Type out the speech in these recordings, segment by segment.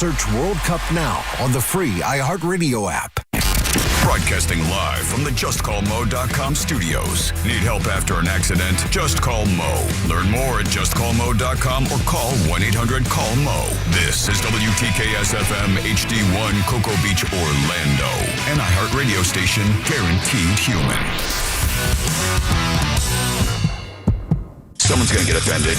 Search World Cup Now on the free iHeartRadio app. Broadcasting live from the JustCallMo.com studios. Need help after an accident? Just call Mo. Learn more at JustCallMo.com or call 1-800-CALL-MO. This is WTKS-FM HD1 Cocoa Beach, Orlando. An iHeartRadio station guaranteed human. Someone's going to get offended.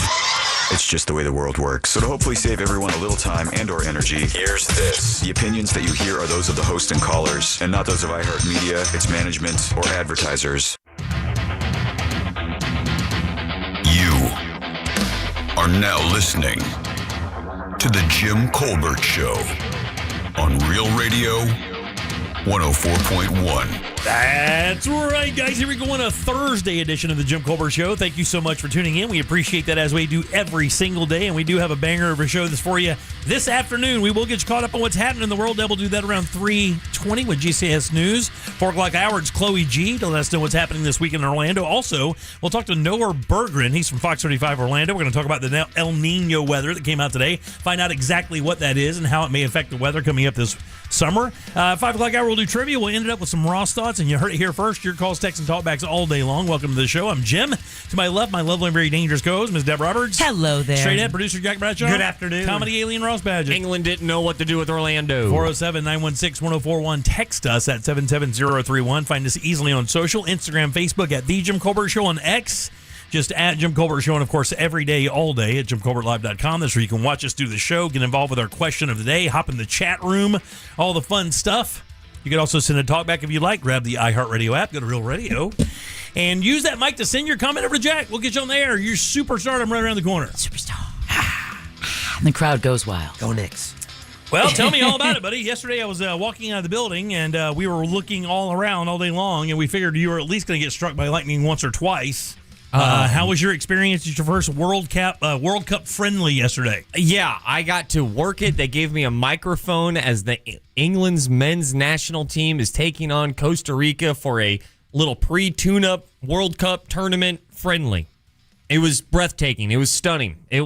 It's just the way the world works. So to hopefully save everyone a little time and or energy, here's this. The opinions that you hear are those of the host and callers, and not those of iHeartMedia, its management, or advertisers. You are now listening to The Jim Colbert Show on Real Radio 104.1. That's right, guys. Here we go on a Thursday edition of the Jim Colbert Show. Thank you so much for tuning in. We appreciate that, as we do every single day, and we do have a banger of a show this for you this afternoon. We will get you caught up on what's happening in the world. We'll do that around 3:20 with GCS News. 4 o'clock hour, it's Chloe G to let us know what's happening this week in Orlando. Also, we'll talk to Noah Berggren. He's from Fox 35 Orlando. We're going to talk about the El Nino weather that came out today, find out exactly what that is and how it may affect the weather coming up this summer. 5 o'clock hour, we'll do trivia. We'll end it up with some Ross thoughts, and you heard it here first. Your calls, texts, and talkbacks all day long. Welcome to the show. I'm Jim. To my left, my lovely and very dangerous co-host, Ms. Deb Roberts. Hello there. Straight ahead, producer Jack Bradshaw. Good afternoon. Comedy alien Ross Badgett. England didn't know what to do with Orlando. 407-916-1041. Text us at 77031. Find us easily on social, Instagram, Facebook at The Jim Colbert Show, on X, just at Jim Colbert Show, and of course every day, all day at JimColbertLive.com. That's where you can watch us do the show, get involved with our question of the day, hop in the chat room, all the fun stuff. You can also send a talkback if you like. Grab the iHeartRadio app, go to Real Radio, and use that mic to send your comment over to Jack. We'll get you on the air. Your superstar, I'm right around the corner. Superstar. And the crowd goes wild. Go Knicks. Well, tell me all about it, buddy. Yesterday I was walking out of the building, and we were looking all around all day long, and we figured you were at least going to get struck by lightning once or twice. How was your experience at your first World Cup friendly yesterday? Yeah, I got to work it. They gave me a microphone as the England's men's national team is taking on Costa Rica for a little pre-tune-up World Cup tournament friendly. It was breathtaking. It was stunning. It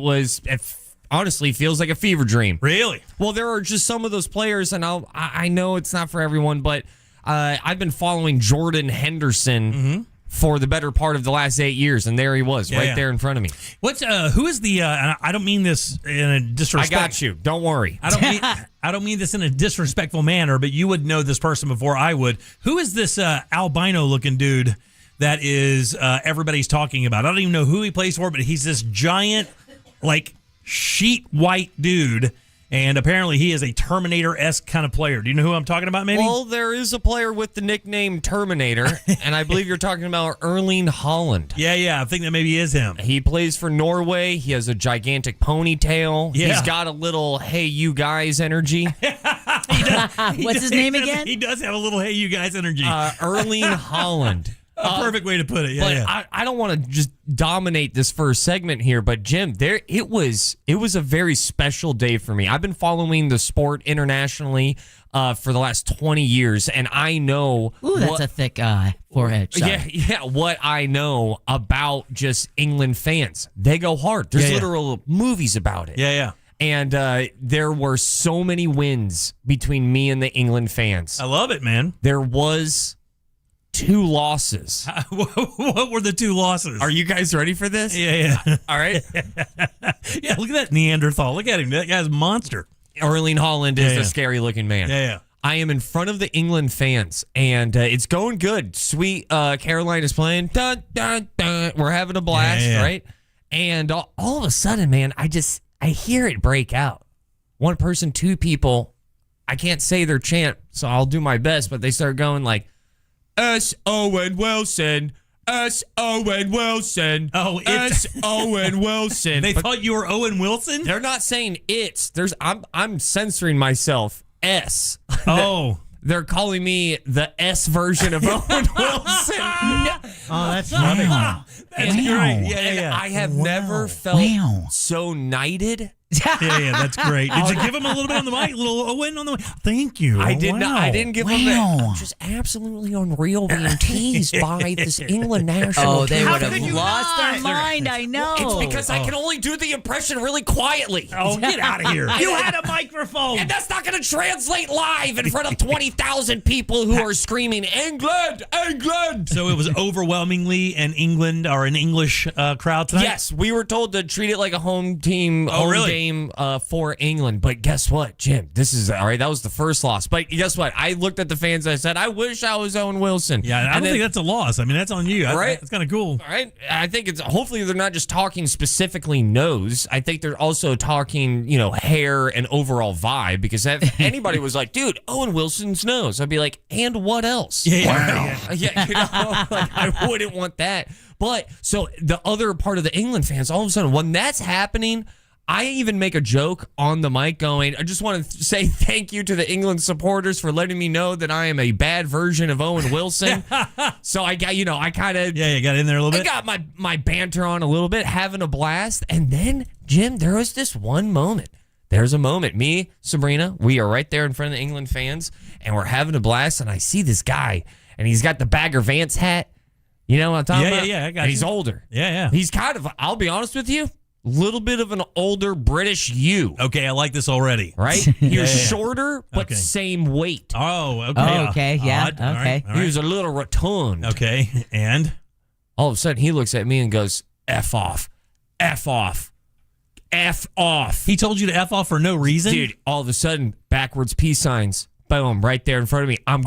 honestly feels like a fever dream. Really? Well, there are just some of those players, and I know it's not for everyone, but I've been following Jordan Henderson for the better part of the last 8 years, and there he was, there in front of me. Who is the? I don't mean this in a disrespectful. I got you. Don't worry. I don't mean this in a disrespectful manner, but you would know this person before I would. Who is this albino-looking dude that is everybody's talking about? I don't even know who he plays for, but he's this giant, like, sheet white dude. And apparently he is a Terminator-esque kind of player. Do you know who I'm talking about, maybe? Well, there is a player with the nickname Terminator, and I believe you're talking about Erling Haaland. Yeah, I think that maybe is him. He plays for Norway. He has a gigantic ponytail. Yeah. He's got a little, hey, you guys energy. What's his name again? He does have a little, hey, you guys energy. Erling Haaland. A perfect way to put it. I don't want to just dominate this first segment here, but Jim, it was a very special day for me. I've been following the sport internationally for the last 20 years, and I know. Ooh, that's a thick forehead. Sorry. Yeah. What I know about just England fans, they go hard. There's literal movies about it. Yeah. And there were so many wins between me and the England fans. I love it, man. There was 2 losses. What were the 2 losses? Are you guys ready for this? Yeah. All right. Yeah, look at that Neanderthal. Look at him. That guy's a monster. Erling Haaland is a scary-looking man. Yeah. I am in front of the England fans, and it's going good. Sweet Caroline is playing. Dun, dun, dun. We're having a blast, right? And all of a sudden, man, I hear it break out. 1 person, 2 people. I can't say their chant, so I'll do my best, but they start going like, S. Owen Wilson, S. Owen Wilson, S. Owen Wilson. They thought you were Owen Wilson? They're not saying it's. I'm censoring myself. S. Oh. They're calling me the S version of Owen Wilson. Oh, that's funny. That's great. Yeah. I have never felt so knighted Yeah, that's great. Did you give him a little bit on the mic? A little Owen on the mic? Thank you. I did Wow. not. I didn't give him Wow. that. Just absolutely unreal being teased by this England national Oh, they team. would could have you lost their not? mind. I know. It's because I can only do the impression really quietly. Oh, get out of here. You had a microphone. And that's not going to translate live in front of 20,000 people who are screaming, England, England. So it was overwhelmingly an England or an English crowd tonight? Yes, we were told to treat it like a home team, Oh, home really? game for England. But guess what, Jim? This is all right. That was the first loss. But guess what? I looked at the fans and I said, I wish I was Owen Wilson. Yeah, I don't And then- think that's a loss. I mean, that's on you. Right? That's kind of cool. All right. I think it's hopefully they're not just talking specifically nose. I think they're also talking, hair and overall vibe. Because if anybody was like, dude, Owen Wilson's nose, I'd be like, and what else? Yeah. Like, I wouldn't want that. But so the other part of the England fans, all of a sudden, when that's happening, I even make a joke on the mic going, I just want to say thank you to the England supporters for letting me know that I am a bad version of Owen Wilson. So I got, I kind of Yeah, you got in there a little I bit. got my banter on a little bit, having a blast. And then, Jim, there was this one moment. There's a moment. Me, Sabrina, we are right there in front of the England fans, and we're having a blast. And I see this guy, and he's got the Bagger Vance hat. You know what I'm talking about? Yeah, I got And he's you. older. Yeah. He's kind of, I'll be honest with you, little bit of an older British you, Okay, I like this already. right? He was Yeah. shorter, but Okay. same weight. Oh, okay. Oh, okay, yeah, Odd. All okay. right, all He right. was a little rotund. Okay, and? All of a sudden, he looks at me and goes, F off, F off, F off. He told you to F off for no reason? Dude, all of a sudden, backwards peace signs. Boom, right there in front of me. I'm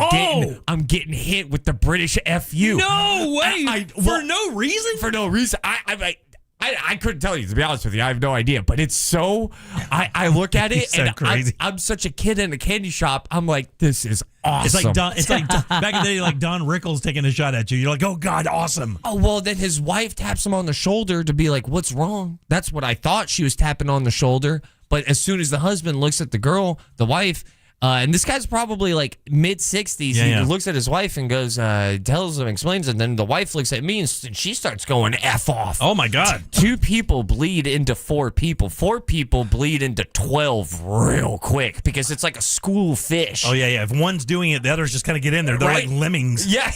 getting hit with the British FU. No way. For well, no reason? For no reason. I couldn't tell you, to be honest with you. I have no idea. But it's so, I look at it So and crazy. I'm such a kid in a candy shop. I'm like, this is awesome. It's like back in the day, like Don Rickles taking a shot at you. You're like, oh, God, awesome. Oh, well, then his wife taps him on the shoulder to be like, what's wrong? That's what I thought. She was tapping on the shoulder. But as soon as the husband looks at the girl, the wife, and this guy's probably like mid-60s, he looks at his wife and goes, tells him, explains it. And then the wife looks at me and she starts going F off. Oh, my God. 2 people bleed into 4 people. 4 people bleed into 12 real quick because it's like a school fish. Oh, yeah. If one's doing it, the others just kind of get in there. They're Right. like lemmings. Yeah.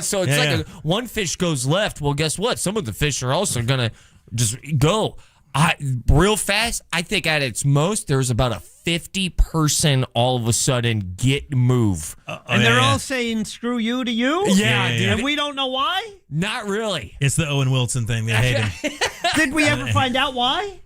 So it's like one fish goes left. Well, guess what? Some of the fish are also going to just go. Real fast, I think at its most, there's about a 50% all of a sudden move. And they're all saying screw you to you? Yeah, yeah, dude. And we don't know why? Not really. It's the Owen Wilson thing. They hate him. Did we ever find out why?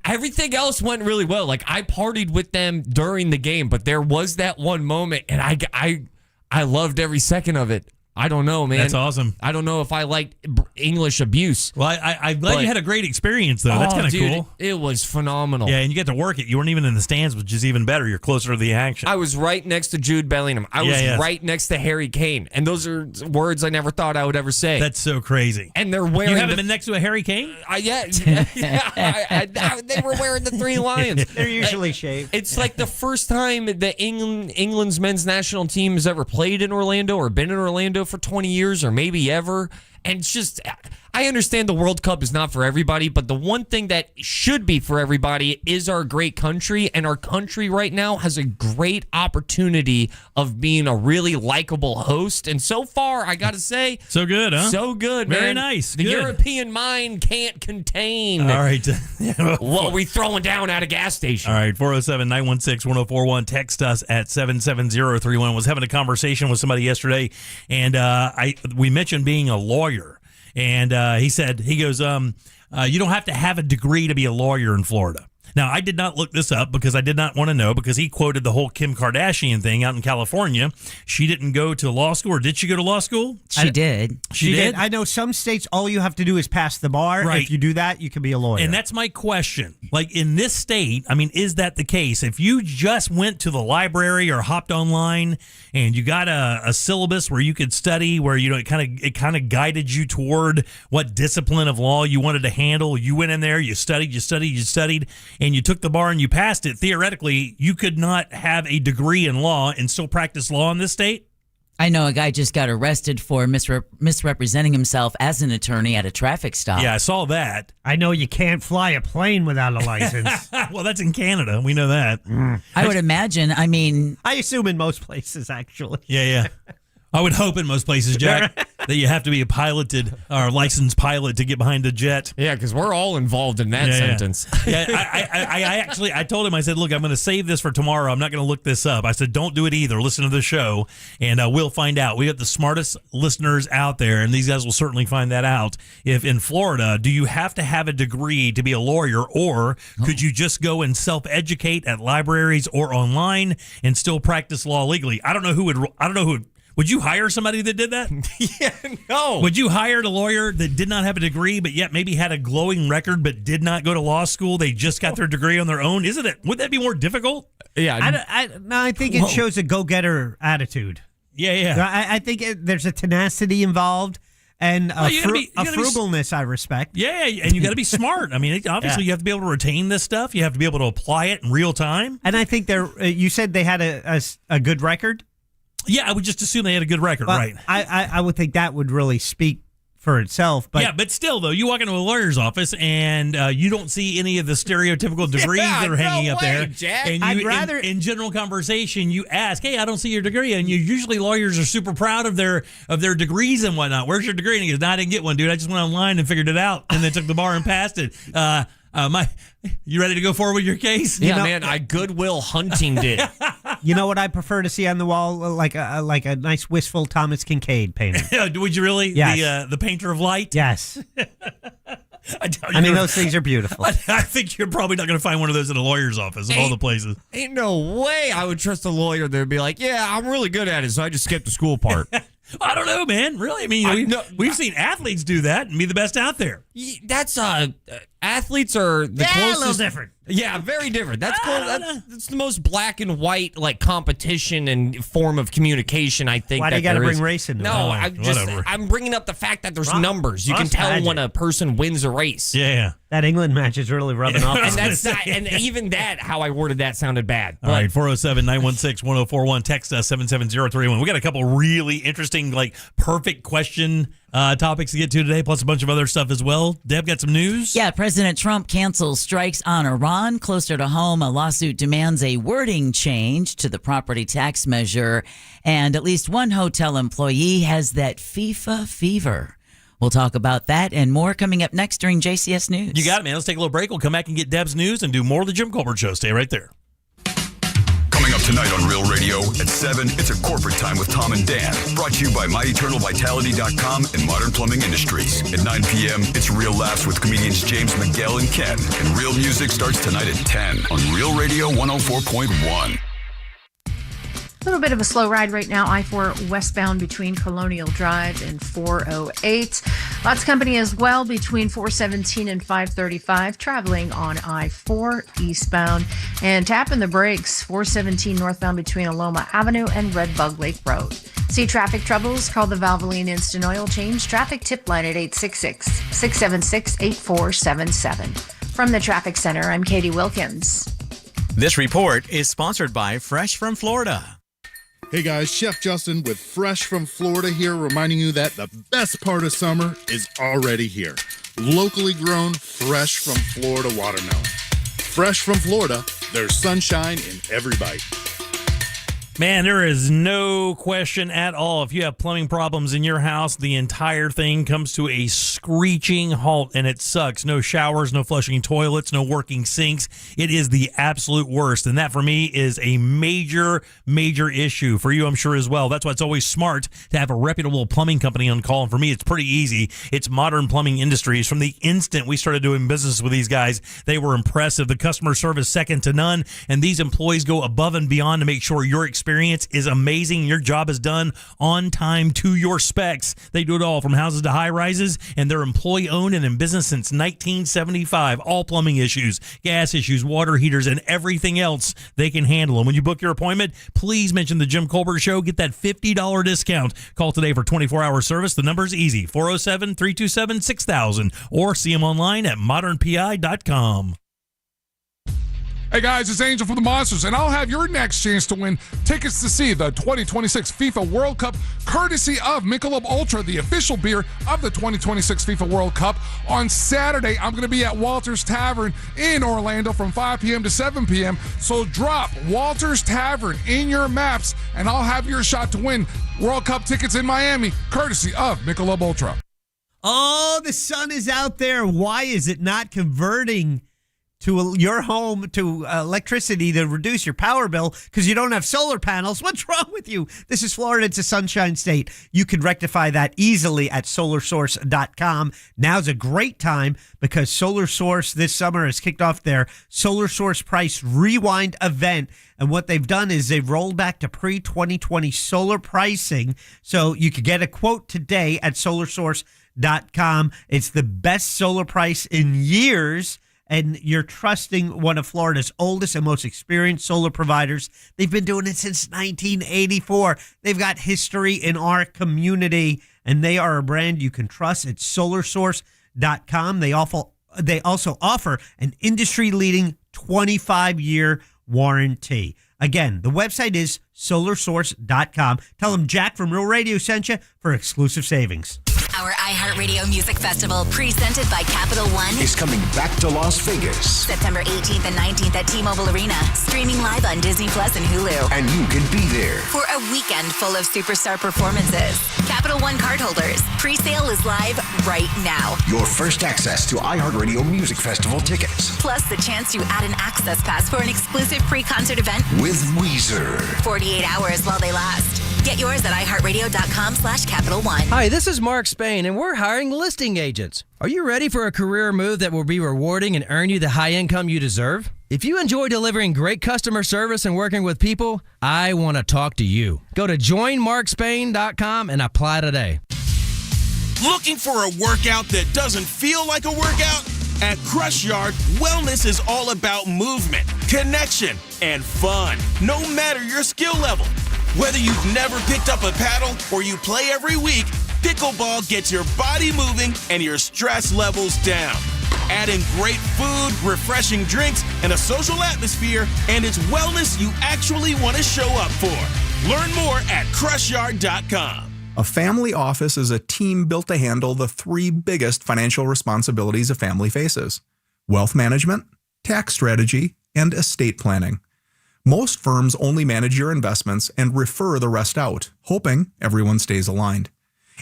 Everything else went really well. Like, I partied with them during the game, but there was that one moment, and I loved every second of it. I don't know, man. That's awesome. I don't know if I liked English abuse. Well, I'm glad you had a great experience, though. That's kind of dude, cool. It was phenomenal. Yeah, and you get to work it. You weren't even in the stands, which is even better. You're closer to the action. I was right next to Jude Bellingham. I was right next to Harry Kane. And those are words I never thought I would ever say. That's so crazy. And they're wearing You haven't been next to a Harry Kane? They were wearing the 3 lions. They're usually shaved. It's like the first time that England's men's national team has ever played in Orlando or been in Orlando for 20 years or maybe ever. And it's just, I understand the World Cup is not for everybody, but the one thing that should be for everybody is our great country. And our country right now has a great opportunity of being a really likable host. And so far, I got to say, So good, huh? so good, man. Very nice. The Good. European mind can't contain All right. what we throwing down at a gas station. All right, 407-916-1041. Text us at 77031. Was having a conversation with somebody yesterday, and we mentioned being a lawyer. And he goes, you don't have to have a degree to be a lawyer in Florida. Now, I did not look this up because I did not want to know, because he quoted the whole Kim Kardashian thing out in California. She didn't go to law school, or did she go to law school? She did. She did? I know some states, all you have to do is pass the bar. Right. If you do that, you can be a lawyer. And that's my question. Like, in this state, I mean, is that the case? If you just went to the library or hopped online and you got a syllabus where you could study, where it kind of guided you toward what discipline of law you wanted to handle, you went in there, you studied, and you took the bar and you passed it, theoretically, you could not have a degree in law and still practice law in this state? I know a guy just got arrested for misrepresenting himself as an attorney at a traffic stop. Yeah, I saw that. I know you can't fly a plane without a license. Well, that's in Canada. We know that. I would imagine. I mean, I assume in most places, actually. Yeah. I would hope in most places, Jack, that you have to be a piloted or licensed pilot to get behind a jet. Yeah, because we're all involved in that sentence. Yeah, I told him, I said, look, I'm going to save this for tomorrow. I'm not going to look this up. I said, don't do it either. Listen to the show, and we'll find out. We got the smartest listeners out there, and these guys will certainly find that out. If in Florida, do you have to have a degree to be a lawyer, or could you just go and self-educate at libraries or online and still practice law legally? I don't know who would. Would you hire somebody that did that? Yeah, no. Would you hire a lawyer that did not have a degree, but yet maybe had a glowing record, but did not go to law school? They just got their degree on their own. Would that be more difficult? Yeah. I think it shows a go-getter attitude. Yeah. I think there's a tenacity involved and a frugalness I respect. Yeah, and you got to be smart. I mean, obviously you have to be able to retain this stuff. You have to be able to apply it in real time. And I think you said they had a good record? Yeah, I would just assume they had a good record, right? I would think that would really speak for itself. But yeah, but still, though, you walk into a lawyer's office and you don't see any of the stereotypical degrees that are hanging up there. Jack. And in general conversation, you ask, "Hey, I don't see your degree," and usually lawyers are super proud of their degrees and whatnot. Where's your degree? And he goes, "No, I didn't get one, dude. I just went online and figured it out, and then took the bar and passed it." You ready to go forward with your case? Yeah, man, I Goodwill Hunting did. You know what I prefer to see on the wall? Like a nice wistful Thomas Kincaid painting. Would you really? Yes. The painter of light? Yes. I mean, those things are beautiful. I think you're probably not going to find one of those in a lawyer's office of all the places. Ain't no way I would trust a lawyer that would be like, yeah, I'm really good at it, so I just skipped the school part. I don't know, man. Really? I mean, we've seen athletes do that and be the best out there. That's athletes are the closest. A little different. Yeah, very different. That's that's the most black and white like competition and form of communication. I think. Why do you got to bring race into it? No, I'm bringing up the fact that there's numbers. You can tell when a person wins a race. Yeah. That England match is really rubbing off. And even that, how I worded that sounded bad. All right, 407-916-1041. Text us 77031. We got a couple really interesting, like perfect question topics to get to today, plus a bunch of other stuff as well. Deb, got some news? Yeah, President Trump cancels strikes on Iran. Closer to home, a lawsuit demands a wording change to the property tax measure, and at least one hotel employee has that FIFA fever. We'll talk about that and more coming up next during JCS News. You got it, man. Let's take a little break. We'll come back and get Deb's news and do more of the Jim Colbert Show. Stay right there. Coming up tonight on Real Radio at 7, it's a corporate time with Tom and Dan. Brought to you by MyEternalVitality.com and Modern Plumbing Industries. At 9 p.m., it's Real Laughs with comedians James Miguel and Ken. And Real Music starts tonight at 10 on Real Radio 104.1. A little bit of a slow ride right now, I-4 westbound between Colonial Drive and 408. Lots of company as well between 417 and 535, traveling on I-4 eastbound. And tapping the brakes, 417 northbound between Aloma Avenue and Red Bug Lake Road. See traffic troubles? Call the Valvoline Instant Oil Change traffic tip line at 866-676-8477. From the Traffic Center, I'm Katie Wilkins. This report is sponsored by Fresh from Florida. Hey guys, Chef Justin with Fresh from Florida here, reminding you that the best part of summer is already here. Locally grown, fresh from Florida watermelon. Fresh from Florida, there's sunshine in every bite. Man, there is no question at all. If you have plumbing problems in your house, the entire thing comes to a screeching halt, and it sucks. No showers, no flushing toilets, no working sinks. It is the absolute worst, and that for me is a major, major issue. For you, I'm sure, as well. That's why it's always smart to have a reputable plumbing company on call, and for me, it's pretty easy. It's Modern Plumbing Industries. From the instant we started doing business with these guys, they were impressive. The customer service second to none, and these employees go above and beyond to make sure your experience is amazing. Your job is done on time to your specs. They do it all from houses to high rises, and they're employee owned and in business since 1975. All plumbing issues, gas issues, water heaters, and everything else they can handle. And when you book your appointment, please mention the Jim Colbert Show. Get that $50 discount. Call today for 24-hour service. The number's easy, 407-327-6000, or see them online at modernpi.com. Hey guys, it's Angel from the Monsters, and I'll have your next chance to win tickets to see the 2026 FIFA World Cup, courtesy of Michelob Ultra, the official beer of the 2026 FIFA World Cup. On Saturday, I'm going to be at Walter's Tavern in Orlando from 5 p.m. to 7 p.m. So drop Walter's Tavern in your maps, and I'll have your shot to win World Cup tickets in Miami, courtesy of Michelob Ultra. Oh, the sun is out there. Why is it not converting to your home to electricity to reduce your power bill because you don't have solar panels? What's wrong with you? This is Florida. It's a sunshine state. You can rectify that easily at solarsource.com. Now's a great time because Solar Source this summer has kicked off their Solar Source Price Rewind event. And what they've done is they've rolled back to pre-2020 solar pricing. So you could get a quote today at solarsource.com. It's the best solar price in years. And you're trusting one of Florida's oldest and most experienced solar providers. They've been doing it since 1984. They've got history in our community, and they are a brand you can trust. It's solarsource.com. They also offer an industry-leading 25-year warranty. Again, the website is solarsource.com. Tell them Jack from Real Radio sent you for exclusive savings. Our iHeartRadio Music Festival, presented by Capital One, is coming back to Las Vegas. September 18th and 19th at T-Mobile Arena, streaming live on Disney Plus and Hulu. And you can be there For a weekend full of superstar performances. Capital One cardholders, pre-sale is live right now. Your first access to iHeartRadio Music Festival tickets. Plus the chance to add an access pass for an exclusive pre-concert event With Weezer. 48 hours while they last. Get yours at iHeartRadio.com/Capital One. Hi, this is Mark Spain, and we're hiring listing agents. Are you ready for a career move that will be rewarding and earn you the high income you deserve? If you enjoy delivering great customer service and working with people, I want to talk to you. Go to joinmarkspain.com and apply today. Looking for a workout that doesn't feel like a workout? At Crush Yard, wellness is all about movement, connection, and fun, no matter your skill level. Whether you've never picked up a paddle or you play every week, pickleball gets your body moving and your stress levels down. Add in great food, refreshing drinks, and a social atmosphere, and it's wellness you actually want to show up for. Learn more at CrushYard.com. A family office is a team built to handle the three biggest financial responsibilities a family faces: wealth management, tax strategy, and estate planning. Most firms only manage your investments and refer the rest out, hoping everyone stays aligned.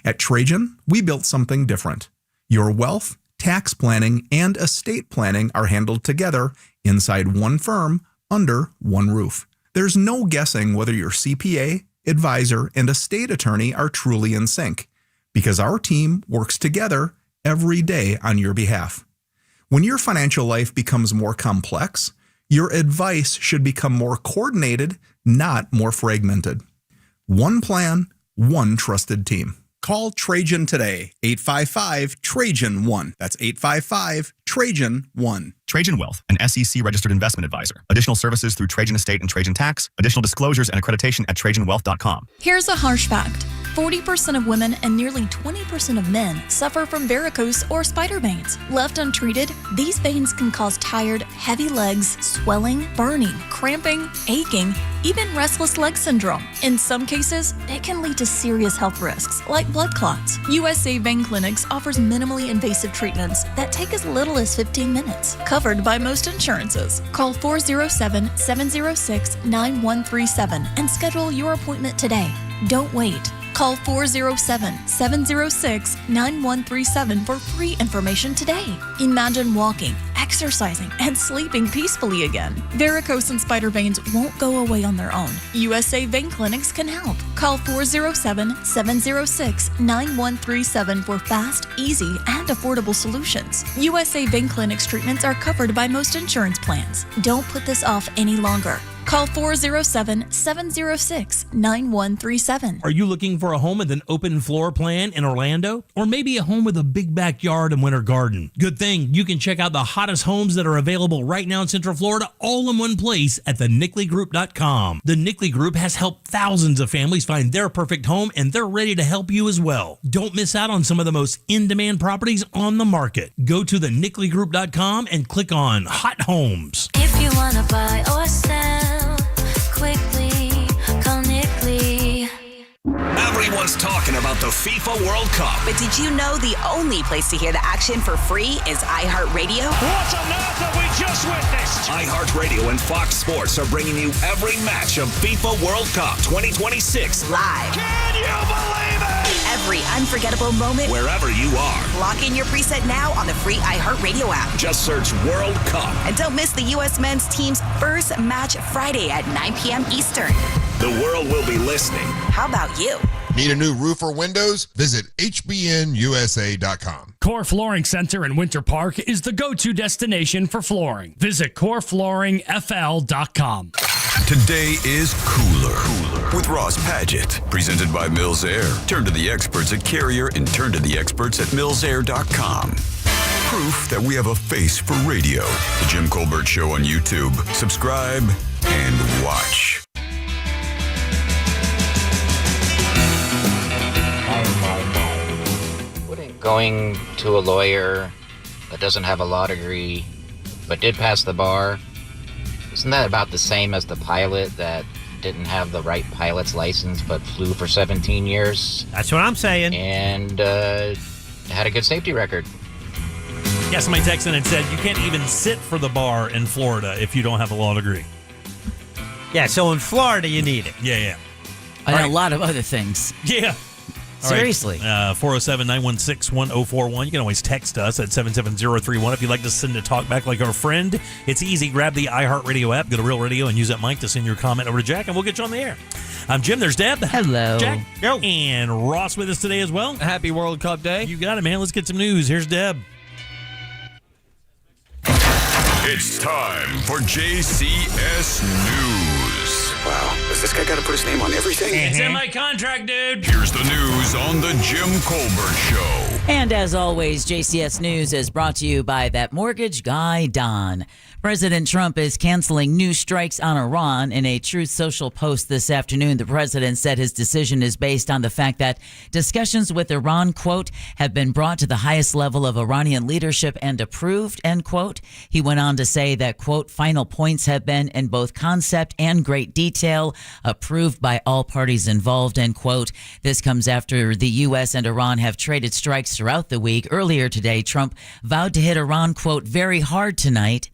At Trajan, we built something different. Your wealth, tax planning, and estate planning are handled together inside one firm under one roof. There's no guessing whether your CPA, advisor, and estate attorney are truly in sync, because our team works together every day on your behalf. When your financial life becomes more complex, your advice should become more coordinated, not more fragmented. One plan, one trusted team. Call Trajan today, 855-TRAJAN-1. That's 855-TRAJAN-1. Trajan Wealth, an SEC-registered investment advisor. Additional services through Trajan Estate and Trajan Tax. Additional disclosures and accreditation at TrajanWealth.com. Here's a harsh fact. 40% of women and nearly 20% of men suffer from varicose or spider veins. Left untreated, these veins can cause tired, heavy legs, swelling, burning, cramping, aching, even restless leg syndrome. In some cases, it can lead to serious health risks, like blood clots. USA Vein Clinics offers minimally invasive treatments that take as little as 15 minutes, covered by most insurances. Call 407-706-9137 and schedule your appointment today. Don't wait. Call 407-706-9137 for free information today. Imagine walking, exercising, and sleeping peacefully again. Varicose and spider veins won't go away on their own. USA Vein Clinics can help. Call 407-706-9137 for fast, easy, and affordable solutions. USA Vein Clinics treatments are covered by most insurance plans. Don't put this off any longer. Call 407-706-9137. Are you looking for a home with an open floor plan in Orlando? Or maybe a home with a big backyard and winter garden? Good thing you can check out the hottest homes that are available right now in Central Florida all in one place at thenicklygroup.com. The Nickley Group has helped thousands of families find their perfect home, and they're ready to help you as well. Don't miss out on some of the most in-demand properties on the market. Go to thenicklygroup.com and click on Hot Homes. If you want to buy or sell quickly, call Nickley. Everyone's talking about the FIFA World Cup. But did you know the only place to hear the action for free is iHeartRadio? What on earth have we just witnessed? iHeartRadio and Fox Sports are bringing you every match of FIFA World Cup 2026 live. Can you believe it? Every unforgettable moment, wherever you are. Lock in your preset now on the free iHeartRadio app. Just search World Cup. And don't miss the U.S. men's team's first match Friday at 9 p.m. Eastern. The world will be listening. How about you? Need a new roof or windows? Visit hbnusa.com. Core Flooring Center in Winter Park is the go-to destination for flooring. Visit coreflooringfl.com. Today is Cooler with Ross Padgett, presented by Mills Air. Turn to the experts at Carrier and turn to the experts at millsair.com. Proof that we have a face for radio. The Jim Colbert Show on YouTube. Subscribe and watch. Going to a lawyer that doesn't have a law degree but did pass the bar, isn't that about the same as the pilot that didn't have the right pilot's license but flew for 17 years? That's what I'm saying. And had a good safety record. Yeah, somebody texted in and said you can't even sit for the bar in Florida if you don't have a law degree. Yeah, so in Florida you need it. Yeah. And a lot of other things. Yeah. Seriously. 407-916-1041. You can always text us at 77031 if you'd like to send a talk back like our friend. It's easy. Grab the iHeartRadio app, go to Real Radio, and use that mic to send your comment over to Jack, and we'll get you on the air. I'm Jim. There's Deb. Hello. Jack. Yo. And Ross with us today as well. Happy World Cup Day. You got it, man. Let's get some news. Here's Deb. It's time for JCS News. Wow, has this guy got to put his name on everything? It's in my contract, dude. Here's the news on the Jim Colbert Show. And as always, JCS News is brought to you by that mortgage guy, Don. President Trump is canceling new strikes on Iran. In a Truth Social post this afternoon, the president said his decision is based on the fact that discussions with Iran, quote, have been brought to the highest level of Iranian leadership and approved, end quote. He went on to say that, quote, final points have been in both concept and great detail approved by all parties involved, end quote. This comes after the U.S. and Iran have traded strikes throughout the week. Earlier today, Trump vowed to hit Iran, quote, very hard tonight,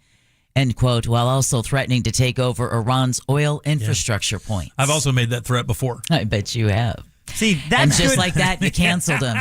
end quote, while also threatening to take over Iran's oil infrastructure points. I've also made that threat before. I bet you have. See, that's and just good. like that, you canceled him.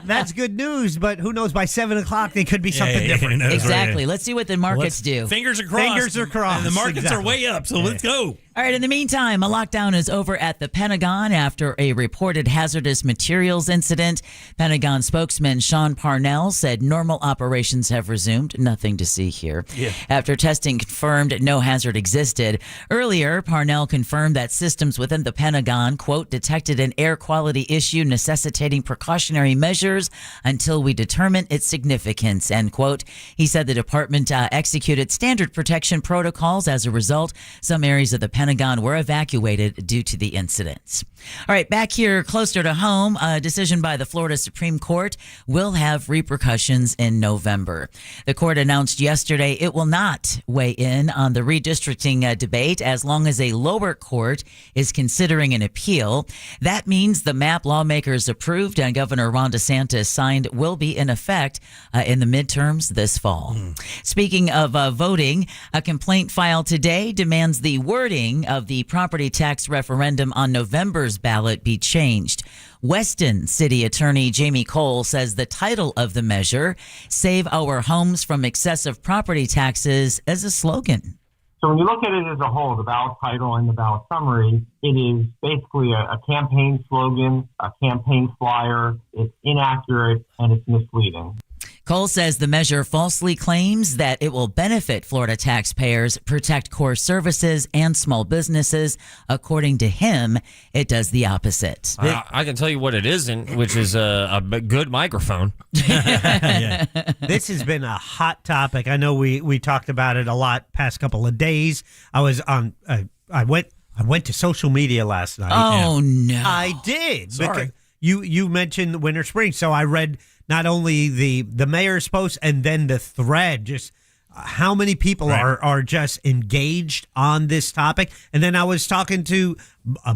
That's good news, but who knows? By 7 o'clock, they could be something different. Exactly. Let's see what the markets do. Fingers are crossed. Fingers are crossed. And the markets are way up, so let's go. All right, in the meantime, a lockdown is over at the Pentagon after a reported hazardous materials incident. Pentagon spokesman Sean Parnell said normal operations have resumed. Nothing to see here. Yeah. After testing confirmed no hazard existed. Earlier, Parnell confirmed that systems within the Pentagon, quote, detected an air quality issue necessitating precautionary measures until we determine its significance, end quote. He said the department executed standard protection protocols. As a result, some areas of the Pentagon were evacuated due to the incidents. All right, back here closer to home, a decision by the Florida Supreme Court will have repercussions in November. The court announced yesterday it will not weigh in on the redistricting debate as long as a lower court is considering an appeal. That means the map lawmakers approved and Governor Ron DeSantis signed will be in effect in the midterms this fall. Speaking of voting, a complaint filed today demands the wording of the property tax referendum on November's ballot be changed. Weston City Attorney Jamie Cole says the title of the measure, Save Our Homes from Excessive Property Taxes, is a slogan. So when you look at it as a whole, the ballot title and the ballot summary, it is basically a campaign slogan, a campaign flyer. It's inaccurate and it's misleading. Cole says the measure falsely claims that it will benefit Florida taxpayers, protect core services and small businesses. According to him, it does the opposite. I can tell you what it isn't, which is a good microphone. This has been a hot topic. I know we talked about it a lot past couple of days. I was on. I went to social media last night. Oh no, I did. Sorry. Because you mentioned winter spring, so I read not only the mayor's post and then the thread. Just how many people are just engaged on this topic. And then I was talking to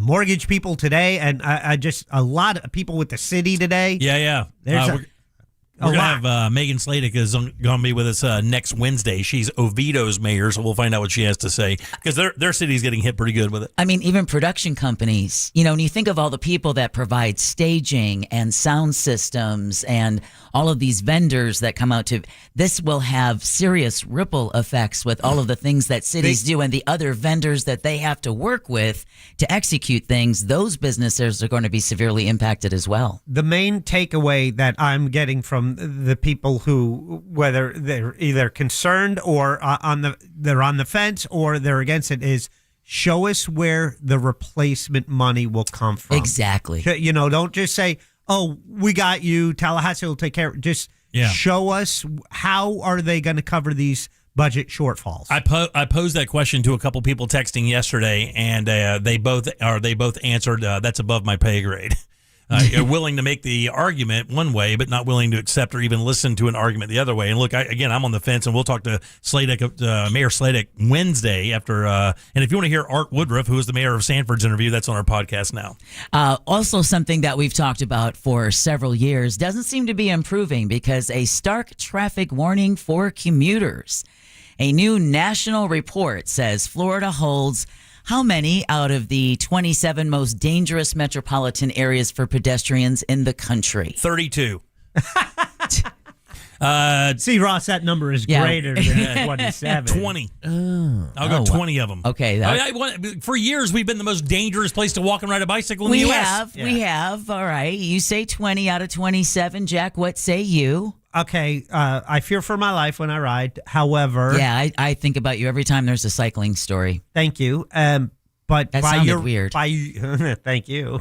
mortgage people today, and I just a lot of people with the city today. Yeah. There's We're going to have Megan Sladek is going to be with us next Wednesday. She's Oviedo's mayor, so we'll find out what she has to say because their city's getting hit pretty good with it. I mean, even production companies, when you think of all the people that provide staging and sound systems and all of these vendors that come out to, this will have serious ripple effects with all of the things that cities do and the other vendors that they have to work with to execute things. Those businesses are going to be severely impacted as well. The main takeaway that I'm getting from the people who, whether they're either concerned or they're on the fence or they're against it, is show us where the replacement money will come from. Exactly. Don't just say, "Oh, we got you. Tallahassee will take care of it." Just show us how are they going to cover these budget shortfalls. I posed that question to a couple people texting yesterday, and they both answered that's above my pay grade. You're willing to make the argument one way, but not willing to accept or even listen to an argument the other way. And look, I'm on the fence, and we'll talk to Mayor Sladek Wednesday after. And if you want to hear Art Woodruff, who is the mayor of Sanford's interview, that's on our podcast now. Also, something that we've talked about for several years doesn't seem to be improving because a stark traffic warning for commuters. A new national report says Florida holds how many out of the 27 most dangerous metropolitan areas for pedestrians in the country? 32. See, Ross, that number is greater than 27. 20. I'll go 20 of them. Okay. For years, we've been the most dangerous place to walk and ride a bicycle in the U.S. We have. All right. You say 20 out of 27. Jack, what say you? Okay, I fear for my life when I ride. However, yeah, I think about you every time there's a cycling story. Thank you. But that sounded weird. Thank you.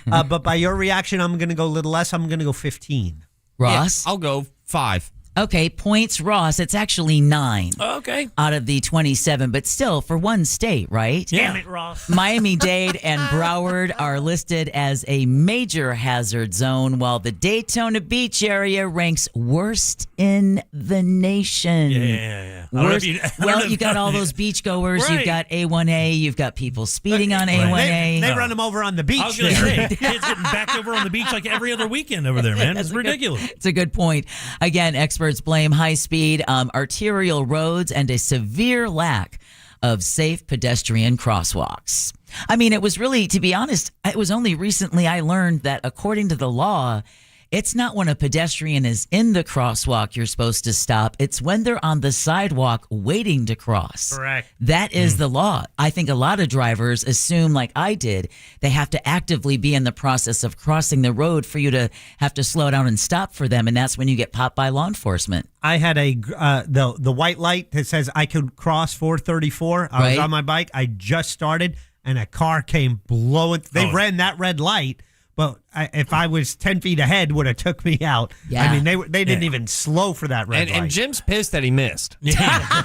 But by your reaction, I'm going to go a little less. I'm going to go 15. Ross, I'll go 5. Okay, points, Ross. It's actually 9. Okay. Out of the 27, but still for one state, right? Damn it, Ross. Miami-Dade and Broward are listed as a major hazard zone, while the Daytona Beach area ranks worst in the nation. Yeah. Worst. You got all those beachgoers. Right. You've got A1A. You've got people speeding on A1A. They run them over on the beach. I was going to say, kids getting backed over on the beach like every other weekend over there, man. It's ridiculous. It's a good point. Again, experts blame high-speed arterial roads and a severe lack of safe pedestrian crosswalks. I mean, it was really, to be honest, it was only recently I learned that according to the law, it's not when a pedestrian is in the crosswalk you're supposed to stop. It's when they're on the sidewalk waiting to cross. Correct. That is the law. I think a lot of drivers assume, like I did, they have to actively be in the process of crossing the road for you to have to slow down and stop for them, and that's when you get popped by law enforcement. I had the white light that says I could cross 434. I was on my bike. I just started, and a car came blowing. They ran that red light. But if I was 10 feet ahead, would have took me out. Yeah. I mean, they didn't even slow for that red light. And Jim's pissed that he missed. Yeah.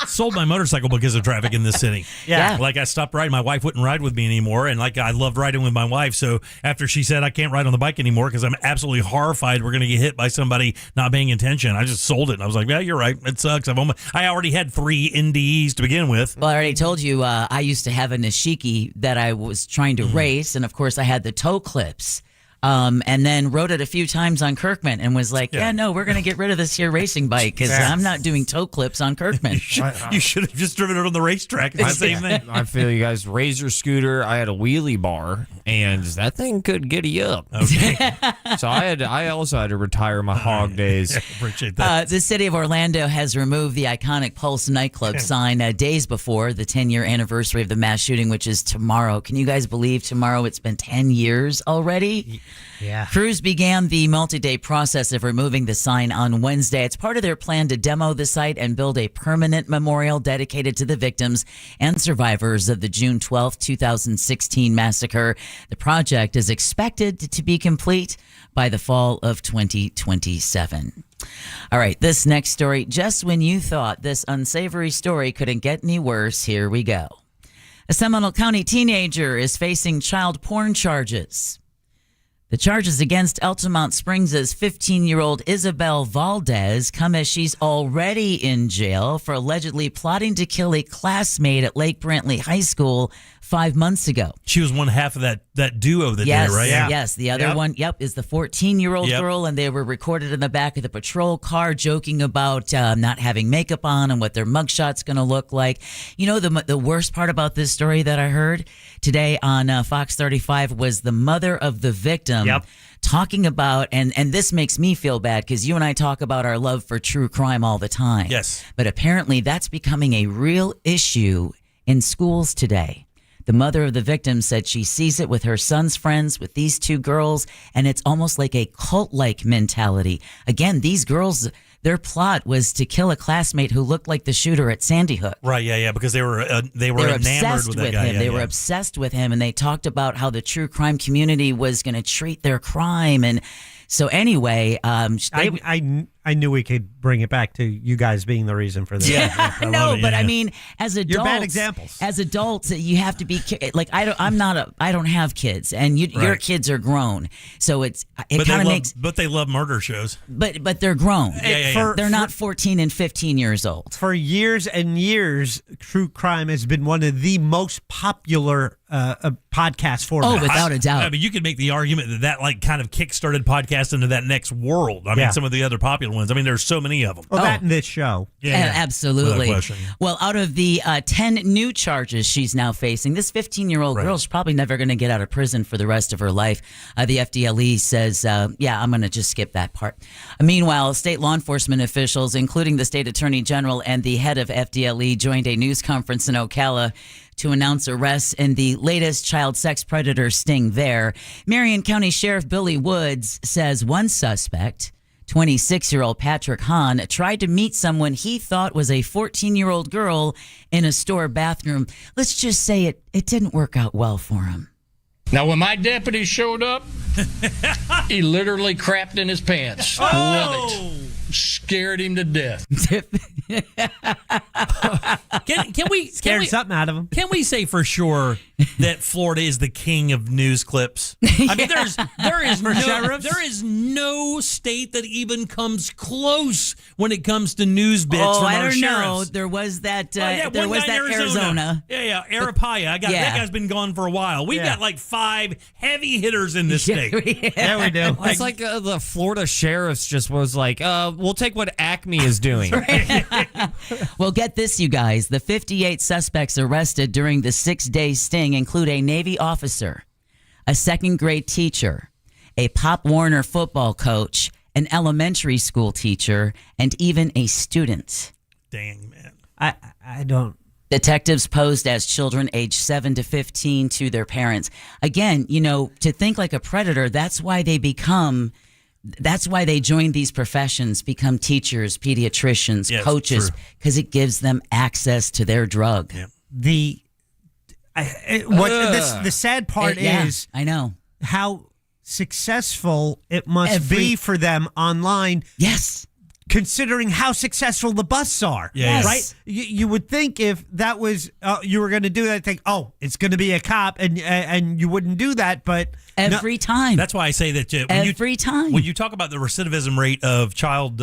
Sold my motorcycle because of traffic in this city. Yeah. Like I stopped riding. My wife wouldn't ride with me anymore. And like I loved riding with my wife. So after she said I can't ride on the bike anymore because I'm absolutely horrified we're going to get hit by somebody not paying attention, I just sold it. And I was like, yeah, you're right. It sucks. I already had 3 NDEs to begin with. Well, I already told you I used to have a Nishiki that I was trying to race. And, of course, I had the toe clips. And then rode it a few times on Kirkman and was like, no, we're going to get rid of this here racing bike because I'm not doing toe clips on Kirkman. You should have just driven it on the racetrack. It's the same thing. I feel you guys. Razor scooter. I had a wheelie bar, and that thing could giddy you up. Okay. So I also had to retire my hog days. Yeah, appreciate that. The city of Orlando has removed the iconic Pulse nightclub sign days before the 10-year anniversary of the mass shooting, which is tomorrow. Can you guys believe tomorrow it's been 10 years already? Yeah. Crews began the multi-day process of removing the sign on Wednesday. It's part of their plan to demo the site and build a permanent memorial dedicated to the victims and survivors of the June 12, 2016 massacre. The project is expected to be complete by the fall of 2027. All right, this next story, just when you thought this unsavory story couldn't get any worse, here we go. A Seminole County teenager is facing child porn charges. The charges against Altamont Springs' 15-year-old Isabel Valdez come as she's already in jail for allegedly plotting to kill a classmate at Lake Brantley High School 5 months ago. She was one half of that duo that Yes, did it, right? yes. The other one, is the 14-year-old girl, and they were recorded in the back of the patrol car joking about not having makeup on and what their mugshot's going to look like. You know, the worst part about this story that I heard today on Fox 35 was the mother of the victim talking about, and this makes me feel bad because you and I talk about our love for true crime all the time. Yes. But apparently that's becoming a real issue in schools today. The mother of the victim said she sees it with her son's friends, with these two girls, and it's almost like a cult-like mentality. Again, these girls, their plot was to kill a classmate who looked like the shooter at Sandy Hook. Right, yeah, because they were enamored obsessed with that guy. him. They were obsessed with him, and they talked about how the true crime community was going to treat their crime. And so anyway, I knew we could bring it back to you guys being the reason for this. I know, but I mean, as adults, you're bad examples. As adults, you have to be like I don't have kids, and your kids are grown, so it kind of makes. But they love murder shows. But they're grown. Yeah. They're not 14 and 15 years old. For years and years, true crime has been one of the most popular podcast formats. Oh, without a doubt. I mean, you could make the argument that like kind of kickstarted podcast into that next world. I mean, some of the other popular ones. I mean, there's so many of them. Well, that in this show. Absolutely. Without question. Well, out of the 10 new charges she's now facing, this 15-year-old girl's probably never going to get out of prison for the rest of her life. The FDLE says, I'm going to just skip that part. Meanwhile, state law enforcement officials, including the state attorney general and the head of FDLE, joined a news conference in Ocala to announce arrests in the latest child sex predator sting there. Marion County Sheriff Billy Woods says one suspect, 26-year-old Patrick Hahn, tried to meet someone he thought was a 14-year-old girl in a store bathroom. Let's just say it didn't work out well for him. Now, when my deputy showed up, he literally crapped in his pants. Love it. Scared him to death. Can we scared something out of him? Can we say for sure that Florida is the king of news clips? I mean, there is no state that even comes close when it comes to news bits. Oh, from I our don't know. sheriffs. There was that. There was that Arizona. Yeah, Arapaya. That guy's been gone for a while. We've got like 5 heavy hitters in this state. Yeah, we do. It's like the Florida sheriffs just was like, we'll take what Acme is doing. Well, get this, you guys. The 58 suspects arrested during the 6-day sting include a Navy officer, a second-grade teacher, a Pop Warner football coach, an elementary school teacher, and even a student. Dang, man. I don't. Detectives posed as children aged 7 to 15 to their parents. Again, to think like a predator, that's why they join these professions, become teachers, pediatricians, coaches, because it gives them access to their drug. Yeah. The sad part is, I know how successful it must be for them online. Yes. Considering how successful the busts are, right? You would think if that was you were going to do that, think, it's going to be a cop, and you wouldn't do that, but every time. That's why I say that when you talk about the recidivism rate of child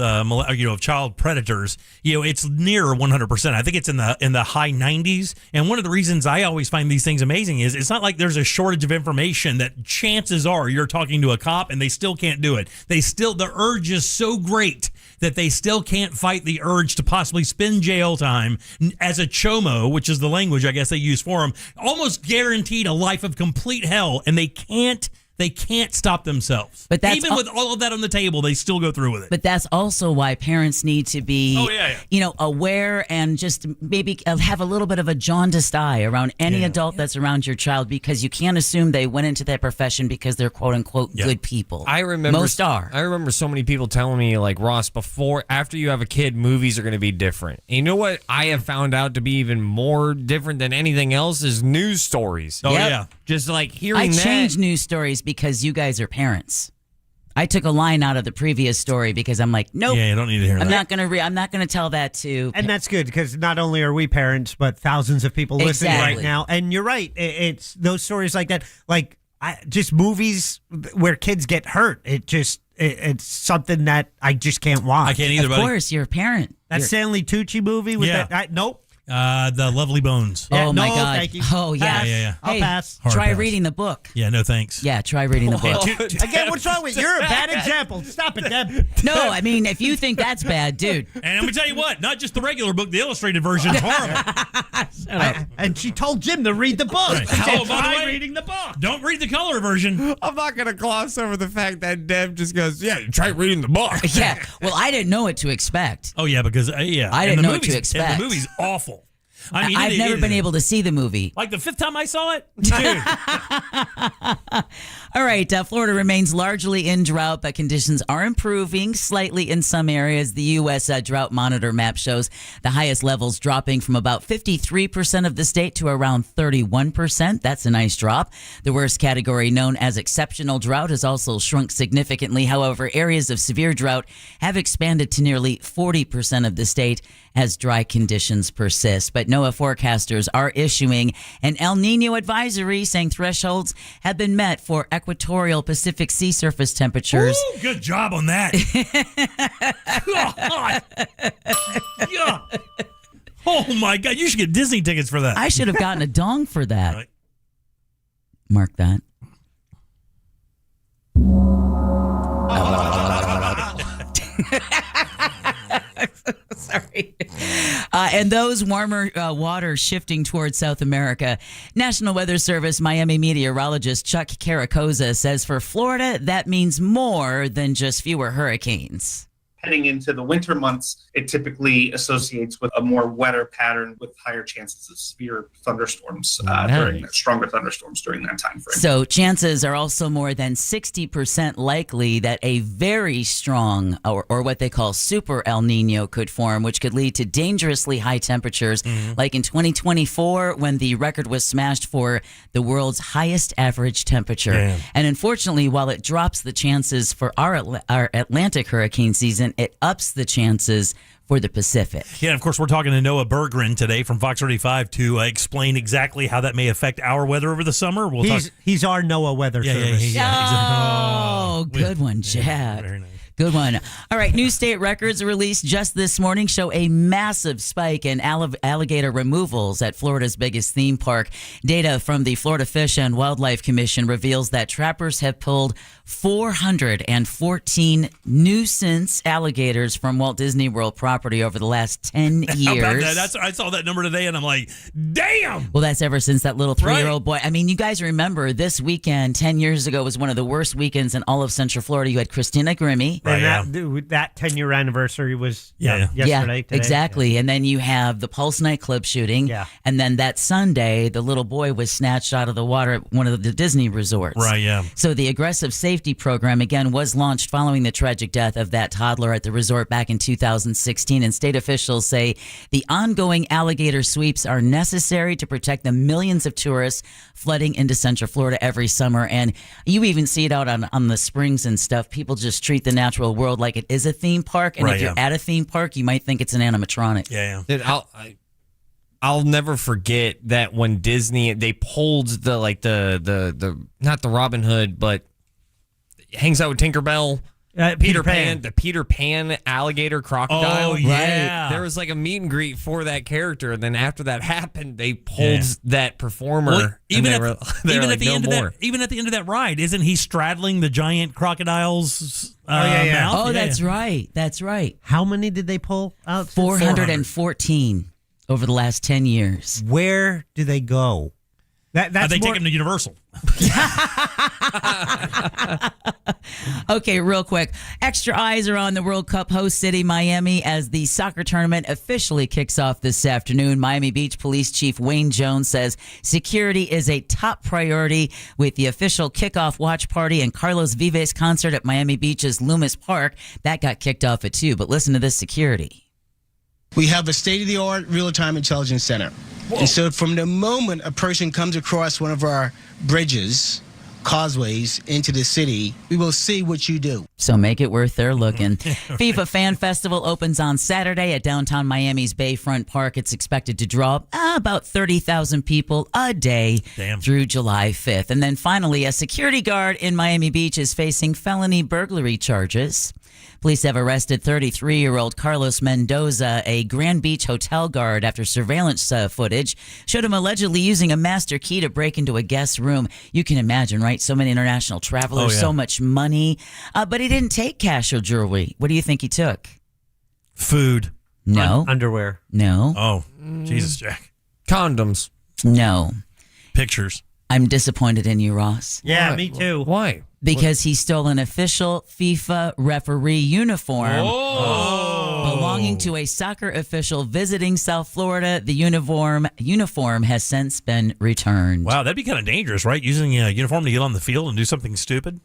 predators, it's near 100%. I think it's in the high 90s. And one of the reasons I always find these things amazing is it's not like there's a shortage of information that chances are you're talking to a cop and they still can't do it. The urge is so great that they still can't fight the urge to possibly spend jail time as a chomo, which is the language I guess they use for them, almost guaranteed a life of complete hell, and they can't They can't stop themselves. But that's even with all of that on the table, they still go through with it. But that's also why parents need to be, aware and just maybe have a little bit of a jaundiced eye around any adult that's around your child, because you can't assume they went into that profession because they're quote unquote good people. I remember most are. I remember so many people telling me, like, Ross, after you have a kid, movies are going to be different. And you know what I have found out to be even more different than anything else is news stories. Oh yeah, just like hearing I that. changed news stories because you guys are parents. I took a line out of the previous story because I'm like, nope. Yeah, you don't need to hear that. I'm not gonna tell that to. And that's good, because not only are we parents, but thousands of people listening Exactly. right now. And you're right. It's those stories like that, like just movies where kids get hurt. It's something that I just can't watch. I can't either. Of course, you're a parent. That Stanley Tucci movie with Yeah. that. Nope. The Lovely Bones. Yeah, oh my no, God! thank you. Oh yeah. Pass. Yeah. I'll Hey, pass. Hard try pass. reading the book. Yeah, no thanks. Yeah, try reading the book. Again, what's wrong with you? You're a bad example. Stop it, Deb. No, I mean, if you think that's bad, dude. And let me tell you what, not just the regular book, the illustrated version is horrible. And she told Jim to read the book. Right. She said, Oh, by the try way, reading the book. Don't read the color version. I'm not going to gloss over the fact that Deb just goes, yeah, try reading the book. Yeah. Well, I didn't know what to expect. Oh yeah, because I and didn't the know what to movie's- expect. And the movie's awful. I mean, I've never been able to see the movie. Like the 5th time I saw it, All right, Florida remains largely in drought, but conditions are improving slightly in some areas. The U.S. Drought Monitor map shows the highest levels dropping from about 53% of the state to around 31%. That's a nice drop. The worst category, known as exceptional drought, has also shrunk significantly. However, areas of severe drought have expanded to nearly 40% of the state as dry conditions persist. But NOAA forecasters are issuing an El Nino advisory, saying thresholds have been met for equatorial Pacific sea surface temperatures. Ooh, good job on that. God. Yeah. Oh my God, you should get Disney tickets for that. I should have gotten a dong for that. Right. Mark that. Sorry. And those warmer waters shifting towards South America. National Weather Service Miami meteorologist Chuck Caracosa says for Florida, that means more than just fewer hurricanes. Heading into the winter months, it typically associates with a more wetter pattern with higher chances of severe thunderstorms stronger thunderstorms during that time frame. So chances are also more than 60% likely that a very strong or what they call super El Nino could form, which could lead to dangerously high temperatures, like in 2024 when the record was smashed for the world's highest average temperature. Damn. And unfortunately, while it drops the chances for our Atlantic hurricane season, it ups the chances for the Pacific. Yeah, and of course, we're talking to Noah Berggren today from Fox 35 to explain exactly how that may affect our weather over the summer. He's our NOAA weather service. Oh, good one, Jack. Very nice. Good one. All right, new state records released just this morning show a massive spike in alligator removals at Florida's biggest theme park. Data from the Florida Fish and Wildlife Commission reveals that trappers have pulled 414 nuisance alligators from Walt Disney World property over the last 10 years. How about that? I saw that number today, and I'm like, damn! Well, that's ever since that little 3-year-old boy. I mean, you guys remember this weekend, 10 years ago, was one of the worst weekends in all of Central Florida. You had Christina Grimmie. And that 10-year anniversary was yesterday. Today. Exactly. And then you have the Pulse nightclub shooting. Yeah. And then that Sunday, the little boy was snatched out of the water at one of the Disney resorts. Right, yeah. So the aggressive safety program, again, was launched following the tragic death of that toddler at the resort back in 2016. And state officials say the ongoing alligator sweeps are necessary to protect the millions of tourists flooding into Central Florida every summer. And you even see it out on the springs and stuff. People just treat the natural world like it is a theme park. And if you're at a theme park, you might think it's an animatronic. Yeah. Dude, I'll never forget that when Disney, they pulled the not the Robin Hood, but hangs out with Tinkerbell. Peter Pan, the Peter Pan alligator crocodile. Oh, yeah. There was like a meet and greet for that character. And then after that happened, they pulled that performer. Well, even and at like, the no end more. of that, even at the end of that ride, isn't he straddling the giant crocodile's mouth? Oh, that's right. That's right. How many did they pull out? 414 over the last 10 years. Where do they go? That's they more, take him to Universal. Okay, real quick. Extra eyes are on the World Cup host city, Miami, as the soccer tournament officially kicks off this afternoon. Miami Beach Police Chief Wayne Jones says security is a top priority with the official kickoff watch party and Carlos Vives concert at Miami Beach's Loomis Park. That got kicked off at 2, but listen to this security. We have a state-of-the-art real-time intelligence center. Whoa. And so from the moment a person comes across one of our bridges, causeways into the city, we will see what you do. So make it worth their looking. FIFA Fan Festival opens on Saturday at downtown Miami's Bayfront Park. It's expected to draw about 30,000 people a day through July 5th. And then finally, a security guard in Miami Beach is facing felony burglary charges. Police have arrested 33-year-old Carlos Mendoza, a Grand Beach hotel guard, after surveillance footage showed him allegedly using a master key to break into a guest room. You can imagine, right? So many international travelers, so much money. But he didn't take cash or jewelry. What do you think he took? Food. No. Underwear. No. Oh, Jesus, Jack. Condoms. No. Pictures. I'm disappointed in you, Ross. Yeah, me too. Why? Because he stole an official FIFA referee uniform belonging to a soccer official visiting South Florida. The uniform has since been returned. Wow, that'd be kind of dangerous, right? Using a uniform to get on the field and do something stupid.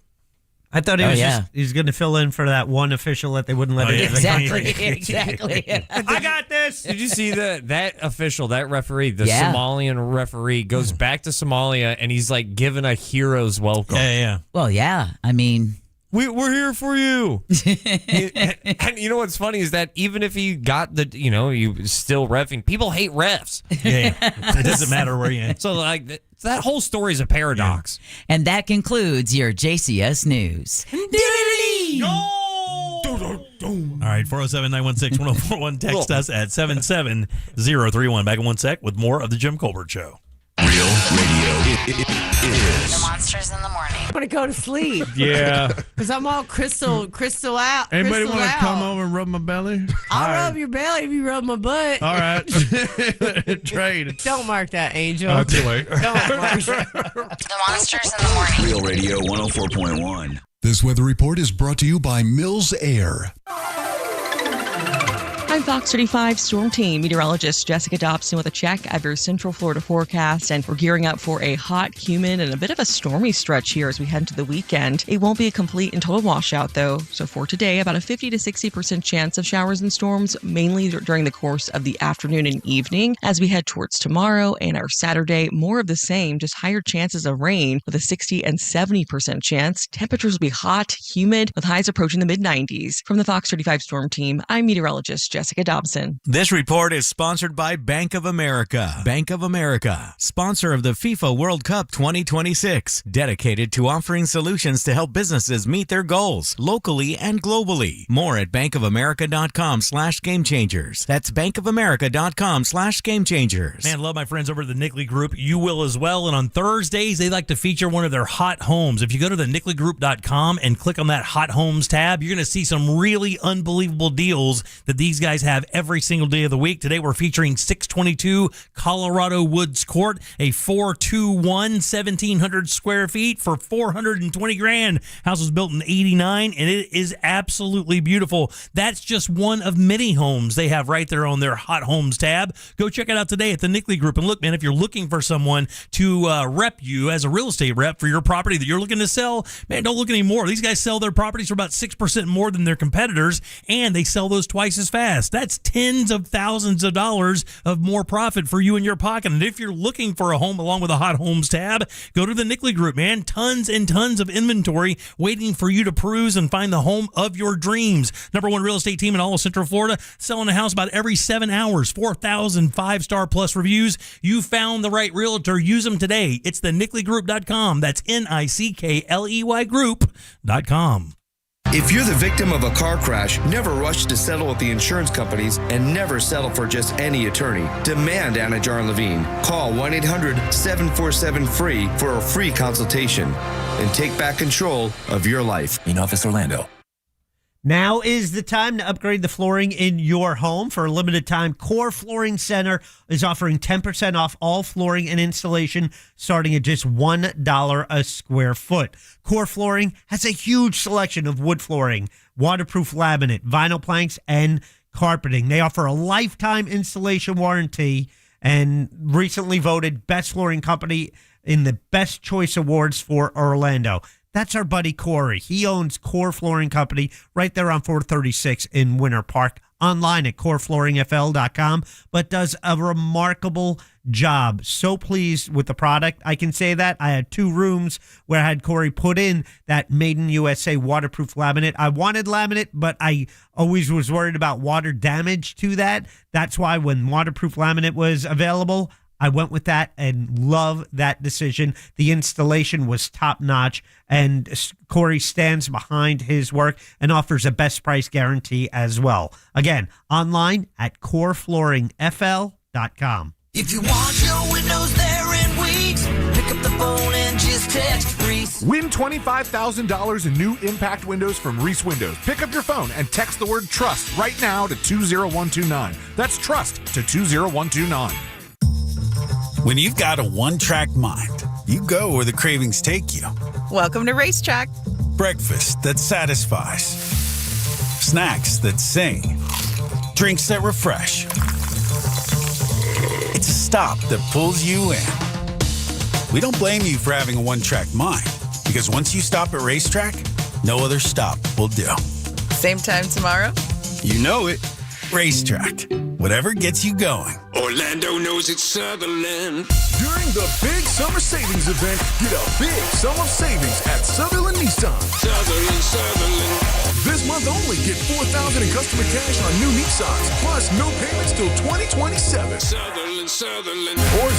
I thought he was going to fill in for that one official that they wouldn't let it. Exactly. I got this. Did you see that official, that referee, the Somalian referee, goes back to Somalia and he's like given a hero's welcome. Yeah. Well, yeah. I mean, we're here for you. And you know what's funny is that even if he got you still reffing, people hate refs. Yeah. It doesn't matter where you're in. So like that whole story is a paradox. Yeah. And that concludes your JCS News. All right, 407-916-1041. Text us at 77031. Back in 1 sec with more of the Jim Colbert Show. Real radio. It is. The Monsters in the Morning. I want to go to sleep. Yeah. Because I'm all crystal out. Anybody want to come over and rub my belly? I'll rub your belly if you rub my butt. All right. Trade. Don't mark that, Angel. Oh, too late. Don't mark The Monsters in the Morning. Real Radio 104.1. This weather report is brought to you by Mills Air. I'm Fox 35 Storm Team meteorologist Jessica Dobson with a check of your Central Florida forecast, and we're gearing up for a hot, humid, and a bit of a stormy stretch here as we head into the weekend. It won't be a complete and total washout, though. So for today, about a 50 to 60% chance of showers and storms, mainly during the course of the afternoon and evening. As we head towards tomorrow and our Saturday, more of the same, just higher chances of rain with a 60 and 70% chance. Temperatures will be hot, humid, with highs approaching the mid-90s. From the Fox 35 Storm Team, I'm meteorologist Jessica Dobson. This report is sponsored by Bank of America. Bank of America, sponsor of the FIFA World Cup 2026, dedicated to offering solutions to help businesses meet their goals locally and globally. More at bankofamerica.com/gamechangers. That's bankofamerica.com/gamechangers. Man, love my friends over at the Nickley Group. You will as well. And on Thursdays, they like to feature one of their hot homes. If you go to the nickley.com and click on that hot homes tab, you're going to see some really unbelievable deals that these guys have every single day of the week. Today, we're featuring 622 Colorado Woods Court, a 421, 1,700 square feet for $420,000. House was built in '89, and it is absolutely beautiful. That's just one of many homes they have right there on their hot homes tab. Go check it out today at the Nickley Group. And look, man, if you're looking for someone to rep you as a real estate rep for your property that you're looking to sell, man, don't look anymore. These guys sell their properties for about 6% more than their competitors, and they sell those twice as fast. That's tens of thousands of dollars of more profit for you in your pocket. And if you're looking for a home along with a hot homes tab, go to the Nickley Group, man. Tons and tons of inventory waiting for you to peruse and find the home of your dreams. #1 real estate team in all of Central Florida, selling a house about every 7 hours. 4,000 5-star plus reviews. You found the right realtor. Use them today. It's the nickley.com. That's NICKLEY group.com. If you're the victim of a car crash, never rush to settle with the insurance companies and never settle for just any attorney. Demand Anna Jar Levine. Call 1-800-747-FREE for a free consultation and take back control of your life. In Office Orlando. Now is the time to upgrade the flooring in your home. For a limited time, Core Flooring Center is offering 10% off all flooring and installation starting at just $1 a square foot. Core Flooring has a huge selection of wood flooring, waterproof laminate, vinyl planks, and carpeting. They offer a lifetime installation warranty and recently voted Best Flooring Company in the Best Choice Awards for Orlando. That's our buddy Corey. He owns Core Flooring Company right there on 436 in Winter Park. Online at coreflooringfl.com, but does a remarkable job. So pleased with the product. I can say that. I had 2 rooms where I had Corey put in that Made in USA waterproof laminate. I wanted laminate, but I always was worried about water damage to that. That's why when waterproof laminate was available, I went with that and love that decision. The installation was top notch, and Corey stands behind his work and offers a best price guarantee as well. Again, online at coreflooringfl.com. If you want your windows there in weeks, pick up the phone and just text Reese. Win $25,000 in new impact windows from Reese Windows. Pick up your phone and text the word TRUST right now to 20129. That's TRUST to 20129. When you've got a one-track mind, you go where the cravings take you. Welcome to Racetrack. Breakfast that satisfies. Snacks that sing. Drinks that refresh. It's a stop that pulls you in. We don't blame you for having a one-track mind, because once you stop at Racetrack, no other stop will do. Same time tomorrow? You know it. Racetrack. Whatever gets you going. Orlando knows it's Sutherland. During the big summer savings event, get a big sum of savings at Sutherland Nissan. Sutherland. This month only, get $4,000 in customer cash on new Nissans, plus no payments till 2027. Sutherland. Or 0%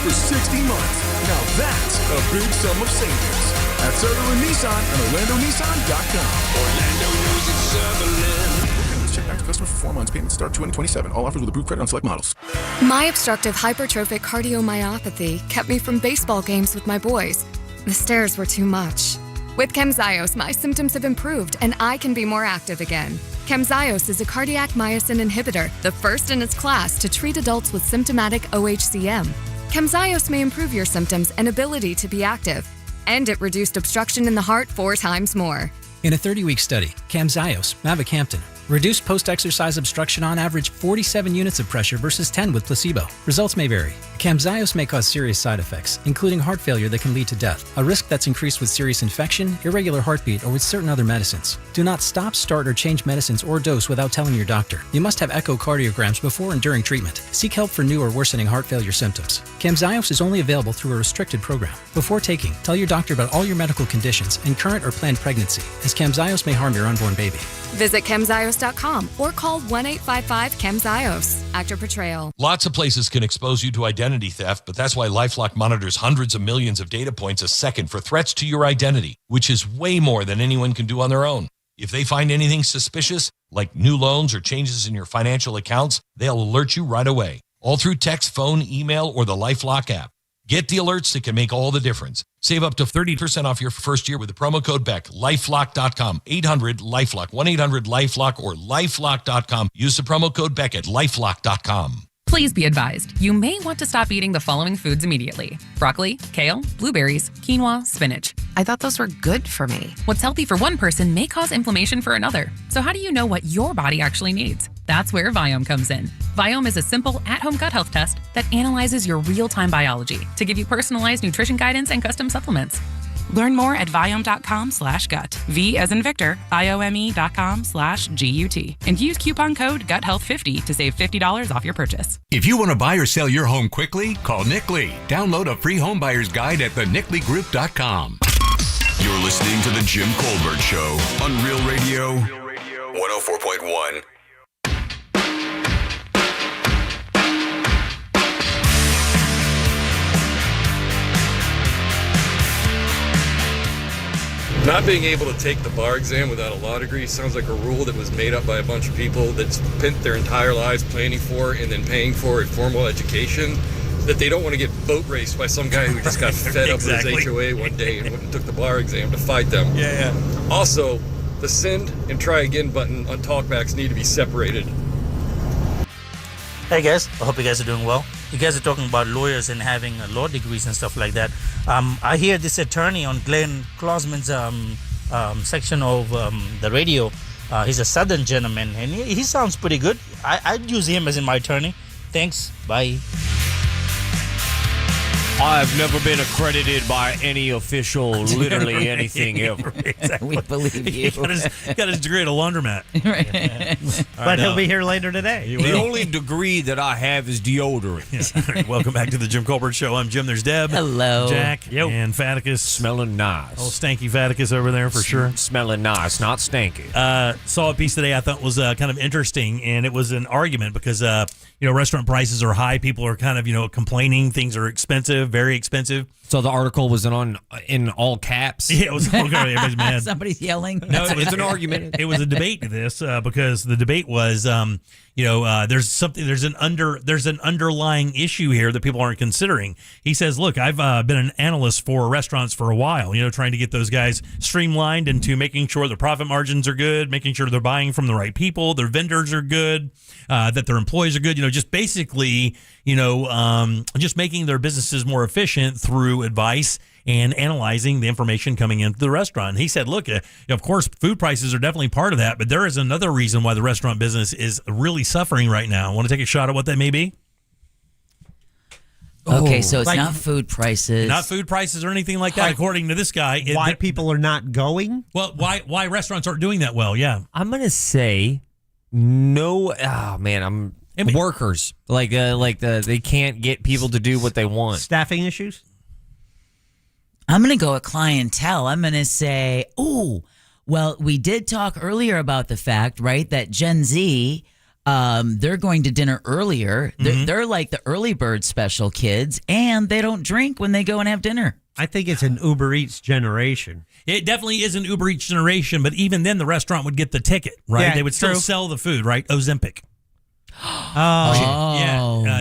for 60 months. Now that's a big sum of savings. At Sutherland Nissan and OrlandoNissan.com. Orlando knows it's Sutherland. Check back to customer for 4 months. Payments start 2027. All offers with approved credit on select models. My obstructive hypertrophic cardiomyopathy kept me from baseball games with my boys. The stairs were too much. With Camzyos, my symptoms have improved and I can be more active again. Camzyos is a cardiac myosin inhibitor, the first in its class to treat adults with symptomatic OHCM. Camzyos may improve your symptoms and ability to be active. And it reduced obstruction in the heart 4 times more. In a 30-week study, Camzyos, mavacamten, reduced post-exercise obstruction on average 47 units of pressure versus 10 with placebo. Results may vary. Camzyos may cause serious side effects, including heart failure that can lead to death, a risk that's increased with serious infection, irregular heartbeat, or with certain other medicines. Do not stop, start, or change medicines or dose without telling your doctor. You must have echocardiograms before and during treatment. Seek help for new or worsening heart failure symptoms. Camzyos is only available through a restricted program. Before taking, tell your doctor about all your medical conditions and current or planned pregnancy, as Camzyos may harm your unborn baby. Visit Camzyos.com or call 1-855-CAMZYOS. Actor portrayal. Lots of places can expose you to identity theft, but that's why LifeLock monitors hundreds of millions of data points a second for threats to your identity, which is way more than anyone can do on their own. If they find anything suspicious, like new loans or changes in your financial accounts, they'll alert you right away, all through text, phone, email, or the LifeLock app. Get the alerts that can make all the difference. Save up to 30% off your first year with the promo code BECK. LifeLock.com. 800-LifeLock. 1-800-LifeLock or LifeLock.com. Use the promo code BECK at LifeLock.com. Please be advised, you may want to stop eating the following foods immediately: broccoli, kale, blueberries, quinoa, spinach. I thought those were good for me. What's healthy for one person may cause inflammation for another. So how do you know what your body actually needs? That's where Viome comes in. Viome is a simple at-home gut health test that analyzes your real-time biology to give you personalized nutrition guidance and custom supplements. Learn more at Viome.com/gut. V as in Victor, Viome.com/GUT. And use coupon code GUTHEALTH50 to save $50 off your purchase. If you want to buy or sell your home quickly, call Nick Lee. Download a free home buyer's guide at thenickleegroup.com. You're listening to The Jim Colbert Show on Real Radio 104.1. Not being able to take the bar exam without a law degree sounds like a rule that was made up by a bunch of people that spent their entire lives planning for and then paying for a formal education, that they don't want to get boat raced by some guy who just got fed up with his HOA one day and went and took the bar exam to fight them. Yeah. Also, the send and try again button on talkbacks need to be separated. Hey guys, I hope you guys are doing well. You guys are talking about lawyers and having law degrees and stuff like that. I hear this attorney on Glenn Klausman's section of the radio. He's a Southern gentleman, and he sounds pretty good. I'd use him as my attorney. Thanks. Bye. I've never been accredited by any official, literally anything ever. Exactly. We believe you. Got his degree at a laundromat. But he'll be here later today. The only degree that I have is deodorant. Yeah. All right, welcome back to the Jim Colbert Show. I'm Jim. There's Deb. Hello. Jack. And Faticus. Smelling nice. Old stanky Faticus over there for sure. Smelling nice, not stanky. Saw a piece today I thought was kind of interesting, and it was an argument because restaurant prices are high. People are kind of complaining things are expensive, very expensive. So the article was in all caps. Yeah, it was all everybody's mad. Somebody's yelling. No, it's an argument. It was a debate to this because the debate was, there's an underlying issue here that people aren't considering. He says, look, I've been an analyst for restaurants for a while, trying to get those guys streamlined into making sure their profit margins are good, making sure they're buying from the right people, their vendors are good, that their employees are good, just basically, just making their businesses more efficient through advice and analyzing the information coming into the restaurant. And he said, look, of course, food prices are definitely part of that, but there is another reason why the restaurant business is really suffering right now. Want to take a shot at what that may be? Okay, so it's not food prices. Not food prices or anything like that, according to this guy. Why people are not going? Well, why restaurants aren't doing that well, yeah. I'm going to say no. Oh, man, workers. They can't get people to do what they want. Staffing issues? I'm going to go with clientele. I'm going to say, we did talk earlier about the fact, right, that Gen Z, they're going to dinner earlier. They're like the early bird special kids, and they don't drink when they go and have dinner. I think it's an Uber Eats generation. It definitely is an Uber Eats generation, but even then the restaurant would get the ticket, right? Yeah, they would still sell the food, right? Ozempic.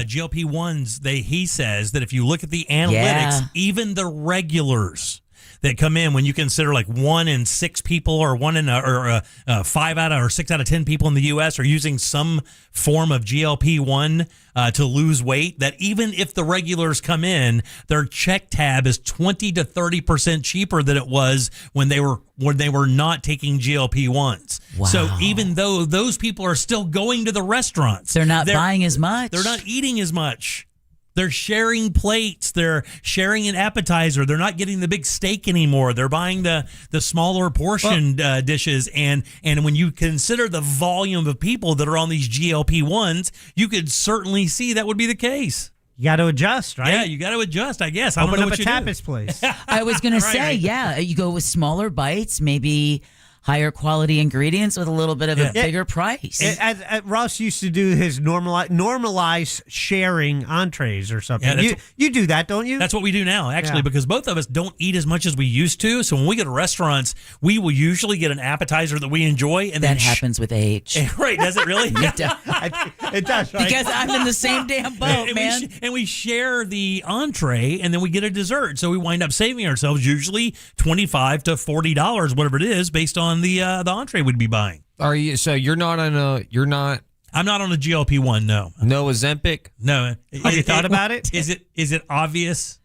GLP-1s, he says that if you look at the analytics, even the regulars that come in, when you consider like 1 in 6 people or 5 out of or 6 out of 10 people in the U.S. are using some form of GLP-1 to lose weight, that even if the regulars come in, their check tab is 20 to 30% cheaper than it was when they were not taking GLP-1s. Wow. So even though those people are still going to the restaurants, they're not buying as much. They're not eating as much. They're sharing plates. They're sharing an appetizer. They're not getting the big steak anymore. They're buying the smaller portion dishes. And when you consider the volume of people that are on these GLP-1s, you could certainly see that would be the case. You got to adjust, right? Yeah, you got to adjust, I guess. Open up a tapas place. I was going to say, you go with smaller bites, maybe higher quality ingredients with a little bit of a bigger price. Ross used to do his normalize sharing entrees or something. Yeah, you do that, don't you? That's what we do now, actually, because both of us don't eat as much as we used to. So when we go to restaurants, we will usually get an appetizer that we enjoy. And that happens with age. Right, does it really? It does. It does, right? Because I'm in the same damn boat, man. We share the entree, and then we get a dessert. So we wind up saving ourselves usually $25 to $40, whatever it is, based on the entree we'd be buying. Are you? So you're not on a? You're not. I'm not on a GLP-1. No. No Ozempic. No. Have you thought about it? Is it obvious?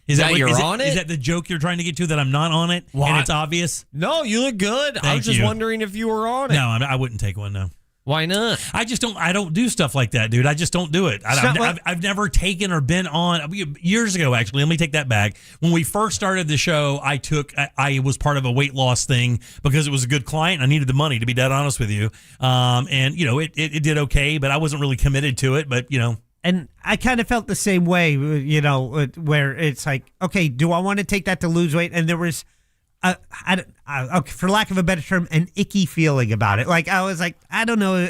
Is that you're on it? Is that the joke you're trying to get to, that I'm not on it? What? And it's obvious? No, you look good. I was just wondering if you were on it. No, I wouldn't take one. No. Why not? I don't do stuff like that, dude. I just don't do it. I've never taken or been on, years ago, actually. Let me take that back. When we first started the show, I was part of a weight loss thing because it was a good client. I needed the money, to be dead honest with you. And it did okay, but I wasn't really committed to it. But and I kind of felt the same way, where it's like, okay, do I want to take that to lose weight? And there was, for lack of a better term, an icky feeling about it. Like, I was like, I don't know.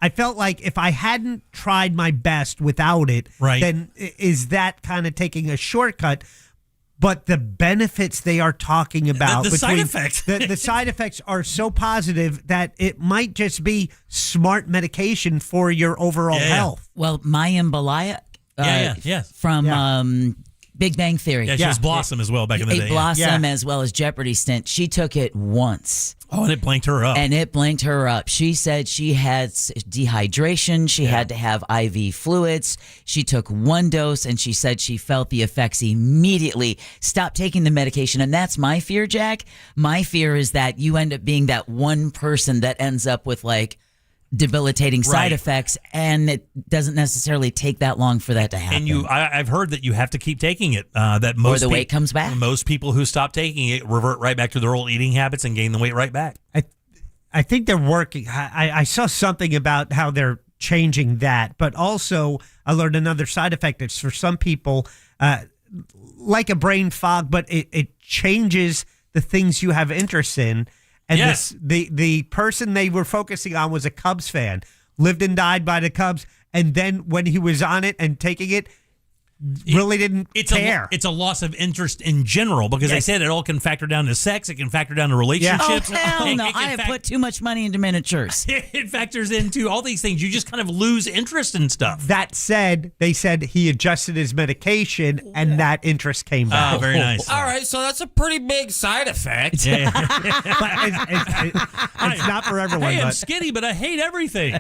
I felt like if I hadn't tried my best without it, then is that kind of taking a shortcut? But the benefits they are talking about, the side effects, the side effects are so positive that it might just be smart medication for your overall health. Well, Mayim Balaya from Big Bang Theory. Yeah, she was Blossom as well back in the day. Blossom as well as Jeopardy stint. She took it once. Oh, and it blanked her up. She said she had dehydration. She had to have IV fluids. She took one dose, and she said she felt the effects immediately. Stopped taking the medication. And that's my fear, Jack. My fear is that you end up being that one person that ends up with like debilitating side effects, and it doesn't necessarily take that long for that to happen. And I've heard that you have to keep taking it. That or the weight comes back. Most people who stop taking it revert right back to their old eating habits and gain the weight right back. I think they're working. I saw something about how they're changing that, but also I learned another side effect. It's for some people like a brain fog, but it changes the things you have interest in. And the person they were focusing on was a Cubs fan, lived and died by the Cubs, and then when he was on it and taking it, really didn't care. It's a loss of interest in general because I said it all can factor down to sex. It can factor down to relationships. Oh, hell no. I have put too much money into miniatures. It factors into all these things. You just kind of lose interest in stuff. That said, they said he adjusted his medication and that interest came back. Oh, very nice. All right, so that's a pretty big side effect. But it's not for everyone. Hey, I'm skinny, but I hate everything.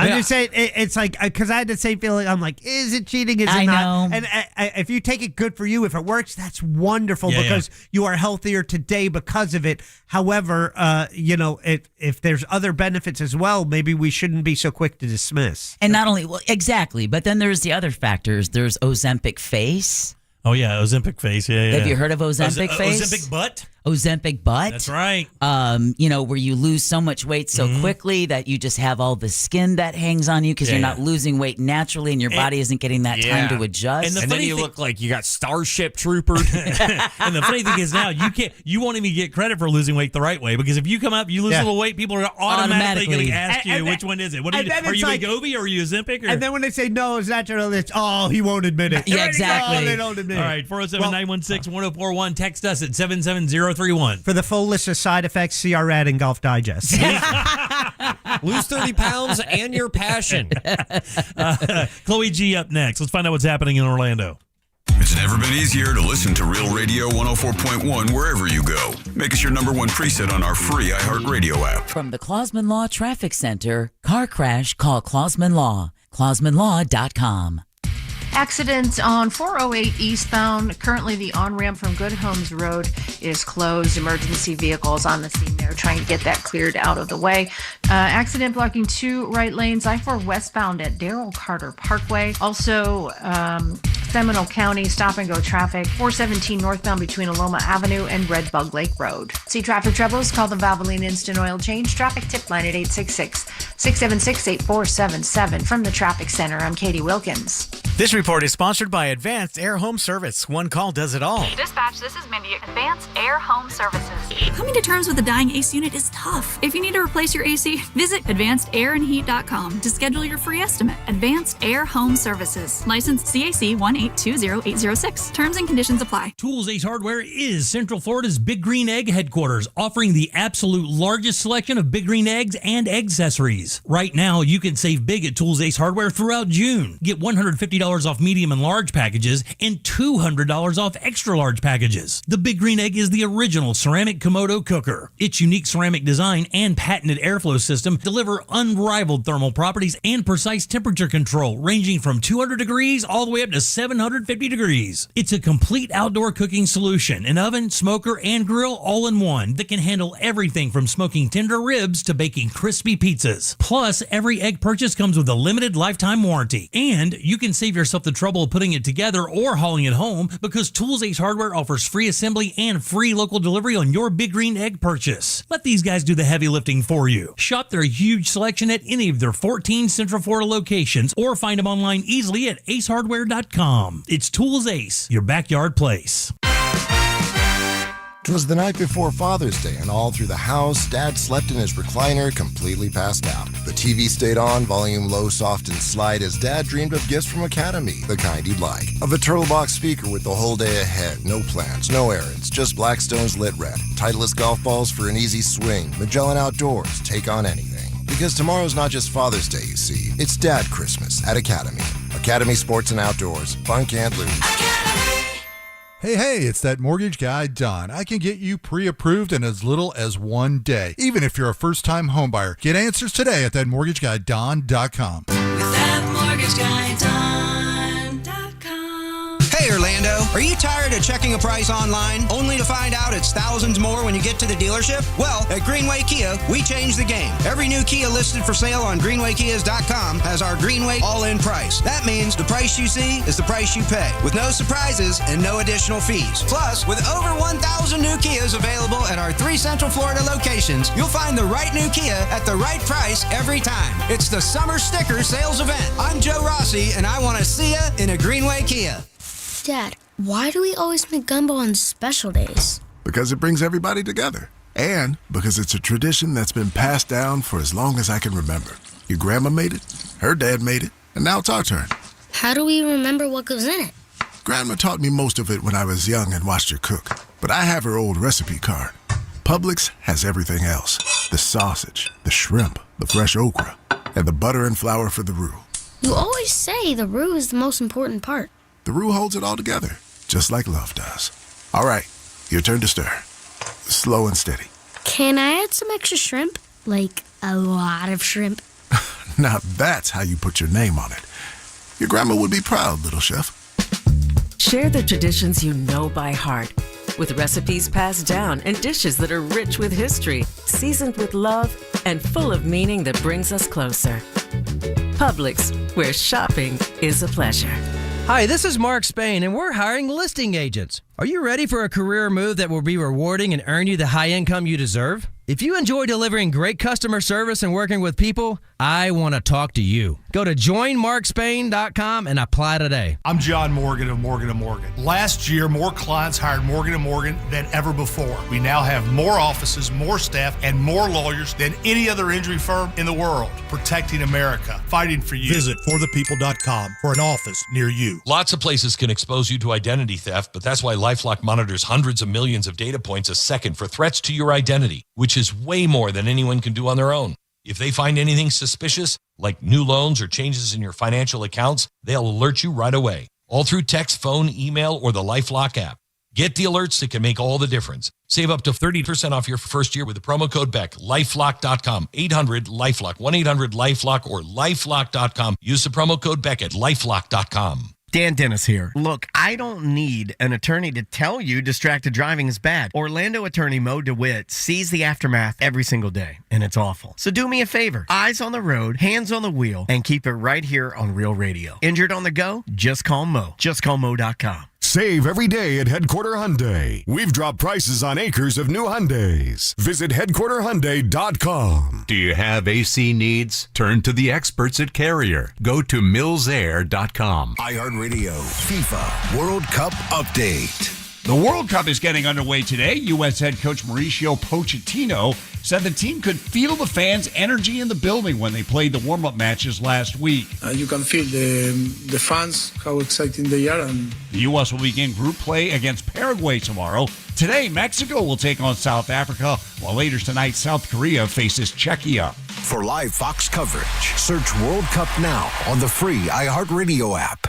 I'm just saying, it's like, because I had the same feeling. I'm like, is it cheating? Is it I not? know. And if you take it, good for you. If it works, that's wonderful because you are healthier today because of it. However, if there's other benefits as well, maybe we shouldn't be so quick to dismiss. And not only, exactly, but then there's the other factors. There's Ozempic face. Oh, yeah, Ozempic face. Yeah. Have you heard of Ozempic face? Ozempic butt? Ozempic butt. That's right. Where you lose so much weight so quickly that you just have all the skin that hangs on you because you're not losing weight naturally and your body isn't getting that time to adjust. And then you look like you got Starship Troopered. And the funny thing is now you won't even get credit for losing weight the right way because if you come up, you lose a little weight, people are automatically going to ask you which one is it. What are you Wegovy or are you Ozempic? And then when they say no, it's natural, it's he won't admit it. Yeah, exactly. They don't admit it. All right, 407-916-1041. Text us at 77031. For the full list of side effects, see our ad in Golf Digest. Lose 30 pounds and your passion. Chloe G up next. Let's find out what's happening in Orlando. It's never been easier to listen to Real Radio 104.1 wherever you go. Make us your number one preset on our free iHeartRadio app. From the Clausman Law Traffic Center, car crash, call Clausman Law. ClausmanLaw.com. Accident on 408 eastbound. Currently, the on-ramp from Good Homes Road is closed. Emergency vehicles on the scene there trying to get that cleared out of the way. Accident blocking 2 right lanes. I-4 westbound at Darrell Carter Parkway. Also, Seminole County stop-and-go traffic. 417 northbound between Aloma Avenue and Red Bug Lake Road. See traffic troubles? Call the Valvoline Instant Oil Change traffic tip line at 866-676-8477. From the Traffic Center, I'm Katie Wilkins. This report is sponsored by Advanced Air Home Service. One call does it all. Dispatch, this is Mindy at Advanced Air Home Services. Coming to terms with a dying AC unit is tough. If you need to replace your AC, visit AdvancedAirandHeat.com to schedule your free estimate. Advanced Air Home Services. License CAC 1820806. Terms and conditions apply. Tools Ace Hardware is Central Florida's Big Green Egg headquarters, offering the absolute largest selection of Big Green eggs and egg accessories. Right now, you can save big at Tools Ace Hardware throughout June. Get $150 off medium and large packages and $200 off extra large packages. The Big Green Egg is the original ceramic Komodo cooker. Its unique ceramic design and patented airflow system deliver unrivaled thermal properties and precise temperature control, ranging from 200 degrees all the way up to 750 degrees. It's a complete outdoor cooking solution, an oven, smoker, and grill all in one that can handle everything from smoking tender ribs to baking crispy pizzas. Plus, every egg purchase comes with a limited lifetime warranty, and you can save yourself the trouble of putting it together or hauling it home because Tools Ace Hardware offers free assembly and free local delivery on your Big Green Egg purchase. Let these guys do the heavy lifting for you. Shop their huge selection at any of their 14 Central Florida locations or find them online easily at acehardware.com. It's Tools Ace, your backyard place. It was the night before Father's Day, and all through the house, Dad slept in his recliner, completely passed out. The TV stayed on, volume low, soft, and slight, as Dad dreamed of gifts from Academy, the kind he'd like. Of a Turtlebox speaker with the whole day ahead, no plans, no errands, just Blackstone's Lit Red, Titleist golf balls for an easy swing, Magellan Outdoors, take on anything. Because tomorrow's not just Father's Day, you see, it's Dad Christmas at Academy. Academy Sports and Outdoors, fun can't lose. Hey, it's that mortgage guy, Don. I can get you pre-approved in as little as 1 day, even if you're a first-time homebuyer. Get answers today at thatmortgageguyDon.com. Hey Orlando, are you tired of checking a price online only to find out it's thousands more when you get to the dealership? Well, at Greenway Kia, we changed the game. Every new Kia listed for sale on GreenwayKias.com has our Greenway all-in price. That means the price you see is the price you pay, with no surprises and no additional fees. Plus, with over 1,000 new Kias available at our 3 Central Florida locations, you'll find the right new Kia at the right price every time. It's the Summer Sticker Sales Event. I'm Joe Rossi, and I want to see ya in a Greenway Kia. Dad, why do we always make gumbo on special days? Because it brings everybody together. And because it's a tradition that's been passed down for as long as I can remember. Your grandma made it, her dad made it, and now it's our turn. How do we remember what goes in it? Grandma taught me most of it when I was young and watched her cook. But I have her old recipe card. Publix has everything else. The sausage, the shrimp, the fresh okra, and the butter and flour for the roux. You always say the roux is the most important part. The roux holds it all together, just like love does. All right, your turn to stir. Slow and steady. Can I add some extra shrimp? Like a lot of shrimp? Now that's how you put your name on it. Your grandma would be proud, little chef. Share the traditions you know by heart with recipes passed down and dishes that are rich with history, seasoned with love, and full of meaning that brings us closer. Publix, where shopping is a pleasure. Hi, this is Mark Spain, and we're hiring listing agents. Are you ready for a career move that will be rewarding and earn you the high income you deserve? If you enjoy delivering great customer service and working with people, I want to talk to you. Go to joinmarkspain.com and apply today. I'm John Morgan of Morgan & Morgan. Last year, more clients hired Morgan & Morgan than ever before. We now have more offices, more staff, and more lawyers than any other injury firm in the world, protecting America, fighting for you. Visit forthepeople.com for an office near you. Lots of places can expose you to identity theft, but that's why LifeLock monitors hundreds of millions of data points a second for threats to your identity, which is way more than anyone can do on their own. If they find anything suspicious, like new loans or changes in your financial accounts, they'll alert you right away, all through text, phone, email, or the LifeLock app. Get the alerts that can make all the difference. Save up to 30% off your first year with the promo code BECK. LifeLock.com, 800-LifeLock, 1-800-LifeLock, or LifeLock.com. Use the promo code BECK at LifeLock.com. Dan Dennis here. Look, I don't need an attorney to tell you distracted driving is bad. Orlando attorney Mo DeWitt sees the aftermath every single day, and it's awful. So do me a favor. Eyes on the road, hands on the wheel, and keep it right here on Real Radio. Injured on the go? Just call Mo. JustCallMo.com. Save every day at Headquarter Hyundai. We've dropped prices on acres of new Hyundais. Visit HeadquarterHyundai.com. Do you have AC needs? Turn to the experts at Carrier. Go to millsair.com. iHeartRadio FIFA World Cup Update. The World Cup is getting underway today. U.S. head coach Mauricio Pochettino said the team could feel the fans' energy in the building when they played the warm-up matches last week. You can feel the fans, how excited they are. And the U.S. will begin group play against Paraguay tomorrow. Today, Mexico will take on South Africa, while later tonight, South Korea faces Czechia. For live Fox coverage, search World Cup now on the free iHeartRadio app.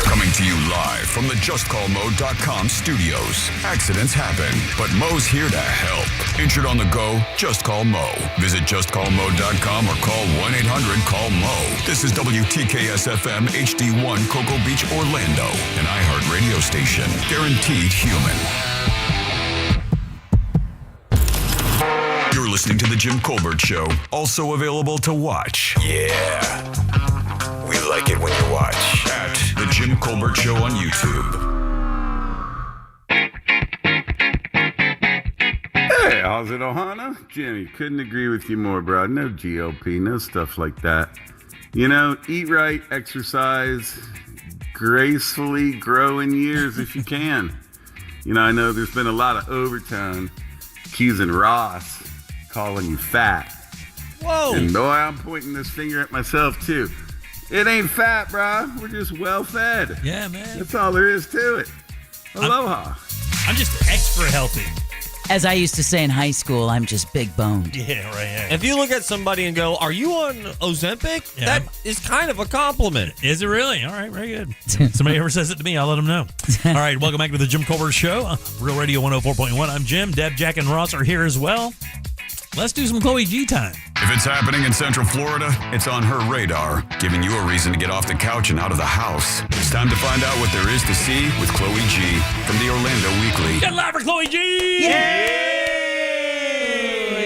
Coming to you live from the JustCallMo.com studios. Accidents happen, but Mo's here to help. Injured on the go? Just call Mo. Visit JustCallMo.com or call 1-800-CALL-MO. This is WTKS-FM HD1 Cocoa Beach, Orlando, an iHeart radio station. Guaranteed human. You're listening to The Jim Colbert Show, also available to watch. Yeah. We like it when you watch. At The Jim Colbert Show on YouTube. Hey, how's it, Ohana? Jimmy, couldn't agree with you more, bro. No GOP, no stuff like that. You know, eat right, exercise, gracefully grow in years if you can. You know, I know there's been a lot of overtone accusing Ross, calling you fat. Whoa! And boy, I'm pointing this finger at myself, too. It ain't fat, bro. We're just well-fed. Yeah, man. That's all there is to it. Aloha. I'm just extra healthy. As I used to say in high school, I'm just big boned. Yeah, right. Yeah. If you look at somebody and go, "Are you on Ozempic?" Yeah. That is kind of a compliment. Is it really? All right, very good. If somebody ever says it to me, I'll let them know. All right, welcome back to the Jim Colbert Show. Real Radio 104.1. I'm Jim. Deb, Jack, and Ross are here as well. Let's do some Chloe G time. If it's happening in Central Florida, it's on her radar, giving you a reason to get off the couch and out of the house. It's time to find out what there is to see with Chloe G from the Orlando Weekly. Get live for Chloe G! Yay!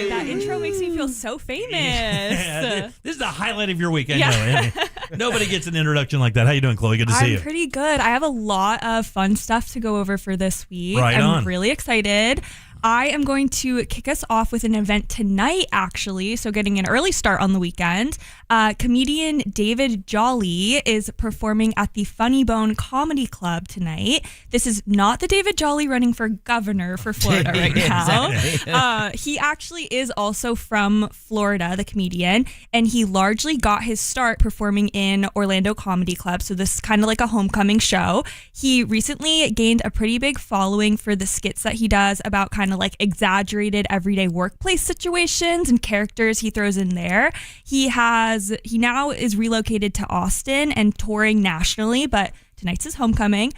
That intro makes me feel so famous. Yeah, this is the highlight of your week. I know. Yeah. Nobody gets an introduction like that. How you doing, Chloe? Good to see you. I'm pretty good. I have a lot of fun stuff to go over for this week. Right on. I'm really excited. I am going to kick us off with an event tonight, actually, so getting an early start on the weekend. Comedian David Jolly is performing at the Funny Bone Comedy Club tonight. This is not the David Jolly running for governor for Florida right now. Exactly. He actually is also from Florida, the comedian, and he largely got his start performing in Orlando Comedy Club, so this is kind of like a homecoming show. He recently gained a pretty big following for the skits that he does about kind of like exaggerated everyday workplace situations and characters he throws in there. He now is relocated to Austin and touring nationally, but tonight's his homecoming.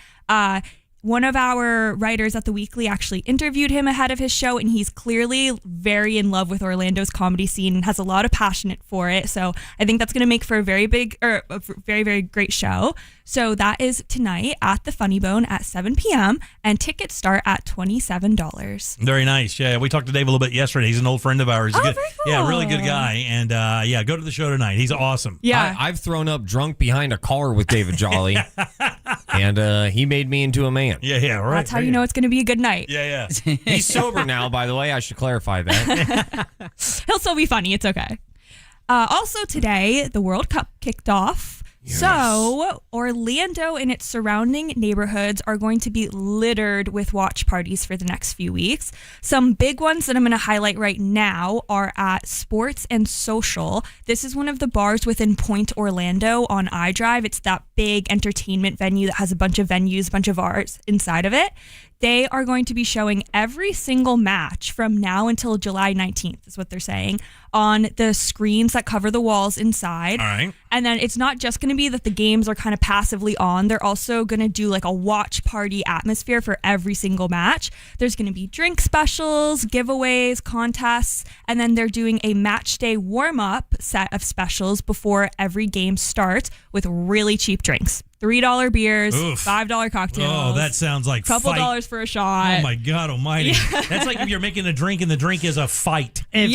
One of our writers at The Weekly actually interviewed him ahead of his show, and he's clearly very in love with Orlando's comedy scene and has a lot of passion for it. So I think that's going to make for a very, very great show. So that is tonight at the Funny Bone at 7 p.m. and tickets start at $27. Very nice. Yeah, we talked to Dave a little bit yesterday. He's an old friend of ours. He's very good. cool. Yeah, really good guy. And go to the show tonight. He's awesome. Yeah. I've thrown up drunk behind a car with David Jolly, and he made me into a man. Yeah, right. That's how you know it's going to be a good night. Yeah. He's sober now, by the way. I should clarify that. He'll still be funny. It's okay. Also today, the World Cup kicked off. Yes. So Orlando and its surrounding neighborhoods are going to be littered with watch parties for the next few weeks. Some big ones that I'm going to highlight right now are at Sports and Social. This is one of the bars within Point Orlando on iDrive. It's that big entertainment venue that has a bunch of venues, a bunch of bars inside of it. They are going to be showing every single match from now until July 19th, is what they're saying, on the screens that cover the walls inside. All right. And then it's not just going to be that the games are kind of passively on. They're also going to do like a watch party atmosphere for every single match. There's going to be drink specials, giveaways, contests, and then they're doing a match day warm-up set of specials before every game starts with really cheap drinks. $3 beers, Oof. $5 cocktails. Oh, that sounds like couple fight. dollars for a shot. Oh my God Almighty! Yeah. That's like if you're making a drink and the drink is a fight. Yep.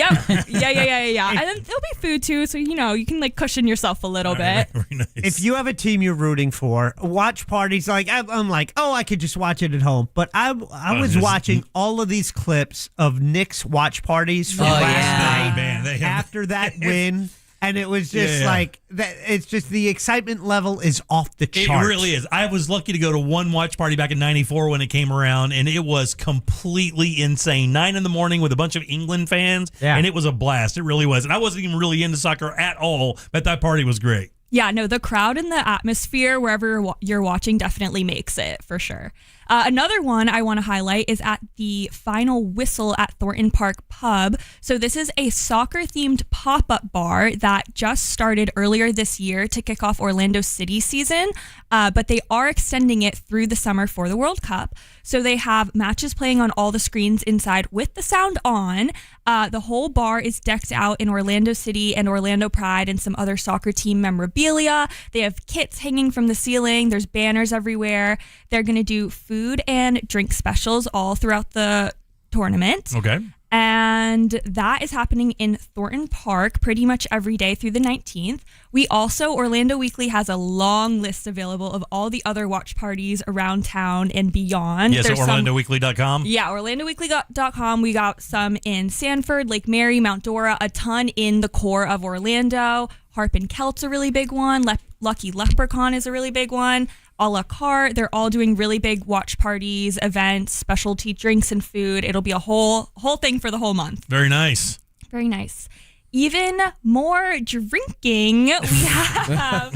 Yeah. And then there'll be food too, so you can like cushion yourself a little bit. Very nice. If you have a team you're rooting for, watch parties. Like I'm like, oh, I could just watch it at home. But I was watching all of these clips of Knicks watch parties from last night after that win. And it was just like that. It's just the excitement level is off the charts. It really is. I was lucky to go to one watch party back in '94 when it came around, and it was completely insane. 9 a.m. with a bunch of England fans, and it was a blast. It really was. And I wasn't even really into soccer at all, but that party was great. Yeah, no, the crowd and the atmosphere wherever you're watching definitely makes it for sure. Another one I want to highlight is at the Final Whistle at Thornton Park Pub. So this is a soccer-themed pop-up bar that just started earlier this year to kick off Orlando City season, but they are extending it through the summer for the World Cup. So they have matches playing on all the screens inside with the sound on. The whole bar is decked out in Orlando City and Orlando Pride and some other soccer team memorabilia. They have kits hanging from the ceiling. There's banners everywhere. They're going to do food and drink specials all throughout the tournament. Okay. And that is happening in Thornton Park pretty much every day through the 19th. We also, Orlando Weekly has a long list available of all the other watch parties around town and beyond. Yes, at OrlandoWeekly.com. Yeah, OrlandoWeekly.com. We got some in Sanford, Lake Mary, Mount Dora, a ton in the core of Orlando. Harp and Kelt's a really big one. Lucky Leprechaun is a really big one. A la carte, they're all doing really big watch parties, events, specialty drinks and food. It'll be a whole thing for the whole month. Very nice. Very nice. even more drinking. We have.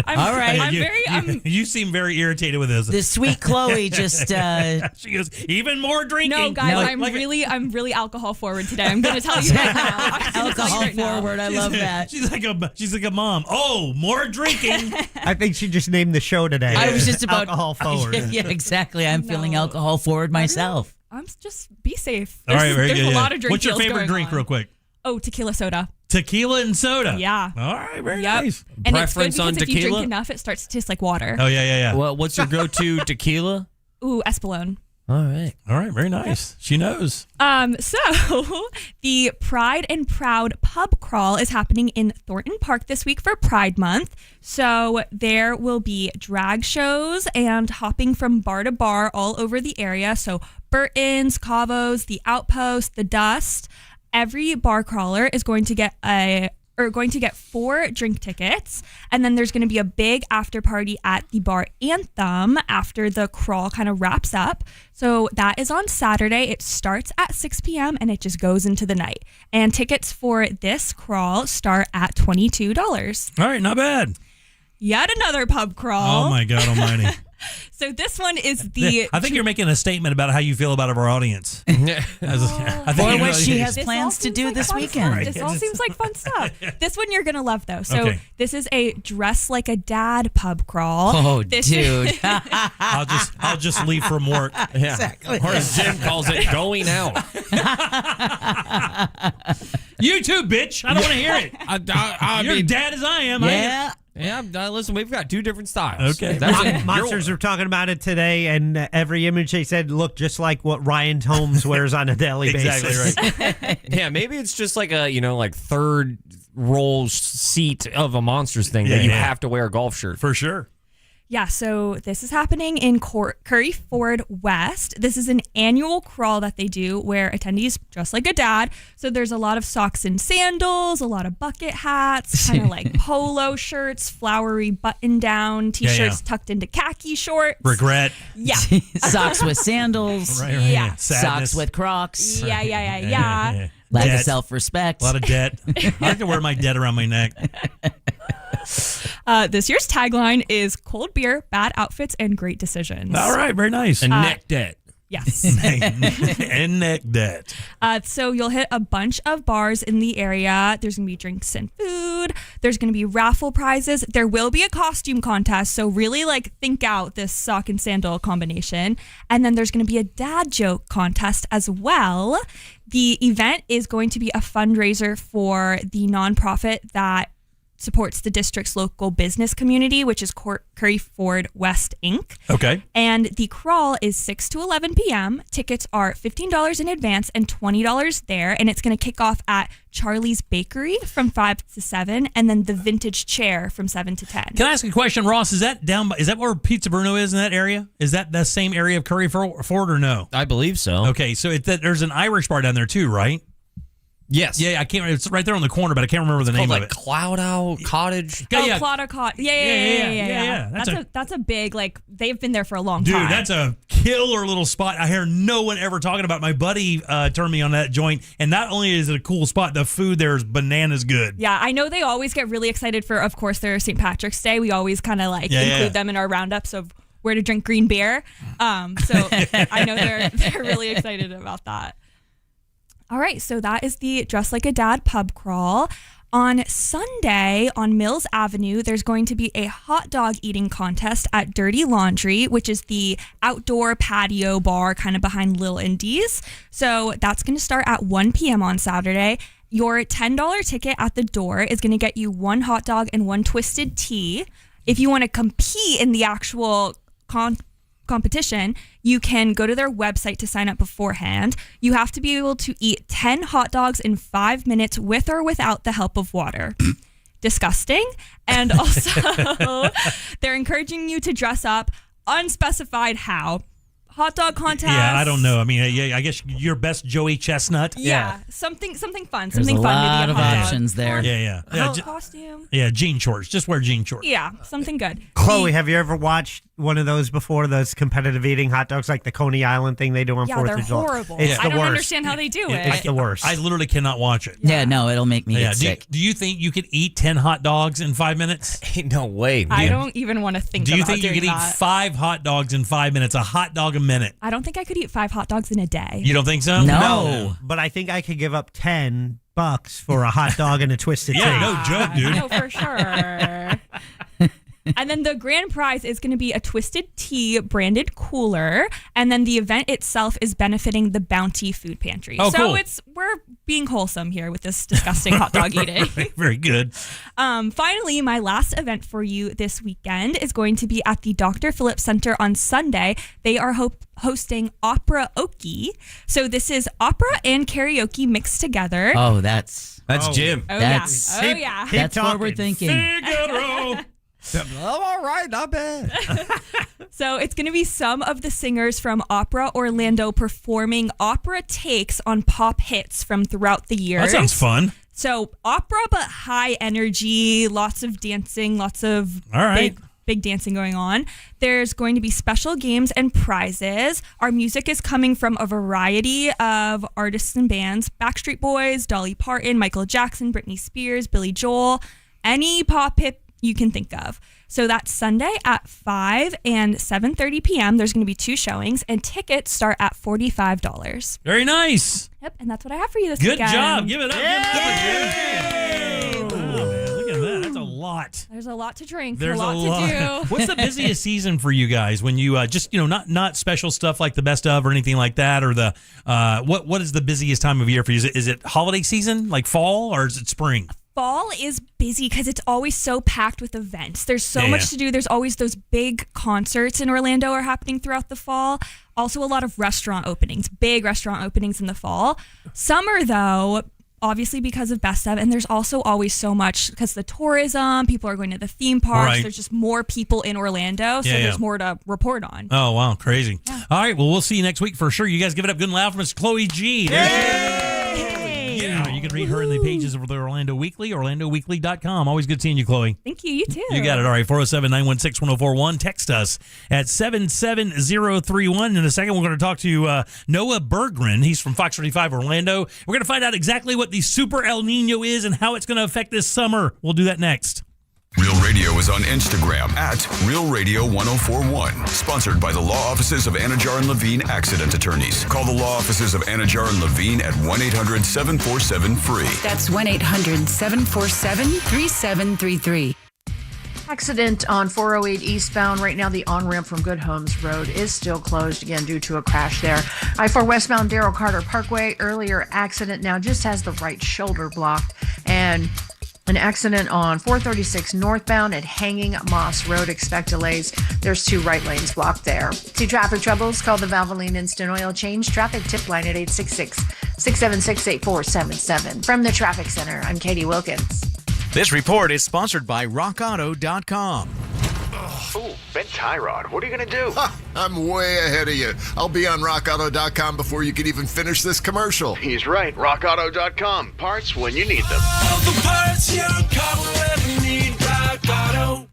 All right. You seem very irritated with this. The sweet Chloe just. She goes, even more drinking. No, guys, I'm really alcohol forward today. I'm going to tell you right now. Alcohol forward. I love that. She's like a mom. Oh, more drinking. I think she just named the show today. I was just about alcohol forward. Yeah, exactly. I'm feeling alcohol forward myself. I'm just be safe. All right, very there's good. a lot of drink What's your deals favorite going drink, on. real quick? Oh, tequila soda. Tequila and soda. Yeah. All right, very nice. And Preference it's good on because if you tequila? drink enough, it starts to taste like water. Oh, yeah. Well, what's your go-to tequila? Ooh, Espolón. All right. All right, very nice. She knows. So the Pride and Proud pub crawl is happening in Thornton Park this week for Pride Month. So there will be drag shows and hopping from bar to bar all over the area. So Burton's, Cavo's, the Outpost, the Dust. Every bar crawler is going to get 4 drink tickets, and then there's going to be a big after party at the bar Anthem after the crawl kind of wraps up. So that is on Saturday. It starts at 6 p.m. and it just goes into the night. And tickets for this crawl start at $22. All right, not bad. Yet another pub crawl. Oh my God Almighty! So this one is the. I think you're making a statement about how you feel about our audience. Or what she has plans to do this weekend. This all seems like fun stuff. This one you're going to love, though. So Okay. this is a dress like a dad pub crawl. Oh, This dude. I'll just leave from work. Yeah. Exactly. Or as Jim calls it, going out. You too, bitch. I don't want to hear it. You're dad as I am. Yeah. Yeah, listen, we've got 2 different styles. Okay. Monsters are talking about it today, and every image they said looked just like what Ryan Holmes wears on a daily basis. Exactly right. Yeah, maybe it's just like a, third row seat of a Monsters thing that you have to wear a golf shirt. For sure. Yeah, so this is happening in Curry Ford West. This is an annual crawl that they do where attendees dress like a dad. So there's a lot of socks and sandals, a lot of bucket hats, kind of like polo shirts, flowery button-down T-shirts tucked into khaki shorts. Regret. Yeah. Socks with sandals. Right. Yeah. Sadness. Socks with Crocs. Yeah. Lack of Debt. self-respect. A lot of debt. I like to wear my debt around my neck. This year's tagline is cold beer, bad outfits, and great decisions. All right, very nice. And neck debt. Yes. And neck debt. So you'll hit a bunch of bars in the area. There's going to be drinks and food. There's going to be raffle prizes. There will be a costume contest. So really think out this sock and sandal combination. And then there's going to be a dad joke contest as well. The event is going to be a fundraiser for the nonprofit that supports the district's local business community, which is Curry Ford West Inc. Okay. And the crawl is 6 to 11 p.m. Tickets are $15 in advance and $20 there. And it's going to kick off at Charlie's Bakery from 5 to 7, and then the Vintage Chair from 7 to 10. Can I ask a question, Ross? Is that where Pizza Bruno is in that area? Is that the same area of Curry Ford or no? I believe so. Okay, so there's an Irish bar down there too, right? Yes. Yeah, I can't. It's right there on the corner, but I can't remember the name of it. Cloud Owl Cottage. Yeah. Cloud Cottage. Yeah. That's a big, they've been there for a long time. Dude, that's a killer little spot. I hear no one ever talking about. My buddy turned me on that joint, and not only is it a cool spot, the food there is bananas good. Yeah, I know they always get really excited for, of course, their St. Patrick's Day. We always kind of include them in our roundups of where to drink green beer. So I know they're really excited about that. All right, so that is the Dress Like a Dad pub crawl. On Sunday on Mills Avenue, there's going to be a hot dog eating contest at Dirty Laundry, which is the outdoor patio bar kind of behind Lil Indies. So that's going to start at 1 p.m. on Saturday. Your $10 ticket at the door is going to get you 1 hot dog and 1 twisted tea. If you want to compete in the actual competition, you can go to their website to sign up beforehand. You have to be able to eat 10 hot dogs in 5 minutes with or without the help of water. Disgusting. And also, they're encouraging you to dress up, unspecified how. hot dog contest. Yeah, I don't know. I mean, I guess your best Joey Chestnut. Yeah, something fun. There's Something a fun. lot Maybe of a hot dog. options there. Yeah. Costume. Yeah, jean shorts. Just wear jean shorts. Yeah, something good. Chloe, have you ever watched one of those before? Those competitive eating hot dogs, like the Coney Island thing they do on 4th they're of July. horrible. It's I the don't worst. understand how they do it. It's the worst. I literally cannot watch it. Yeah, no, it'll make me get sick. Do you think you could eat 10 hot dogs in 5 minutes? Ain't no way. I don't even want to think Do about you think you doing could eat that. 5 hot dogs in 5 minutes? A hot dog a minute? I don't think I could eat 5 hot dogs in a day. You don't think so? No, but I think I could give up $10 for a hot dog and a twisted tea. No joke, dude. No, for sure. And then the grand prize is going to be a Twisted Tea branded cooler. And then the event itself is benefiting the Bounty Food Pantry. Oh, so cool. we're being wholesome here with this disgusting hot dog eating. Very good. Finally, my last event for you this weekend is going to be at the Dr. Phillips Center on Sunday. They are hosting Opera Okie. So this is opera and karaoke mixed together. Oh, that's Jim. Oh, that's, yeah. That's what we're thinking. All right, not bad. So it's going to be some of the singers from Opera Orlando performing opera takes on pop hits from throughout the years. That sounds fun. So opera, but high energy, lots of dancing, lots of All right. big dancing going on. There's going to be special games and prizes. Our music is coming from a variety of artists and bands: Backstreet Boys, Dolly Parton, Michael Jackson, Britney Spears, Billy Joel, any pop hit you can think of. So that's Sunday at 5 and 7:30 p.m. There's going to be 2 showings, and tickets start at $45. Very nice. Yep, and that's what I have for you this Good weekend. job. Give it up. Yay! Wow, man, look at that. That's a lot. There's a lot to drink. There's a lot to do. What's the busiest season for you guys when you just not special stuff like the best of or anything like that, or the what is the busiest time of year for you? Is it holiday season, like fall, or is it spring? Fall is busy because it's always so packed with events. There's so Yeah. much to do. There's always those big concerts in Orlando are happening throughout the fall. Also a lot of restaurant openings, big restaurant openings in the fall. Summer though, obviously because of Best Of, and there's also always so much because the tourism, people are going to the theme parks. Right. There's just more people in Orlando, so Yeah, there's yeah. more to report on. Oh, wow. Crazy. All right. Well, we'll see you next week for sure. You guys give it up good and loud for Miss Chloe G. There she is. Yeah, you can read her in the pages of the Orlando Weekly, orlandoweekly.com. Always good seeing you, Chloe. Thank you. You too. You got it. All right, 407-916-1041. Text us at 77031. In a second, we're going to talk to Noah Berggren. He's from Fox 35 Orlando. We're going to find out exactly what the Super El Nino is and how it's going to affect this summer. We'll do that next. Real Radio is on Instagram at Real Radio 1041. Sponsored by the law offices of Anajar and Levine Accident Attorneys. Call the law offices of Anajar and Levine at 1-800-747-FREE. That's 1-800-747-3733. Accident on 408 eastbound. Right now, the on-ramp from Good Homes Road is still closed, again, due to a crash there. I-4 westbound Darrell Carter Parkway. Earlier accident now just has the right shoulder blocked. And an accident on 436 northbound at Hanging Moss Road. Expect delays. There's 2 right lanes blocked there. See traffic troubles? Call the Valvoline Instant Oil Change Traffic Tip Line at 866-676-8477. From the Traffic Center, I'm Katie Wilkins. This report is sponsored by RockAuto.com. Ooh, bent tie rod. What are you going to do? I'm way ahead of you. I'll be on rockauto.com before you can even finish this commercial. He's right. RockAuto.com. Parts when you need them. The parts your car will ever need. Rock Auto.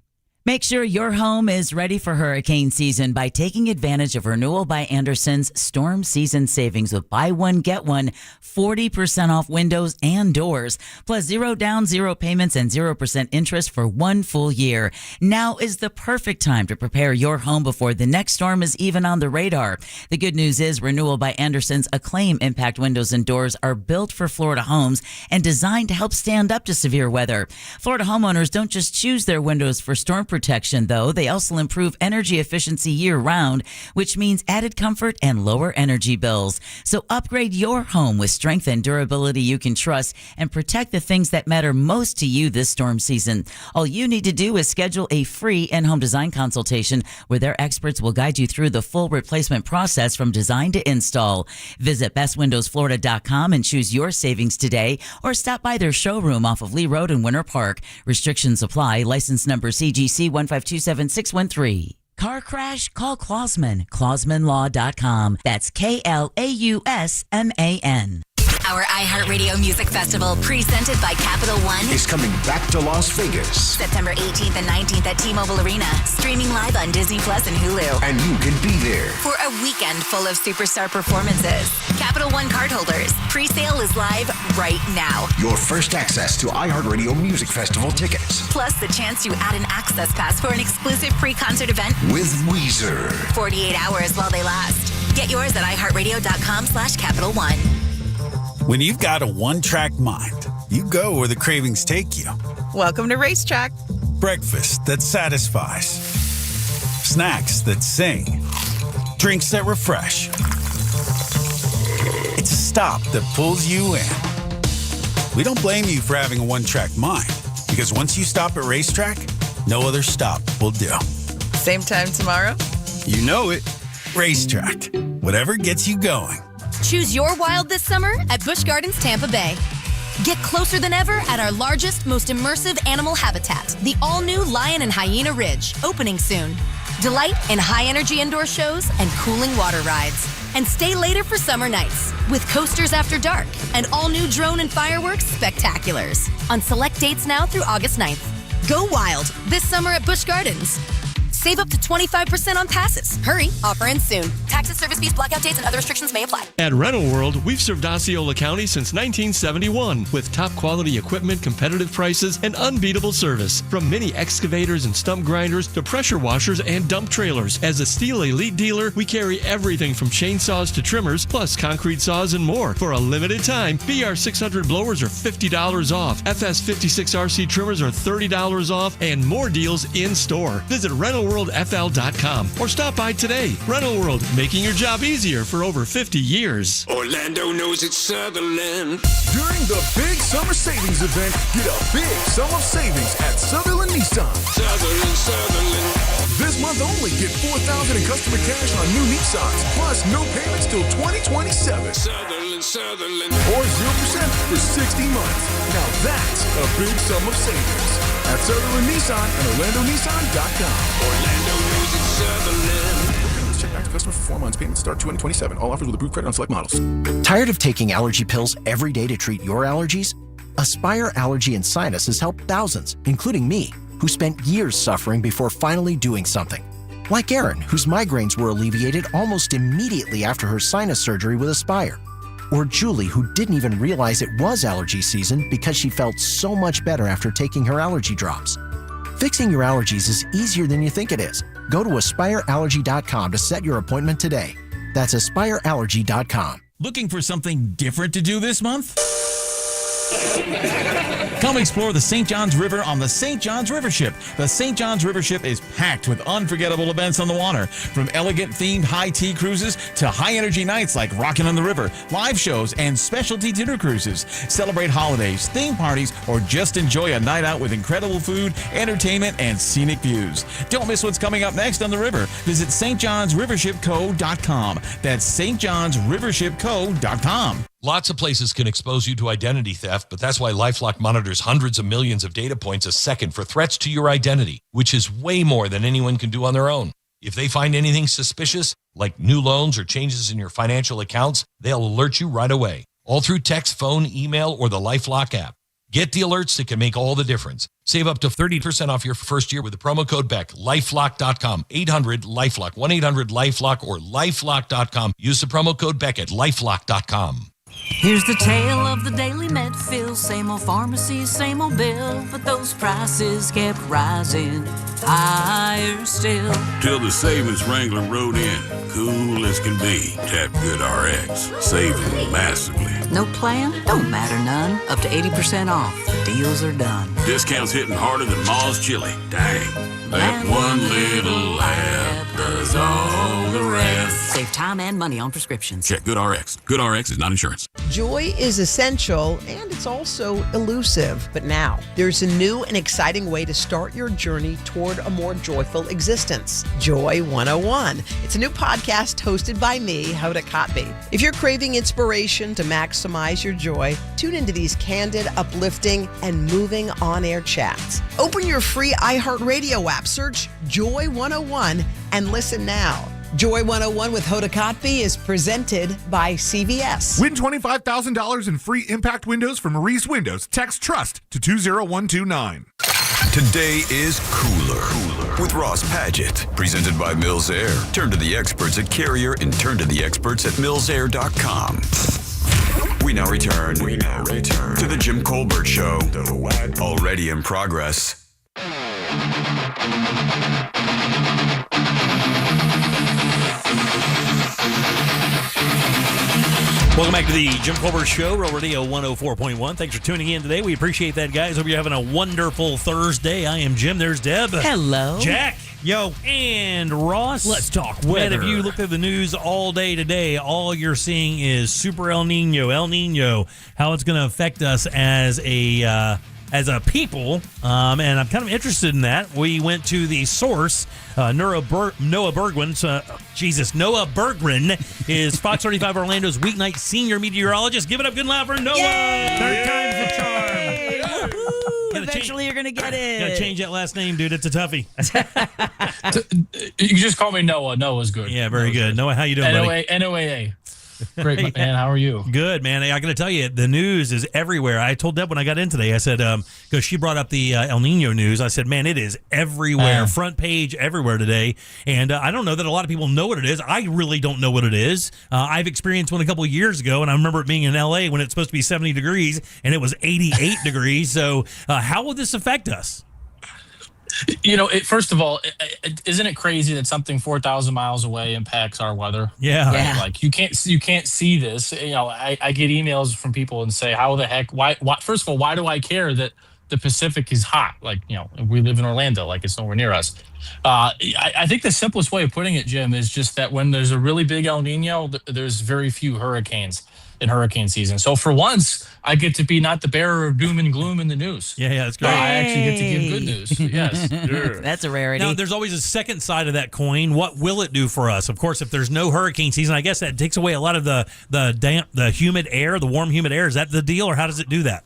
Make sure your home is ready for hurricane season by taking advantage of Renewal by Anderson's storm season savings with buy one, get one, 40% off windows and doors, plus 0 down, 0 payments, and 0% interest for 1 full year. Now is the perfect time to prepare your home before the next storm is even on the radar. The good news is Renewal by Anderson's Acclaim Impact windows and doors are built for Florida homes and designed to help stand up to severe weather. Florida homeowners don't just choose their windows for storm protection, though. They also improve energy efficiency year-round, which means added comfort and lower energy bills. So upgrade your home with strength and durability you can trust and protect the things that matter most to you this storm season. All you need to do is schedule a free in-home design consultation where their experts will guide you through the full replacement process from design to install. Visit bestwindowsflorida.com and choose your savings today, or stop by their showroom off of Lee Road in Winter Park. Restrictions apply. License number CGC 1527613. Car crash? Call Klausman. KlausmanLaw.com. That's KLAUSMAN. Our iHeartRadio Music Festival, presented by Capital One, is coming back to Las Vegas. September 18th and 19th at T-Mobile Arena. Streaming live on Disney Plus and Hulu. And you can be there For a weekend full of superstar performances. Capital One cardholders. Pre-sale is live right now. Your first access to iHeartRadio Music Festival tickets. Plus the chance to add an access pass for an exclusive pre-concert event With Weezer. 48 hours while they last. Get yours at iHeartRadio.com/Capital One. When you've got a one-track mind, you go where the cravings take you. Welcome to Racetrack. Breakfast that satisfies. Snacks that sing. Drinks that refresh. It's a stop that pulls you in. We don't blame you for having a one-track mind, because once you stop at Racetrack, no other stop will do. Same time tomorrow? You know it. Racetrack. Whatever gets you going. Choose your wild this summer at Busch Gardens Tampa Bay. Get closer than ever at our largest, most immersive animal habitat, the all-new Lion and Hyena Ridge, opening soon. Delight in high-energy indoor shows and cooling water rides. And stay later for summer nights with coasters after dark and all-new drone and fireworks spectaculars on select dates now through August 9th. Go wild this summer at Busch Gardens. Save up to 25% on passes. Hurry, offer ends soon. Taxes, service fees, blackout dates, and other restrictions may apply. At Rental World, we've served Osceola County since 1971 with top quality equipment, competitive prices, and unbeatable service. From mini excavators and stump grinders to pressure washers and dump trailers. As a Steel Elite dealer, we carry everything from chainsaws to trimmers, plus concrete saws and more. For a limited time, BR 600 blowers are $50 off. FS 56 RC trimmers are $30 off, and more deals in store. Visit RentalWorldFL.com or stop by today. Rental World, making your job easier for over 50 years. Orlando knows it's Sutherland. During the big summer savings event, get a big sum of savings at Sutherland Nissan. Sutherland. This month only, get $4,000 in customer cash on new Nissans, plus no payments till 2027. Sutherland. Or 0% for 60 months. Now that's a big sum of savings. At Sutherland Nissan and OrlandoNissan.com. Orlando knows it's Sutherland. Check back to customer for 4 months. Payments start 2027. All offers with approved credit on select models. Tired of taking allergy pills every day to treat your allergies? Aspire Allergy and Sinus has helped thousands, including me, who spent years suffering before finally doing something. Like Erin, whose migraines were alleviated almost immediately after her sinus surgery with Aspire. Or Julie, who didn't even realize it was allergy season because she felt so much better after taking her allergy drops. Fixing your allergies is easier than you think it is. Go to AspireAllergy.com to set your appointment today. That's AspireAllergy.com. Looking for something different to do this month? Come explore the St. Johns River on the St. Johns River Ship. The St. Johns River Ship is packed with unforgettable events on the water, from elegant themed high tea cruises to high energy nights like Rockin' on the River, live shows, and specialty dinner cruises. Celebrate holidays, theme parties, or just enjoy a night out with incredible food, entertainment, and scenic views. Don't miss what's coming up next on the river. Visit stjohnsrivershipco.com. That's stjohnsrivershipco.com. Lots of places can expose you to identity theft, but that's why LifeLock monitors hundreds of millions of data points a second for threats to your identity, which is way more than anyone can do on their own. If they find anything suspicious, like new loans or changes in your financial accounts, they'll alert you right away, all through text, phone, email, or the LifeLock app. Get the alerts that can make all the difference. Save up to 30% off your first year with the promo code BECK. LifeLock.com. 800-LifeLock. 1-800-LifeLock or LifeLock.com. Use the promo code BECK at LifeLock.com. Here's the tale of the daily Medfill. Same old pharmacy, same old bill, but those prices kept rising higher still. Till the savings wrangler rode in, cool as can be. Tap GoodRx, saving massively. No plan? Don't matter none. Up to 80% off. The deals are done. Discounts hitting harder than Ma's chili. Dang, that one little app does all the rest. Save time and money on prescriptions. Check GoodRx. GoodRx is not insurance. Joy is essential and it's also elusive. But now, there's a new and exciting way to start your journey toward a more joyful existence. Joy 101. It's a new podcast hosted by me, Hoda Kotb. If you're craving inspiration to maximize your joy, tune into these candid, uplifting, and moving on-air chats. Open your free iHeartRadio app, search Joy 101, and listen now. Joy 101 with Hoda Kotb is presented by CVS. Win $25,000 in free impact windows from Maurice Windows. Text TRUST to 20129. Today is Cooler with Ross Padgett. Presented by Mills Air. Turn to the experts at Carrier and turn to the experts at millsair.com. We now return to the Jim Colbert Show. Already in progress. Welcome back to the Jim Colbert Show, Real Radio 104.1. Thanks for tuning in today. We appreciate that, guys. Hope you're having a wonderful Thursday. I am Jim. There's Deb. Hello. Jack. Yo. And Ross. Let's talk weather. Man, if you looked at the news all day today, all you're seeing is Super El Nino, how it's going to affect us as a people, and I'm kind of interested in that. We went to the source. Noah Berggren is Fox 35 Orlando's weeknight senior meteorologist. Give it up good and loud for Noah. Yay! Third time's the charm. Eventually you're going to get it. Gotta change that last name, dude. It's a toughie. You can just call me Noah. Noah's good. Yeah, very good. Noah, how you doing, buddy? NOAA. Great, man. How are you? Good, man. I got to tell you, the news is everywhere. I told Deb when I got in today, I said, because she brought up the El Nino news, I said, man, it is everywhere, front page everywhere today. And I don't know that a lot of people know what it is. I really don't know what it is. I've experienced one a couple of years ago, and I remember it being in L.A. when it's supposed to be 70 degrees, and it was 88 degrees. So how will this affect us? You know, first of all, isn't it crazy that something 4,000 miles away impacts our weather? Yeah. Right? Like you can't see this. You know, I get emails from people and say, how the heck? Why? First of all, why do I care that the Pacific is hot? Like, you know, we live in Orlando, like it's nowhere near us. I think the simplest way of putting it, Jim, is just that when there's a really big El Nino, there's very few hurricanes in hurricane season. So for once, I get to be not the bearer of doom and gloom in the news. Yeah, that's great. I actually get to give good news. Yes. That's a rarity. Now, there's always a second side of that coin. What will it do for us? Of course, if there's no hurricane season, I guess that takes away a lot of the damp, the humid air, the warm, humid air. Is that the deal, or how does it do that?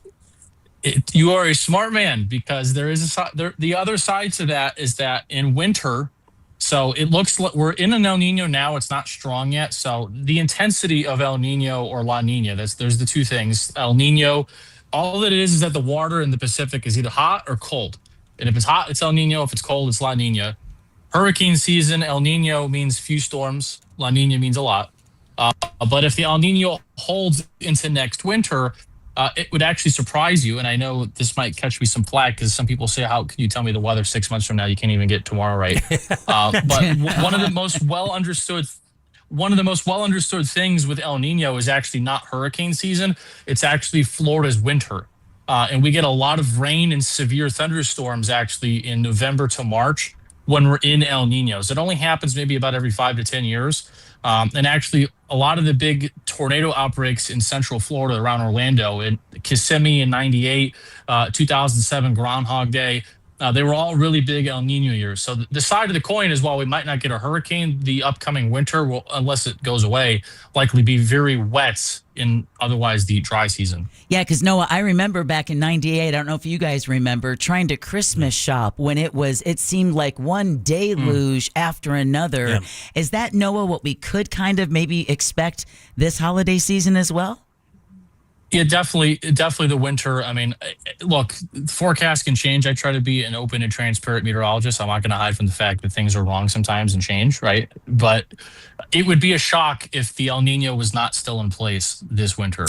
You are a smart man, because there is the other side to that is that in winter, so it looks like we're in an El Nino now. It's not strong yet. So the intensity of El Nino or La Nina, there's the two things. El Nino, all that it is that the water in the Pacific is either hot or cold. And if it's hot, it's El Nino. If it's cold, it's La Nina. Hurricane season, El Nino means few storms. La Nina means a lot. But if the El Nino holds into next winter, it would actually surprise you. And I know this might catch me some flack because some people say, how can you tell me the weather 6 months from now? You can't even get tomorrow right. But one of the most well understood things with El Nino is actually not hurricane season. It's actually Florida's winter. And we get a lot of rain and severe thunderstorms actually in November to March when we're in El Ninos. It only happens maybe about every 5 to 10 years. And actually, a lot of the big tornado outbreaks in Central Florida around Orlando, in Kissimmee in 98, 2007 Groundhog Day, they were all really big El Nino years. So the side of the coin is, while we might not get a hurricane, the upcoming winter will, unless it goes away, likely be very wet in otherwise the dry season. Yeah, because Noah, I remember back in 98, I don't know if you guys remember, trying to Christmas shop when it seemed like one deluge after another. Yeah. Is that, Noah, what we could kind of maybe expect this holiday season as well? Yeah, definitely the winter. I mean, look, forecasts can change. I try to be an open and transparent meteorologist. I'm not going to hide from the fact that things are wrong sometimes and change, right? But it would be a shock if the El Nino was not still in place this winter.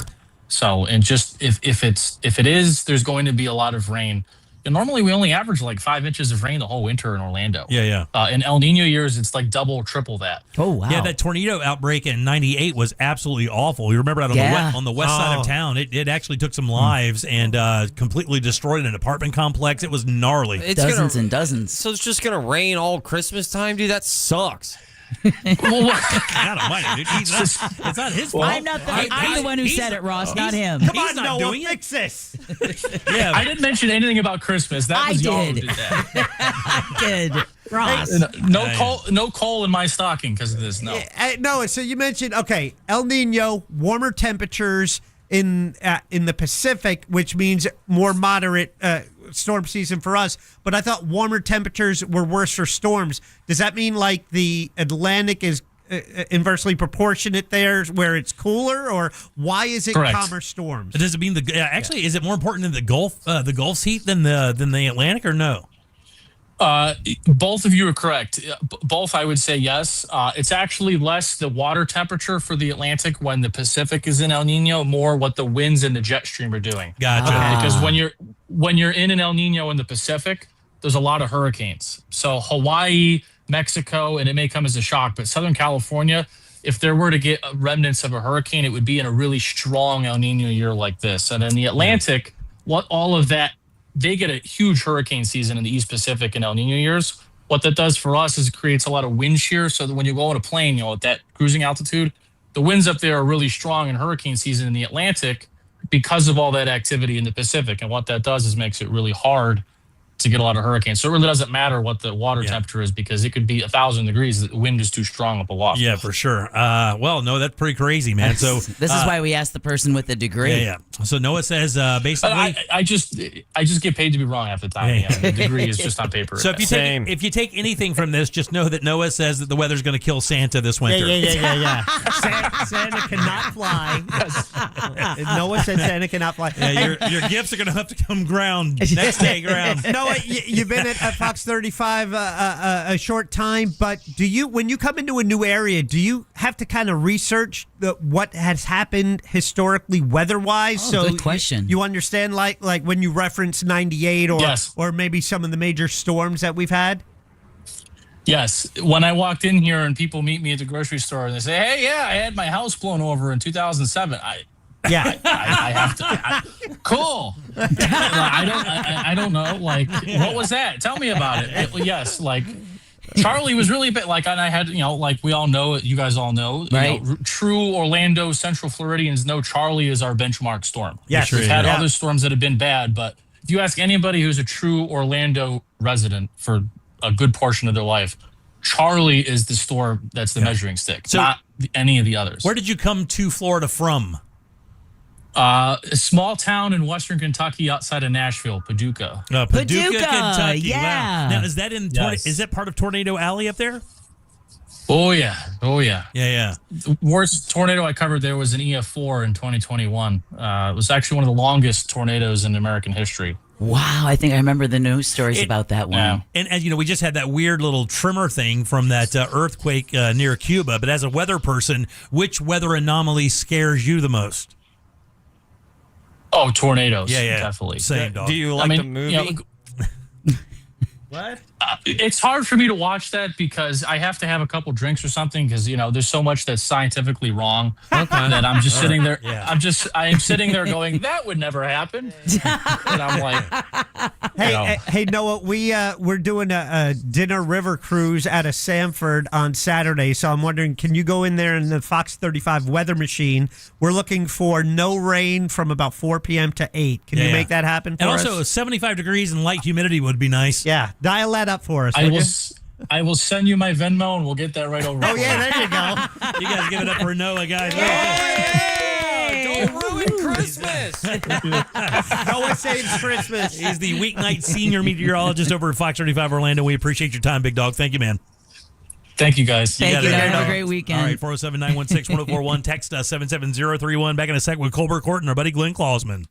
So, and just if it is, there's going to be a lot of rain. And normally we only average like 5 inches of rain the whole winter in Orlando. Yeah. In El Nino years, it's like double, triple that. Oh, wow. Yeah, that tornado outbreak in 98 was absolutely awful. You remember that on the west side of town. It actually took some lives and completely destroyed an apartment complex. It was gnarly. Dozens and dozens. So it's just going to rain all Christmas time? Dude, that sucks. God almighty, dude. It's not his fault. I'm the one who said it, Ross, not him. Come He's on, not Noah, doing it. fix this. Yeah, I didn't mention anything about Christmas. That was y'all who did that. I did. Ross. No coal in my stocking because of this. No. Noah, so you mentioned, okay, El Nino, warmer temperatures in the Pacific, which means more moderate storm season for us. But I thought warmer temperatures were worse for storms. Does that mean like the Atlantic is inversely proportionate there where it's cooler, or why is it calmer storms? Does it mean actually is it more important than the Gulf's heat than the Atlantic, or no? Both of you are correct. Both, I would say yes. It's actually less the water temperature for the Atlantic when the Pacific is in El Nino, more what the winds and the jet stream are doing. Gotcha. Because when you're in an El Nino in the Pacific, there's a lot of hurricanes. So Hawaii, Mexico, and it may come as a shock, but Southern California, if there were to get remnants of a hurricane, it would be in a really strong El Nino year like this. And in the Atlantic, all of that, they get a huge hurricane season in the East Pacific and El Nino years. What that does for us is it creates a lot of wind shear, so that when you go on a plane, at that cruising altitude, the winds up there are really strong in hurricane season in the Atlantic because of all that activity in the Pacific. And what that does is makes it really hard to get a lot of hurricanes. So it really doesn't matter what the water temperature is, because it could be 1,000 degrees. The wind is too strong up aloft. Yeah, for sure. Well, no, that's pretty crazy, man. So this is why we asked the person with the degree. Yeah. So Noah says basically, I just get paid to be wrong half the time. The degree is just on paper. So if you take anything from this, just know that Noah says that the weather's going to kill Santa this winter. Yeah. Santa cannot fly. Noah said Santa cannot fly. Yeah, your gifts are going to have to come ground next day ground. Noah, you've been at Fox 35 a short time, but when you come into a new area, do you have to kind of research what has happened historically weather-wise? Oh, good question. You understand, like when you reference 98 or maybe some of the major storms that we've had? Yes. When I walked in here and people meet me at the grocery store and they say, hey, yeah, I had my house blown over in 2007. I have to. Cool. I don't know. Like, what was that? Tell me about it. Yes. Like, Charlie was really big. Like, and I had, like we all know, you guys all know, right? True Orlando Central Floridians know Charlie is our benchmark storm. Yes, we've had other storms that have been bad, but if you ask anybody who's a true Orlando resident for a good portion of their life, Charlie is the storm that's the measuring stick, not any of the others. Where did you come to Florida from? A small town in western Kentucky outside of Nashville, Paducah. Paducah, Kentucky. Yeah. Wow. Now, is that is that part of Tornado Alley up there? Oh yeah. Yeah. The worst tornado I covered there was an EF4 in 2021. It was actually one of the longest tornadoes in American history. Wow, I think I remember the news stories about that one. Yeah. And we just had that weird little tremor thing from that earthquake near Cuba. But as a weather person, which weather anomaly scares you the most? Oh, tornadoes. Yeah, Definitely. Same, dog. Do you like the movie? What? It's hard for me to watch that because I have to have a couple drinks or something because, there's so much that's scientifically wrong that I'm just sitting there. Yeah. I am sitting there going, that would never happen. And I'm like, Hey, Noah, we're doing a dinner river cruise out of Sanford on Saturday. So I'm wondering, can you go in there in the Fox 35 weather machine? We're looking for no rain from about 4 p.m. to 8. Can you make that happen for us? And also 75 degrees and light humidity would be nice. Yeah, dial that up for us. I will send you my Venmo and we'll get that right over. Oh, yeah, there you go. You guys give it up for Noah, guys. Don't ruin Christmas. Noah saves Christmas. He's the weeknight senior meteorologist over at Fox 35 Orlando. We appreciate your time, big dog. Thank you, man. Thank you, guys. Thank you. Have a great weekend. All right, 407-916-1041. Text us 77031. Back in a sec with Colbert Court and our buddy Glenn Klausman.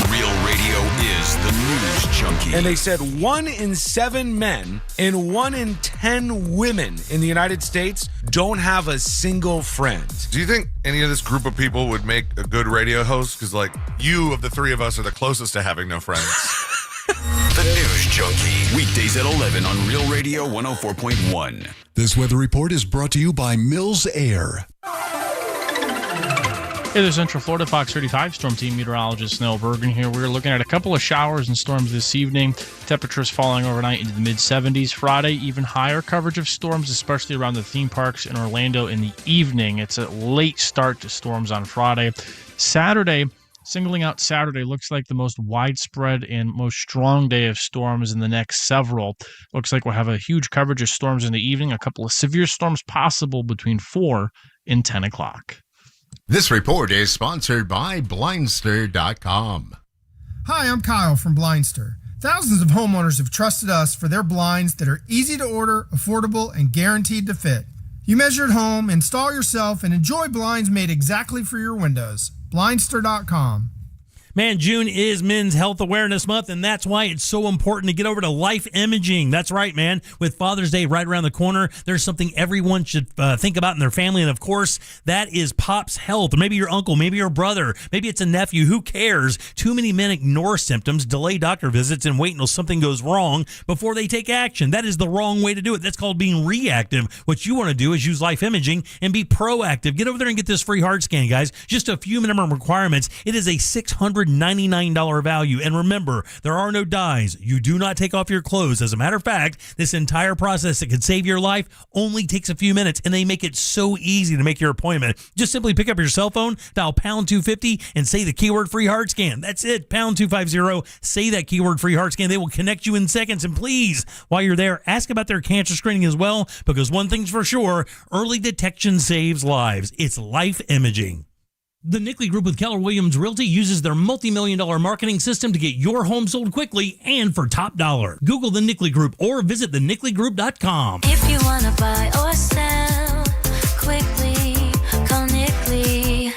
Real Radio is the news junkie. And they said 1 in 7 men and 1 in 10 women in the United States don't have a single friend. Do you think any of this group of people would make a good radio host? Because, you of the three of us are the closest to having no friends. The News Junkie. Weekdays at 11 on Real Radio 104.1. This weather report is brought to you by Mills Air. Hey, there's Central Florida Fox 35 Storm Team Meteorologist Snell Bergen here. We're looking at a couple of showers and storms this evening. Temperatures falling overnight into the mid-70s. Friday, even higher coverage of storms, especially around the theme parks in Orlando in the evening. It's a late start to storms on Friday. Saturday, singling out Saturday, looks like the most widespread and most strong day of storms in the next several. Looks like we'll have a huge coverage of storms in the evening. A couple of severe storms possible between 4 and 10 o'clock. This report is sponsored by Blindster.com. Hi, I'm Kyle from Blindster. Thousands of homeowners have trusted us for their blinds that are easy to order, affordable, and guaranteed to fit. You measure at home, install yourself, and enjoy blinds made exactly for your windows. Blindster.com. Man, June is Men's Health Awareness Month, and that's why it's so important to get over to Life Imaging. That's right, man. With Father's Day right around the corner, there's something everyone should think about in their family, and of course, that is Pop's health. Or maybe your uncle, maybe your brother, maybe it's a nephew. Who cares? Too many men ignore symptoms, delay doctor visits, and wait until something goes wrong before they take action. That is the wrong way to do it. That's called being reactive. What you want to do is use Life Imaging and be proactive. Get over there and get this free heart scan, guys. Just a few minimum requirements. It is a $699 value. And remember, there are no dyes. You do not take off your clothes. As a matter of fact, this entire process that could save your life only takes a few minutes, and they make it so easy to make your appointment. Just simply pick up your cell phone, dial pound 250, and say the keyword free heart scan. That's it, pound 250. Say that keyword free heart scan. They will connect you in seconds. And please, while you're there, ask about their cancer screening as well, because one thing's for sure, early detection saves lives. It's Life Imaging. The Nickley Group with Keller Williams Realty uses their multi-million-dollar marketing system to get your home sold quickly and for top dollar. Google the Nickley Group or visit thenickleyGroup.com. If you want to buy or sell quickly, call Nickley.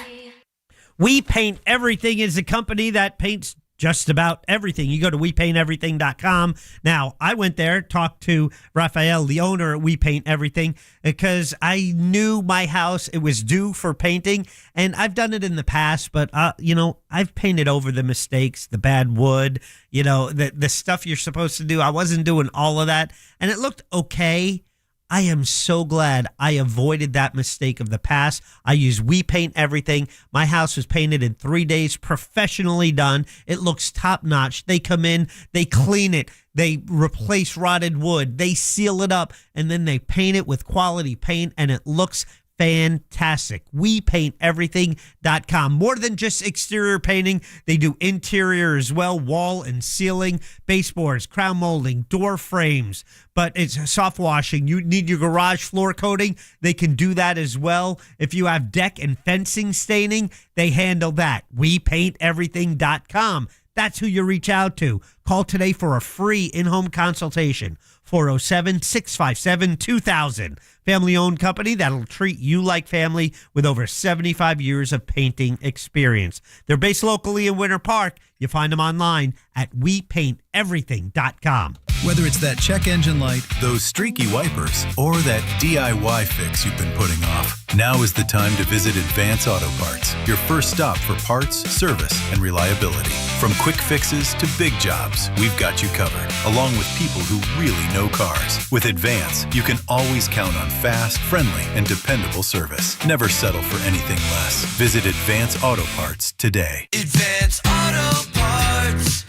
We Paint Everything is a company that paints just about everything. You go to WePaintEverything.com. Now, I went there, talked to Raphael, the owner at We Paint Everything, because I knew my house, it was due for painting, and I've done it in the past, but, I've painted over the mistakes, the bad wood, the stuff you're supposed to do. I wasn't doing all of that, and it looked okay. I am so glad I avoided that mistake of the past. I use We Paint Everything. My house was painted in 3 days, professionally done. It looks top notch. They come in, they clean it, they replace rotted wood, they seal it up, and then they paint it with quality paint, and it looks fantastic. WePaintEverything.com. More than just exterior painting, they do interior as well, wall and ceiling, baseboards, crown molding, door frames, but it's soft washing. You need your garage floor coating, they can do that as well. If you have deck and fencing staining, they handle that. WePaintEverything.com. That's who you reach out to. Call today for a free in-home consultation. 407-657-2000. Family-owned company that'll treat you like family with over 75 years of painting experience. They're based locally in Winter Park. You find them online at WePaintEverything.com. Whether it's that check engine light, those streaky wipers, or that DIY fix you've been putting off, now is the time to visit Advance Auto Parts, your first stop for parts, service, and reliability. From quick fixes to big jobs, we've got you covered, along with people who really know cars. With Advance, you can always count on fast, friendly, and dependable service. Never settle for anything less. Visit Advance Auto Parts today. Advance Auto Parts.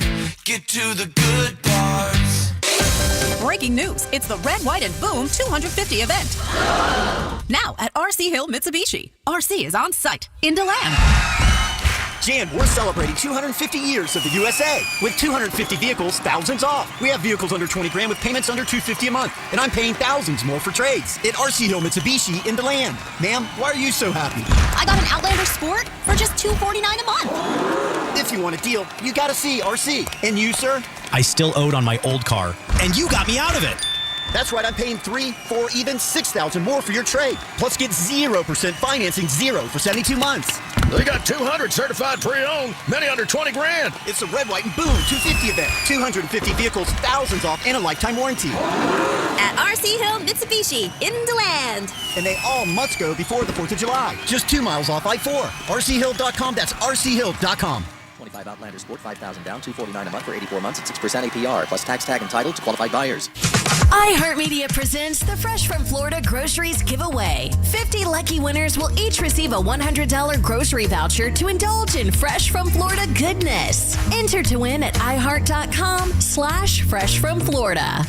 Get to the good parts. Breaking news. It's the Red, White, and Boom 250 event. Now at RC Hill Mitsubishi. RC is on site in DeLand. Jan, we're celebrating 250 years of the USA. With 250 vehicles, thousands off. We have vehicles under 20 grand with payments under $250 a month. And I'm paying thousands more for trades at RC Hill Mitsubishi in DeLand. Ma'am, why are you so happy? I got an Outlander Sport for just $249 a month. If you want a deal, you gotta see RC. And you, sir? I still owed on my old car, and you got me out of it. That's right, I'm paying $3,000, $4,000, even $6,000 more for your trade. Plus get 0% financing, for 72 months. They got 200 certified pre-owned, many under 20 grand. It's a Red, White, and Boom 250 event. 250 vehicles, thousands off, and a lifetime warranty. At RC Hill Mitsubishi in DeLand. And they all must go before the 4th of July. Just 2 miles off I-4. RCHill.com, that's RCHill.com. 2025 Outlander Sport, $5,000 down, $249 a month for 84 months at 6% APR, plus tax tag entitled to qualified buyers. iHeartMedia presents the Fresh from Florida Groceries Giveaway. 50 lucky winners will each receive a $100 grocery voucher to indulge in Fresh from Florida goodness. Enter to win at iHeart.com/freshfromflorida.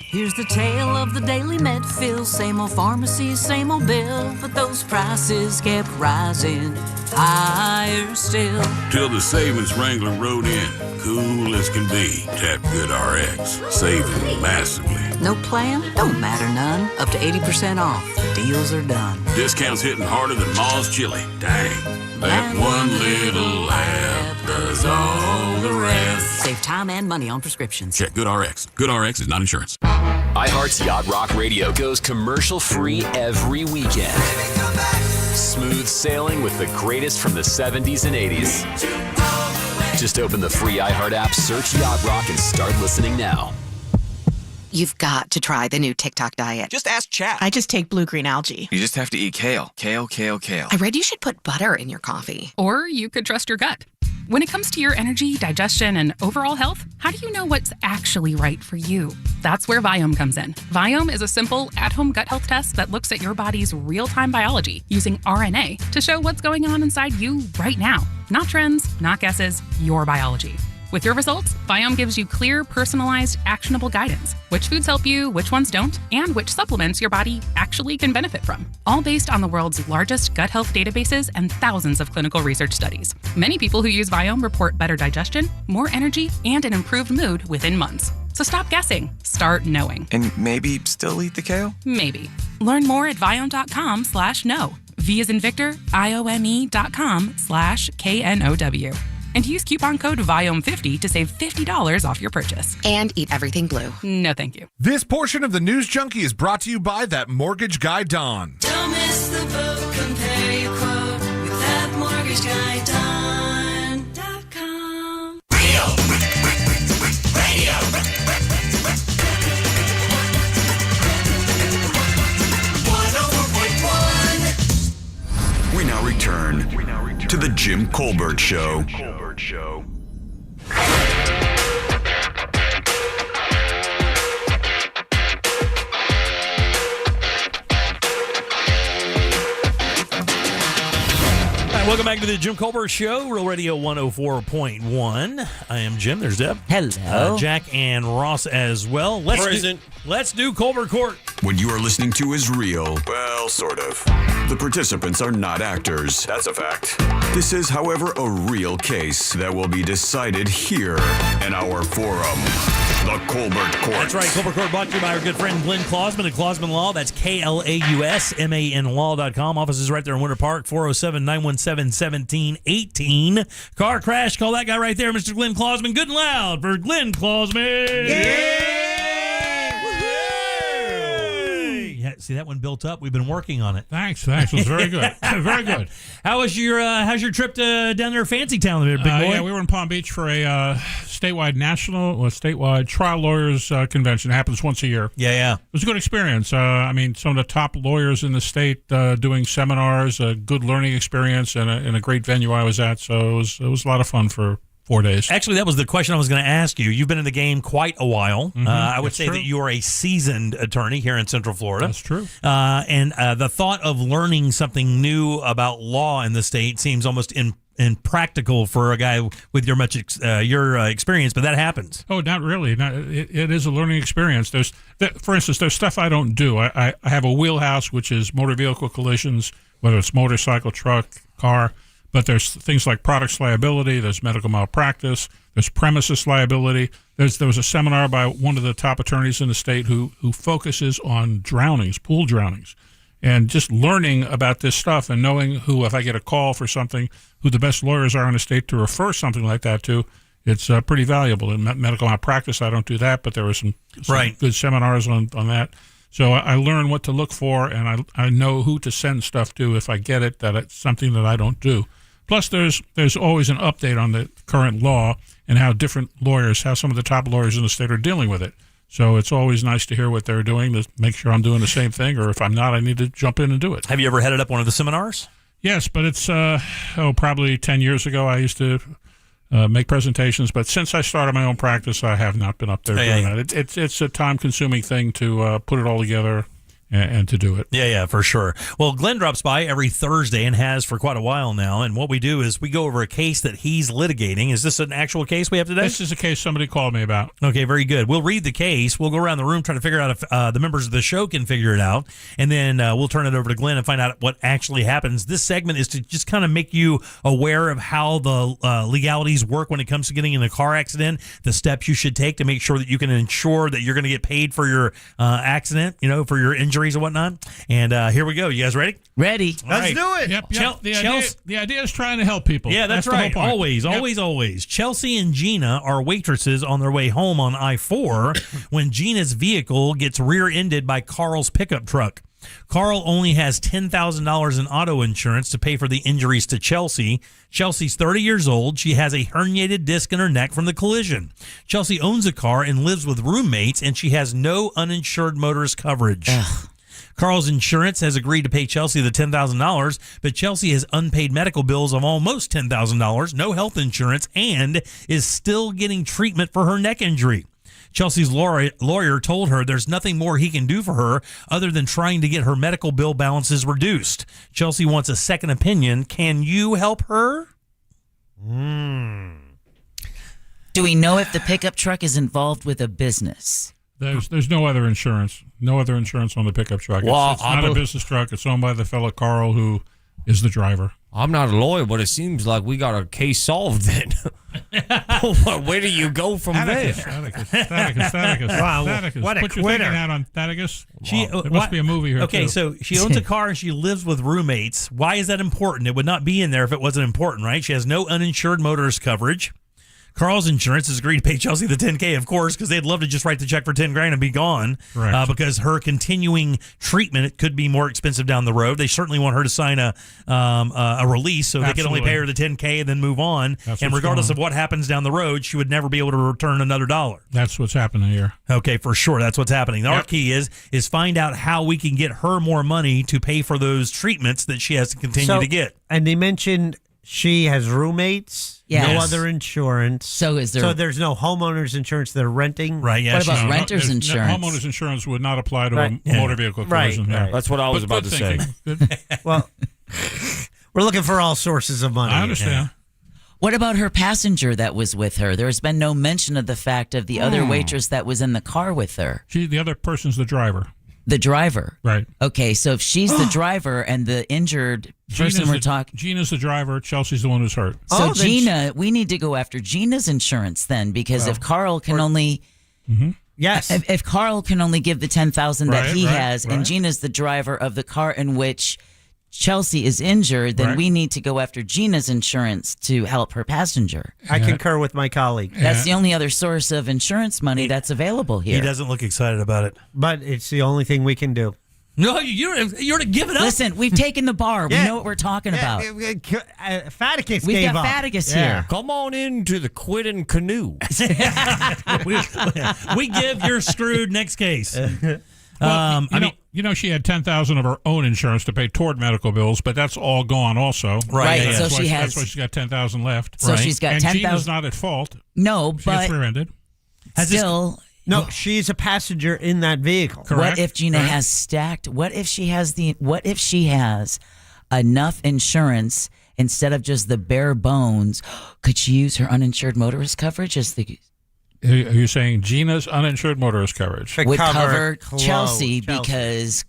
Here's the tale of the Daily Medfield. Same old pharmacy, same old bill, but those prices kept rising higher still. Till the savings wrangler rode in, cool as can be. Tap Good RX, saving massively. No plan? Don't matter none. Up to 80% off. The deals are done. Discounts hitting harder than Ma's chili. Dang. That one little app does all the rest. Save time and money on prescriptions. Check Good RX. Good RX is not insurance. iHeart's Yacht Rock Radio goes commercial-free every weekend. Smooth sailing with the greatest from the 70s and 80s. Just open the free iHeart app, search Yacht Rock, and start listening now. You've got to try the new TikTok diet. Just ask chat. I just take blue-green algae. You just have to eat kale. Kale, kale, kale. I read you should put butter in your coffee. Or you could trust your gut. When it comes to your energy, digestion, and overall health, how do you know what's actually right for you? That's where Viome comes in. Viome is a simple, at-home gut health test that looks at your body's real-time biology using RNA to show what's going on inside you right now. Not trends, not guesses, your biology. With your results, Viome gives you clear, personalized, actionable guidance. Which foods help you, which ones don't, and which supplements your body actually can benefit from. All based on the world's largest gut health databases and thousands of clinical research studies. Many people who use Viome report better digestion, more energy, and an improved mood within months. So stop guessing. Start knowing. And maybe still eat the kale? Maybe. Learn more at Viome.com/know. V as in Victor, IOME.com/KNOW. And use coupon code VIOME50 to save $50 off your purchase. And eat everything blue. No, thank you. This portion of the News Junkie is brought to you by that mortgage guy, Don. Don't miss the boat. Compare your quote with that mortgage guy, Don.com. Radio. We now return to the Jim Colbert Show. Welcome back to the Jim Colbert Show, Real Radio 104.1. I am Jim. There's Deb. Hello. Jack and Ross as well. Let's do Colbert Court. What you are listening to is real. Well, sort of. The participants are not actors. That's a fact. This is, however, a real case that will be decided here in our forum, the Colbert Court. That's right. Colbert Court brought to you by our good friend Glenn Klausman at Klausman Law. That's KLAUSMAN Law.com. Office is right there in Winter Park, 407-917-1718. Car crash, call that guy right there, Mr. Glenn Klausman. Good and loud for Glenn Klausman. Yeah! See, that one built up. We've been working on it. Thanks. It was very good. Very good. How's your trip to down there, Fancy Town, there, big boy? Yeah, we were in Palm Beach for a statewide trial lawyers convention. It happens once a year. Yeah. It was a good experience. Some of the top lawyers in the state doing seminars, a good learning experience, and a great venue I was at. So it was a lot of fun for 4 days. Actually, that was the question I was going to ask you. You've been in the game quite a while. Mm-hmm. I would say that you are a seasoned attorney here in Central Florida. That's true. And the thought of learning something new about law in the state seems almost impractical for a guy with your experience, but that happens. Oh, not really. It is a learning experience. For instance, there's stuff I don't do. I have a wheelhouse, which is motor vehicle collisions, whether it's motorcycle, truck, car. But there's things like products liability, there's medical malpractice, there's premises liability. There was a seminar by one of the top attorneys in the state who focuses on drownings, pool drownings. And just learning about this stuff and knowing if I get a call for something, who the best lawyers are in the state to refer something like that to, it's pretty valuable. In medical malpractice, I don't do that, but there were some good seminars on that. So I learn what to look for, and I know who to send stuff to if I get it, that it's something that I don't do. Plus, there's always an update on the current law and how some of the top lawyers in the state are dealing with it. So it's always nice to hear what they're doing to make sure I'm doing the same thing, or if I'm not, I need to jump in and do it. Have you ever headed up one of the seminars? Yes, but it's probably 10 years ago. I used to make presentations. But since I started my own practice, I have not been up there doing that. It's a time-consuming thing to put it all together and to do it. Yeah, for sure. Well, Glenn drops by every Thursday and has for quite a while now. And what we do is we go over a case that he's litigating. Is this an actual case we have today? This is a case somebody called me about. Okay, very good. We'll read the case. We'll go around the room trying to figure out if the members of the show can figure it out. And then we'll turn it over to Glenn and find out what actually happens. This segment is to just kind of make you aware of how the legalities work when it comes to getting in a car accident, the steps you should take to make sure that you can ensure that you're going to get paid for your accident, for your injuries and whatnot. And here we go. You guys ready? Ready. Let's do it. Yep. The idea is trying to help people. Yeah, that's the whole right. point. Always. Chelsea and Gina are waitresses on their way home on I-4 when Gina's vehicle gets rear-ended by Carl's pickup truck. Carl only has $10,000 in auto insurance to pay for the injuries to Chelsea. Chelsea's 30 years old. She has a herniated disc in her neck from the collision. Chelsea owns a car and lives with roommates, and she has no uninsured motorist coverage. Carl's insurance has agreed to pay Chelsea the $10,000, but Chelsea has unpaid medical bills of almost $10,000, no health insurance, and is still getting treatment for her neck injury. Chelsea's lawyer told her there's nothing more he can do for her other than trying to get her medical bill balances reduced. Chelsea wants a second opinion. Can you help her? Do we know if the pickup truck is involved with a business? There's no other insurance. No other insurance on the pickup truck. Well, it's not a business truck. It's owned by the fellow Carl, who is the driver. I'm not a lawyer, but it seems like we got a case solved then. Where do you go from there? Thaddeus. Wow, what a Put your quitter. thinking hat on Thaddeus. There What? must be a movie here, Okay, too. so she owns a car and she lives with roommates. Why is that important? It would not be in there if it wasn't important, right? She has no uninsured motorist coverage. Carl's insurance has agreed to pay Chelsea the $10,000, of course, because they'd love to just write the check for $10,000 and be gone. Correct. Because her continuing treatment, it could be more expensive down the road. They certainly want her to sign a release so they can only pay her the $10,000 and then move on. And regardless of what happens down the road, she would never be able to return another dollar. That's what's happening here. Okay, for sure. That's what's happening. Our key is find out how we can get her more money to pay for those treatments that she has to continue to get. And they mentioned she has roommates, no Yes. other insurance. So is there? So there's no homeowner's insurance. They're renting. Right, yeah. What about No, renter's there's- insurance? Homeowner's insurance would not apply to Right. a motor vehicle collision. Right. That's what I was about to say. Well, we're looking for all sources of money. I understand. What about her passenger that was with her? There's been no mention of the fact of the other waitress that was in the car with her. The other person's the driver. The driver. Right. Okay, so if she's the driver and the injured person we're talking. Gina's the driver. Chelsea's the one who's hurt. So Gina, we need to go after Gina's insurance then, because if Carl can only. Yes. If Carl can only give the $10,000 that he Right, has, right. and Gina's the driver of the car in which Chelsea is injured, then Right. we need to go after Gina's insurance to help her passenger. I concur with my colleague. That's the only other source of insurance money that's available here. He doesn't look excited about it. But it's the only thing we can do. No, you're to give it up. Listen, we've taken the bar. We know what we're talking about. Faticus We've gave got up. Faticus here. Come on into the quitting canoe. we give, you're screwed. Next case. She had $10,000 of her own insurance to pay toward medical bills, but that's all gone also. Right. That's So why, she that's has. why she's got $10,000 left. So she's got and $10,000. Gina's not at fault. No, She but gets rear-ended. still. No, she's a passenger in that vehicle. What if Gina has stacked? What if she has enough insurance instead of just the bare bones? Could she use her uninsured motorist coverage as the? Are you saying Gina's uninsured motorist coverage Would cover Chelsea because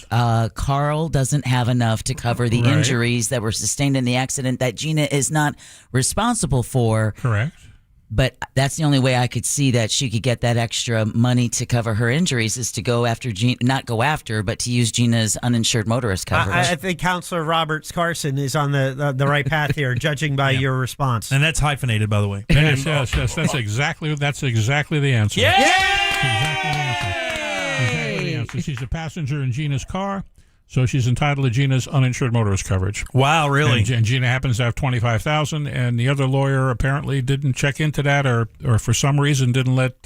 Carl doesn't have enough to cover the injuries that were sustained in the accident that Gina is not responsible for. Correct. But that's the only way I could see that she could get that extra money to cover her injuries is to go after but to use Gina's uninsured motorist coverage. I think Counselor Roberts Carson is on the right path here, judging by your response. And that's hyphenated, by the way. Yes. That's exactly the answer. Yeah! Exactly the answer. She's a passenger in Gina's car, so she's entitled to Gina's uninsured motorist coverage. Wow, really? And Gina happens to have $25,000, and the other lawyer apparently didn't check into that, or for some reason didn't let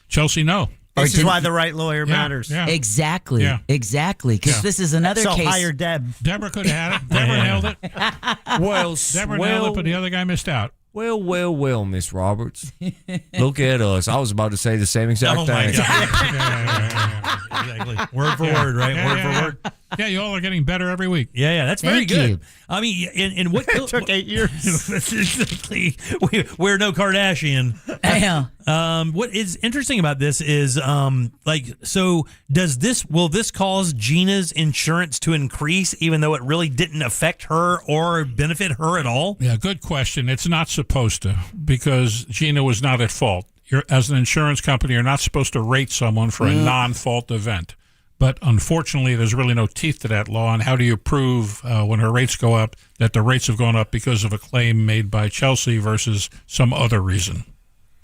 Chelsea know. This is why the right lawyer matters. Yeah. Exactly. Yeah. Exactly. Because this is another so case. hire Deb. Deborah could have had it. Deborah nailed it. Well, Deborah nailed it, but the other guy missed out. Well, Miss Roberts. Look at us. I was about to say the same exact thing. My God. Exactly. Word for word, right? Word for word. Yeah, you all are getting better every week. Yeah, that's very Thank good. you. I mean, and what It took 8 years. Exactly. We're no Kardashian. What is interesting about this is, so will this cause Gina's insurance to increase, even though it really didn't affect her or benefit her at all? Yeah, good question. It's not supposed to, because Gina was not at fault. As an insurance company, you're not supposed to rate someone for a non-fault event. But unfortunately, there's really no teeth to that law. And how do you prove when her rates go up that the rates have gone up because of a claim made by Chelsea versus some other reason?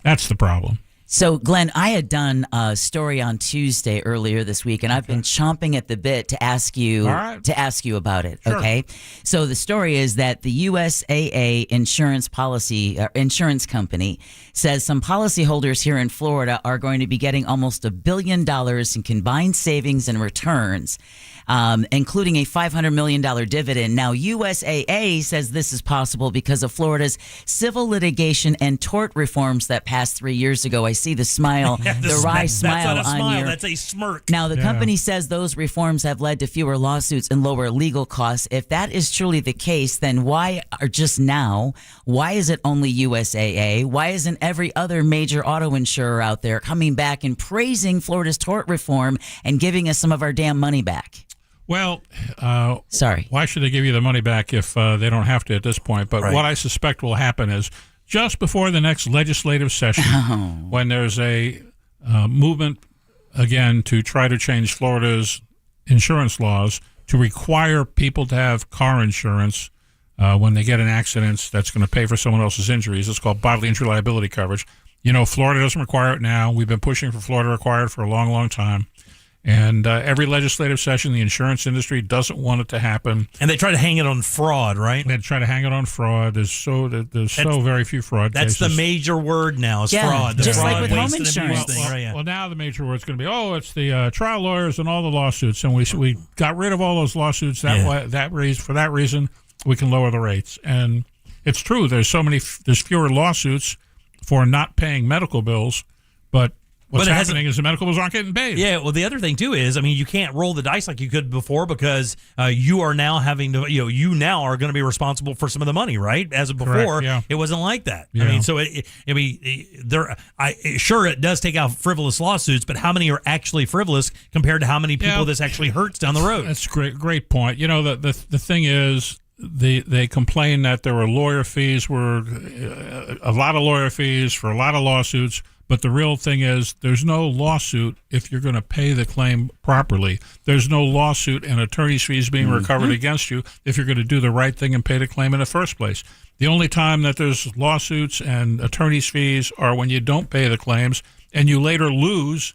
That's the problem. So, Glenn, I had done a story on Tuesday earlier this week, and I've been chomping at the bit to ask you about it. Sure. Okay, so the story is that the USAA insurance company says some policyholders here in Florida are going to be getting almost $1 billion in combined savings and returns, including a $500 million dividend. Now, USAA says this is possible because of Florida's civil litigation and tort reforms that passed 3 years ago. I see the smile, the wry smile that's not a on smile, your. that's a smirk. Now, the company says those reforms have led to fewer lawsuits and lower legal costs. If that is truly the case, then why is it only USAA? Why isn't every other major auto insurer out there coming back and praising Florida's tort reform and giving us some of our damn money back? Well, sorry. Why should they give you the money back if they don't have to at this point? But what I suspect will happen is just before the next legislative session, when there's a movement again to try to change Florida's insurance laws to require people to have car insurance when they get in accidents that's going to pay for someone else's injuries. It's called bodily injury liability coverage. You know, Florida doesn't require it now. We've been pushing for Florida to require it for a long, long time. And every legislative session, the insurance industry doesn't want it to happen. And they try to hang it on fraud, right? They try to hang it on fraud. There's so very few fraud cases. That's the major word now is fraud. Just fraud, like with home waste, and insurance. abuse thing. Well, now the major word's going to be, it's the trial lawyers and all the lawsuits. And we got rid of all those lawsuits. For that reason, we can lower the rates. And it's true. There's fewer lawsuits for not paying medical bills, but what's happening is the medical bills aren't getting paid. Yeah, well, the other thing, too, is, I mean, you can't roll the dice like you could before because you are now having to, you now are going to be responsible for some of the money, right? As of before, it wasn't like that. Yeah. I mean, so, sure, it does take out frivolous lawsuits, but how many are actually frivolous compared to how many people this actually hurts down the road? That's great point. You know, the thing is, they complain that there were lawyer fees, a lot of lawyer fees for a lot of lawsuits. But the real thing is there's no lawsuit if you're going to pay the claim properly. There's no lawsuit and attorney's fees being recovered against you if you're going to do the right thing and pay the claim in the first place. The only time that there's lawsuits and attorney's fees are when you don't pay the claims and you later lose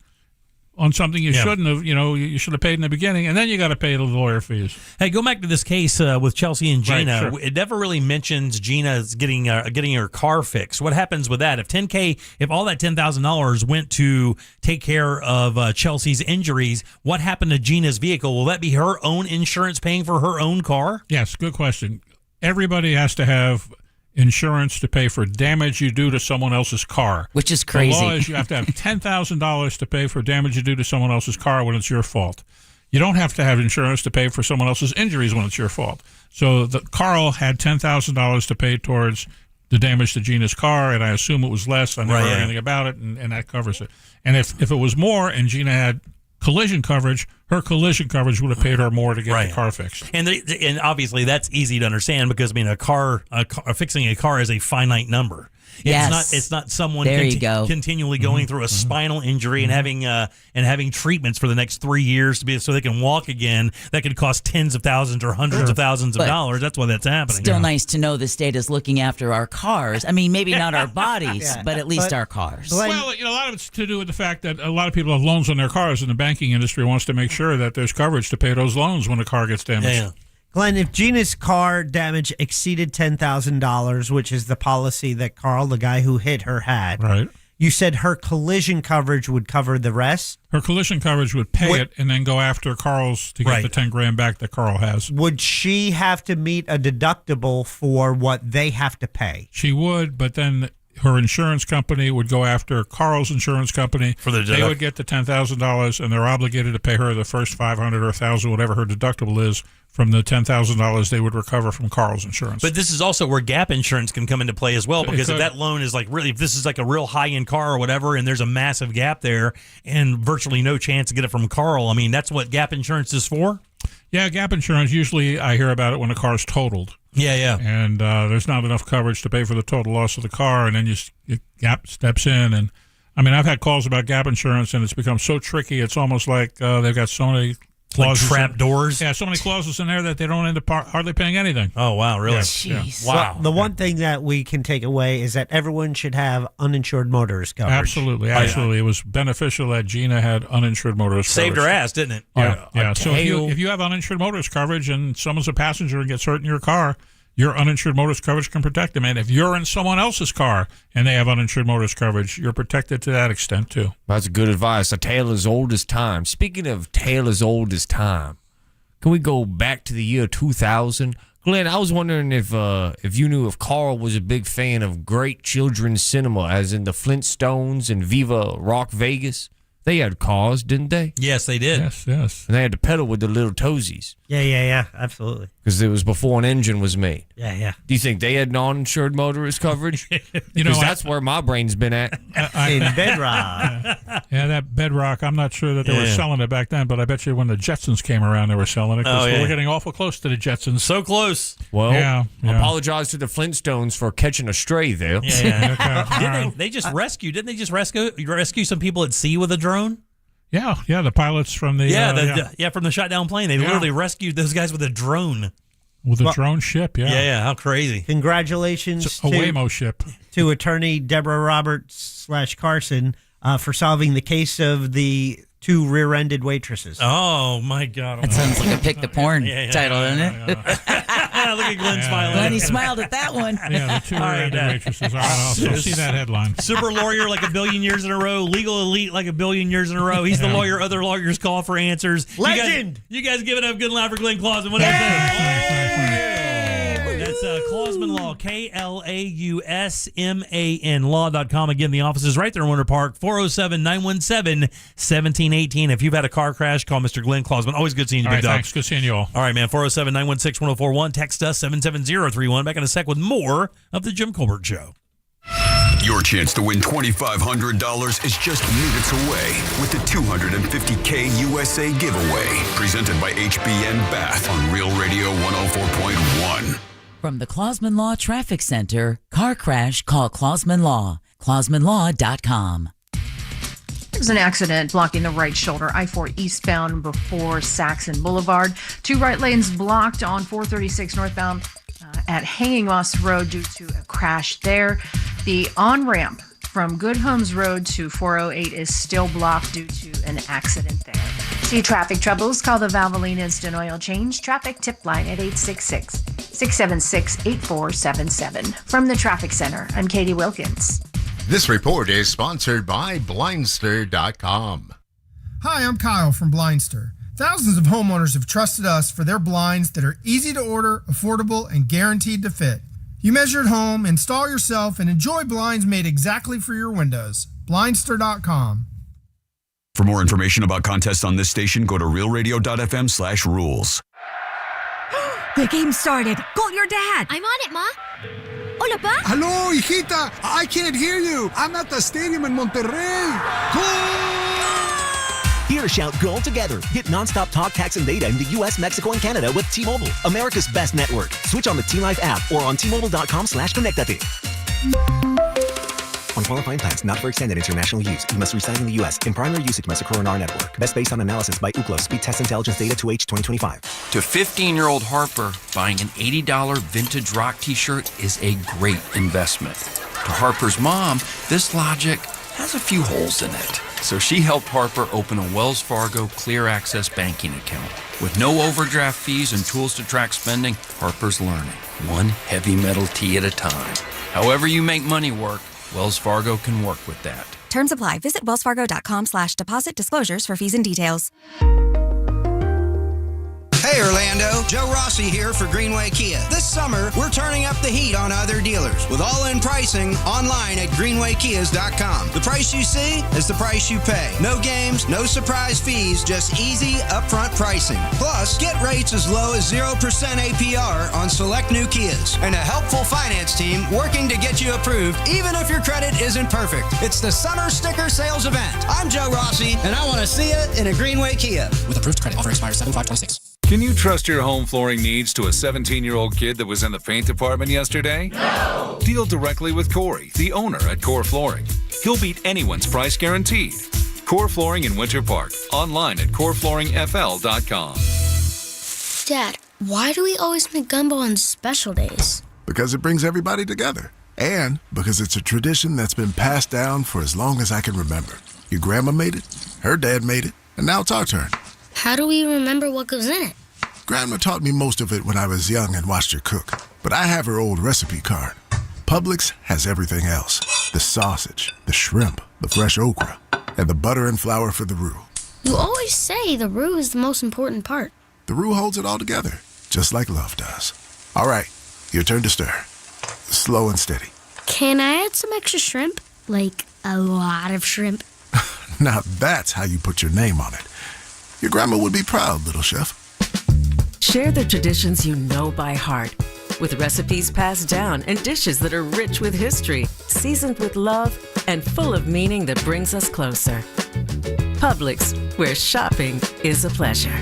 on something you shouldn't have, you should have paid in the beginning, and then you got to pay the lawyer fees. Hey, go back to this case with Chelsea and Gina. Right, sure. It never really mentions Gina's getting her car fixed. What happens with that? If all that $10,000 went to take care of Chelsea's injuries, what happened to Gina's vehicle? Will that be her own insurance paying for her own car? Yes, good question. Everybody has to have insurance to pay for damage you do to someone else's car. Which is crazy. The law is you have to have $10,000 to pay for damage you do to someone else's car when it's your fault. You don't have to have insurance to pay for someone else's injuries when it's your fault. So Carl had $10,000 to pay towards the damage to Gina's car, and I assume it was less. I never heard anything about it, and that covers it. And if it was more and Gina had collision coverage, her collision coverage would have paid her more to get the car fixed. And obviously that's easy to understand because, I mean, fixing a car is a finite number. It's not someone continually going through a spinal injury and having treatments for the next 3 years so they can walk again. That could cost tens of thousands or hundreds of thousands of dollars. That's why that's happening. Still nice to know the state is looking after our cars. I mean, maybe not our bodies, but at least our cars. Well, a lot of it's to do with the fact that a lot of people have loans on their cars, and the banking industry wants to make sure that there's coverage to pay those loans when a car gets damaged. Yeah. Glenn, if Gina's car damage exceeded $10,000, which is the policy that Carl, the guy who hit her, had, right, you said her collision coverage would cover the rest? Her collision coverage would pay it and then go after Carl's to get the 10 grand back that Carl has. Would she have to meet a deductible for what they have to pay? She would, but then her insurance company would go after Carl's insurance company. For the they would get the $10,000, and they're obligated to pay her the first $500 or $1,000, whatever her deductible is, from the $10,000 they would recover from Carl's insurance. But this is also where gap insurance can come into play as well, because if that loan is like really, if this is like a real high-end car or whatever, and there's a massive gap there and virtually no chance to get it from Carl, I mean, that's what gap insurance is for? Yeah, gap insurance, usually I hear about it when a car's totaled. Yeah. And there's not enough coverage to pay for the total loss of the car, and then Gap steps in. And I mean, I've had calls about gap insurance, and it's become so tricky. It's almost like they've got so many clauses. Like trap doors? Yeah, so many clauses in there that they don't end up hardly paying anything. Oh, wow, really? Jeez. Yeah. Wow. Well, the one thing that we can take away is that everyone should have uninsured motorist coverage. Absolutely. It was beneficial that Gina had uninsured motorist Saved coverage. her ass, didn't it? Yeah. So if you have uninsured motorist coverage and someone's a passenger and gets hurt in your car, your uninsured motorist coverage can protect them. And if you're in someone else's car and they have uninsured motorist coverage, you're protected to that extent, too. That's good advice. A tale as old as time. Speaking of tale as old as time, can we go back to the year 2000? Glenn, I was wondering if you knew if Carl was a big fan of great children's cinema, as in the Flintstones and Viva Rock Vegas. They had cars, didn't they? Yes, they did. Yes. And they had to pedal with the little toesies. Yeah, absolutely. Because it was before an engine was made. Yeah. Do you think they had non-insured motorist coverage? You know, that's where my brain's been at. In Bedrock. Yeah, that Bedrock, I'm not sure that they were selling it back then, but I bet you when the Jetsons came around, they were selling it. Because we're getting awful close to the Jetsons. So close. Well, apologize to the Flintstones for catching a stray there. Yeah. They just rescued? Didn't they just rescue some people at sea with a drone? Yeah, the pilots from the from the shot down plane. They literally rescued those guys with a drone. With a drone ship, Yeah, how crazy. a Congratulations Waymo ship. to attorney Deborah Roberts / Carson for solving the case of the 2 rear-ended waitresses. Oh, my God. That sounds like a pick the porn title, doesn't it? Look at Glenn smiling. Glenn, he smiled at that one. Yeah, the 2 rear-ended waitresses. All right, I'll see that headline. Super lawyer like a billion years in a row. Legal elite like a billion years in a row. He's the lawyer other lawyers call for answers. Legend! You guys give it up. Good line for Glenn Clausman. What do you think? That's Clausman Law, KLAUSMAN law.com. Again, the office is right there in Winter Park, 407-917-1718. If you've had a car crash, call Mr. Glenn Clausman. Always good seeing you, Big Dog. Thanks. Good seeing you all. All right, man, 407-916-1041. Text us, 77031. Back in a sec with more of the Jim Colbert Show. Your chance to win $2,500 is just minutes away with the $250K USA giveaway. Presented by HBN Bath on Real Radio 104.1. From the Clausman Law Traffic Center, car crash, call Clausman Law. ClausmanLaw.com. There's an accident blocking the right shoulder, I-4 eastbound before Saxon Boulevard. 2 right lanes blocked on 436 northbound at Hanging Moss Road due to a crash there. The on-ramp from Good Homes Road to 408 is still blocked due to an accident there. See traffic troubles? Call the Valvoline Instant Oil Change Traffic Tip Line at 866-676-8477. From the Traffic Center, I'm Katie Wilkins. This report is sponsored by Blindster.com. Hi, I'm Kyle from Blindster. Thousands of homeowners have trusted us for their blinds that are easy to order, affordable, and guaranteed to fit. You measure at home, install yourself, and enjoy blinds made exactly for your windows. Blindster.com. For more information about contests on this station, go to realradio.fm/rules. The game started. Call your dad. I'm on it, Ma. Hola, Pa. Hello, hijita. I can't hear you. I'm at the stadium in Monterrey. Here, shout goal together. Get nonstop talk, text, and data in the U.S., Mexico, and Canada with T-Mobile, America's best network. Switch on the T-Life app or on T-Mobile.com/connectate. On qualifying plans, not for extended international use. You must reside in the U.S. In primary usage must occur on our network. Best based on analysis by Ookla. Speed test intelligence data to H 2025. To 15-year-old Harper, buying an $80 vintage rock t-shirt is a great investment. To Harper's mom, this logic has a few holes in it. So she helped Harper open a Wells Fargo Clear Access banking account. With no overdraft fees and tools to track spending, Harper's learning, one heavy metal tee at a time. However you make money work, Wells Fargo can work with that. Terms apply. Visit wellsfargo.com/deposit disclosures for fees and details. Hey Orlando, Joe Rossi here for Greenway Kia. This summer, we're turning up the heat on other dealers with all-in pricing online at greenwaykias.com. The price you see is the price you pay. No games, no surprise fees, just easy upfront pricing. Plus, get rates as low as 0% APR on select new Kias and a helpful finance team working to get you approved even if your credit isn't perfect. It's the Summer Sticker Sales Event. I'm Joe Rossi, and I want to see it in a Greenway Kia. With approved credit, offer expires 7/5/26. Can you trust your home flooring needs to a 17-year-old kid that was in the paint department yesterday? No! Deal directly with Corey, the owner at Core Flooring. He'll beat anyone's price guaranteed. Core Flooring in Winter Park. Online at coreflooringfl.com. Dad, why do we always make gumbo on special days? Because it brings everybody together. And because it's a tradition that's been passed down for as long as I can remember. Your grandma made it, her dad made it, and now it's our turn. How do we remember what goes in it? Grandma taught me most of it when I was young and watched her cook. But I have her old recipe card. Publix has everything else. The sausage, the shrimp, the fresh okra, and the butter and flour for the roux. You always say the roux is the most important part. The roux holds it all together, just like love does. All right, your turn to stir. Slow and steady. Can I add some extra shrimp? Like a lot of shrimp? Now that's how you put your name on it. Your grandma would be proud, little chef. Share the traditions you know by heart with recipes passed down and dishes that are rich with history, seasoned with love, and full of meaning that brings us closer. Publix, where shopping is a pleasure.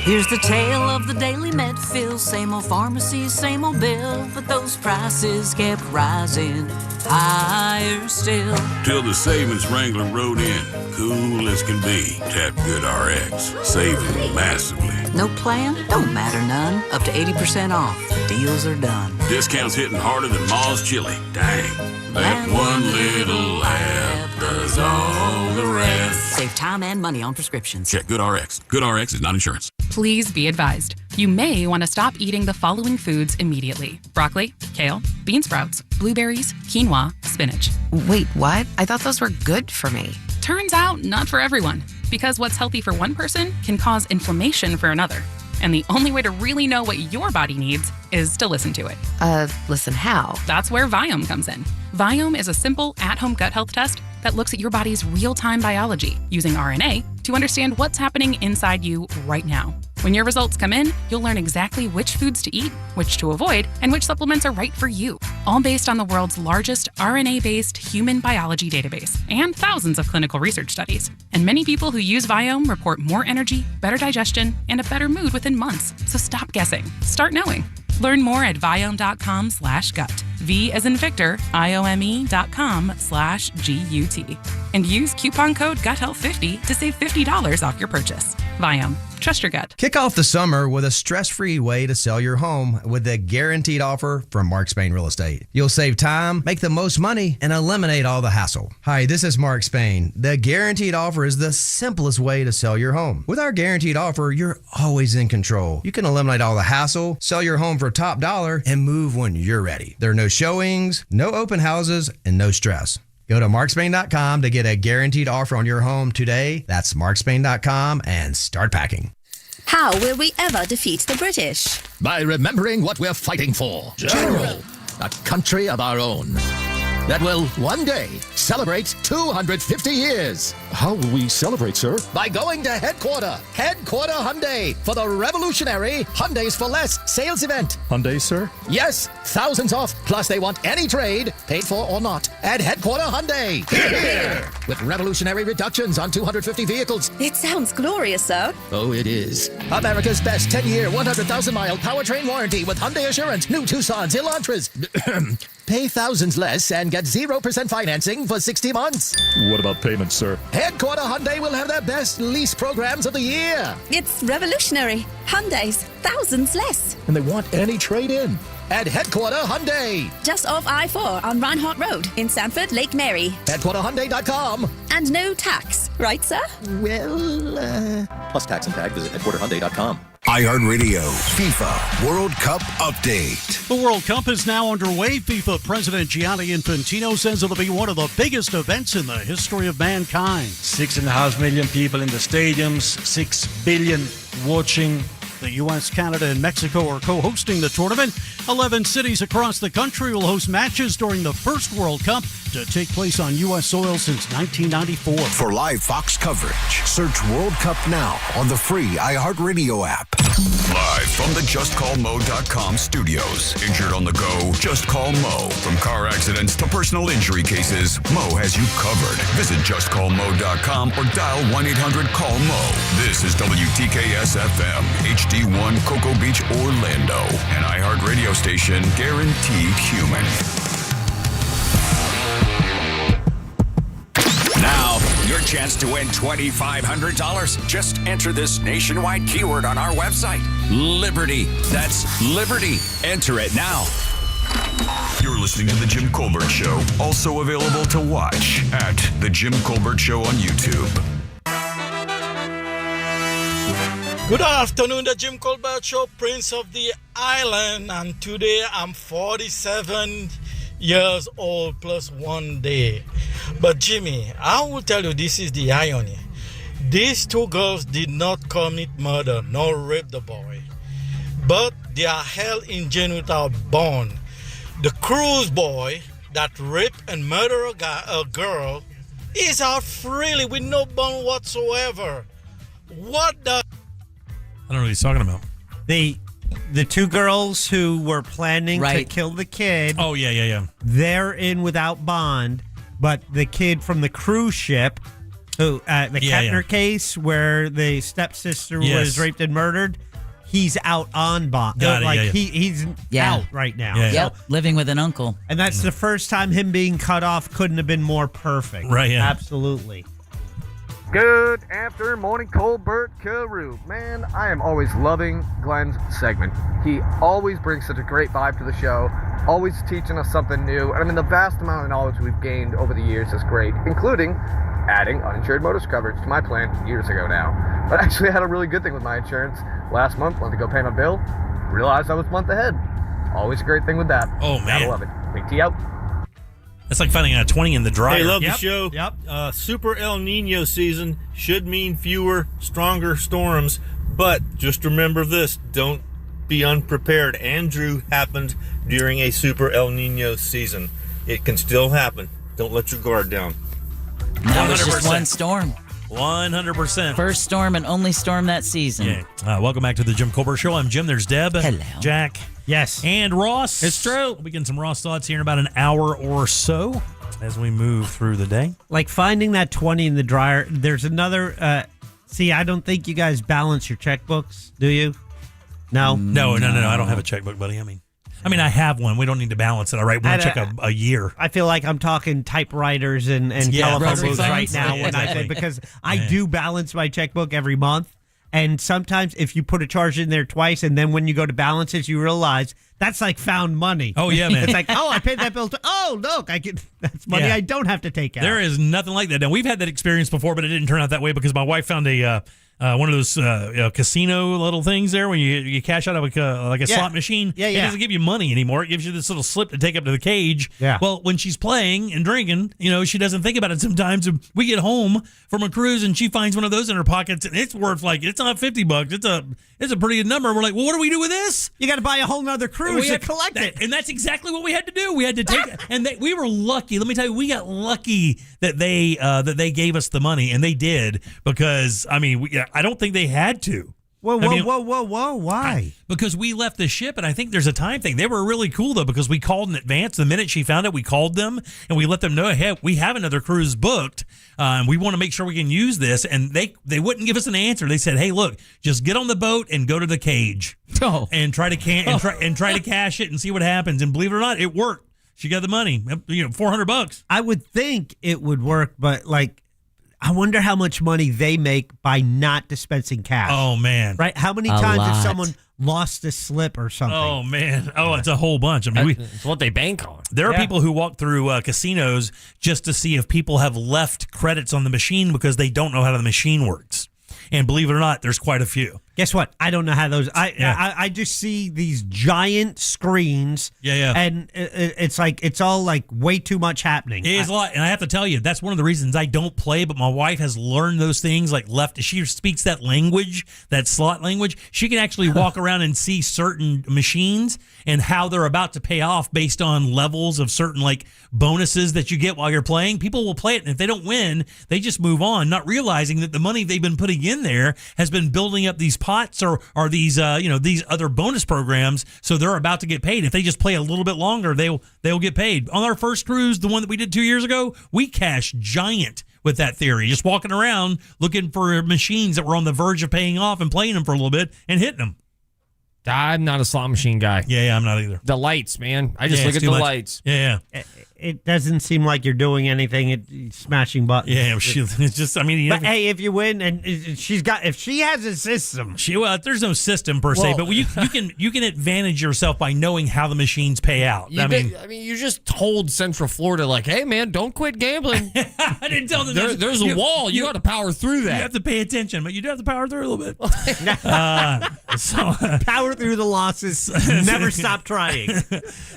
Here's the tale of the Daily Medfield. Same old pharmacy, same old bill, but those prices kept rising higher still. Till the savings wrangler rode in, cool as can be. Tap Good RX, saving massively. No plan? Don't matter none. Up to 80% off. The deals are done. Discounts hitting harder than Ma's chili. Dang, that one little app does all the rest. Save time and money on prescriptions. Check Good RX. Good RX is not insurance. Please be advised, you may want to stop eating the following foods immediately: broccoli, kale, bean sprouts, blueberries, quinoa, spinach. Wait, what? I thought those were good for me. Turns out, not for everyone, because what's healthy for one person can cause inflammation for another. And the only way to really know what your body needs is to listen to it. Listen how? That's where Viome comes in. Viome is a simple at-home gut health test that looks at your body's real-time biology using RNA to understand what's happening inside you right now. When your results come in, you'll learn exactly which foods to eat, which to avoid, and which supplements are right for you, all based on the world's largest RNA-based human biology database and thousands of clinical research studies. And many people who use Viome report more energy, better digestion, and a better mood within months. So stop guessing. Start knowing. Learn more at viome.com/gut. V as in Victor, IOME.com/GUT. And use coupon code GUTHEALTH50 to save $50 off your purchase. Viome. Trust your gut. Kick off the summer with a stress-free way to sell your home with a guaranteed offer from Mark Spain Real Estate. You'll save time, make the most money, and eliminate all the hassle. Hi, this is Mark Spain. The guaranteed offer is the simplest way to sell your home. With our guaranteed offer, you're always in control. You can eliminate all the hassle, sell your home for top dollar, and move when you're ready. There are no showings, no open houses, and no stress. Go to markspain.com to get a guaranteed offer on your home today. That's markspain.com and start packing. How will we ever defeat the British? By remembering what we're fighting for. General. A country of our own. That will one day celebrate 250 years. How will we celebrate, sir? By going to Headquarter Hyundai, for the revolutionary Hyundais for Less sales event. Hyundai, sir? Yes, thousands off, plus they want any trade, paid for or not, at Headquarter Hyundai. Here! With revolutionary reductions on 250 vehicles. It sounds glorious, sir. Oh, it is. America's best 10-year, 100,000-mile powertrain warranty with Hyundai Assurance. New Tucsons, Elantras. Pay thousands less and get 0% financing for 60 months. What about payments, sir? Headquarter Hyundai will have their best lease programs of the year. It's revolutionary. Hyundai's thousands less. And they want any trade-in. At Headquarter Hyundai. Just off I-4 on Reinhardt Road in Sanford, Lake Mary. HeadquarterHyundai.com. And no tax, right, sir? Well, Plus tax and tag, visit HeadquarterHyundai.com. iHeartRadio FIFA World Cup update. The World Cup is now underway. FIFA President Gianni Infantino says it'll be one of the biggest events in the history of mankind. 6.5 million people in the stadiums, 6 billion watching. The U.S., Canada, and Mexico are co-hosting the tournament. 11 cities across the country will host matches during the first World Cup to take place on U.S. soil since 1994. For live Fox coverage, search World Cup now on the free iHeartRadio app. Live from the JustCallMo.com studios. Injured on the go? Just call Mo. From car accidents to personal injury cases, Mo has you covered. Visit JustCallMo.com or dial 1-800-CALL-MO. This is WTKS-FM, HD1 Cocoa Beach, Orlando. An iHeartRadio station guaranteed human. Now, your chance to win $2,500. Just enter this nationwide keyword on our website. Liberty. That's Liberty. Enter it now. You're listening to The Jim Colbert Show, also available to watch at The Jim Colbert Show on YouTube. Good afternoon, The Jim Colbert Show, Prince of the Island, and today I'm 47 years old plus 1 day. But Jimmy, I will tell you, this is the irony. These two girls did not commit murder nor rape the boy, but they are held in jail without bond. The cruise boy that raped and murdered a girl is out freely with no bond whatsoever. What the... I don't know what he's talking about. The two girls who were planning to kill the kid. Oh, yeah. They're in without bond, but the kid from the cruise ship, who the Kettner case where the stepsister was raped and murdered, he's out on bond. He's out right now. Yep, living with an uncle. And that's the first time him being cut off couldn't have been more perfect. Right, yeah. Absolutely. Good after morning, Colbert Carew. Man, I am always loving Glenn's segment. He always brings such a great vibe to the show, always teaching us something new. And I mean, the vast amount of knowledge we've gained over the years is great, including adding uninsured motorist coverage to my plan years ago now. But actually, I had a really good thing with my insurance. Last month, went to go pay my bill, realized I was a month ahead. Always a great thing with that. Oh, man. I love it. Big T out. That's like finding a 20 in the dryer. Hey, love the show. Yep. Super El Nino season should mean fewer, stronger storms. But just remember this. Don't be unprepared. Andrew happened during a Super El Nino season. It can still happen. Don't let your guard down. That was just one storm. 100%. First storm and only storm that season. Yeah. Welcome back to the Jim Colbert Show. I'm Jim. There's Deb. Hello. Jack. Yes. And Ross. It's true. We'll be getting some Ross thoughts here in about an hour or so as we move through the day. Like finding that 20 in the dryer. There's another. See, I don't think you guys balance your checkbooks, do you? No? No. I don't have a checkbook, buddy. I mean, I have one. We don't need to balance it. I write one check a year. I feel like I'm talking typewriters and telephone booths right now when I say, because I do balance my checkbook every month. And sometimes if you put a charge in there twice and then when you go to balance it, you realize that's like found money. Oh, yeah, man. It's like, oh, I paid that bill. Oh, look, that's money I don't have to take out. There is nothing like that. Now, we've had that experience before, but it didn't turn out that way because my wife found one of those casino little things there when you cash out of a slot machine. Yeah. It doesn't give you money anymore. It gives you this little slip to take up to the cage. Yeah. Well, when she's playing and drinking, she doesn't think about it sometimes. We get home from a cruise and she finds one of those in her pockets and it's worth it's not $50. It's a pretty good number. We're like, well, what do we do with this? You got to buy a whole nother cruise to collect it. And that's exactly what we had to do. We had to take it. And we were lucky. Let me tell you, we got lucky that they gave us the money, and they did because, I don't think they had to. Whoa, why? Because we left the ship, and I think there's a time thing. They were really cool, though, because we called in advance. The minute she found it, we called them, and we let them know, hey, we have another cruise booked, and we want to make sure we can use this. And they wouldn't give us an answer. They said, hey, look, just get on the boat and go to the cage and try to cash it and see what happens. And believe it or not, it worked. She got the money, $400. I would think it would work, but I wonder how much money they make by not dispensing cash. Oh, man. Right? How many times has someone lost a slip or something? Oh, man. Oh, it's a whole bunch. It's what they bank on. There are people who walk through casinos just to see if people have left credits on the machine because they don't know how the machine works. And believe it or not, there's quite a few. Guess what? I don't know how those. I just see these giant screens. Yeah. And it's like it's all like way too much happening. It is a lot, and I have to tell you, that's one of the reasons I don't play. But my wife has learned those things. Like she speaks that language, that slot language. She can actually walk around and see certain machines and how they're about to pay off based on levels of certain like bonuses that you get while you're playing. People will play it, and if they don't win, they just move on, not realizing that the money they've been putting in there has been building up these pots or these these other bonus programs. So they're about to get paid. If they just play a little bit longer, they'll get paid. On our first cruise, the one that we did 2 years ago, we cashed giant with that theory, just walking around looking for machines that were on the verge of paying off and playing them for a little bit and hitting them. I'm not a slot machine guy. Yeah, I'm not either. The lights, man. I just look at the lights. Yeah. It doesn't seem like you're doing anything. It's smashing buttons. Yeah, it's just. I mean, but hey, if you win, and if she has a system. There's no system per se, but you can advantage yourself by knowing how the machines pay out. You just told Central Florida, like, hey man, don't quit gambling. I didn't tell them. There's a wall. You got to power through that. You have to pay attention, but you do have to power through a little bit. Power through the losses. Never stop trying.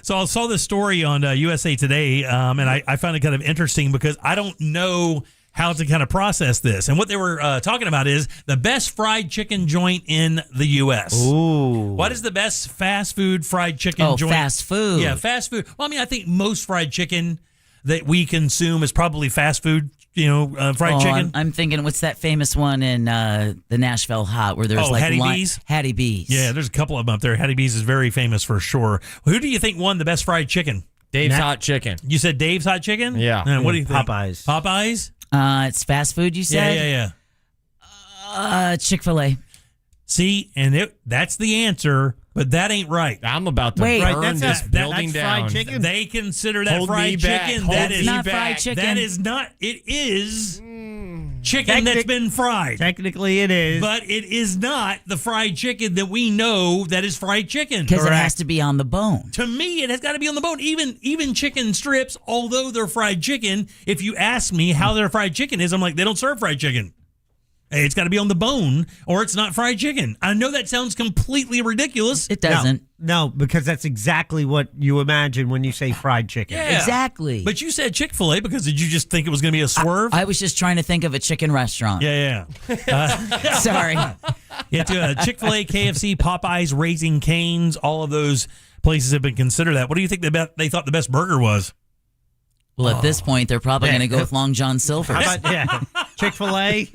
So I saw this story on USA Today. And I found it kind of interesting because I don't know how to kind of process this. And what they were talking about is the best fried chicken joint in the U.S. Ooh. What is the best fast food fried chicken joint? Fast food. Yeah, fast food. Well, I mean, I think most fried chicken that we consume is probably fast food, fried chicken. I'm thinking, what's that famous one in the Nashville Hot where there's like Hattie B's? Hattie B's. Yeah, there's a couple of them up there. Hattie B's is very famous for sure. Who do you think won the best fried chicken? Dave's Hot Chicken. You said Dave's Hot Chicken? Yeah. What do you think? Popeyes. Popeyes? It's fast food, you said? Yeah. Chick-fil-A. See, and that's the answer, but that ain't right. I'm about to burn this building down. Fried chicken? They consider that Hold fried me back. chicken. Hold That me is not back. fried chicken. That is not. It is chicken that's been fried. Technically, it is. But it is not the fried chicken that we know that is fried chicken. Because it has to be on the bone. To me, it has got to be on the bone. Even chicken strips, although they're fried chicken, if you ask me how their fried chicken is, I'm like, they don't serve fried chicken. Hey, it's got to be on the bone or it's not fried chicken. I know that sounds completely ridiculous. It doesn't. No, because that's exactly what you imagine when you say fried chicken. Yeah. Exactly. But you said Chick-fil-A because did you just think it was going to be a swerve? I was just trying to think of a chicken restaurant. Yeah. Sorry. Yeah, Chick-fil-A, KFC, Popeyes, Raising Cane's, all of those places have been considered that. What do you think they thought the best burger was? Well, at this point, they're probably going to go with Long John Silver's. Chick-fil-A?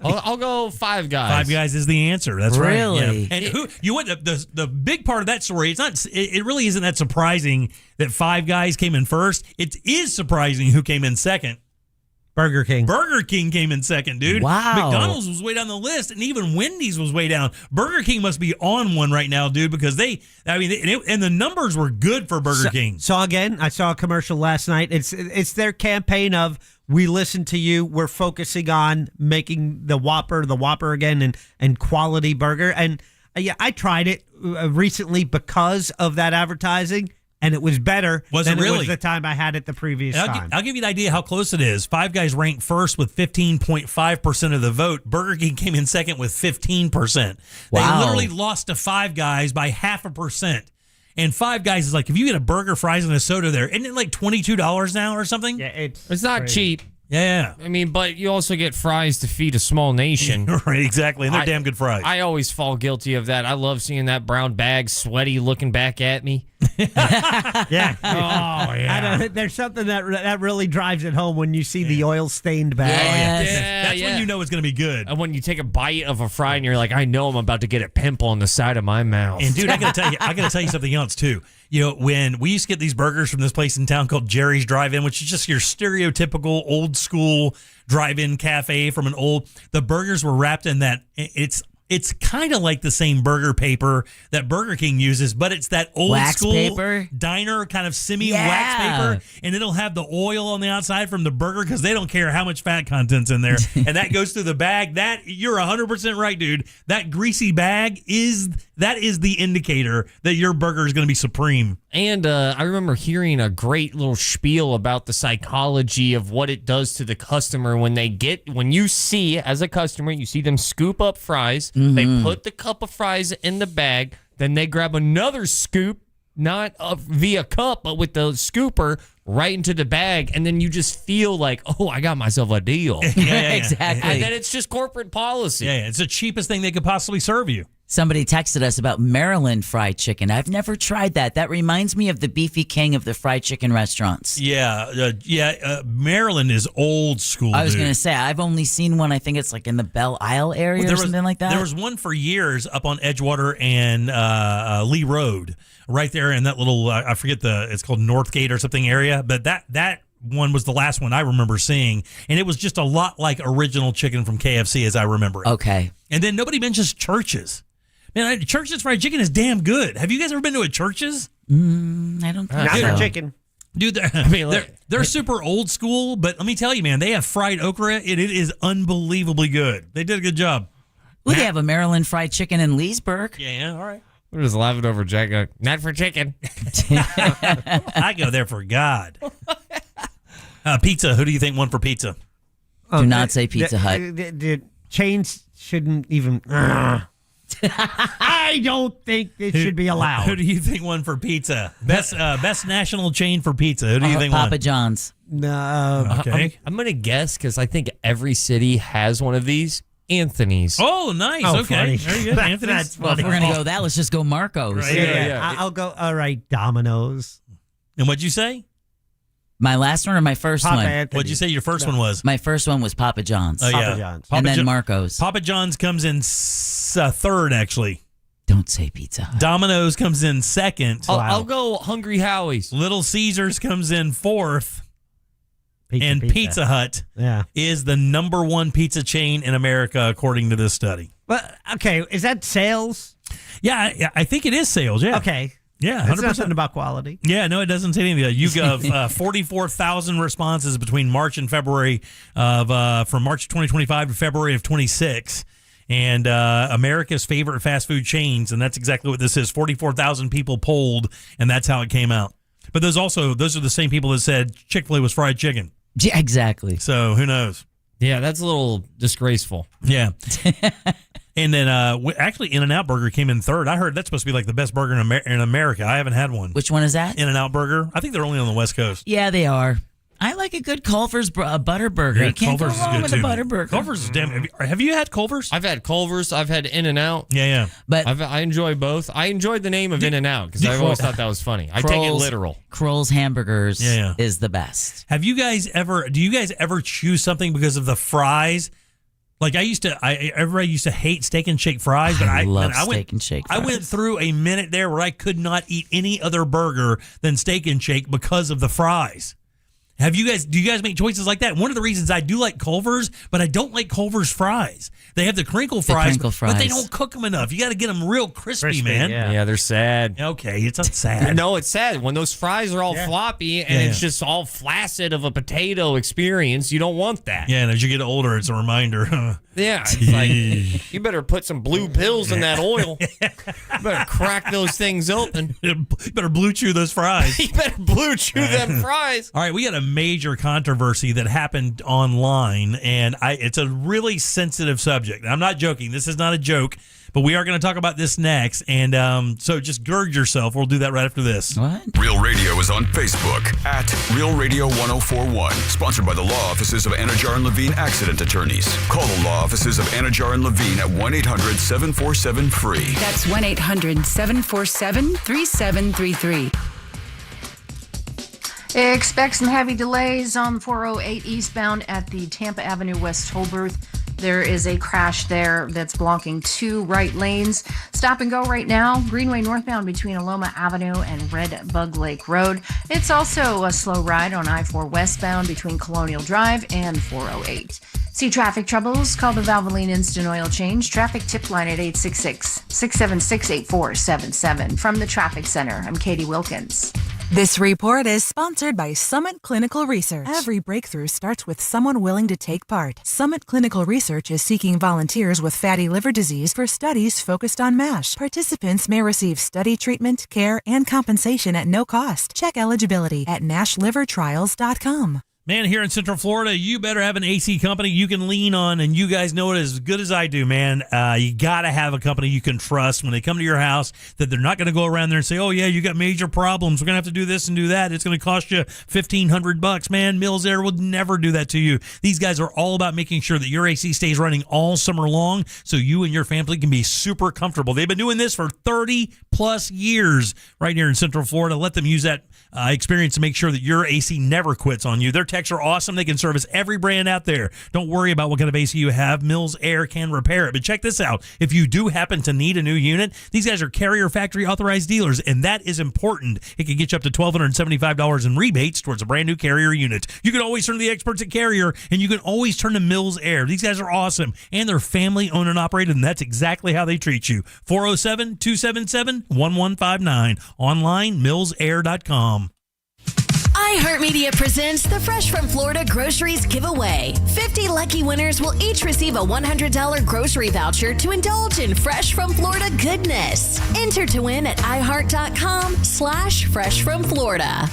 I'll go Five Guys. Five Guys is the answer. That's really? right. Yeah. And the big part of that story, it really isn't that surprising that Five Guys came in first. It is surprising who came in second. Burger King. Burger King came in second, dude. Wow. McDonald's was way down the list, and even Wendy's was way down. Burger King must be on one right now, dude, because and the numbers were good for Burger King. So again, I saw a commercial last night. It's their campaign of we listen to you. We're focusing on making the Whopper again, and quality burger. And I tried it recently because of that advertising. And it was better than it was the time I had it the previous time. I'll give you an idea how close it is. Five Guys ranked first with 15.5% of the vote. Burger King came in second with 15%. Wow. They literally lost to Five Guys by 0.5%. And Five Guys is like, if you get a burger, fries, and a soda there, isn't it like $22 now or something? Yeah, it's not cheap. Yeah. I mean, but you also get fries to feed a small nation. Right, exactly. And they're damn good fries. I always fall guilty of that. I love seeing that brown bag sweaty looking back at me. Yeah. Oh, yeah. There's something that really drives it home when you see the oil-stained bag. That's when you know it's going to be good. And when you take a bite of a fry and you're like, I know I'm about to get a pimple on the side of my mouth. And dude, I got to tell you something else too. When we used to get these burgers from this place in town called Jerry's Drive-In, which is just your stereotypical old school drive-in cafe from the burgers were wrapped in that. It's kind of like the same burger paper that Burger King uses, but it's that old wax school paper? diner kind of wax paper, and it'll have the oil on the outside from the burger because they don't care how much fat content's in there, and that goes through the bag. You're 100% right, dude. That greasy bag is the indicator that your burger is going to be supreme. And I remember hearing a great little spiel about the psychology of what it does to the customer when you see, as a customer, you see them scoop up fries, they put the cup of fries in the bag, then they grab another scoop, not via cup, but with the scooper right into the bag, and then you just feel like, oh, I got myself a deal. Exactly. And then it's just corporate policy. Yeah, it's the cheapest thing they could possibly serve you. Somebody texted us about Maryland fried chicken. I've never tried that. That reminds me of the Beefy King of the fried chicken restaurants. Maryland is old school. I was going to say, I've only seen one. I think it's like in the Belle Isle area or something like that. There was one for years up on Edgewater and Lee Road, right there in that little, I forget it's called Northgate or something area, but that one was the last one I remember seeing, and it was just a lot like original chicken from KFC as I remember it. Okay. And then nobody mentions Church's. Man, Church's fried chicken is damn good. Have you guys ever been to a Church's? I don't think Not so. for chicken. Dude, they're super old school, but let me tell you, man, they have fried okra, and it is unbelievably good. They did a good job. Well, they have a Maryland fried chicken in Leesburg. Yeah, all right. We're just laughing over Jack. Not for chicken. I go there for God. Pizza. Who do you think won for pizza? Do not say Pizza Hut. The chains shouldn't even. I don't think it should be allowed. Who do you think won for pizza? Best national chain for pizza. Who do you think won? Papa John's. No. Okay. I'm going to guess because I think every city has one of these. Anthony's. Oh, nice. Oh, okay. funny. Very good. Anthony's. That's Well, if funny. we're going to go that, let's just go Marco's. Right. Yeah. I'll go. All right, Domino's. And what'd you say? My last one or my first Papa one? Anthony's. What'd you say your first one was? My first one was Papa John's. Oh, yeah. Papa John's. And then Marco's. Papa John's comes in third, actually. Don't say Pizza Hut. Domino's comes in second. I'll go Hungry Howie's. Little Caesars comes in fourth. Pizza Hut is the number one pizza chain in America, according to this study. But okay, is that sales? Yeah, I think it is sales. Yeah. Okay. Yeah, 100%. 100%. Nothing about quality. Yeah, no, it doesn't say anything. YouGov 44,000 responses between March and February from March 2025 to February of 26. And America's favorite fast food chains, and that's exactly what this is. 44,000 people polled, and that's how it came out. But those are the same people that said Chick-fil-A was fried chicken. Yeah, exactly. So who knows? Yeah, that's a little disgraceful. Yeah. And then actually In-N-Out Burger came in third. I heard that's supposed to be like the best burger in America. I haven't had one. Which one is that? In-N-Out Burger. I think they're only on the West Coast. Yeah, they are. I like a good Culver's butter burger. Yeah, you can't Culver's go wrong with too. a butter burger. Culver's is damn. Have you had Culver's? I've had Culver's. I've had In-N-Out. Yeah. But I enjoy both. I enjoyed the name of In-N-Out because I've always thought that was funny. I take it literal. Kroll's Hamburgers is the best. Do you guys ever choose something because of the fries? Like everybody used to hate Steak and Shake fries, but I love Steak and Shake fries. I went through a minute there where I could not eat any other burger than Steak and Shake because of the fries. Do you guys make choices like that? One of the reasons I do like Culver's, but I don't like Culver's fries. They have the crinkle fries, but they don't cook them enough. You got to get them real crispy, man. Yeah, they're sad. Okay, it's not sad. No, it's sad. When those fries are all floppy and it's just all flaccid of a potato experience, you don't want that. Yeah, and as you get older, it's a reminder. Yeah, it's like, you better put some blue pills in that oil. You better crack those things open. You better blue chew those fries. You better blue chew them fries. All right, we got a major controversy that happened online, and it's a really sensitive subject. I'm not joking. This is not a joke, but we are going to talk about this next, and so just gird yourself. We'll do that right after this. What? Real Radio is on Facebook at Real Radio 1041. Sponsored by the law offices of Anajar and Levine Accident Attorneys. Call the law offices of Anajar and Levine at 1-800-747-FREE. That's 1-800-747-3733. Expect some heavy delays on 408 eastbound at the Tampa Avenue West Holbrook. There is a crash there that's blocking 2 right lanes. Stop and go right now. Greenway northbound between Aloma Avenue and Red Bug Lake Road. It's also a slow ride on I-4 westbound between Colonial Drive and 408. See traffic troubles? Call the Valvoline Instant Oil Change traffic tip line at 866-676-8477. From the Traffic Center, I'm Katie Wilkins. This report is sponsored by Summit Clinical Research. Every breakthrough starts with someone willing to take part. Summit Clinical Research is seeking volunteers with fatty liver disease for studies focused on MASH. Participants may receive study treatment, care, and compensation at no cost. Check eligibility at NASHlivertrials.com. Man, here in Central Florida, you better have an AC company you can lean on, and you guys know it as good as I do, man. You got to have a company you can trust when they come to your house, that they're not going to go around there and say, oh, yeah, you got major problems. We're going to have to do this and do that. It's going to cost you $1,500. Man, Mills Air would never do that to you. These guys are all about making sure that your AC stays running all summer long so you and your family can be super comfortable. They've been doing this for 30-plus years right here in Central Florida. Let them use that experience to make sure that your AC never quits on you. Their techs are awesome. They can service every brand out there. Don't worry about what kind of AC you have. Mills Air can repair it. But check this out. If you do happen to need a new unit, these guys are Carrier factory authorized dealers, and that is important. It can get you up to $1,275 in rebates towards a brand new Carrier unit. You can always turn to the experts at Carrier, and you can always turn to Mills Air. These guys are awesome, and they're family owned and operated, and that's exactly how they treat you. 407-277-1159. Online, millsair.com. iHeartMedia presents the Fresh from Florida Groceries Giveaway. 50 lucky winners will each receive a $100 grocery voucher to indulge in Fresh from Florida goodness. Enter to win at iHeart.com/freshfromflorida.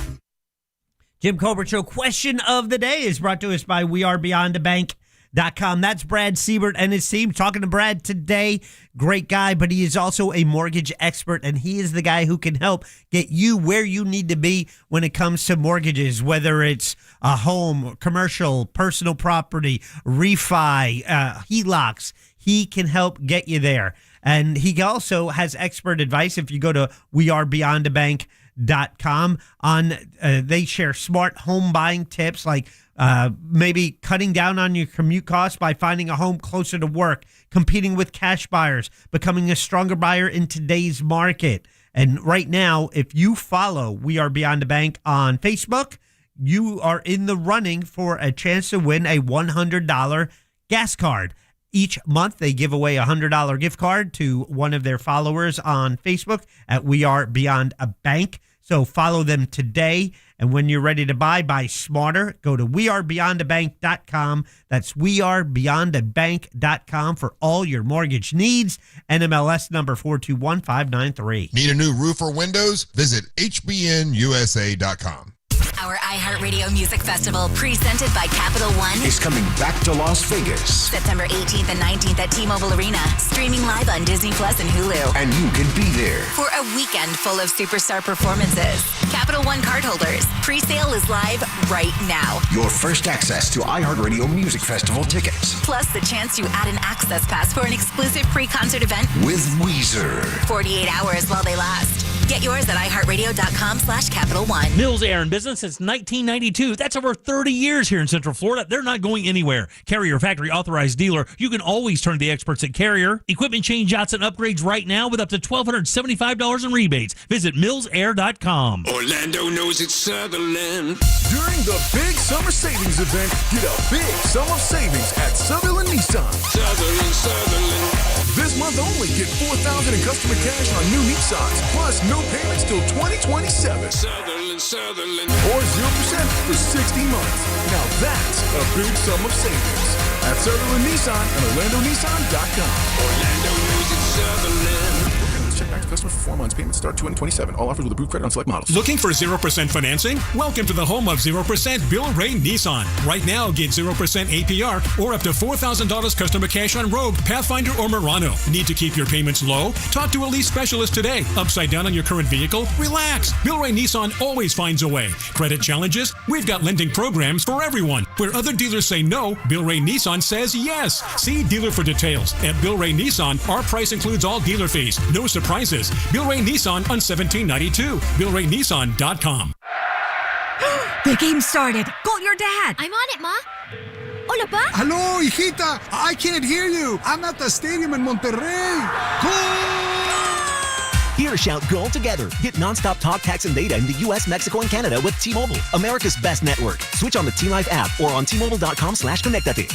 Jim Colbert Show question of the day is brought to us by WeAreBeyondTheBank.com. That's Brad Siebert and his team. Talking to Brad today. Great guy, but he is also a mortgage expert, and he is the guy who can help get you where you need to be when it comes to mortgages, whether it's a home, commercial, personal property, refi, HELOCs. He can help get you there. And he also has expert advice. If you go to WeAreBeyondTheBank.com, they share smart home buying tips like maybe cutting down on your commute costs by finding a home closer to work, competing with cash buyers, becoming a stronger buyer in today's market. And right now, if you follow We Are Beyond the Bank on Facebook, you are in the running for a chance to win a $100 gas card. Each month, they give away a $100 gift card to one of their followers on Facebook at We Are Beyond a Bank. So follow them today. And when you're ready to buy smarter. Go to WeAreBeyondTheBank.com. That's WeAreBeyondTheBank.com for all your mortgage needs. NMLS number 421593. Need a new roof or windows? Visit HBNUSA.com. Our iHeartRadio Music Festival, presented by Capital One, is coming back to Las Vegas. September 18th and 19th at T-Mobile Arena, streaming live on Disney Plus and Hulu. And you can be there for a weekend full of superstar performances. Capital One cardholders, pre-sale is live right now. Your first access to iHeartRadio Music Festival tickets. Plus the chance to add an access pass for an exclusive pre-concert event with Weezer. 48 hours while they last. Get yours at iHeartRadio.com/Capital One. Mills Air in business since 1992. That's over 30 years here in Central Florida. They're not going anywhere. Carrier factory authorized dealer. You can always turn to the experts at Carrier. Equipment changeouts and upgrades right now with up to $1,275 in rebates. Visit millsair.com. Orlando knows it's Sutherland. During the big summer savings event, get a big summer savings at Sutherland Nissan. Sutherland. This month only, get $4,000 in customer cash on new Nissans, plus no payments till 2027. Sutherland. Or 0% for 60 months. Now that's a big sum of savings. At Sutherland Nissan and OrlandoNissan.com. Orlando knows it's Sutherland. Check back to customers for 4 months. Payments start 2027. All offers with approved credit on select models. Looking for 0% financing? Welcome to the home of 0% Bill Ray Nissan. Right now, get 0% APR or up to $4,000 customer cash on Rogue, Pathfinder, or Murano. Need to keep your payments low? Talk to a lease specialist today. Upside down on your current vehicle? Relax. Bill Ray Nissan always finds a way. Credit challenges? We've got lending programs for everyone. Where other dealers say no, Bill Ray Nissan says yes. See dealer for details. At Bill Ray Nissan, our price includes all dealer fees. No surprises. Bill Ray Nissan on 1792. BillRayNissan.com. The game started. Call your dad. I'm on it, Ma. Hola, Pa. Hello, hijita. I can't hear you. I'm at the stadium in Monterrey. Hear shout goal together. Get nonstop talk, text, and data in the U.S., Mexico, and Canada with T-Mobile, America's best network. Switch on the T-Life app or on T-Mobile.com/connectate.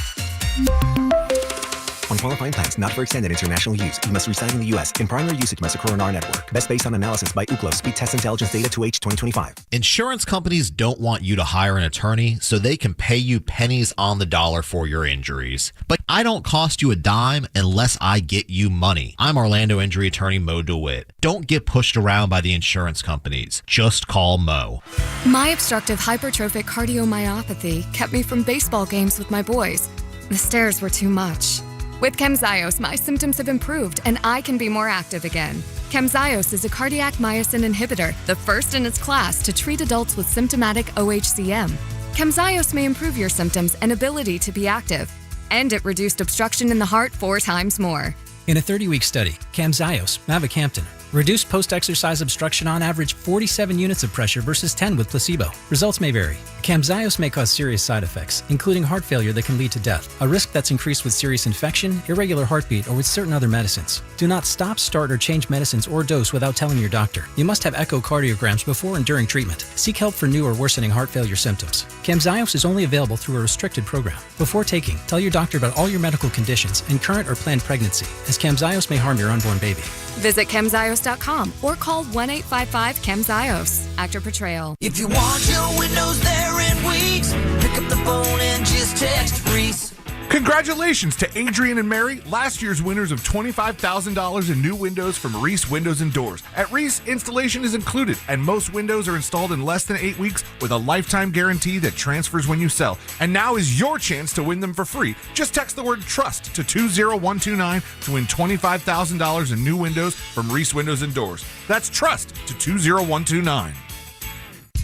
on qualifying plans, not for extended international use. You must reside in the U.S. and primary usage must occur on our network. Best based on analysis by Ookla. Speed Test Intelligence Data 2H 2025. Insurance companies don't want you to hire an attorney so they can pay you pennies on the dollar for your injuries. But I don't cost you a dime unless I get you money. I'm Orlando injury attorney Mo DeWitt. Don't get pushed around by the insurance companies. Just call Mo. My obstructive hypertrophic cardiomyopathy kept me from baseball games with my boys. The stairs were too much. With Camzyos, my symptoms have improved and I can be more active again. Camzyos is a cardiac myosin inhibitor, the first in its class to treat adults with symptomatic OHCM. Camzyos may improve your symptoms and ability to be active, and it reduced obstruction in the heart 4 times more. In a 30-week study, Camzyos, mavacamten, reduced post-exercise obstruction on average 47 units of pressure versus 10 with placebo. Results may vary. Camzyos may cause serious side effects, including heart failure that can lead to death, a risk that's increased with serious infection, irregular heartbeat, or with certain other medicines. Do not stop, start, or change medicines or dose without telling your doctor. You must have echocardiograms before and during treatment. Seek help for new or worsening heart failure symptoms. Camzyos is only available through a restricted program. Before taking, tell your doctor about all your medical conditions and current or planned pregnancy, as Camzyos may harm your unborn baby. Visit Camzyos.com or call 1-855-CAMZYOS. Actor Portrayal. If you want your windows there in weeks, pick up the phone and just text Reese. Congratulations to Adrian and Mary, last year's winners of $25,000 in new windows from Reese Windows and Doors. At Reese, installation is included, and most windows are installed in less than 8 weeks with a lifetime guarantee that transfers when you sell. And now is your chance to win them for free. Just text the word TRUST to 20129 to win $25,000 in new windows from Reese Windows and Doors. That's TRUST to 20129.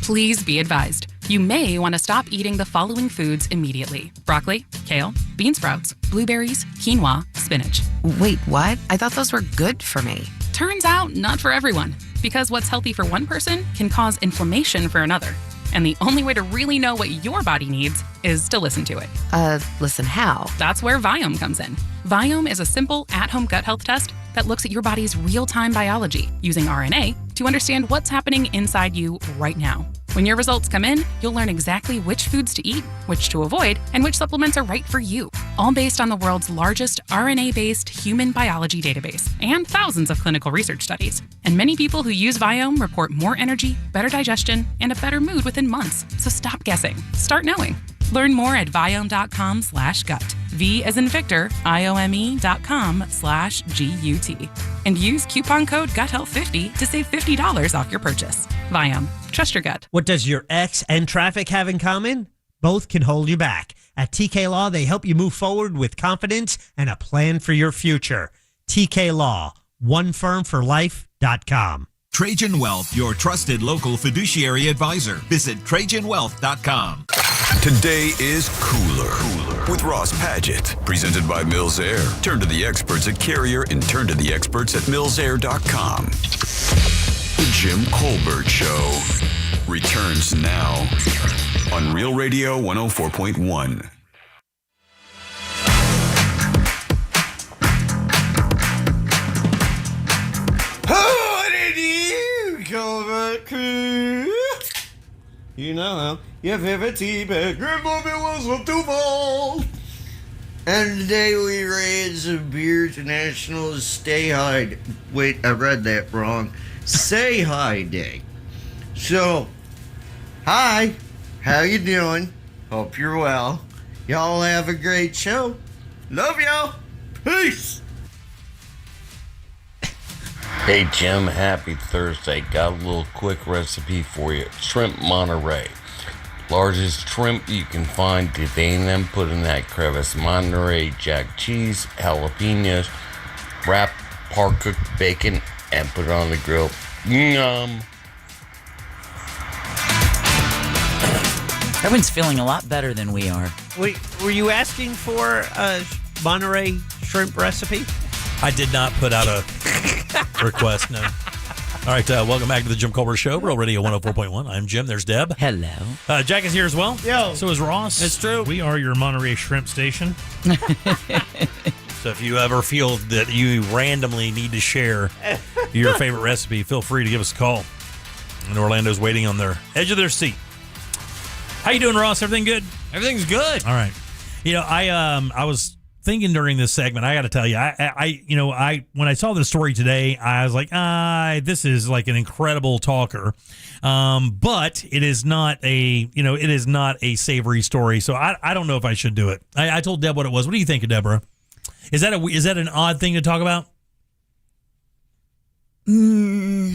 Please be advised. You may want to stop eating the following foods immediately: broccoli, kale, bean sprouts, blueberries, quinoa, spinach. Wait, what? I thought those were good for me. Turns out, not for everyone. Because what's healthy for one person can cause inflammation for another. And the only way to really know what your body needs is to listen to it. Listen how? That's where Viome comes in. Viome is a simple, at-home gut health test that looks at your body's real-time biology using RNA to understand what's happening inside you right now. When your results come in, you'll learn exactly which foods to eat, which to avoid, and which supplements are right for you, all based on the world's largest RNA-based human biology database and thousands of clinical research studies. And many people who use Viome report more energy, better digestion, and a better mood within months. So stop guessing. Start knowing. Learn more at Viome.com/gut. V as in Victor, IOME.com/GUT. And use coupon code GUTHEALTH50 to save $50 off your purchase. Viome. Trust your gut. What does your ex and traffic have in common? Both can hold you back. At TK Law, they help you move forward with confidence and a plan for your future. TK Law, onefirmforlife.com. Trajan Wealth, your trusted local fiduciary advisor. Visit TrajanWealth.com. Today is Cooler with Ross Padgett, presented by Mills Air. Turn to the experts at Carrier and turn to the experts at MillsAir.com. The Jim Colbert Show returns now on Real Radio 104.1. Colbert Crew. You know your favorite teabag. Grandma was from Duval. And today we raise some beers national Stay High. Wait, I read that wrong. Say Hi Day. So, hi, how you doing? Hope you're well. Y'all have a great show. Love y'all. Peace. Hey Jim, happy Thursday. Got a little quick recipe for you. Shrimp Monterey. Largest shrimp you can find. Devein them, put in that crevice Monterey Jack cheese, jalapenos, wrap par-cooked bacon, and put it on the grill. Yum. Everyone's feeling a lot better than we are. Wait, were you asking for a Monterey shrimp recipe? I did not put out a request, no. All right, welcome back to the Jim Colbert Show, Real Radio 104.1. I'm Jim. There's Deb. Hello. Jack is here as well. Yo. So is Ross. It's true. We are your Monterey Shrimp Station. So if you ever feel that you randomly need to share your favorite recipe, feel free to give us a call. And Orlando's waiting on their edge of their seat. How you doing, Ross? Everything good? Everything's good. All right. You know, I was thinking during this segment, I got to tell you, I when I saw this story today, I was like, this is like an incredible talker, but it is not a savory story. So I don't know if I should do it. I told Deb what it was. What do you think, Deborah? Is that an odd thing to talk about? No.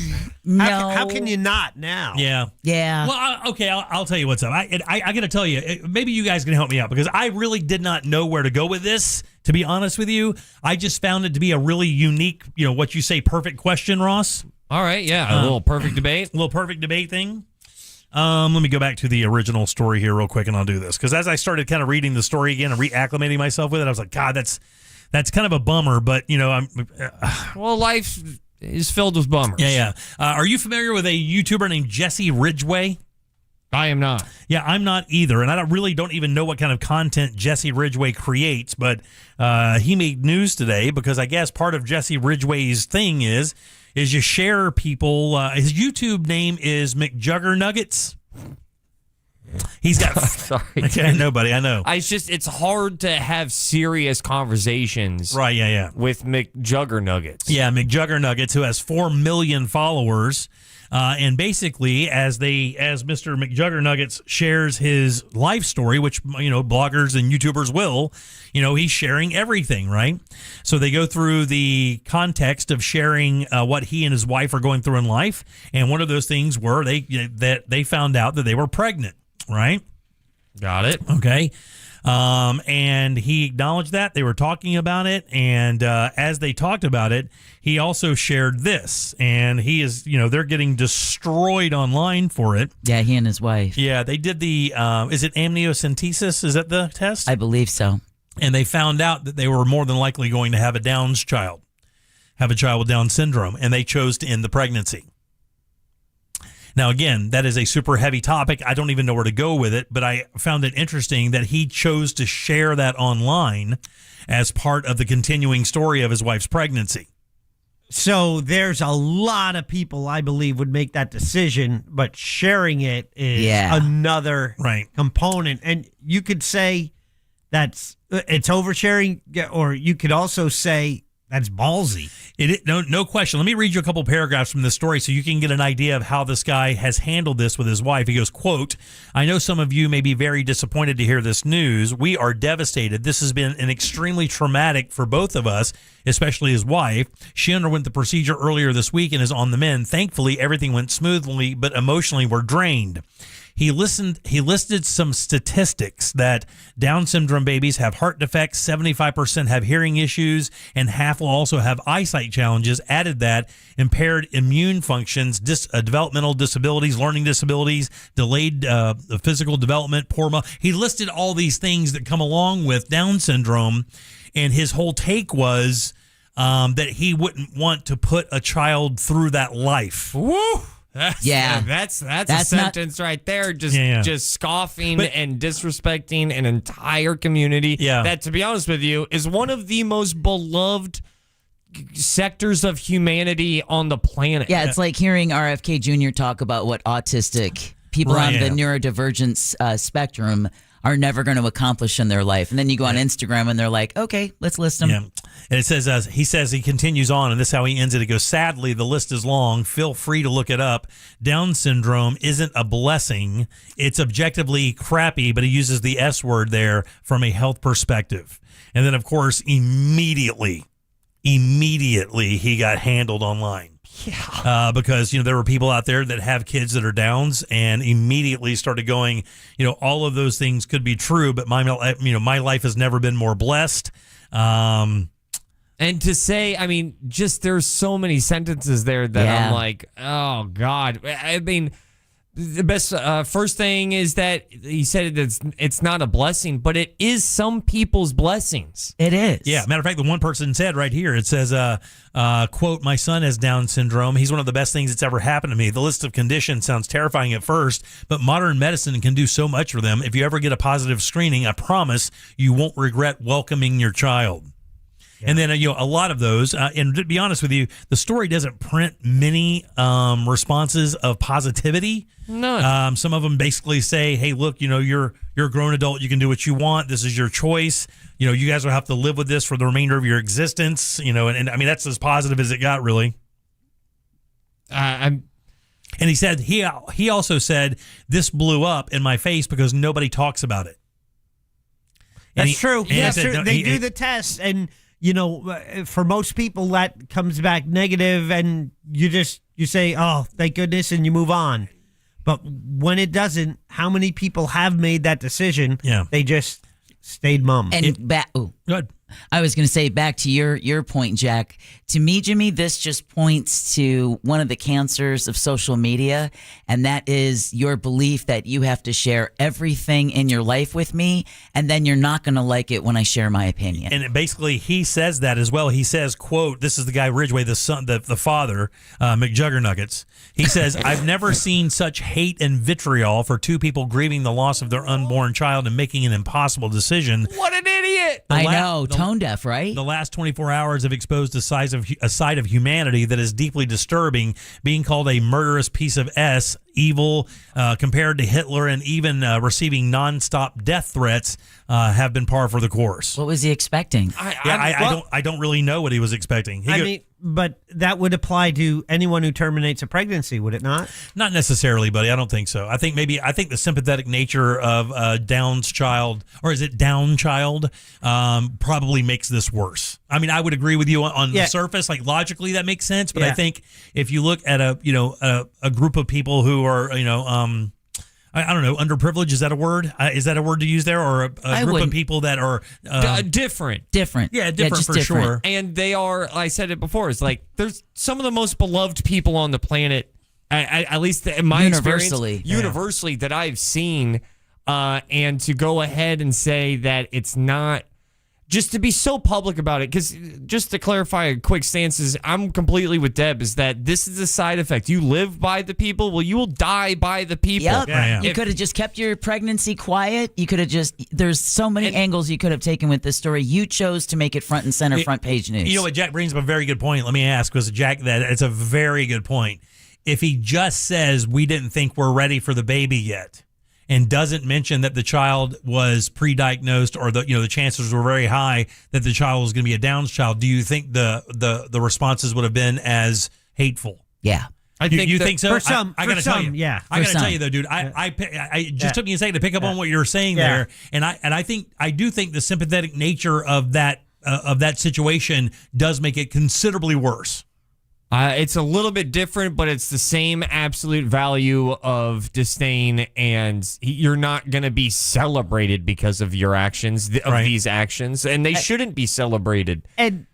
How can you not now? Yeah. Well, okay, I'll tell you what's up. I got to tell you, maybe you guys can help me out because I really did not know where to go with this, to be honest with you. I just found it to be a really unique, what you say, perfect question, Ross. All right, yeah, a little perfect debate. A little perfect debate thing. Let me go back to the original story here real quick and I'll do this. Because as I started kind of reading the story again and reacclimating myself with it, I was like, God, that's kind of a bummer, but, well, life is filled with bummers. Yeah. Are you familiar with a YouTuber named Jesse Ridgway? I am not. Yeah, I'm not either. And I don't even know what kind of content Jesse Ridgway creates, but he made news today because I guess part of Jesse Ridgway's thing is you share people. His YouTube name is McJuggernuggets. He's got sorry. Okay, nobody. I know. It's hard to have serious conversations. Right, yeah. With McJuggernuggets. Yeah, McJuggernuggets, who has 4 million followers. And basically, as Mr. McJuggernuggets shares his life story, which, bloggers and YouTubers will, he's sharing everything, right? So they go through the context of sharing what he and his wife are going through in life. And one of those things were they found out that they were pregnant, right? Got it. Okay. And he acknowledged that. They were talking about it. And as they talked about it, he also shared this. And he is, they're getting destroyed online for it. Yeah, he and his wife. Yeah, they did the, is it amniocentesis? Is that the test? I believe so. And they found out that they were more than likely going to have a child with Down syndrome. And they chose to end the pregnancy. Now, again, that is a super heavy topic. I don't even know where to go with it, but I found it interesting that he chose to share that online as part of the continuing story of his wife's pregnancy. So there's a lot of people, I believe, would make that decision, but sharing it is another component. And you could say it's oversharing, or you could also say that's ballsy. No question. Let me read you a couple paragraphs from this story so you can get an idea of how this guy has handled this with his wife. He goes, quote, "I know some of you may be very disappointed to hear this news. We are devastated. This has been an extremely traumatic for both of us, especially his wife. She underwent the procedure earlier this week and is on the mend. Thankfully, everything went smoothly, but emotionally we're drained." He listed some statistics that Down syndrome babies have heart defects, 75% have hearing issues, and half will also have eyesight challenges. Added that impaired immune functions, developmental disabilities, learning disabilities, delayed physical development, he listed all these things that come along with Down syndrome, and his whole take was that he wouldn't want to put a child through that life. Woo! That's a sentence right there. Just scoffing and disrespecting an entire community. Yeah. That, to be honest with you, is one of the most beloved sectors of humanity on the planet. Yeah, it's like hearing RFK Jr. talk about what autistic people on the neurodivergence spectrum are never going to accomplish in their life. And then you go on Instagram and they're like, okay, let's list them. Yeah. And it says, he continues on, and this is how he ends it. He goes, "Sadly, the list is long. Feel free to look it up. Down syndrome isn't a blessing. It's objectively crappy," but he uses the S word there, "from a health perspective." And then, of course, immediately he got handled online. Yeah. Because, there were people out there that have kids that are Downs and immediately started going, all of those things could be true, but my life has never been more blessed. And to say, there's so many sentences there that I'm like, oh, God. The best first thing is that he said it's not a blessing, but it is some people's blessings. It is. Yeah. Matter of fact, the one person said right here, it says, quote, "My son has Down syndrome. He's one of the best things that's ever happened to me. The list of conditions sounds terrifying at first, but modern medicine can do so much for them. If you ever get a positive screening, I promise you won't regret welcoming your child." And then, a lot of those, and to be honest with you, the story doesn't print many responses of positivity. No. Some of them basically say, hey, look, you're a grown adult. You can do what you want. This is your choice. You guys will have to live with this for the remainder of your existence. And I mean, that's as positive as it got, really. And he said, he also said, this blew up in my face because nobody talks about it. That's true. Yeah, they do the test, and for most people that comes back negative, and you say, "Oh, thank goodness," and you move on. But when it doesn't, how many people have made that decision? Yeah, they just stayed mum. And good. I was going to say, back to your point, Jack. To me, Jimmy, this just points to one of the cancers of social media, and that is your belief that you have to share everything in your life with me, and then you're not going to like it when I share my opinion. And basically, he says that as well. He says, quote, this is the guy Ridgway, the son, the father, McJuggernuggets. He says, I've never seen such hate and vitriol for two people grieving the loss of their unborn child and making an impossible decision. What an idiot! I know, tone deaf, right? The last 24 hours have exposed a side of humanity that is deeply disturbing. Being called a murderous piece of evil, compared to Hitler, and even receiving nonstop death threats have been par for the course. What was he expecting? I don't really know what he was expecting. But that would apply to anyone who terminates a pregnancy, would it not? Not necessarily, buddy. I don't think so. I think the sympathetic nature of Down's child, or is it Down child, probably makes this worse. I mean, I would agree with you on the surface, like logically that makes sense. But I think if you look at a group of people who are I don't know, underprivileged, is that a word? Is that a word to use there? Or a group of people that are different. Yeah, different for sure. And they are, I said it before, it's like there's some of the most beloved people on the planet, at least in my experience, universally that I've seen. And to go ahead and say that it's not, just to be so public about it, because just to clarify a quick stance is I'm completely with Deb, is that this is a side effect. You live by the people, well, you will die by the people. Yep. Yeah. You could have just kept your pregnancy quiet. You could have there's so many angles you could have taken with this story. You chose to make it front and center, front page news. You know what, Jack brings up a very good point. Let me ask, because Jack, it's a very good point. If he just says, we didn't think we're ready for the baby yet, and doesn't mention that the child was pre-diagnosed, or the chances were very high that the child was going to be a Down's child, do you think the responses would have been as hateful? Yeah. I think you think so? For some, I gotta tell you. Yeah. I gotta tell you though, dude. I just took me a second to pick up on what you were saying there, and I do think the sympathetic nature of that situation does make it considerably worse. It's a little bit different, but it's the same absolute value of disdain, and you're not going to be celebrated because of your actions, these actions, and they shouldn't be celebrated. And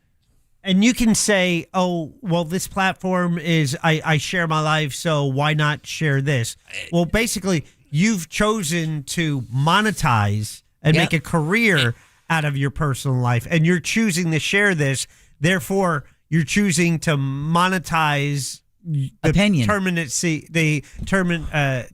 you can say, oh, well, this platform is, I share my life, so why not share this? Well, basically, you've chosen to monetize and make a career out of your personal life, and you're choosing to share this, therefore you're choosing to monetize opinion,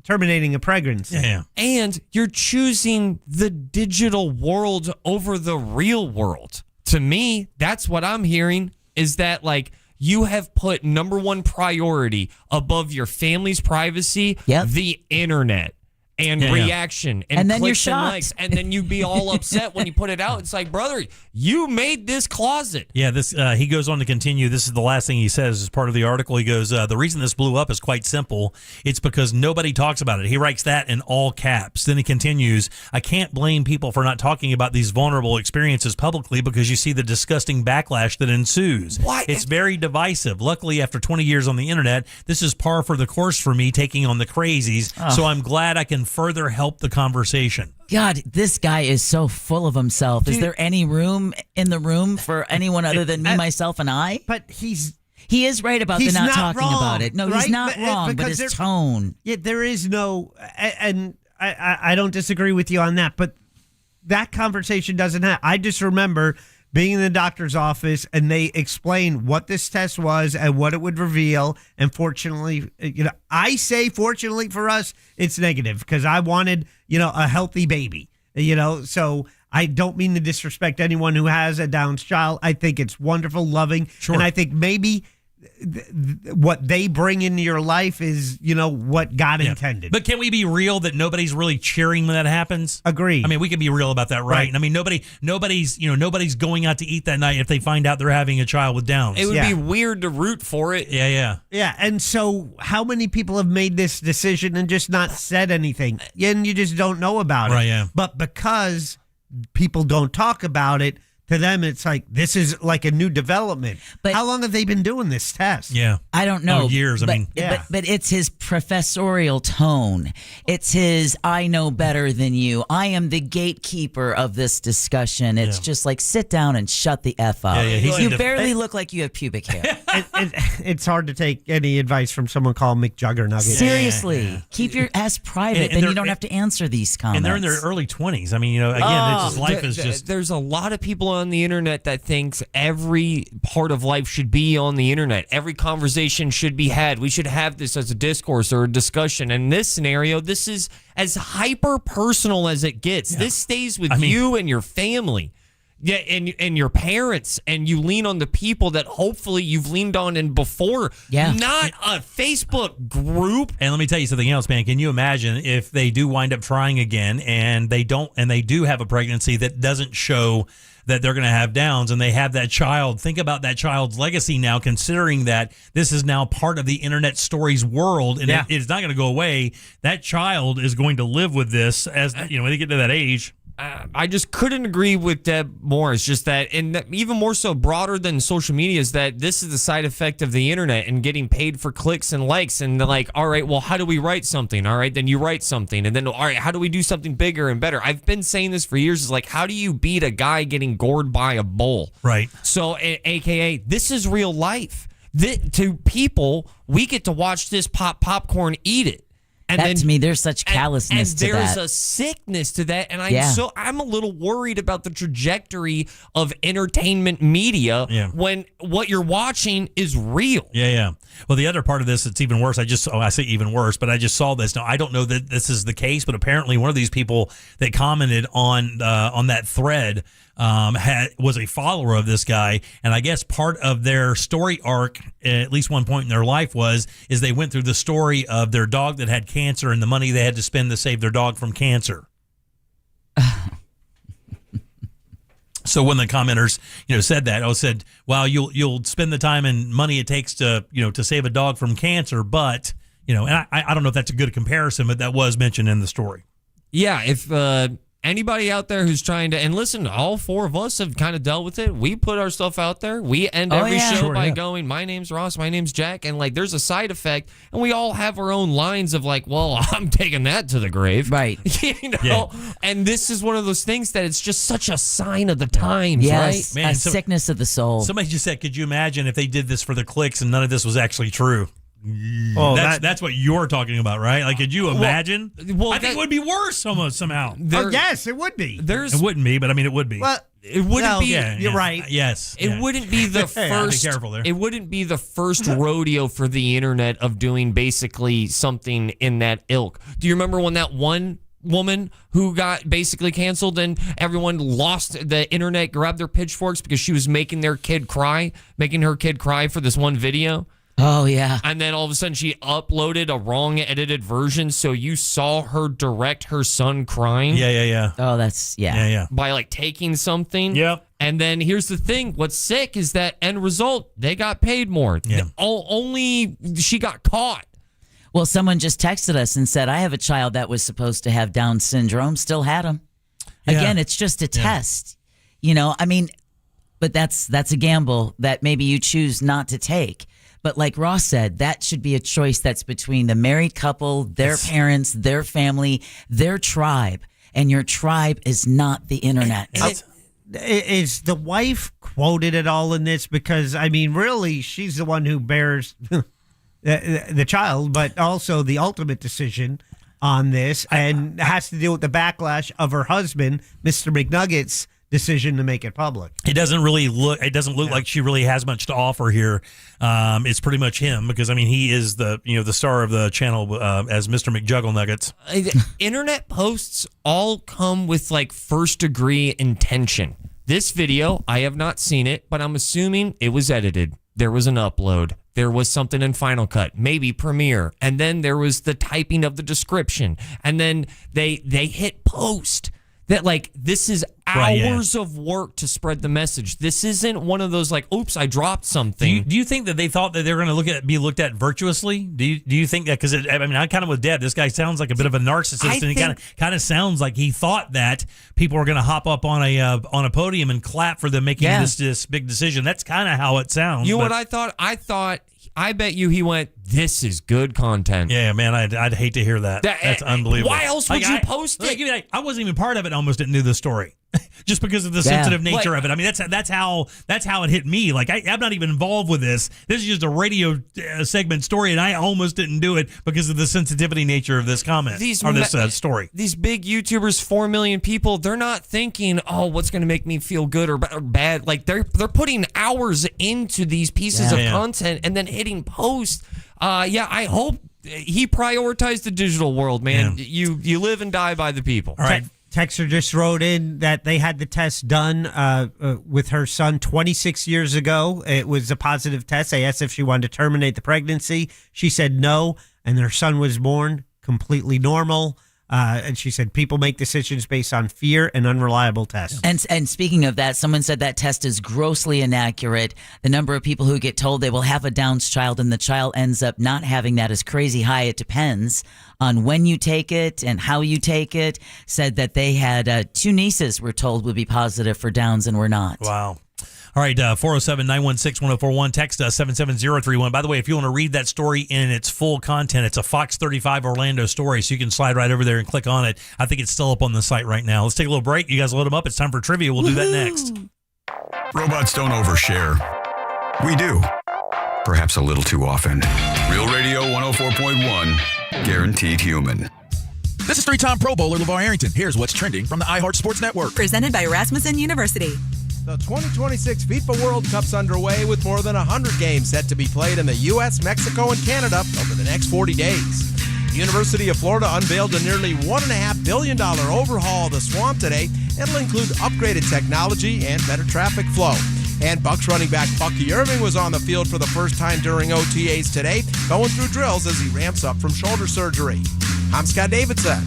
terminating a pregnancy. Yeah. And you're choosing the digital world over the real world. To me, that's what I'm hearing, is that like you have put number one priority above your family's privacy, the internet. And reaction and then clicks you're and shocked. likes, and then you be all upset when you put it out. It's like, brother, you made this closet. Yeah, this he goes on to continue. This is the last thing he says as part of the article. He goes, the reason this blew up is quite simple. It's because nobody talks about it. He writes that in all caps. Then he continues, I can't blame people for not talking about these vulnerable experiences publicly because you see the disgusting backlash that ensues. Why? It's very divisive. Luckily, after 20 years on the internet, this is par for the course for me taking on the crazies. So I'm glad I can further help the conversation. God, this guy is so full of himself. Is there any room in the room for anyone other than me, myself, and I? But he is right about the not talking wrong, about it. No, right? he's not wrong, but his tone. Yeah, there is no, and I don't disagree with you on that, but that conversation doesn't happen. I just remember being in the doctor's office and they explained what this test was and what it would reveal. And fortunately, I say fortunately for us, it's negative because I wanted, a healthy baby, so I don't mean to disrespect anyone who has a Down child. I think it's wonderful, loving, and I think maybe what they bring into your life is, what God intended. But can we be real that nobody's really cheering when that happens? Agreed. I mean, we can be real about that, right? I mean, nobody's going out to eat that night if they find out they're having a child with Downs. It would be weird to root for it. Yeah. And so how many people have made this decision and just not said anything? And you just don't know about it. Right, yeah. But because people don't talk about it, to them, it's like, this is like a new development. But how long have they been doing this test? Yeah. I don't know. Years. But it's his professorial tone. It's his, I know better than you. I am the gatekeeper of this discussion. It's just like, sit down and shut the F up. You barely look like you have pubic hair. It's hard to take any advice from someone called McJuggerNugget. Seriously. Keep your ass private, then you don't have to answer these comments. And they're in their early 20s. I mean, again, it's just, life is just... There's a lot of people on the internet that thinks every part of life should be on the internet. Every conversation should be had. We should have this as a discourse or a discussion. In this scenario, this is as hyper personal as it gets. This stays with you and your family. Yeah, and your parents, and you lean on the people that hopefully you've leaned on in before. Yeah. Not a Facebook group. And let me tell you something else, man. Can you imagine if they do wind up trying again and they do have a pregnancy that doesn't show that they're going to have Downs, and they have that child? Think about that child's legacy now, considering that this is now part of the internet stories world, and it's not going to go away. That child is going to live with this as when they get to that age. I just couldn't agree with Deb more. It's just that, and even more so broader than social media, is that this is the side effect of the internet and getting paid for clicks and likes. And they're like, all right, well, how do we write something? All right, then you write something. And then, all right, how do we do something bigger and better? I've been saying this for years. Is like, how do you beat a guy getting gored by a bull? Right. So, AKA, this is real life. To people, we get to watch this popcorn, eat it. And to me, there's such callousness to that. And there's a sickness to that. And I'm a little worried about the trajectory of entertainment media when what you're watching is real. Yeah. Well, the other part of this, it's even worse. I say even worse, but I just saw this. Now, I don't know that this is the case, but apparently one of these people that commented on that thread was a follower of this guy, and I guess part of their story arc, at least one point in their life, is they went through the story of their dog that had cancer and the money they had to spend to save their dog from cancer. So when the commenters, said that, I said, "Well, you'll spend the time and money it takes to save a dog from cancer," but and I don't know if that's a good comparison, but that was mentioned in the story. Yeah, if anybody out there who's trying to, and listen, all four of us have kind of dealt with it. We put our stuff out there. We end every show by going, my name's Ross, my name's Jack. And like, there's a side effect. And we all have our own lines of like, well, I'm taking that to the grave. Right. And this is one of those things that it's just such a sign of the times, yes, right? Man, sickness of the soul. Somebody just said, could you imagine if they did this for the clicks and none of this was actually true? Oh, that's what you're talking about, right? Like, could you imagine? Well, I think it would be worse almost somehow. Yes, it would be. It wouldn't be, but I mean, it would be. Well, it wouldn't be. You're right. Yes, it wouldn't be the first. Be careful there. It wouldn't be the first rodeo for the internet of doing basically something in that ilk. Do you remember when that one woman who got basically canceled and everyone lost the internet, grabbed their pitchforks because she was making her kid cry for this one video? Oh, yeah. And then all of a sudden she uploaded a wrong edited version, so you saw her direct her son crying. Yeah. Oh, that's, by like taking something. Yep. And then here's the thing. What's sick is that end result, they got paid more. Yeah. Only she got caught. Well, someone just texted us and said, I have a child that was supposed to have Down syndrome, still had him. Yeah. Again, it's just a test. I mean, but that's a gamble that maybe you choose not to take. But like Ross said, that should be a choice that's between the married couple, their parents, their family, their tribe. And your tribe is not the internet. Is the wife quoted at all in this? Because, I mean, really, she's the one who bears the child, but also the ultimate decision on this, and has to deal with the backlash of her husband, Mr. McNuggets, decision to make it public. It doesn't look like she really has much to offer here. It's pretty much him because he is the star of the channel as Mr. McJugglenuggets. Internet posts all come with like first degree intention. This video, I have not seen it, but I'm assuming it was edited. There was an upload. There was something in Final Cut, maybe Premiere, and then there was the typing of the description, and then they hit post. That like this is hours of work to spread the message. This isn't one of those like, oops, I dropped something. Do you think that they thought that they were going to be looked at virtuously? Do you think that? Because I kind of with Deb, this guy sounds like a bit of a narcissist, and he kind of sounds like he thought that people were going to hop up on a podium and clap for them making this big decision. That's kind of how it sounds. You know what I thought? I bet you he went, this is good content. Yeah, man, I'd hate to hear that. That's unbelievable. Why else would you post it? I wasn't even part of it. I almost didn't know the story. Just because of the sensitive nature of it. That's how it hit me. Like I'm not even involved with this. This is just a radio segment story, and I almost didn't do it because of the sensitivity nature of this comment this story. These big YouTubers, 4 million people, they're not thinking, oh, what's going to make me feel good or bad. Like they're putting hours into these pieces of content and then hitting post. I hope he prioritized the digital world, man. Yeah. You live and die by the people. All right. Texter just wrote in that they had the test done with her son 26 years ago. It was a positive test. They asked if she wanted to terminate the pregnancy. She said no, and her son was born completely normal. And she said people make decisions based on fear and unreliable tests. And speaking of that, someone said that test is grossly inaccurate. The number of people who get told they will have a Down's child and the child ends up not having that is crazy high. It depends on when you take it and how you take it. Said that they had 2 nieces were told would be positive for Down's and were not. Wow. All right, 407-916-1041. Text us 77031. By the way, if you want to read that story in its full content, it's a Fox 35 Orlando story, so you can slide right over there and click on it. I think it's still up on the site right now. Let's take a little break. You guys load them up. It's time for trivia. We'll do that next. Robots don't overshare. We do. Perhaps a little too often. Real Radio 104.1. Guaranteed human. This is 3-time Pro Bowler LeVar Arrington. Here's what's trending from the iHeart Sports Network. Presented by Rasmussen University. The 2026 FIFA World Cup's underway with more than 100 games set to be played in the U.S., Mexico, and Canada over the next 40 days. The University of Florida unveiled a nearly $1.5 billion overhaul of the Swamp today. It'll include upgraded technology and better traffic flow. And Bucs running back Bucky Irving was on the field for the first time during OTAs today, going through drills as he ramps up from shoulder surgery. I'm Scott Davidson.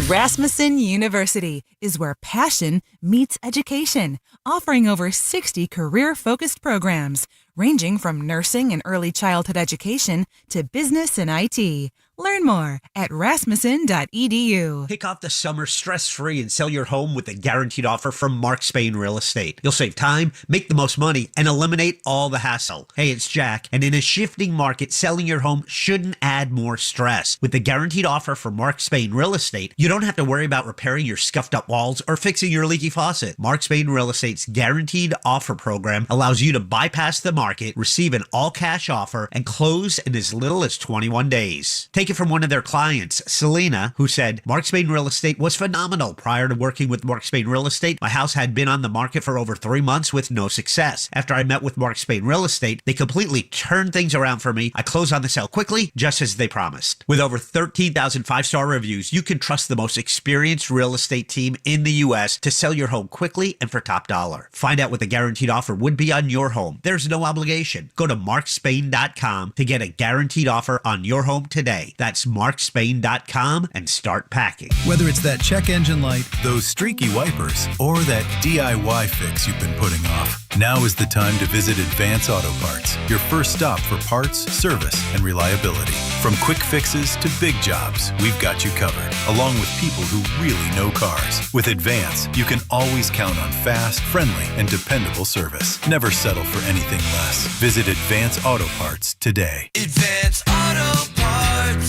Rasmussen University is where passion meets education, offering over 60 career-focused programs, ranging from nursing and early childhood education to business and IT. Learn more at rasmussen.edu. Kick off the summer stress-free and sell your home with a guaranteed offer from Mark Spain Real Estate. You'll save time, make the most money, and eliminate all the hassle. Hey, it's Jack, and in a shifting market, selling your home shouldn't add more stress. With the guaranteed offer from Mark Spain Real Estate, you don't have to worry about repairing your scuffed-up walls or fixing your leaky faucet. Mark Spain Real Estate's guaranteed offer program allows you to bypass the market, receive an all-cash offer, and close in as little as 21 days. Take it from one of their clients, Selena, who said, Mark Spain Real Estate was phenomenal. Prior to working with Mark Spain Real Estate, my house had been on the market for over 3 months with no success. After I met with Mark Spain Real Estate, they completely turned things around for me. I closed on the sale quickly, just as they promised. With over 13,000 5-star reviews, you can trust the most experienced real estate team in the U.S. to sell your home quickly and for top dollar. Find out what the guaranteed offer would be on your home. There's no obligation. Go to markspain.com to get a guaranteed offer on your home today. That's markspain.com and start packing. Whether it's that check engine light, those streaky wipers, or that DIY fix you've been putting off, now is the time to visit Advance Auto Parts, your first stop for parts, service, and reliability. From quick fixes to big jobs, we've got you covered, along with people who really know cars. With Advance, you can always count on fast, friendly, and dependable service. Never settle for anything less. Visit Advance Auto Parts today. Advance Auto Parts.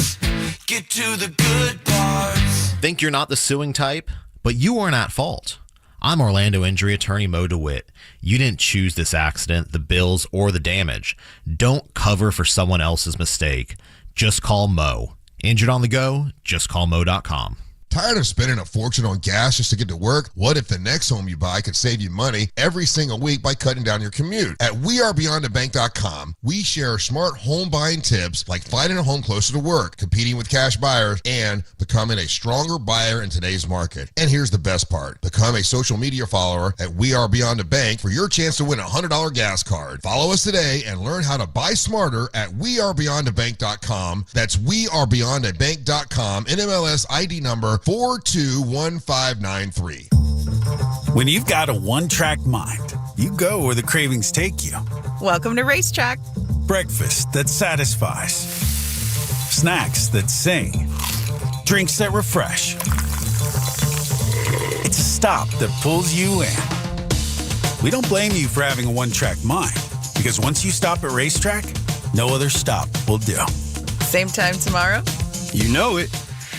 Get to the good parts. Think you're not the suing type? But you weren't at fault. I'm Orlando injury attorney Mo DeWitt. You didn't choose this accident, the bills, or the damage. Don't cover for someone else's mistake. Just call Mo. Injured on the go? Just call Mo.com. Tired of spending a fortune on gas just to get to work? What if the next home you buy could save you money every single week by cutting down your commute? At WeAreBeyondTheBank.com, we share smart home buying tips like finding a home closer to work, competing with cash buyers, and becoming a stronger buyer in today's market. And here's the best part. Become a social media follower at We Are Beyond the Bank for your chance to win a $100 gas card. Follow us today and learn how to buy smarter at WeAreBeyondTheBank.com. That's WeAreBeyondTheBank.com. NMLS ID number 421593. When you've got a one-track mind, you go where the cravings take you. Welcome to Racetrack. Breakfast that satisfies. Snacks that sing. Drinks that refresh. It's a stop that pulls you in. We don't blame you for having a one-track mind, because once you stop at Racetrack, no other stop will do. Same time tomorrow? You know it.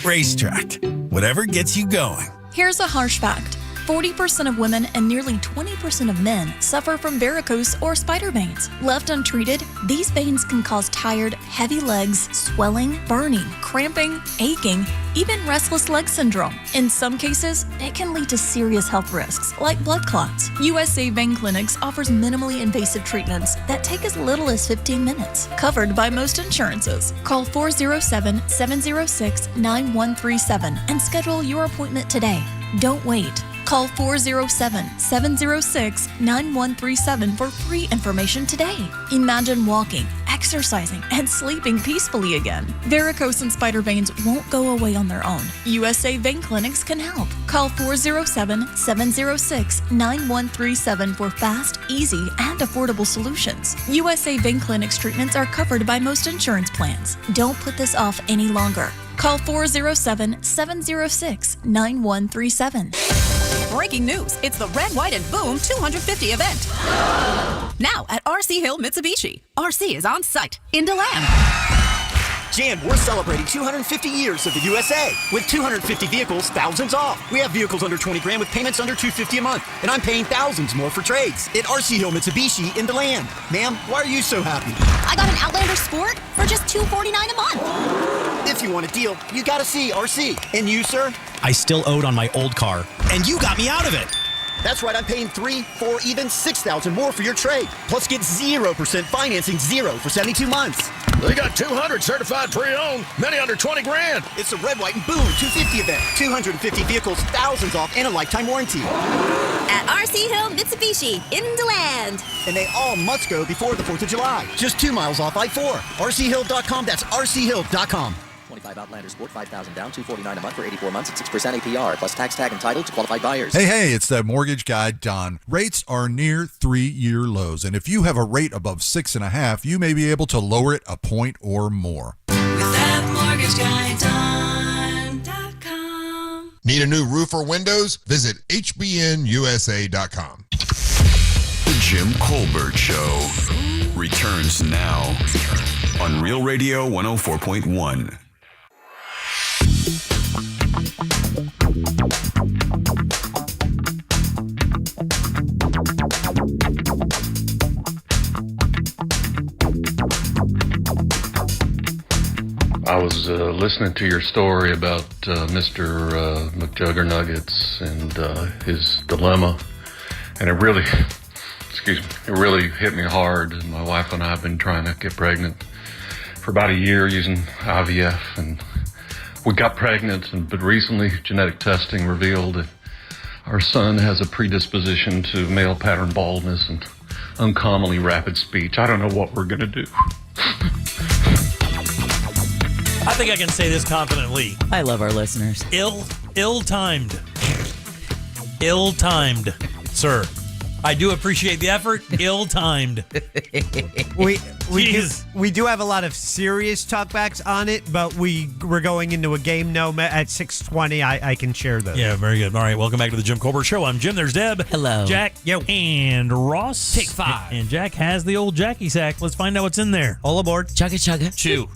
Racetrack. Whatever gets you going. Here's a harsh fact. 40% of women and nearly 20% of men suffer from varicose or spider veins. Left untreated, these veins can cause tired, heavy legs, swelling, burning, cramping, aching, even restless leg syndrome. In some cases, it can lead to serious health risks, like blood clots. USA Vein Clinics offers minimally invasive treatments that take as little as 15 minutes, covered by most insurances. Call 407-706-9137 and schedule your appointment today. Don't wait. Call 407-706-9137 for free information today. Imagine walking, exercising, and sleeping peacefully again. Varicose and spider veins won't go away on their own. USA Vein Clinics can help. Call 407-706-9137 for fast, easy, and affordable solutions. USA Vein Clinics treatments are covered by most insurance plans. Don't put this off any longer. Call 407-706-9137. Breaking news. It's the Red, White, and Boom 250 event. Now at RC Hill Mitsubishi. RC is on site in DeLand. Jan, we're celebrating 250 years of the USA. With 250 vehicles, thousands off. We have vehicles under 20 grand with payments under $250 a month. And I'm paying thousands more for trades at RC Hill Mitsubishi in DeLand. Ma'am, why are you so happy? I got an Outlander Sport for just $249 a month. If you want a deal, you gotta see RC. And you, sir? I still owed on my old car, and you got me out of it. That's right, I'm paying $3,000, $4,000, even $6,000 more for your trade. Plus get 0% financing, for 72 months. They got 200 certified pre-owned, many under 20 grand. It's the Red, White, and Boom 250 event. 250 vehicles, thousands off, and a lifetime warranty. At RC Hill Mitsubishi in DeLand. And they all must go before the 4th of July. Just 2 miles off I-4. RCHill.com, that's RCHill.com. 25 Outlander Sport, $5,000 down, $249 a month for 84 months at 6% APR, plus tax tag entitled to qualified buyers. Hey, it's that mortgage guy, Don. Rates are near 3-year lows, and if you have a rate above 6.5, you may be able to lower it a point or more. With that mortgage guy, Don.com. Need a new roof or windows? Visit HBNUSA.com. The Jim Colbert Show returns now on Real Radio 104.1. I was listening to your story about Mr. McJuggernuggets and his dilemma, and it really hit me hard. My wife and I have been trying to get pregnant for about a year using IVF, and we got pregnant, but recently genetic testing revealed that our son has a predisposition to male pattern baldness and uncommonly rapid speech. I don't know what we're going to do. I think I can say this confidently. I love our listeners. Ill-timed. Ill-timed, sir. I do appreciate the effort. Ill-timed. We do have a lot of serious talkbacks on it, but we're going into a game now at 6:20. I can share those. Yeah, very good. All right, welcome back to the Jim Colbert Show. I'm Jim. There's Deb. Hello. Jack. Yo. And Ross. Take 5. And Jack has the old Jackie sack. Let's find out what's in there. All aboard. Chugga chugga. Chew.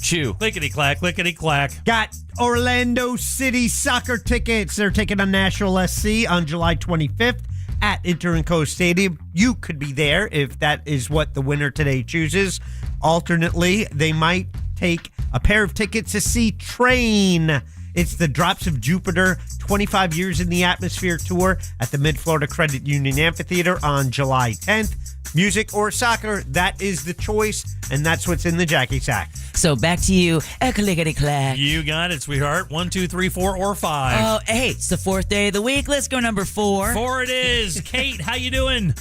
Lickety-clack, lickety-clack. Got Orlando City soccer tickets. They're taking on Nashville SC on July 25th. At Inter and Co Stadium. You could be there if that is what the winner today chooses. Alternately, they might take a pair of tickets to see Train It's the Drops of Jupiter 25 Years in the Atmosphere tour at the Mid-Florida Credit Union Amphitheater on July 10th. Music or soccer, that is the choice, and that's what's in the Jackie Sack. So back to you, clickety-clack. You got it, sweetheart. 1, 2, 3, 4, or 5. Oh, hey, it's the 4th day of the week. Let's go number 4. 4 it is. Kate, how you doing?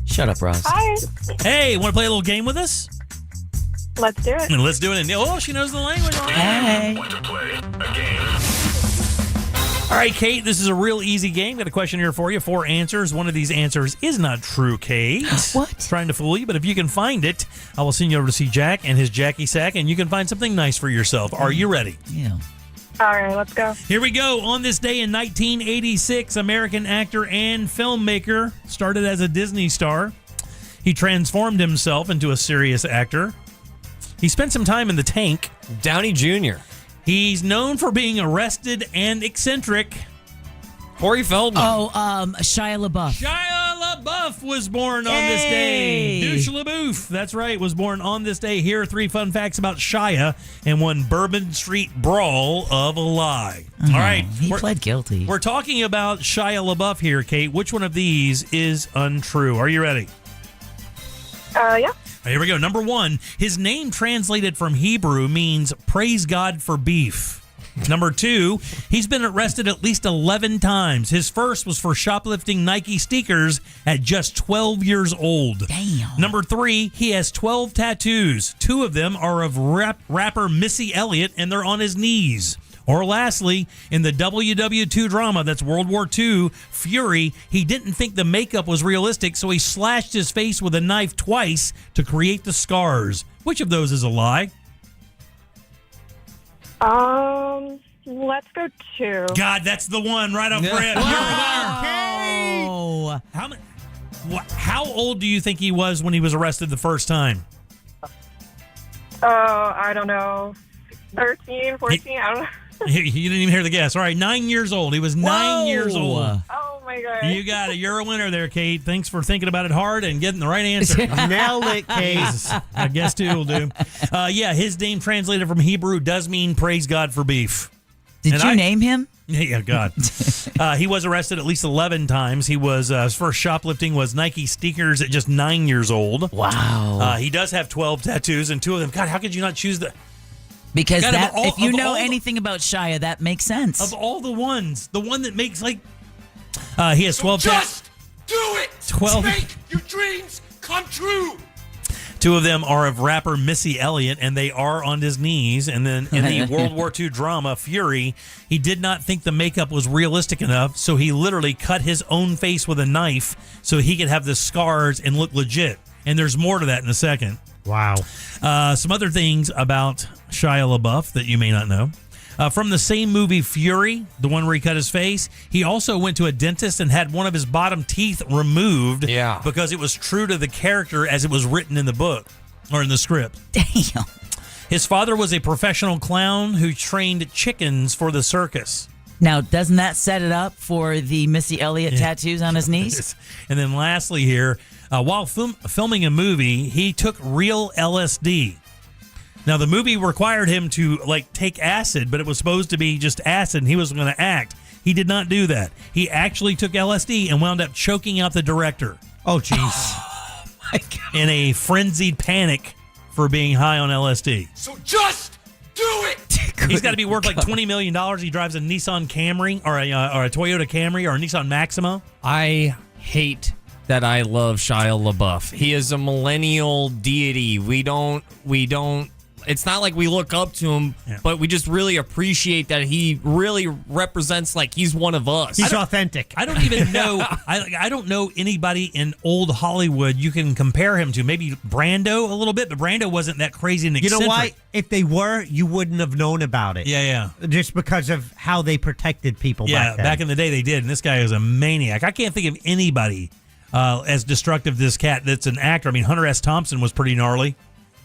Shut up, Ross. Hi. Hey, want to play a little game with us? Let's do it. Let's do it. Oh, she knows the language. Hey. Want to play a game? All right, Kate, this is a real easy game. Got a question here for you. 4 answers. One of these answers is not true, Kate. What? Trying to fool you, but if you can find it, I will send you over to see Jack and his Jackie Sack, and you can find something nice for yourself. Are you ready? Yeah. All right, let's go. Here we go. On this day in 1986, American actor and filmmaker started as a Disney star. He transformed himself into a serious actor. He spent some time in the tank. Downey Jr. He's known for being arrested and eccentric. Corey Feldman. Oh, Shia LaBeouf. Shia LaBeouf was born on this day. Douche LaBeouf, that's right, was born on this day. Here are 3 fun facts about Shia and one Bourbon Street brawl of a lie. Oh, all right. He pled guilty. We're talking about Shia LaBeouf here, Kate. Which one of these is untrue? Are you ready? Yeah. Here we go. Number 1, his name translated from Hebrew means praise God for beef. Number 2, he's been arrested at least 11 times. His first was for shoplifting Nike sneakers at just 12 years old. Damn. Number 3, he has 12 tattoos. 2 of them are of rapper Missy Elliott, and they're on his knees. Or lastly, in the WW2 drama, that's World War II, Fury, he didn't think the makeup was realistic, so he slashed his face with a knife twice to create the scars. Which of those is a lie? Let's go 2. God, that's the one right off rip. You're a winner. How old do you think he was when he was arrested the first time? I don't know. 13, 14, I don't know. You didn't even hear the guess. All right, 9 years old. He was 9 years old. Oh, my God. You got it. You're a winner there, Kate. Thanks for thinking about it hard and getting the right answer. Nailed it, Kate. I guess 2 will do. Yeah, his name translated from Hebrew does mean praise God for beef. Did you name him? Yeah, God. He was arrested at least 11 times. He was his first shoplifting was Nike sneakers at just 9 years old. Wow. He does have 12 tattoos, and 2 of them. God, how could you not choose the? Because God, that, if you know anything about Shia, that makes sense. Of all the ones, the one that makes like, he has 12. Just do it. 12. Make your dreams come true. 2 of them are of rapper Missy Elliott, and they are on his knees. And then in the World War II drama, Fury, he did not think the makeup was realistic enough, so he literally cut his own face with a knife so he could have the scars and look legit. And there's more to that in a second. Wow. Some other things about Shia LaBeouf that you may not know. From the same movie Fury, the one where he cut his face, he also went to a dentist and had one of his bottom teeth removed because it was true to the character as it was written in the book or in the script. Damn. His father was a professional clown who trained chickens for the circus. Now, doesn't that set it up for the Missy Elliott tattoos on his knees? And then lastly here, while filming a movie, he took real LSD. Now, the movie required him to, take acid, but it was supposed to be just acid, and he was going to act. He did not do that. He actually took LSD and wound up choking out the director. Oh, jeez. Oh, my God. In a frenzied panic for being high on LSD. So just do it. He's got to be worth like $20 million. He drives a Nissan Camry or a Toyota Camry or a Nissan Maxima. I hate that I love Shia LaBeouf. He is a millennial deity. We don't. It's not like we look up to him, but we just really appreciate that he really represents like he's one of us. He's authentic. I don't even know. I don't know anybody in old Hollywood you can compare him to. Maybe Brando a little bit, but Brando wasn't that crazy and eccentric. You know why? If they were, you wouldn't have known about it. Yeah. Just because of how they protected people back then. Back in the day they did, and this guy is a maniac. I can't think of anybody as destructive as this cat that's an actor. I mean, Hunter S. Thompson was pretty gnarly.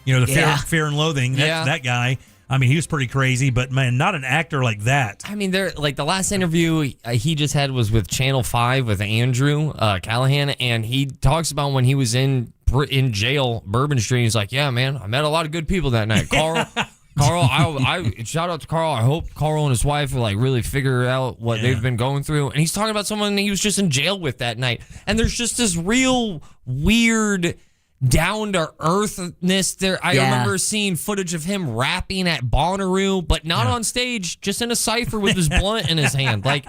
You know, the Fear and Loathing, that guy. I mean, he was pretty crazy, but man, not an actor like that. I mean, the last interview he just had was with Channel 5 with Andrew Callahan, and he talks about when he was in jail, Bourbon Street. He's like, yeah, man, I met a lot of good people that night. Carl, I shout out to Carl. I hope Carl and his wife will like really figure out what they've been going through. And he's talking about someone he was just in jail with that night. And there's just this real weird down to earthness there. I remember seeing footage of him rapping at Bonnaroo, but not on stage, just in a cipher with his blunt in his hand. Like,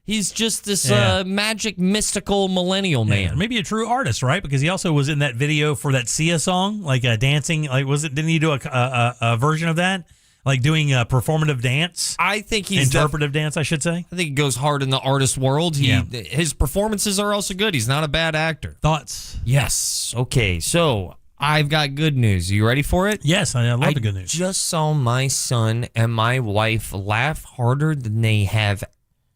he's just this magic, mystical millennial man. Maybe a true artist, right? Because he also was in that video for that Sia song, like dancing. Like, didn't he do a version of that? Like doing a performative dance? I think he's interpretive dance, I should say. I think he goes hard in the artist world. His performances are also good. He's not a bad actor. Thoughts? Yes. Okay, so I've got good news. You ready for it? Yes, I love the good news. I just saw my son and my wife laugh harder than they have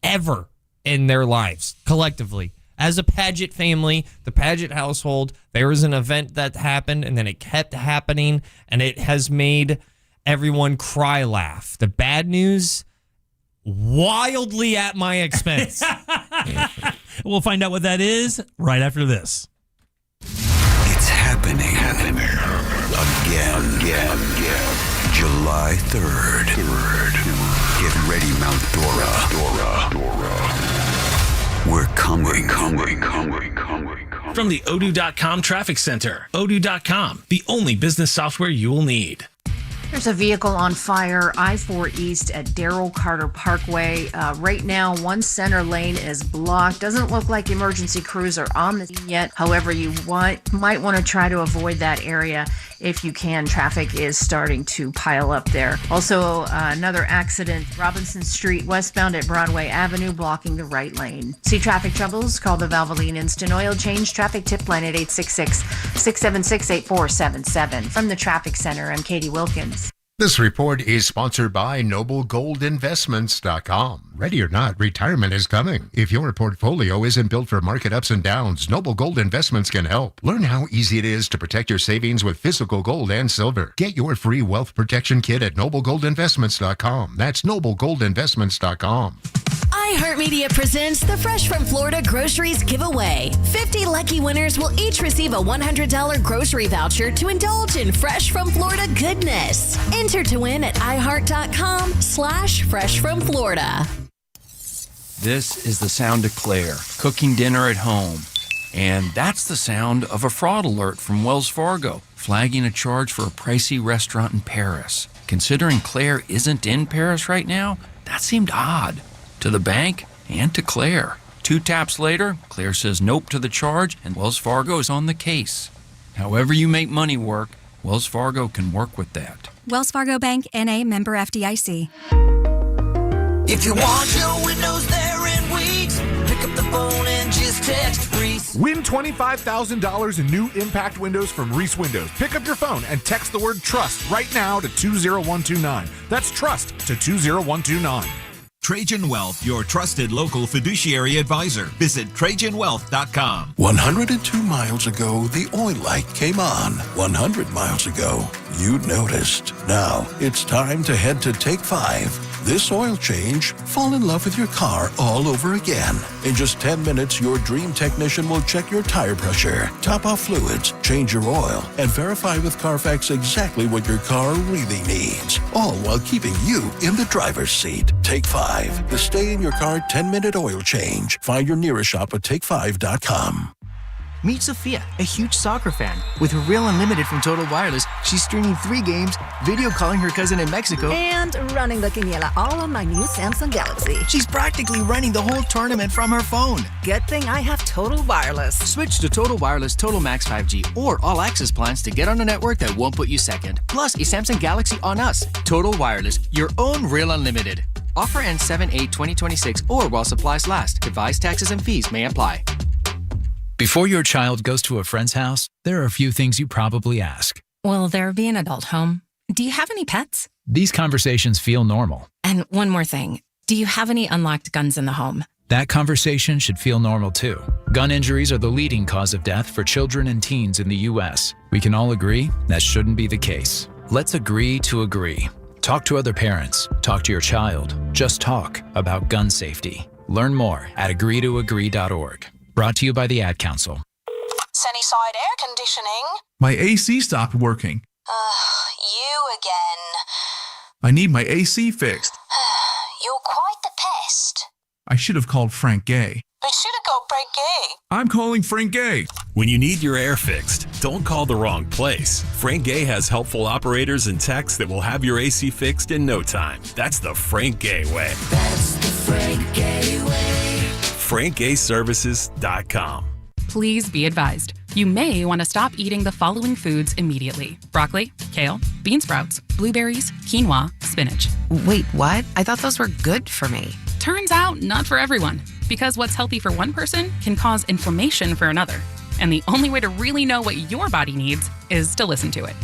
ever in their lives, collectively. As a Paget family, the Paget household, there was an event that happened, and then it kept happening, and it has made everyone cry laugh. The bad news, wildly at my expense. We'll find out what that is right after this. It's happening. Again. July 3rd. Get ready, Mount Dora. We're coming. From the Odoo.com Traffic Center. Odoo.com, the only business software you will need. There's a vehicle on fire, I-4 East at Darrell Carter Parkway. Right now, one center lane is blocked. Doesn't look like emergency crews are on the scene yet. However, you might want to try to avoid that area if you can. Traffic is starting to pile up there. Also, another accident, Robinson Street westbound at Broadway Avenue, blocking the right lane. See traffic troubles? Call the Valvoline Instant Oil Change Traffic Tip Line at 866-676-8477. From the Traffic Center, I'm Katie Wilkins. This report is sponsored by NobleGoldInvestments.com. Ready or not, retirement is coming. If your portfolio isn't built for market ups and downs, Noble Gold Investments can help. Learn how easy it is to protect your savings with physical gold and silver. Get your free wealth protection kit at NobleGoldInvestments.com. That's NobleGoldInvestments.com. iHeartMedia presents the Fresh from Florida Groceries Giveaway. 50 lucky winners will each receive a $100 grocery voucher to indulge in Fresh from Florida goodness. Enter to win at iHeart.com/freshfromflorida. This is the sound of Claire cooking dinner at home. And that's the sound of a fraud alert from Wells Fargo, flagging a charge for a pricey restaurant in Paris. Considering Claire isn't in Paris right now, that seemed odd. To the bank and to Claire. 2 taps later, Claire says nope to the charge, and Wells Fargo is on the case. However you make money work, Wells Fargo can work with that. Wells Fargo Bank, N.A., member FDIC. If you want your windows there in weeks, pick up the phone and just text Reese. Win $25,000 in new impact windows from Reese Windows. Pick up your phone and text the word TRUST right now to 20129. That's TRUST to 20129. Trajan Wealth, your trusted local fiduciary advisor. Visit TrajanWealth.com. 102 miles ago, the oil light came on. 100 miles ago, you noticed. Now, it's time to head to Take 5. This oil change, fall in love with your car all over again. In just 10 minutes, your dream technician will check your tire pressure, top off fluids, change your oil, and verify with Carfax exactly what your car really needs. All while keeping you in the driver's seat. Take 5, the stay in your car 10-minute oil change. Find your nearest shop at take5.com. Meet Sophia, a huge soccer fan. With her Real Unlimited from Total Wireless, she's streaming 3 games, video calling her cousin in Mexico, and running the quiniela all on my new Samsung Galaxy. She's practically running the whole tournament from her phone. Good thing I have Total Wireless. Switch to Total Wireless Total Max 5G or All Access plans to get on a network that won't put you second. Plus, a Samsung Galaxy on us. Total Wireless, your own Real Unlimited. Offer ends 7/8/2026 or while supplies last. Device taxes and fees may apply. Before your child goes to a friend's house, there are a few things you probably ask. Will there be an adult home? Do you have any pets? These conversations feel normal. And one more thing. Do you have any unlocked guns in the home? That conversation should feel normal too. Gun injuries are the leading cause of death for children and teens in the U.S. We can all agree that shouldn't be the case. Let's agree to agree. Talk to other parents. Talk to your child. Just talk about gun safety. Learn more at agreetoagree.org. Brought to you by the Ad Council. Sunnyside Air Conditioning. My AC stopped working. You again. I need my AC fixed. You're quite the pest. I should have called Frank Gay. But should have called Frank Gay. I'm calling Frank Gay. When you need your air fixed, don't call the wrong place. Frank Gay has helpful operators and techs that will have your AC fixed in no time. That's the Frank Gay way. That's the Frank Gay way. FrankGayServices.com. Please be advised. You may want to stop eating the following foods immediately: broccoli, kale, bean sprouts, blueberries, quinoa, spinach. Wait, what? I thought those were good for me. Turns out, not for everyone. Because what's healthy for one person can cause inflammation for another. And the only way to really know what your body needs is to listen to it.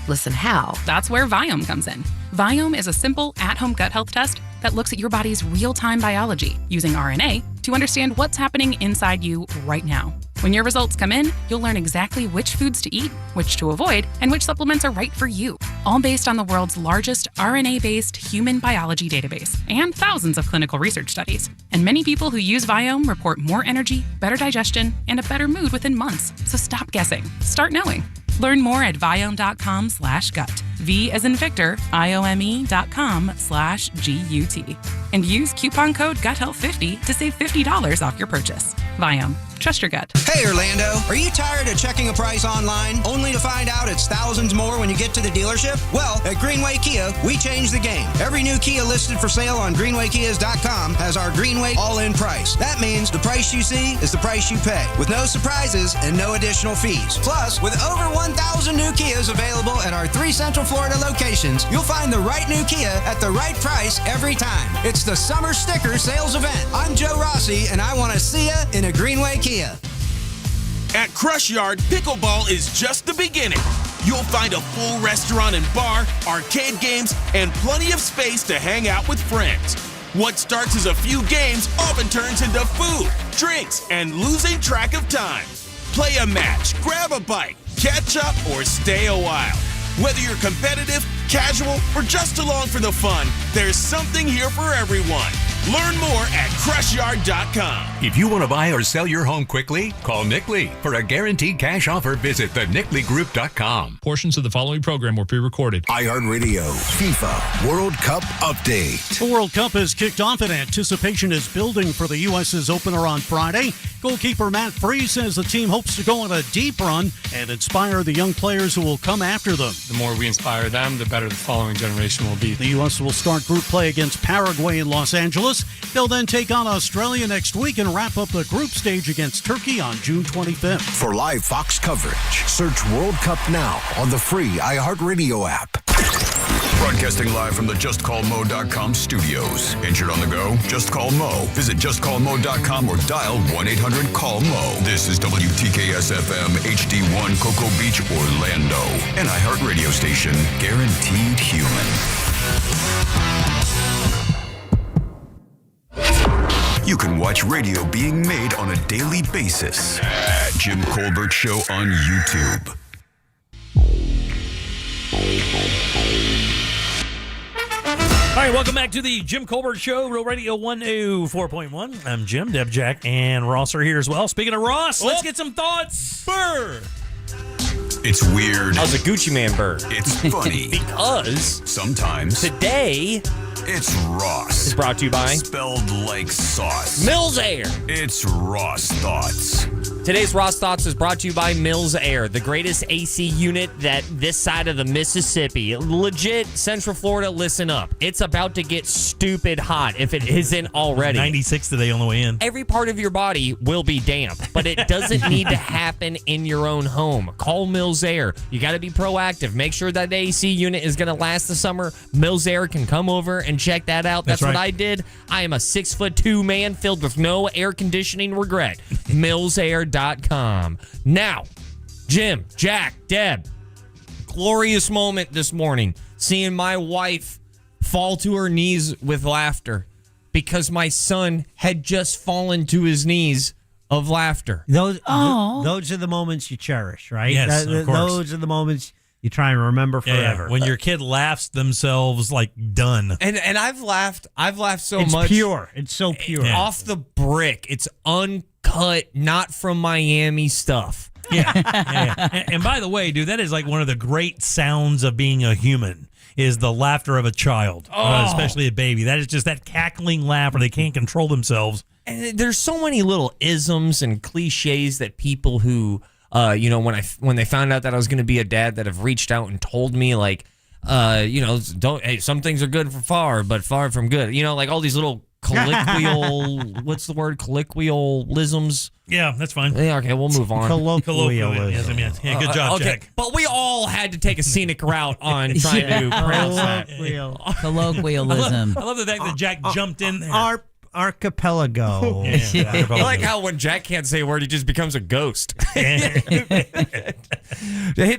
Listen how? That's where Viome comes in. Viome is a simple at-home gut health test that looks at your body's real-time biology using RNA to understand what's happening inside you right now. When your results come in, you'll learn exactly which foods to eat, which to avoid, and which supplements are right for you. All based on the world's largest RNA-based human biology database and thousands of clinical research studies. And many people who use Viome report more energy, better digestion, and a better mood within months. So stop guessing. Start knowing. Learn more at Viome.com/gut. V as in Victor, IOME.com/GUT. And use coupon code GUTHEALTH50 to save $50 off your purchase. Viome. Trust your gut. Hey Orlando, are you tired of checking a price online only to find out it's thousands more when you get to the dealership? Well, at Greenway Kia, we changed the game. Every new Kia listed for sale on GreenwayKias.com has our Greenway all-in price. That means the price you see is the price you pay, with no surprises and no additional fees. Plus, with over 1,000 new Kias available at our 3 Central Florida locations, you'll find the right new Kia at the right price every time. It's the Summer Sticker Sales Event. I'm Joe Rossi, and I want to see ya in a Greenway Kia. At Crush Yard, pickleball is just the beginning. You'll find a full restaurant and bar, arcade games, and plenty of space to hang out with friends. What starts as a few games often turns into food, drinks, and losing track of time. Play a match, grab a bite, catch up, or stay a while. Whether you're competitive, casual, or just along for the fun, there's something here for everyone. Learn more at CrushYard.com. If you want to buy or sell your home quickly, call Nick Lee. For a guaranteed cash offer, visit theNickLeeGroup.com. Portions of the following program were pre-recorded. iHeartRadio FIFA World Cup Update. The World Cup has kicked off and anticipation is building for the U.S.'s opener on Friday. Goalkeeper Matt Freese says the team hopes to go on a deep run and inspire the young players who will come after them. The more we inspire them, the better the following generation will be. The U.S. will start group play against Paraguay in Los Angeles. They'll then take on Australia next week and wrap up the group stage against Turkey on June 25th. For live Fox coverage, search World Cup now on the free iHeartRadio app. Broadcasting live from the JustCallMo.com studios. Injured on the go? Just call Mo. Visit JustCallMo.com or dial 1-800-CALL-MO. This is WTKS-FM HD1 Cocoa Beach, Orlando. An iHeartRadio station guaranteed human. You can watch radio being made on a daily basis at Jim Colbert Show on YouTube. All right, welcome back to the Jim Colbert Show, Real Radio 104.1. I'm Jim, Deb, Jack, and Ross are here as well. Speaking of Ross, let's get some thoughts. Burr. It's weird. How's a Gucci Man burr? It's funny. Because sometimes today it's Ross. Is brought to you by spelled like sauce. Mills Air. It's Ross Thoughts. Today's Ross Thoughts is brought to you by Mills Air, the greatest AC unit that this side of the Mississippi. Legit, Central Florida, listen up. It's about to get stupid hot if it isn't already. 96 today on the way in. Every part of your body will be damp, but it doesn't need to happen in your own home. Call Mills Air. You got to be proactive. Make sure that AC unit is going to last the summer. Mills Air can come over and check that out. That's right. What I did. I am a 6'2" man filled with no air conditioning regret. MillsAir.com. Now, Jim, Jack, Deb, glorious moment this morning, seeing my wife fall to her knees with laughter because my son had just fallen to his knees of laughter. Those are the moments you cherish, right? Yes, of course. Those are the moments you try and remember forever. Yeah. When your kid laughs themselves like done. And I've laughed so it's much. It's pure. It's so pure. Yeah. Off the brick. It's uncut, not from Miami stuff. Yeah. And by the way, dude, that is like one of the great sounds of being a human is the laughter of a child, especially a baby. That is just that cackling laugh where they can't control themselves. And there's so many little isms and cliches that people who, when they found out that I was going to be a dad, that have reached out and told me, like, some things are good for far, but far from good. Like all these little colloquialisms. Yeah, that's fine. Yeah, okay, we'll move on. Colloquialism. Yeah, good job, okay. Jack. But we all had to take a scenic route on trying to pronounce that. Colloquialism. I love the fact that Jack jumped in there. Archipelago. I like how when Jack can't say a word, he just becomes a ghost. Hit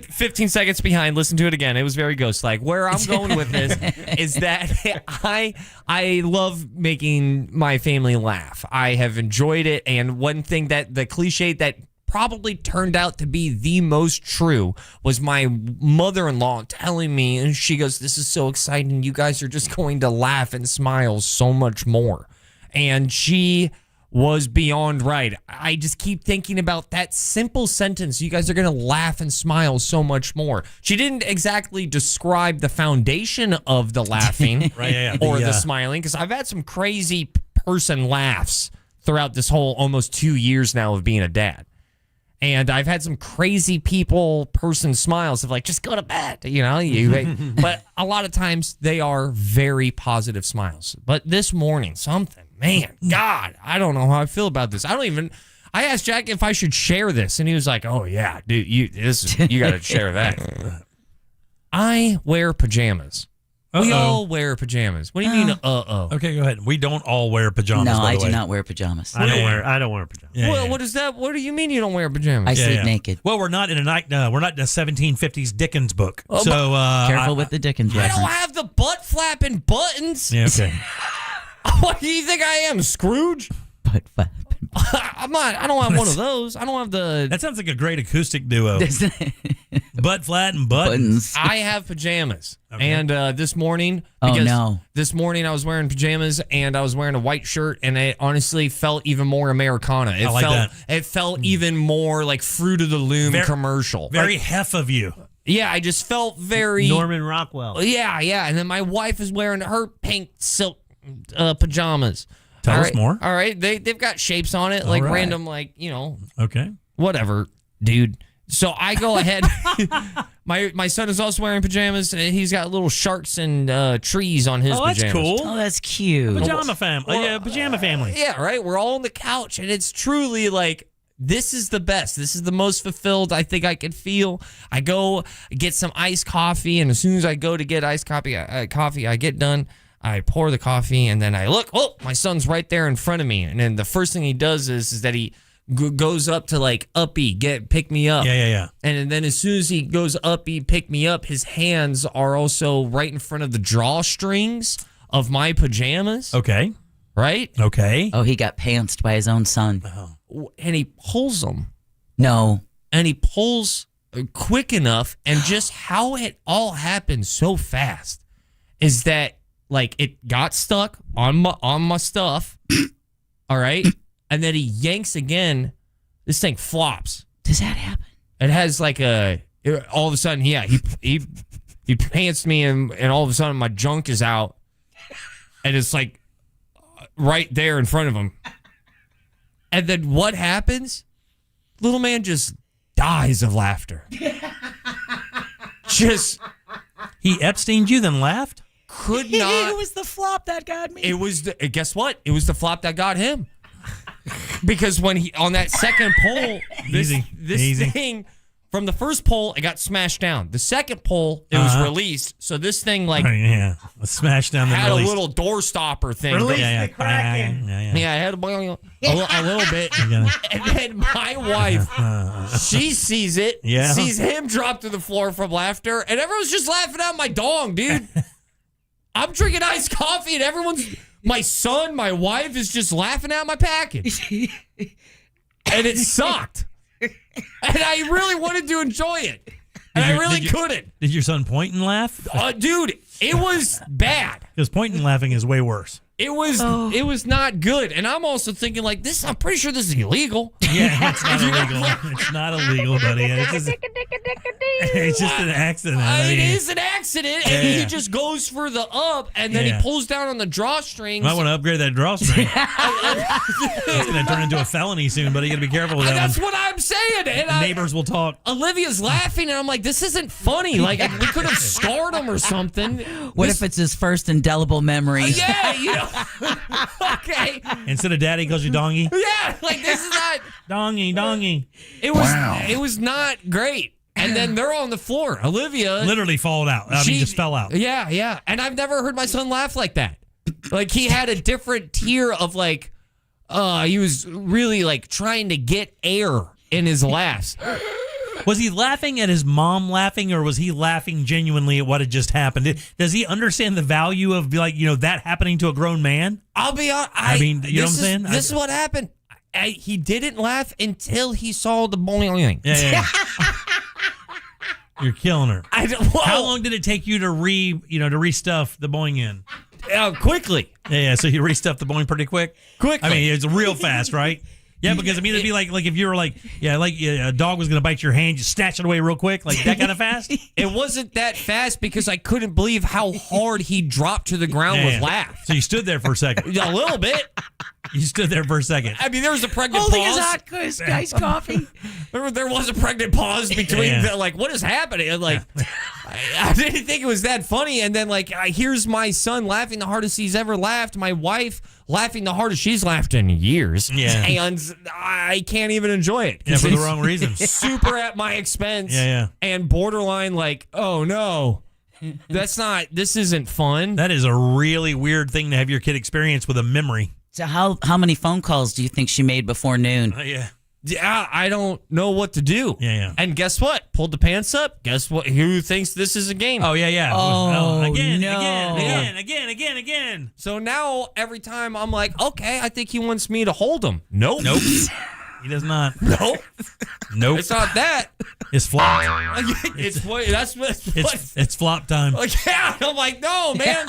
15 seconds behind. Listen to it again. It was very ghost-like. Where I'm going with this is that I love making my family laugh. I have enjoyed it, and one thing that the cliche that probably turned out to be the most true was my mother-in-law telling me, and she goes, "This is so exciting. You guys are just going to laugh and smile so much more." And she was beyond right. I just keep thinking about that simple sentence. You guys are going to laugh and smile so much more. She didn't exactly describe the foundation of the laughing or the smiling, because I've had some crazy person laughs throughout this whole almost 2 years now of being a dad. And I've had some crazy person smiles of like, just go to bed, but a lot of times they are very positive smiles. But this morning, God, I don't know how I feel about this. I asked Jack if I should share this, and he was like, "Oh yeah, dude, you got to share that." I wear pajamas. We all wear pajamas. What do you mean, Okay, go ahead. We don't all wear pajamas. No, by I the way. do not wear pajamas. I don't wear pajamas. What is that? What do you mean you don't wear pajamas? I sleep naked. Well, we're not in a 1750s Dickens book. Oh, so careful with the Dickens reference. I don't have the butt flapping buttons. Yeah, okay. What do you think I am, Scrooge? Butt flapping. I'm not. I don't have one of those. I don't have the. That sounds like a great acoustic duo. Butt flat and buttons. I have pajamas, and this morning, this morning I was wearing pajamas and I was wearing a white shirt, and it honestly felt even more Americana. It felt even more like Fruit of the Loom commercial. Very hef of you. Yeah, I just felt very Norman Rockwell. Yeah, and then my wife is wearing her pink silk pajamas. Tell us more. All right, they've got shapes on it, like random, Okay. Whatever, dude. So I go ahead. My son is also wearing pajamas. He's got little sharks and trees on his pajamas. That's cool. Oh, that's cute. Pajama family. Yeah, right. We're all on the couch, and it's truly like, this is the best. This is the most fulfilled I think I could feel. I go get some iced coffee, and as soon as I go to get iced coffee, I get done. I pour the coffee, and then I look. Oh, my son's right there in front of me. And then the first thing he does is that he goes up to like uppy, pick me up. Yeah. And then as soon as he goes uppy, pick me up, his hands are also right in front of the drawstrings of my pajamas. Okay. Right? Okay. Oh, he got pantsed by his own son. And he pulls them. No. And he pulls quick enough, and just how it all happened so fast is that, like, it got stuck on my stuff, all right? And then he yanks again. This thing flops. Does that happen? It has like all of a sudden, he pants me, and all of a sudden my junk is out, and it's like right there in front of him. And then what happens? Little man just dies of laughter. He Epsteined you, then laughed? Could not. It was the flop that got me. It was guess what? It was the flop that got him. Because when he on that second pole, this thing from the first pole, it got smashed down. The second pole, it was released. So this thing smashed down. Had released. a little door stopper thing. Release the Kraken. Yeah, I had a little bit. And then my wife, she sees it, sees him drop to the floor from laughter, and everyone's just laughing at my dong, dude. I'm drinking iced coffee, and my son, my wife is just laughing at my package. And it sucked. And I really wanted to enjoy it. And I really couldn't. Did your son point and laugh? Dude, it was bad. Because pointing and laughing is way worse. It was not good. And I'm also thinking I'm pretty sure this is illegal. Yeah, it's not illegal. It's not illegal, buddy. It's just an accident. It is an accident, and he just goes for the up, and then he pulls down on the drawstrings. Might want to upgrade that drawstring. It's going to turn into a felony soon, buddy. You got to be careful with that. That's one. what I'm saying. And Neighbors will talk. Olivia's laughing, and I'm like, this isn't funny. Like, we could have scarred him or something. What if it's his first indelible memory? Yeah, you know. Okay. Instead of daddy, calls you dongy. Yeah, like this is not dongy. It was not great. And then they're on the floor. Olivia literally fallen out. He just fell out. Yeah. And I've never heard my son laugh like that. Like he had a different tier of like, he was really like trying to get air in his laughs. Was he laughing at his mom laughing, or was he laughing genuinely at what had just happened? Does he understand the value of that happening to a grown man? I'll be honest. You know what I'm saying? This is what happened. He didn't laugh until he saw the boing. Yeah. You're killing her. How long did it take you to restuff the boing in? Quickly. Yeah. So you restuffed the boing pretty quick. Quickly. I mean, it's real fast, right? Yeah, because I mean, it'd be like if you were a dog was going to bite your hand, you snatch it away real quick, like that kind of fast. It wasn't that fast because I couldn't believe how hard he dropped to the ground with laugh. So you stood there for a second. A little bit. You stood there for a second. I mean, there was a pregnant Holding pause. his hot iced coffee. There was a pregnant pause between what is happening? And I didn't think it was that funny. And then here's my son laughing the hardest he's ever laughed. My wife laughing the hardest she's laughed in years. Yeah. And I can't even enjoy it. Yeah, for the wrong reasons. Super at my expense. Yeah. And borderline oh no. This isn't fun. That is a really weird thing to have your kid experience with a memory. So how many phone calls do you think she made before noon? Yeah, I don't know what to do. Yeah. And guess what? Pulled the pants up. Guess what? Who thinks this is a game? Oh, yeah. Oh, again. So now every time I'm like, okay, I think he wants me to hold him. Nope. He does not. Nope. It's not that. It's flop. It's flop time. Yeah, I'm like, no, man.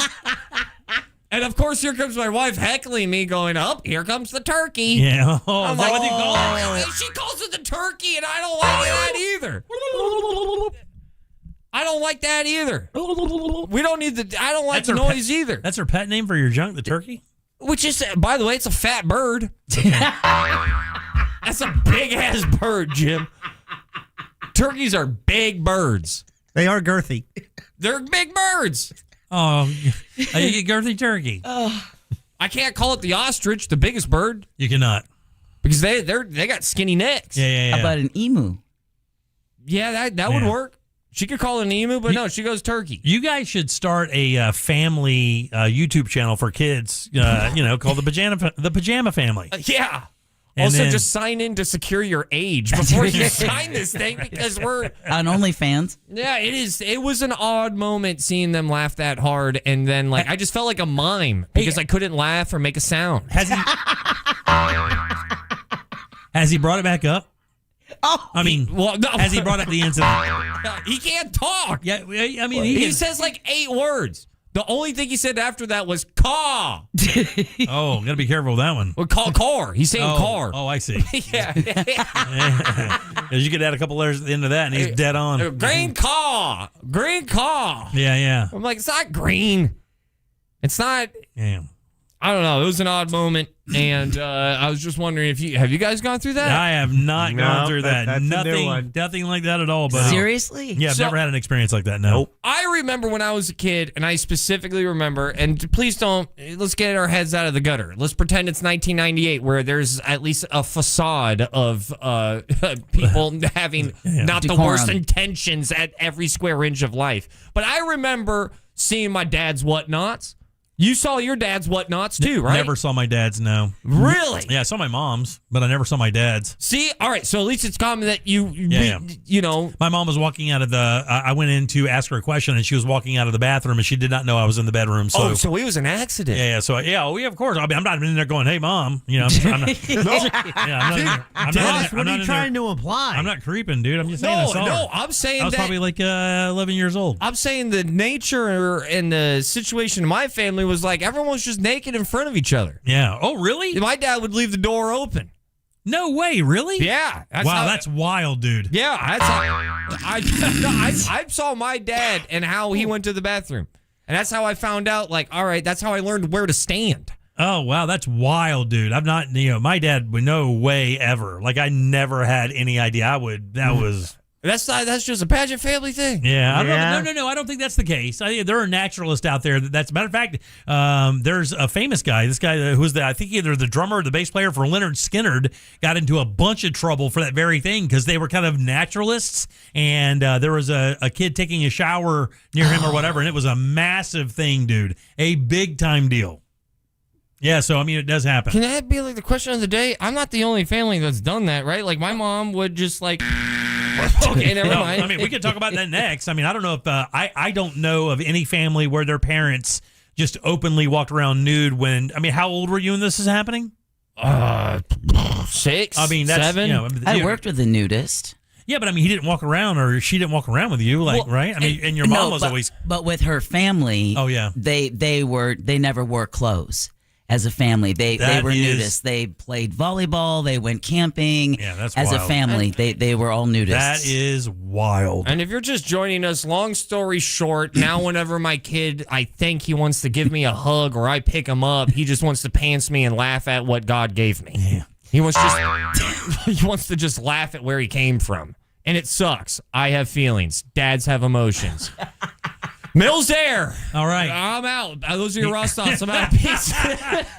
And of course, here comes my wife heckling me, going, "Up, here comes the turkey." Yeah. I'm Is that what you call it? She calls it the turkey, and I don't like that either. I don't like that either. We don't need the. I don't like the noise either. That's her pet name for your junk, the turkey. Which is, by the way, it's a fat bird. That's a big ass bird, Jim. Turkeys are big birds. They are girthy. They're big birds. Oh, you get girthy turkey. I can't call it the ostrich, the biggest bird. You cannot, because they got skinny necks. Yeah. How about an emu? Yeah, that would work. She could call it an emu, but no, she goes turkey. You guys should start a family YouTube channel for kids. Called the Pajama Family. Yeah. And also, then, just sign in to secure your age before you sign this thing, because we're on OnlyFans. Yeah, it is. It was an odd moment seeing them laugh that hard, and then I just felt like a mime because I couldn't laugh or make a sound. Has he brought it back up? Oh, I mean, no. Has he brought up the incident? He can't talk. Yeah, I mean, he says 8 words. The only thing he said after that was "caw." Oh, gotta be careful with that one. Well, car. He's saying car. Oh, I see. Yeah. You could add a couple letters at the end of that, and he's dead on. Green caw. Yeah. I'm like, it's not green. It's not. Yeah. I don't know. It was an odd moment, and I was just wondering have you guys gone through that? I have not gone through that. That's Nothing like that at all. But seriously? Yeah, I've never had an experience like that. No. Nope. I remember when I was a kid, and I specifically remember, and please let's get our heads out of the gutter. Let's pretend it's 1998, where there's at least a facade of people having not Decorum. the worst intentions at every square inch of life. But I remember seeing my dad's whatnots. You saw your dad's whatnots too, right? Never saw my dad's, no. Really? Yeah, I saw my mom's, but I never saw my dad's. See? All right, so at least it's common that you know. My mom was walking out of I went in to ask her a question, and she was walking out of the bathroom, and she did not know I was in the bedroom. So, so it was an accident. Yeah, so, of course. I mean, I'm not in there going, "Hey, Mom." I'm not. What are you trying to imply? I'm not creeping, dude. I'm just saying I saw her. I'm saying I was probably 11 years old. I'm saying the nature and the situation in my family was everyone was just naked in front of each other. Yeah. Oh, really? My dad would leave the door open. No way, really? Yeah. That's wild, dude. Yeah, that's how I saw my dad and how he went to the bathroom. And that's how I found out, like, all right, that's how I learned where to stand. Oh, wow, that's wild, dude. I'm not, my dad would no way ever. Like, I never had any idea That's just a pageant family thing. Yeah, I don't know. No, I don't think that's the case. There are naturalists out there. That's a matter of fact. There's a famous guy. This guy who's I think either the drummer or the bass player for Leonard Skinner got into a bunch of trouble for that very thing because they were kind of naturalists, and there was a kid taking a shower near him or whatever, and it was a massive thing, dude. A big time deal. Yeah, so it does happen. Can that be like the question of the day? I'm not the only family that's done that, right? Like my mom would just like. Okay, never mind. We could talk about that next. I don't know if I don't know of any family where their parents just openly walked around nude when. How old were you when this is happening? 6. That's 7. I worked with a nudist. Yeah, but he didn't walk around, or she didn't walk around with you, right? And your mom was always. But with her family, oh yeah, they never wore clothes. As a family, they were nudists. They played volleyball. They went camping. Yeah, that's as wild. a family. They were all nudists. That is wild. And if you're just joining us, long story short, now whenever my kid, I think he wants to give me a hug or I pick him up, he just wants to pants me and laugh at what God gave me. Yeah. He wants to just laugh at where he came from, and it sucks. I have feelings. Dads have emotions. Mill's there. All right. I'm out. Those are your raw thoughts. I'm out. Peace.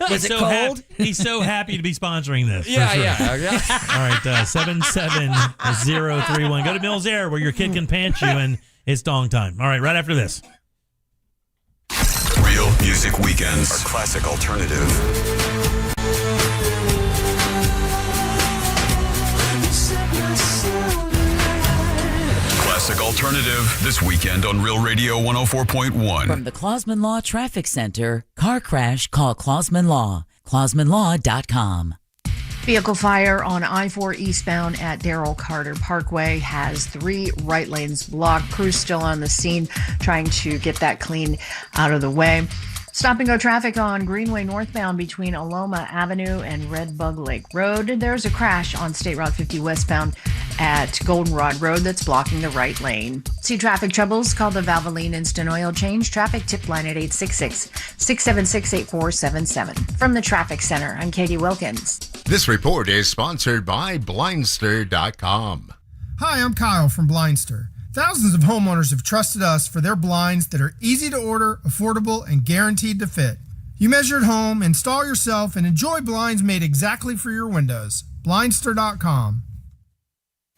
Was it cold? He's so happy to be sponsoring this. Yeah, for sure. yeah. All right, 77031. Go to Mill's Air where your kid can pant you, and it's dong time. All right, right after this. Real Music Weekends are classic alternative. Classic alternative this weekend on Real Radio 104.1. From the Clausman Law Traffic Center, car crash, call Clausman Law. ClausmanLaw.com. Vehicle fire on I-4 eastbound at Darrell Carter Parkway has 3 right lanes blocked. Crews still on the scene trying to get that clean out of the way. Stop and go traffic on Greenway northbound between Aloma Avenue and Red Bug Lake Road. There's a crash on State Route 50 westbound at Goldenrod Road that's blocking the right lane. See traffic troubles? Call the Valvoline Instant Oil Change traffic tip line at 866-676-8477. From the Traffic Center, I'm Katie Wilkins. This report is sponsored by Blindster.com. Hi, I'm Kyle from Blindster. Thousands of homeowners have trusted us for their blinds that are easy to order, affordable, and guaranteed to fit. You measure at home, install yourself, and enjoy blinds made exactly for your windows. Blindster.com.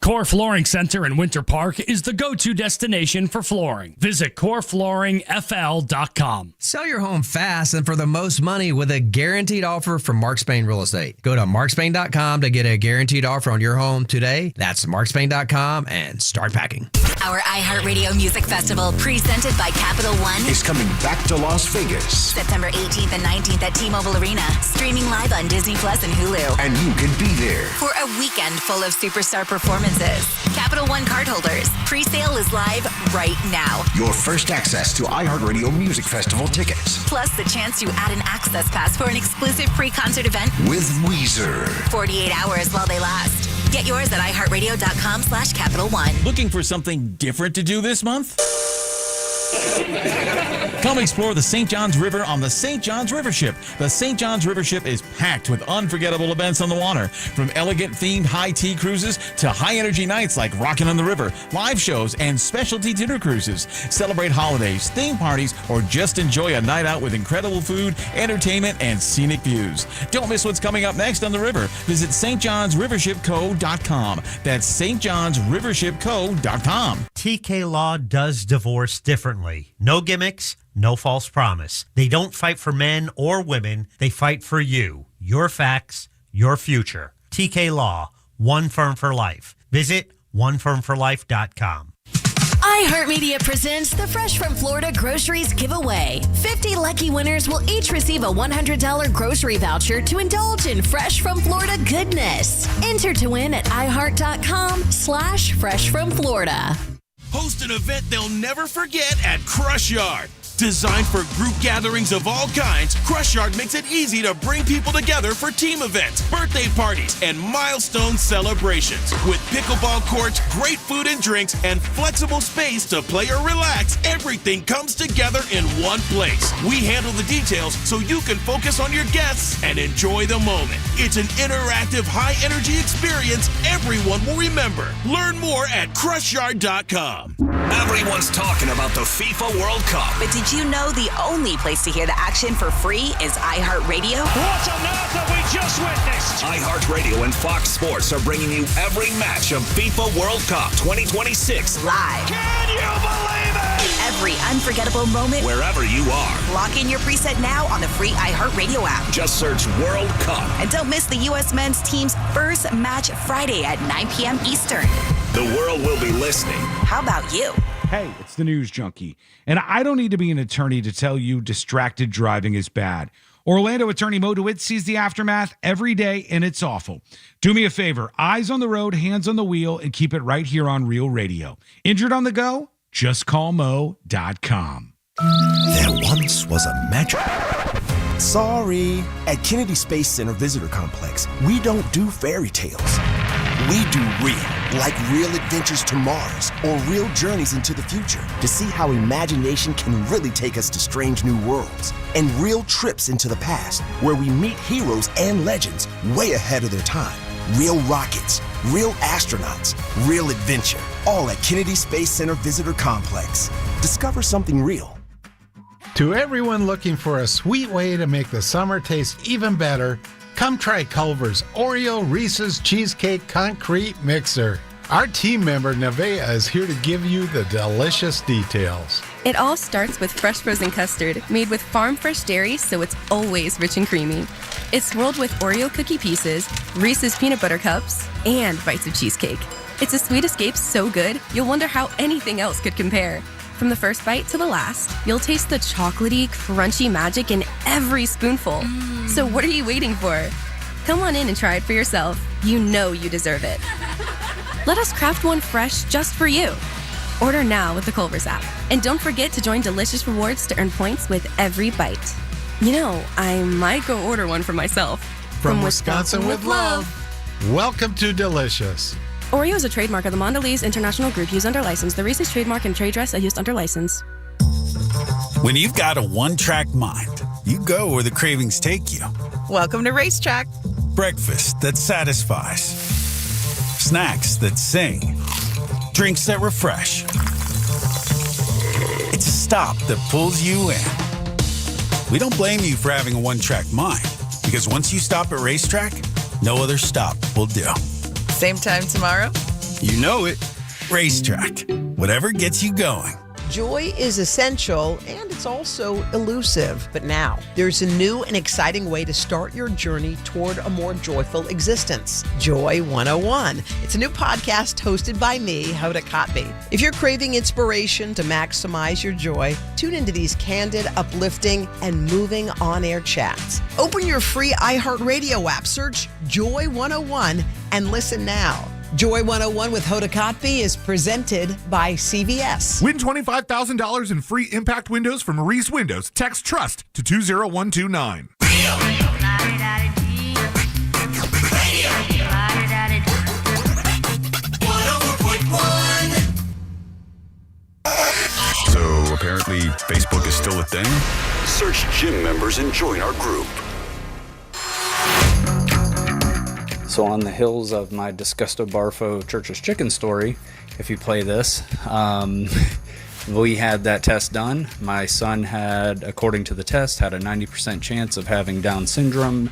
Core Flooring Center in Winter Park is the go-to destination for flooring. Visit coreflooringfl.com. Sell your home fast and for the most money with a guaranteed offer from Mark Spain Real Estate. Go to markspain.com to get a guaranteed offer on your home today. That's markspain.com and start packing. Our iHeartRadio Music Festival, presented by Capital One, is coming back to Las Vegas. September 18th and 19th at T-Mobile Arena. Streaming live on Disney Plus and Hulu. And you can be there for a weekend full of superstar performances. Capital One cardholders, pre-sale is live right now. Your first access to iHeartRadio Music Festival tickets. Plus the chance to add an access pass for an exclusive pre-concert event with Weezer. 48 hours while they last. Get yours at iHeartRadio.com/Capital One. Looking for something different to do this month? Come explore the St. Johns River on the St. Johns River Ship. The St. Johns River Ship is packed with unforgettable events on the water, from elegant themed high tea cruises to high energy nights like Rockin' on the River, live shows, and specialty dinner cruises. Celebrate holidays, theme parties, or just enjoy a night out with incredible food, entertainment, and scenic views. Don't miss what's coming up next on the river. Visit stjohnsrivershipco.com. That's stjohnsrivershipco.com. TK Law does divorce differently. No gimmicks, no false promise. They don't fight for men or women. They fight for you, your facts, your future. TK Law, one firm for life. Visit onefirmforlife.com. iHeartMedia presents the Fresh from Florida Groceries Giveaway. 50 lucky winners will each receive a $100 grocery voucher to indulge in Fresh from Florida goodness. Enter to win at iHeart.com/freshfromflorida. Host an event they'll never forget at Crush Yard. Designed for group gatherings of all kinds, Crush Yard makes it easy to bring people together for team events, birthday parties, and milestone celebrations. With pickleball courts, great food and drinks, and flexible space to play or relax, everything comes together in one place. We handle the details so you can focus on your guests and enjoy the moment. It's an interactive, high-energy experience everyone will remember. Learn more at CrushYard.com. Everyone's talking about the FIFA World Cup. But did you know the only place to hear the action for free is iHeartRadio? What on earth have we just witnessed? iHeartRadio and Fox Sports are bringing you every match of FIFA World Cup 2026 live. Can you believe it? Every unforgettable moment. Wherever you are. Lock in your preset now on the free iHeartRadio app. Just search World Cup. And don't miss the U.S. men's team's first match Friday at 9 p.m. Eastern. The world will be listening. How about you? Hey, it's the News Junkie, and I don't need to be an attorney to tell you distracted driving is bad. Orlando attorney Mo DeWitt sees the aftermath every day, and it's awful. Do me a favor, eyes on the road, hands on the wheel, and keep it right here on Real Radio. Injured on the go? Just call Mo.com. There once was a magic. Sorry. At Kennedy Space Center Visitor Complex, we don't do fairy tales. We do real, like real adventures to Mars or real journeys into the future to see how imagination can really take us to strange new worlds, and real trips into the past where we meet heroes and legends way ahead of their time. Real rockets, real astronauts, real adventure, all at Kennedy Space Center Visitor Complex. Discover something real. To everyone looking for a sweet way to make the summer taste even better, come try Culver's Oreo Reese's Cheesecake Concrete Mixer. Our team member Nevaeh is here to give you the delicious details. It all starts with fresh frozen custard made with farm fresh dairy, so it's always rich and creamy. It's swirled with Oreo cookie pieces, Reese's peanut butter cups, and bites of cheesecake. It's a sweet escape so good, you'll wonder how anything else could compare. From the first bite to the last, you'll taste the chocolatey, crunchy magic in every spoonful. So what are you waiting for? Come on in and try it for yourself. You know you deserve it. Let us craft one fresh just for you. Order now with the Culver's app. And don't forget to join Delicious Rewards to earn points with every bite. You know, I might go order one for myself. From Wisconsin with love. Welcome to Delicious. Oreo is a trademark of the Mondelez International Group used under license. The Reese's trademark and trade dress are used under license. When you've got a one-track mind, you go where the cravings take you. Welcome to Racetrack. Breakfast that satisfies. Snacks that sing. Drinks that refresh. It's a stop that pulls you in. We don't blame you for having a one-track mind, because once you stop at Racetrack, no other stop will do. Same time tomorrow? You know it. Racetrack. Whatever gets you going. Joy is essential, and it's also elusive. But now, there's a new and exciting way to start your journey toward a more joyful existence. Joy 101. It's a new podcast hosted by me, Hoda Kotb. If you're craving inspiration to maximize your joy, tune into these candid, uplifting, and moving on-air chats. Open your free iHeartRadio app, search Joy 101, and listen now. Joy 101 with Hoda Kotb is presented by CVS. Win $25,000 in free impact windows from Reese Windows. Text TRUST to 20129. So apparently Facebook is still a thing? Search gym members and join our group. So on the heels of my Disgusto Barfo Church's Chicken story, if you play this, we had that test done. My son had, according to the test, had a 90% chance of having Down syndrome,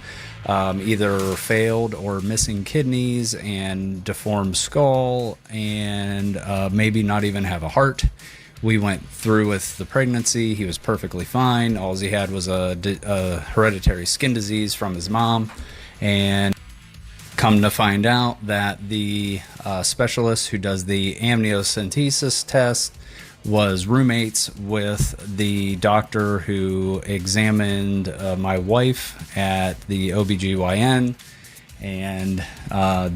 either failed or missing kidneys and deformed skull, and maybe not even have a heart. We went through with the pregnancy. He was perfectly fine. All he had was a hereditary skin disease from his mom, and come to find out that the specialist who does the amniocentesis test was roommates with the doctor who examined my wife at the OBGYN, and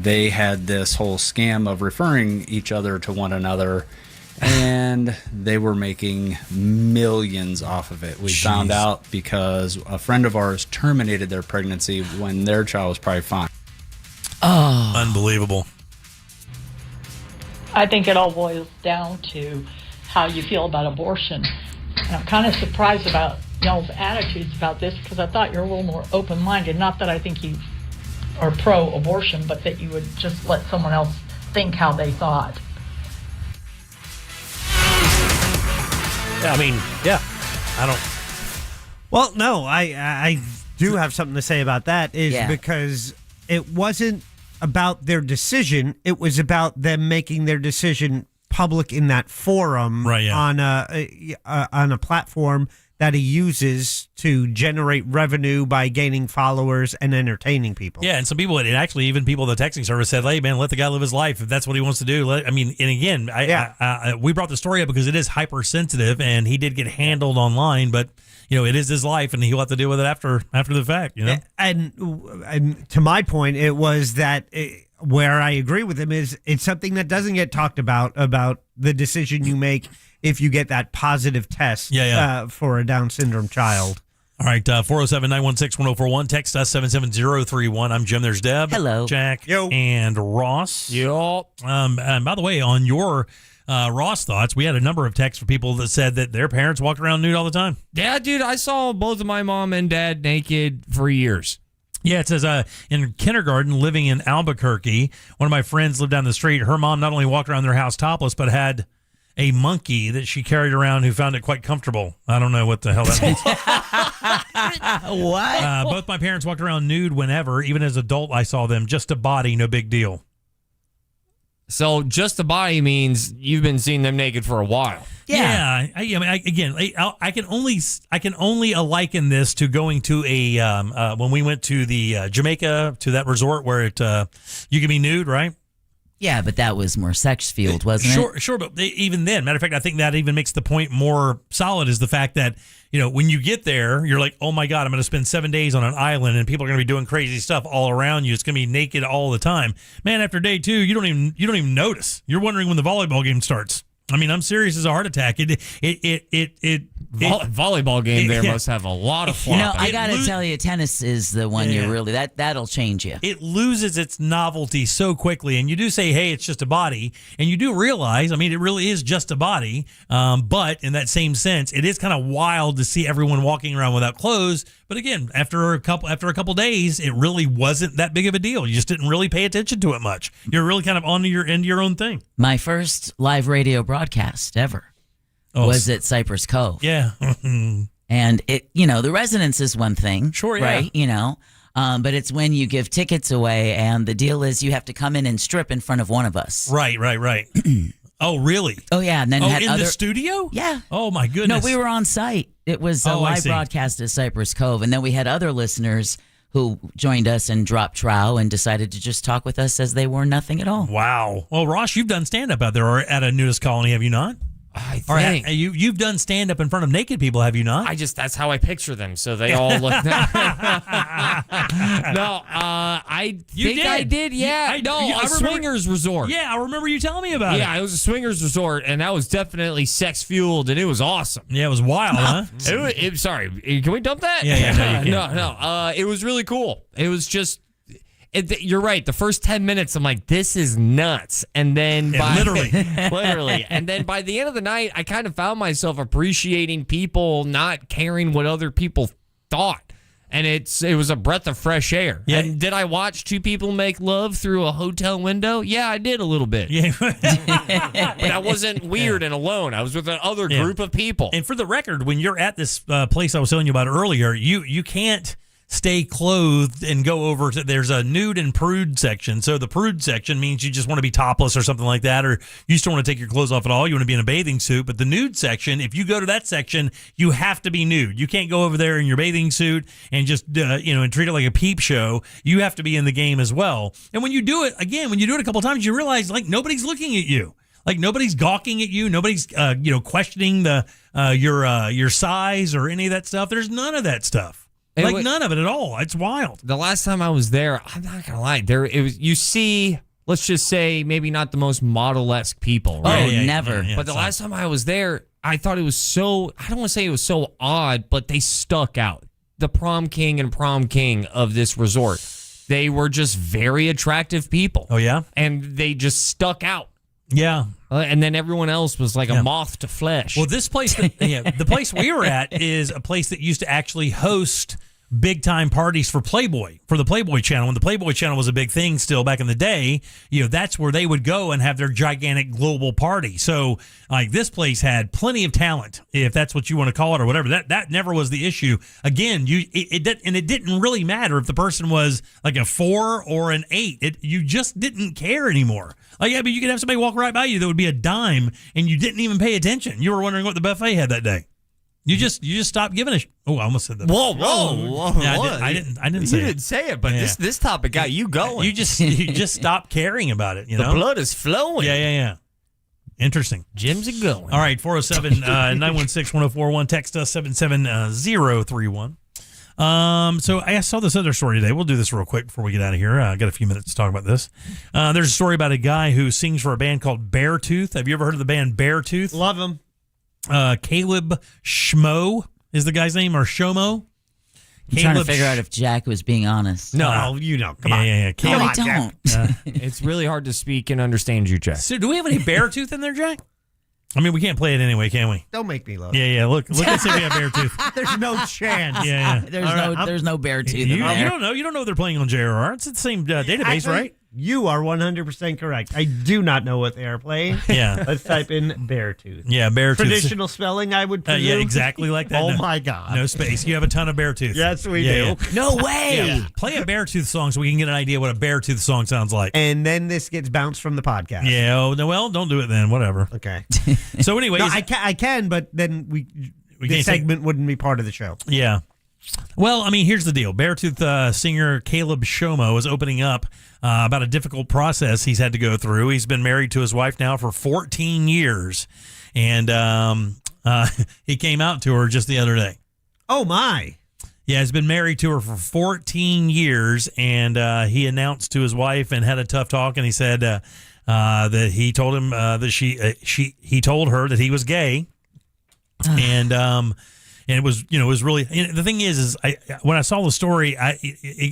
they had this whole scam of referring each other to one another. and they were making millions off of it. We found out because a friend of ours terminated their pregnancy when their child was probably fine. Oh, unbelievable. I think it all boils down to how you feel about abortion. And I'm kind of surprised about y'all's attitudes about this because I thought you were a little more open-minded. Not that I think you are pro-abortion, but that you would just let someone else think how they thought. Yeah, I mean, yeah, I don't. Well, no, I do have something to say about that because it wasn't about their decision. It was about them making their decision public in that forum on a platform that he uses to generate revenue by gaining followers and entertaining people. Yeah, and some people, and actually even people in the texting service said, hey, man, let the guy live his life if that's what he wants to do. I mean, and again, we brought the story up because it is hypersensitive, and he did get handled online, but, it is his life, and he'll have to deal with it after the fact, And to my point, it was that where I agree with him is it's something that doesn't get talked about the decision you make if you get that positive test for a Down syndrome child. All right, 407-916-1041. Text us 77031. I'm Jim. There's Deb. Hello. Jack. Yo. And Ross. Yo. And by the way, on your Ross thoughts, we had a number of texts for people that said that their parents walked around nude all the time. Yeah, dude, I saw both of my mom and dad naked for years. Yeah, it says in kindergarten, living in Albuquerque, one of my friends lived down the street. Her mom not only walked around their house topless, but had a monkey that she carried around who found it quite comfortable. I don't know what the hell that means. What? Both my parents walked around nude whenever. Even as an adult, I saw them. Just a body, no big deal. So just a body means you've been seeing them naked for a while. Yeah. I can only liken this to going to a when we went to the Jamaica, to that resort where you can be nude, right? Yeah, but that was more sex fueled, wasn't it? Sure, but even then, matter of fact, I think that even makes the point more solid is the fact that, when you get there, you're like, oh my God, I'm going to spend 7 days on an island and people are going to be doing crazy stuff all around you. It's going to be naked all the time. Man, after day 2, you don't even notice. You're wondering when the volleyball game starts. I mean, I'm serious as a heart attack. Volleyball game there must have a lot of flopping. I got to tell you, tennis is the one you really, that'll change you. It loses its novelty so quickly. And you do say, hey, it's just a body. And you do realize, I mean, it really is just a body. But in that same sense, it is kind of wild to see everyone walking around without clothes. But again, after a couple days, it really wasn't that big of a deal. You just didn't really pay attention to it much. You're really kind of into your own thing. My first live radio broadcast ever was at Cypress Cove. Yeah. And it, the residence is one thing. Sure, yeah. Right, but it's when you give tickets away, and the deal is you have to come in and strip in front of one of us. Right. Oh, really? Oh, yeah. And then in the studio? Yeah. Oh, my goodness. No, we were on site. It was a live broadcast at Cypress Cove. And then we had other listeners who joined us and dropped trow and decided to just talk with us as they were nothing at all. Wow. Well, Ross, you've done stand-up out there or at a nudist colony, have you not? I think. You've done stand-up in front of naked people, have you not? That's how I picture them, so they all look... No, I did, yeah. A swingers resort. Yeah, I remember you telling me about it. Yeah, it was a swingers resort, and that was definitely sex-fueled, and it was awesome. Yeah, it was wild, huh? Sorry, can we dump that? Yeah, No, it was really cool. It was just... you're right. The first 10 minutes, I'm like, this is nuts. And then literally. And then by the end of the night, I kind of found myself appreciating people not caring what other people thought. And it was a breath of fresh air. Yeah. And did I watch two people make love through a hotel window? Yeah, I did a little bit. Yeah. But I wasn't weird and alone. I was with another group of people. And for the record, when you're at this place I was telling you about earlier, you can't stay clothed and go over to, there's a nude and prude section. So the prude section means you just want to be topless or something like that, or you just don't want to take your clothes off at all. You want to be in a bathing suit. But the nude section, if you go to that section, you have to be nude. You can't go over there in your bathing suit and just, and treat it like a peep show. You have to be in the game as well. And when you do it, a couple times, you realize like nobody's looking at you. Like nobody's gawking at you. Nobody's, questioning your size or any of that stuff. There's none of that stuff. None of it at all. It's wild. The last time I was there, I'm not gonna lie, you see let's just say, maybe not the most model-esque people. Right? Never. But the last time I was there, I thought it was so, I don't want to say it was so odd, but they stuck out. The prom king and prom king of this resort. They were just very attractive people. Oh, yeah? And they just stuck out. Yeah. And then everyone else was like a moth to flesh. Well, this place, the place we were at is a place that used to actually host big time parties for Playboy, for the Playboy channel. When the Playboy channel was a big thing still back in the day, that's where they would go and have their gigantic global party. So like this place had plenty of talent, if that's what you want to call it or whatever. That never was the issue. Again, it didn't really matter if the person was like a 4 or an 8. You just didn't care anymore. Like, I mean, you could have somebody walk right by you that would be a dime and you didn't even pay attention. You were wondering what the buffet had that day. You just stopped giving a oh, I almost said that. Whoa. Yeah, I didn't say it. You didn't say it, but this topic got you going. You just stopped caring about it, The blood is flowing. Yeah. Interesting. Gyms are going. All right, 407-916-1041. Text us 77031. So I saw this other story today. We'll do this real quick before we get out of here. I got a few minutes to talk about this. There's a story about a guy who sings for a band called Beartooth. Have you ever heard of the band Beartooth? Love him. Caleb Schmo is the guy's name, or Shomo. I'm trying to figure out if Jack was being honest. No, come on. Yeah. No, I don't. It's really hard to speak and understand you, Jack. So do we have any Beartooth in there, Jack? I mean, we can't play it anyway, can we? Don't make me look. Yeah. Look and see if we have Beartooth. There's no chance. Yeah. There's no Beartooth in there. You don't know. You don't know they're playing on JRR. It's the same database, Actually, right? You are 100% correct. I do not know what they are playing. Yeah. Let's type in Beartooth. Yeah, Beartooth. Traditional spelling, I would presume. Yeah, exactly like that. Oh, my God. No space. You have a ton of Beartooth. Yes, we do. Yeah. No way. Yeah. Play a Beartooth song so we can get an idea what a Beartooth song sounds like. And then this gets bounced from the podcast. Yeah. Oh, no, well, don't do it then. Whatever. Okay. So anyway. No, I can, but then this segment wouldn't be part of the show. Yeah. Well, I mean, here's the deal. Beartooth singer Caleb Shomo is opening up about a difficult process he's had to go through. He's been married to his wife now for 14 years, and he came out to her just the other day. Oh, my. Yeah, he's been married to her for 14 years, and he announced to his wife and had a tough talk, and he said that he told him that he told her that he was gay, and it was, it was really, the thing is when I saw the story,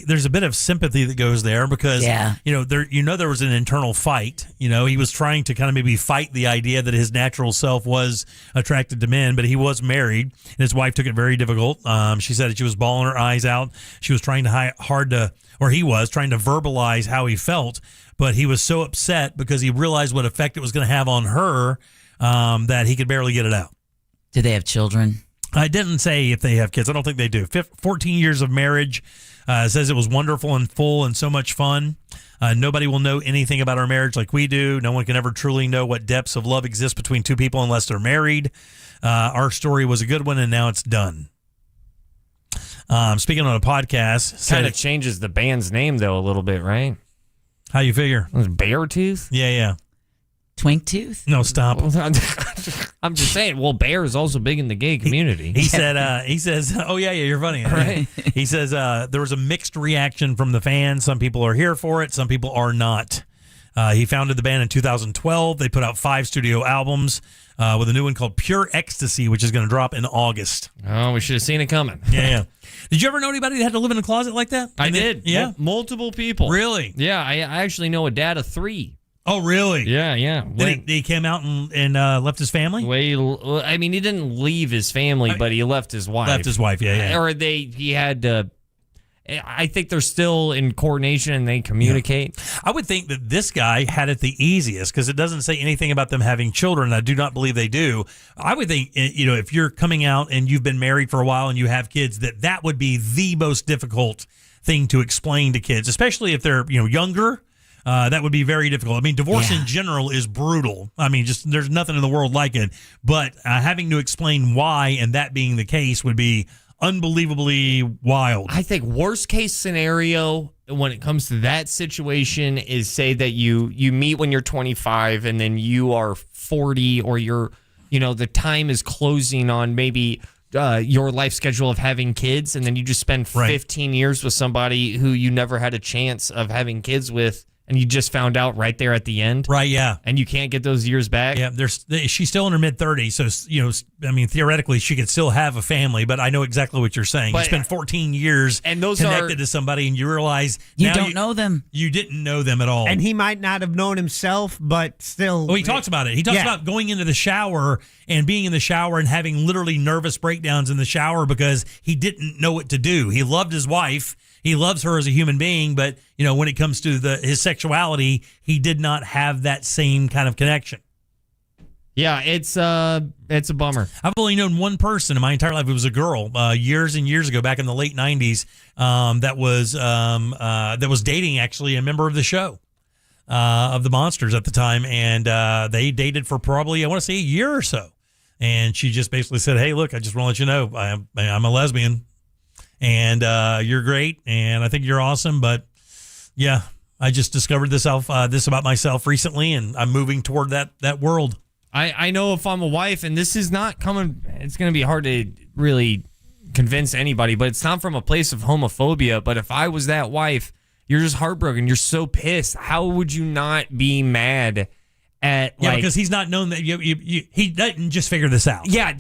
there's a bit of sympathy that goes there because, there was an internal fight. He was trying to kind of maybe fight the idea that his natural self was attracted to men, but he was married and his wife took it very difficult. She said that she was bawling her eyes out. She was trying he was trying to verbalize how he felt, but he was so upset because he realized what effect it was going to have on her that he could barely get it out. Do they have children? I didn't say if they have kids. I don't think they do. 14 years of marriage. Says it was wonderful and full and so much fun. Nobody will know anything about our marriage like we do. No one can ever truly know what depths of love exist between two people unless they're married. Our story was a good one, and now it's done. Speaking on a podcast. Kind of changes the band's name, though, a little bit, right? How you figure? Beartooth? Yeah. Twink Tooth? No, stop. I'm just saying. Well, Bear is also big in the gay community. He says, oh yeah, you're funny. Right? He says there was a mixed reaction from the fans. Some people are here for it. Some people are not. He founded the band in 2012. They put out 5 studio albums with a new one called Pure Ecstasy, which is going to drop in August. Oh, we should have seen it coming. Yeah. Did you ever know anybody that had to live in a closet like that? I did. Yeah. Multiple people. Really? Yeah. I actually know a dad of 3. Oh, really? Yeah. He came out and left his family? I mean, he didn't leave his family, but he left his wife. Left his wife, yeah. Or he had to. I think they're still in coordination and they communicate. Yeah. I would think that this guy had it the easiest because it doesn't say anything about them having children. I do not believe they do. I would think, if you're coming out and you've been married for a while and you have kids, that would be the most difficult thing to explain to kids, especially if they're, younger. That would be very difficult. I mean, divorce in general is brutal. I mean, just there's nothing in the world like it. But having to explain why and that being the case would be unbelievably wild. I think worst case scenario when it comes to that situation is say that you meet when you're 25 and then you are 40 or you're, the time is closing on maybe your life schedule of having kids and then you just spend 15 years with somebody who you never had a chance of having kids with and you just found out right there at the end. Right, yeah. And you can't get those years back. Yeah, she's still in her mid-30s, so, I mean, theoretically, she could still have a family, but I know exactly what you're saying. But, you spend 14 years and those connected to somebody, and you realize you don't know them. You didn't know them at all. And he might not have known himself, but still. Oh, he talks about it. He talks about going into the shower and being in the shower and having literally nervous breakdowns in the shower because he didn't know what to do. He loved his wife. He loves her as a human being, but when it comes to his sexuality, he did not have that same kind of connection. Yeah, it's a bummer. I've only known one person in my entire life. It was a girl years and years ago, back in the late '90s, that was dating actually a member of the show, of the Monsters at the time, and they dated for probably, I want to say, a year or so. And she just basically said, "Hey, look, I just want to let you know I'm a lesbian. And you're great, and I think you're awesome. But yeah, I just discovered this about myself recently, and I'm moving toward that world." I know if I'm a wife, and this is not coming, it's going to be hard to really convince anybody, but it's not from a place of homophobia. But if I was that wife, you're just heartbroken. You're so pissed. How would you not be mad at, because he's not known that he didn't just figure this out. Yeah,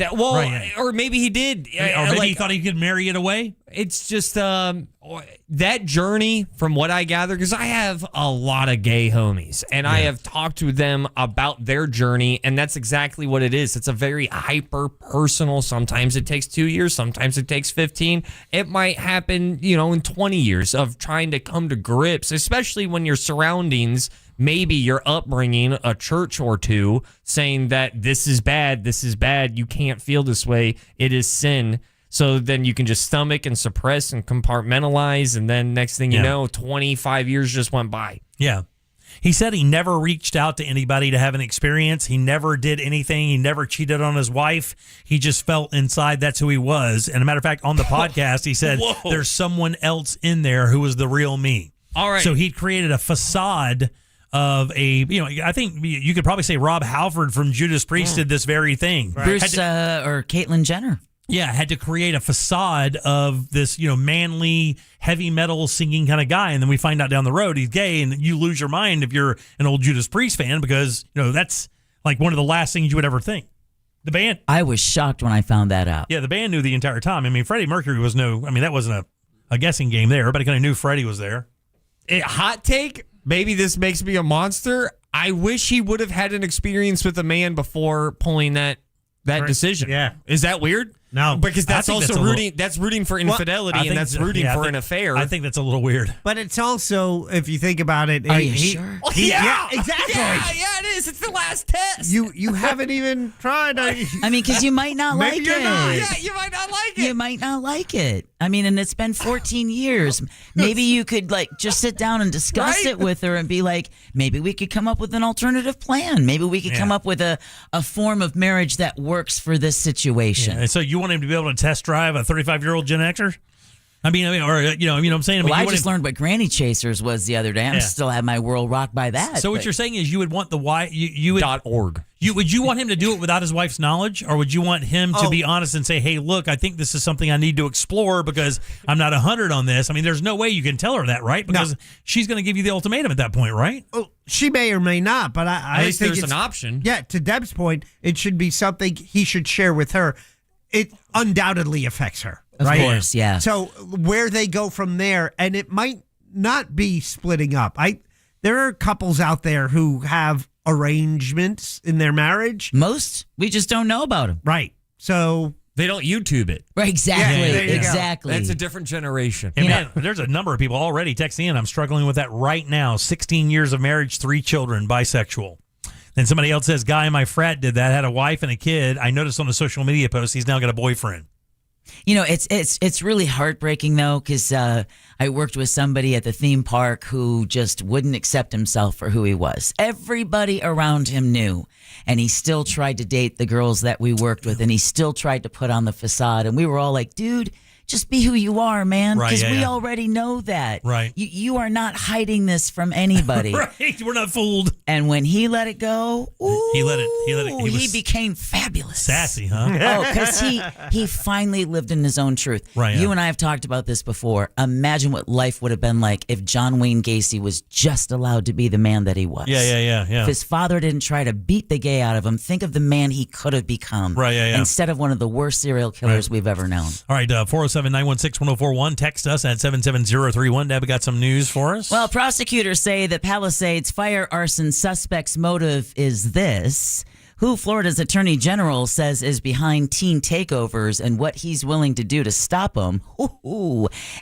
or maybe he did. Or maybe he thought he could marry it away. It's just that journey, from what I gather, because I have a lot of gay homies, and I have talked to them about their journey, and that's exactly what it is. It's a very hyper-personal. Sometimes it takes 2 years, sometimes it takes 15. It might happen, in 20 years of trying to come to grips, especially when your surroundings, maybe your upbringing, a church or two, saying that this is bad, you can't feel this way, it is sin. So then you can just stomach and suppress and compartmentalize, and then next thing you know, 25 years just went by. Yeah. He said he never reached out to anybody to have an experience. He never did anything. He never cheated on his wife. He just felt inside that's who he was. And a matter of fact, on the podcast, he said, there's someone else in there who was the real me. All right. So he'd created a facade of I think you could probably say Rob Halford from Judas Priest did this very thing. Right. Bruce or Caitlyn Jenner. Yeah, had to create a facade of this, manly, heavy metal singing kind of guy. And then we find out down the road he's gay, and you lose your mind if you're an old Judas Priest fan because, that's like one of the last things you would ever think. The band. I was shocked when I found that out. Yeah, the band knew the entire time. I mean, Freddie Mercury was that wasn't a guessing game there. Everybody kind of knew Freddie was there. Hot take, maybe this makes me a monster. I wish he would have had an experience with a man before pulling that decision. Yeah. Is that weird? No. Because that's also rooting. That's rooting for infidelity, and that's rooting for an affair. I think that's a little weird. But it's also, if you think about it, are you sure? Yeah, exactly. Yeah, it is. It's the last test. You haven't even tried. I mean, because you might not like it. Yeah, you might not like it. You might not like it. I mean, and it's been 14 years. Maybe you could just sit down and discuss it with her and be like, maybe we could come up with an alternative plan. Maybe we could come up with a form of marriage that works for this situation. Yeah. And so you want him to be able to test drive a 35-year-old Gen Xer? I mean, or you know what I'm saying? I just learned what Granny Chasers was the other day. I'm still have my world rocked by that. So what you're saying is you would want the wife, you would .org. Would you want him to do it without his wife's knowledge, or would you want him to be honest and say, "Hey, look, I think this is something I need to explore because I'm not 100 on this." I mean, there's no way you can tell her that, right? Because she's going to give you the ultimatum at that point, right? Oh, she may or may not, but I think there's it's an option. Yeah, to Deb's point, it should be something he should share with her. It undoubtedly affects her. Of right? course, yeah. So where they go from there, and it might not be splitting up. There are couples out there who have arrangements in their marriage. Most, we just don't know about them. Right. So they don't YouTube it. Right, exactly. Yeah, exactly. That's a different generation. And man, there's a number of people already texting in. I'm struggling with that right now. 16 years of marriage, 3 children, bisexual. Then somebody else says, guy in my frat did that, had a wife and a kid. I noticed on the social media post he's now got a boyfriend. You know, it's really heartbreaking, though, because I worked with somebody at the theme park who just wouldn't accept himself for who he was. Everybody around him knew, and he still tried to date the girls that we worked with, and he still tried to put on the facade. And we were all like, dude, just be who you are, man. Right, Because we yeah. already know that. Right. You are not hiding this from anybody. Right. We're not fooled. And when he let it go, He let it. he became fabulous. Sassy, huh? Oh, because he finally lived in his own truth. Right, You yeah. and I have talked about this before. Imagine what life would have been like if John Wayne Gacy was just allowed to be the man that he was. Yeah. If his father didn't try to beat the gay out of him, think of the man he could have become. Right, yeah. Instead of one of the worst serial killers we've ever known. All right, 407-916-1041. Text us at 77031. Deb got some news for us. Well, prosecutors say that Palisades fire arson suspect's motive is this: who Florida's attorney general says is behind teen takeovers and what he's willing to do to stop them.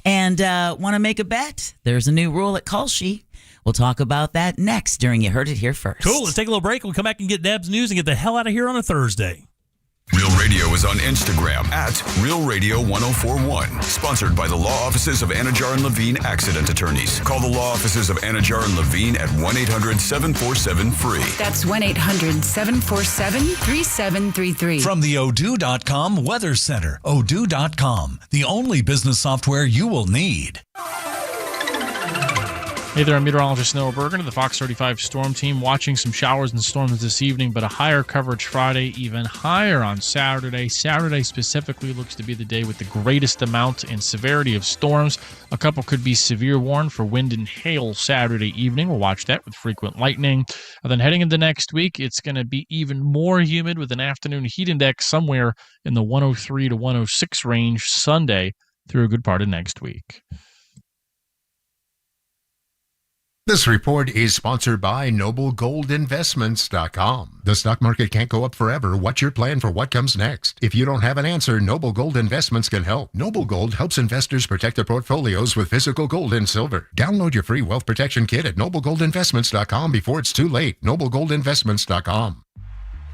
And want to make a bet? There's a new rule at Kalshi. We'll talk about that next during You Heard It Here First. Cool. Let's take a little break. We'll come back and get Deb's news and get the hell out of here on a Thursday. Real Radio is on Instagram at Real Radio 1041. Sponsored by the law offices of Anajar and Levine Accident Attorneys. Call the law offices of Anajar and Levine at 1-800-747-FREE. That's 1-800-747-3733. From the Odoo.com Weather Center. Odoo.com, the only business software you will need. Hey there, I'm meteorologist Noah Bergen of the Fox 35 Storm Team. Watching some showers and storms this evening, but a higher coverage Friday, even higher on Saturday. Saturday specifically looks to be the day with the greatest amount and severity of storms. A couple could be severe warned for wind and hail Saturday evening. We'll watch that with frequent lightning. And then heading into next week, it's going to be even more humid with an afternoon heat index somewhere in the 103 to 106 range Sunday through a good part of next week. This report is sponsored by NobleGoldInvestments.com. The stock market can't go up forever. What's your plan for what comes next? If you don't have an answer, Noble Gold Investments can help. Noble Gold helps investors protect their portfolios with physical gold and silver. Download your free wealth protection kit at NobleGoldInvestments.com before it's too late. NobleGoldInvestments.com.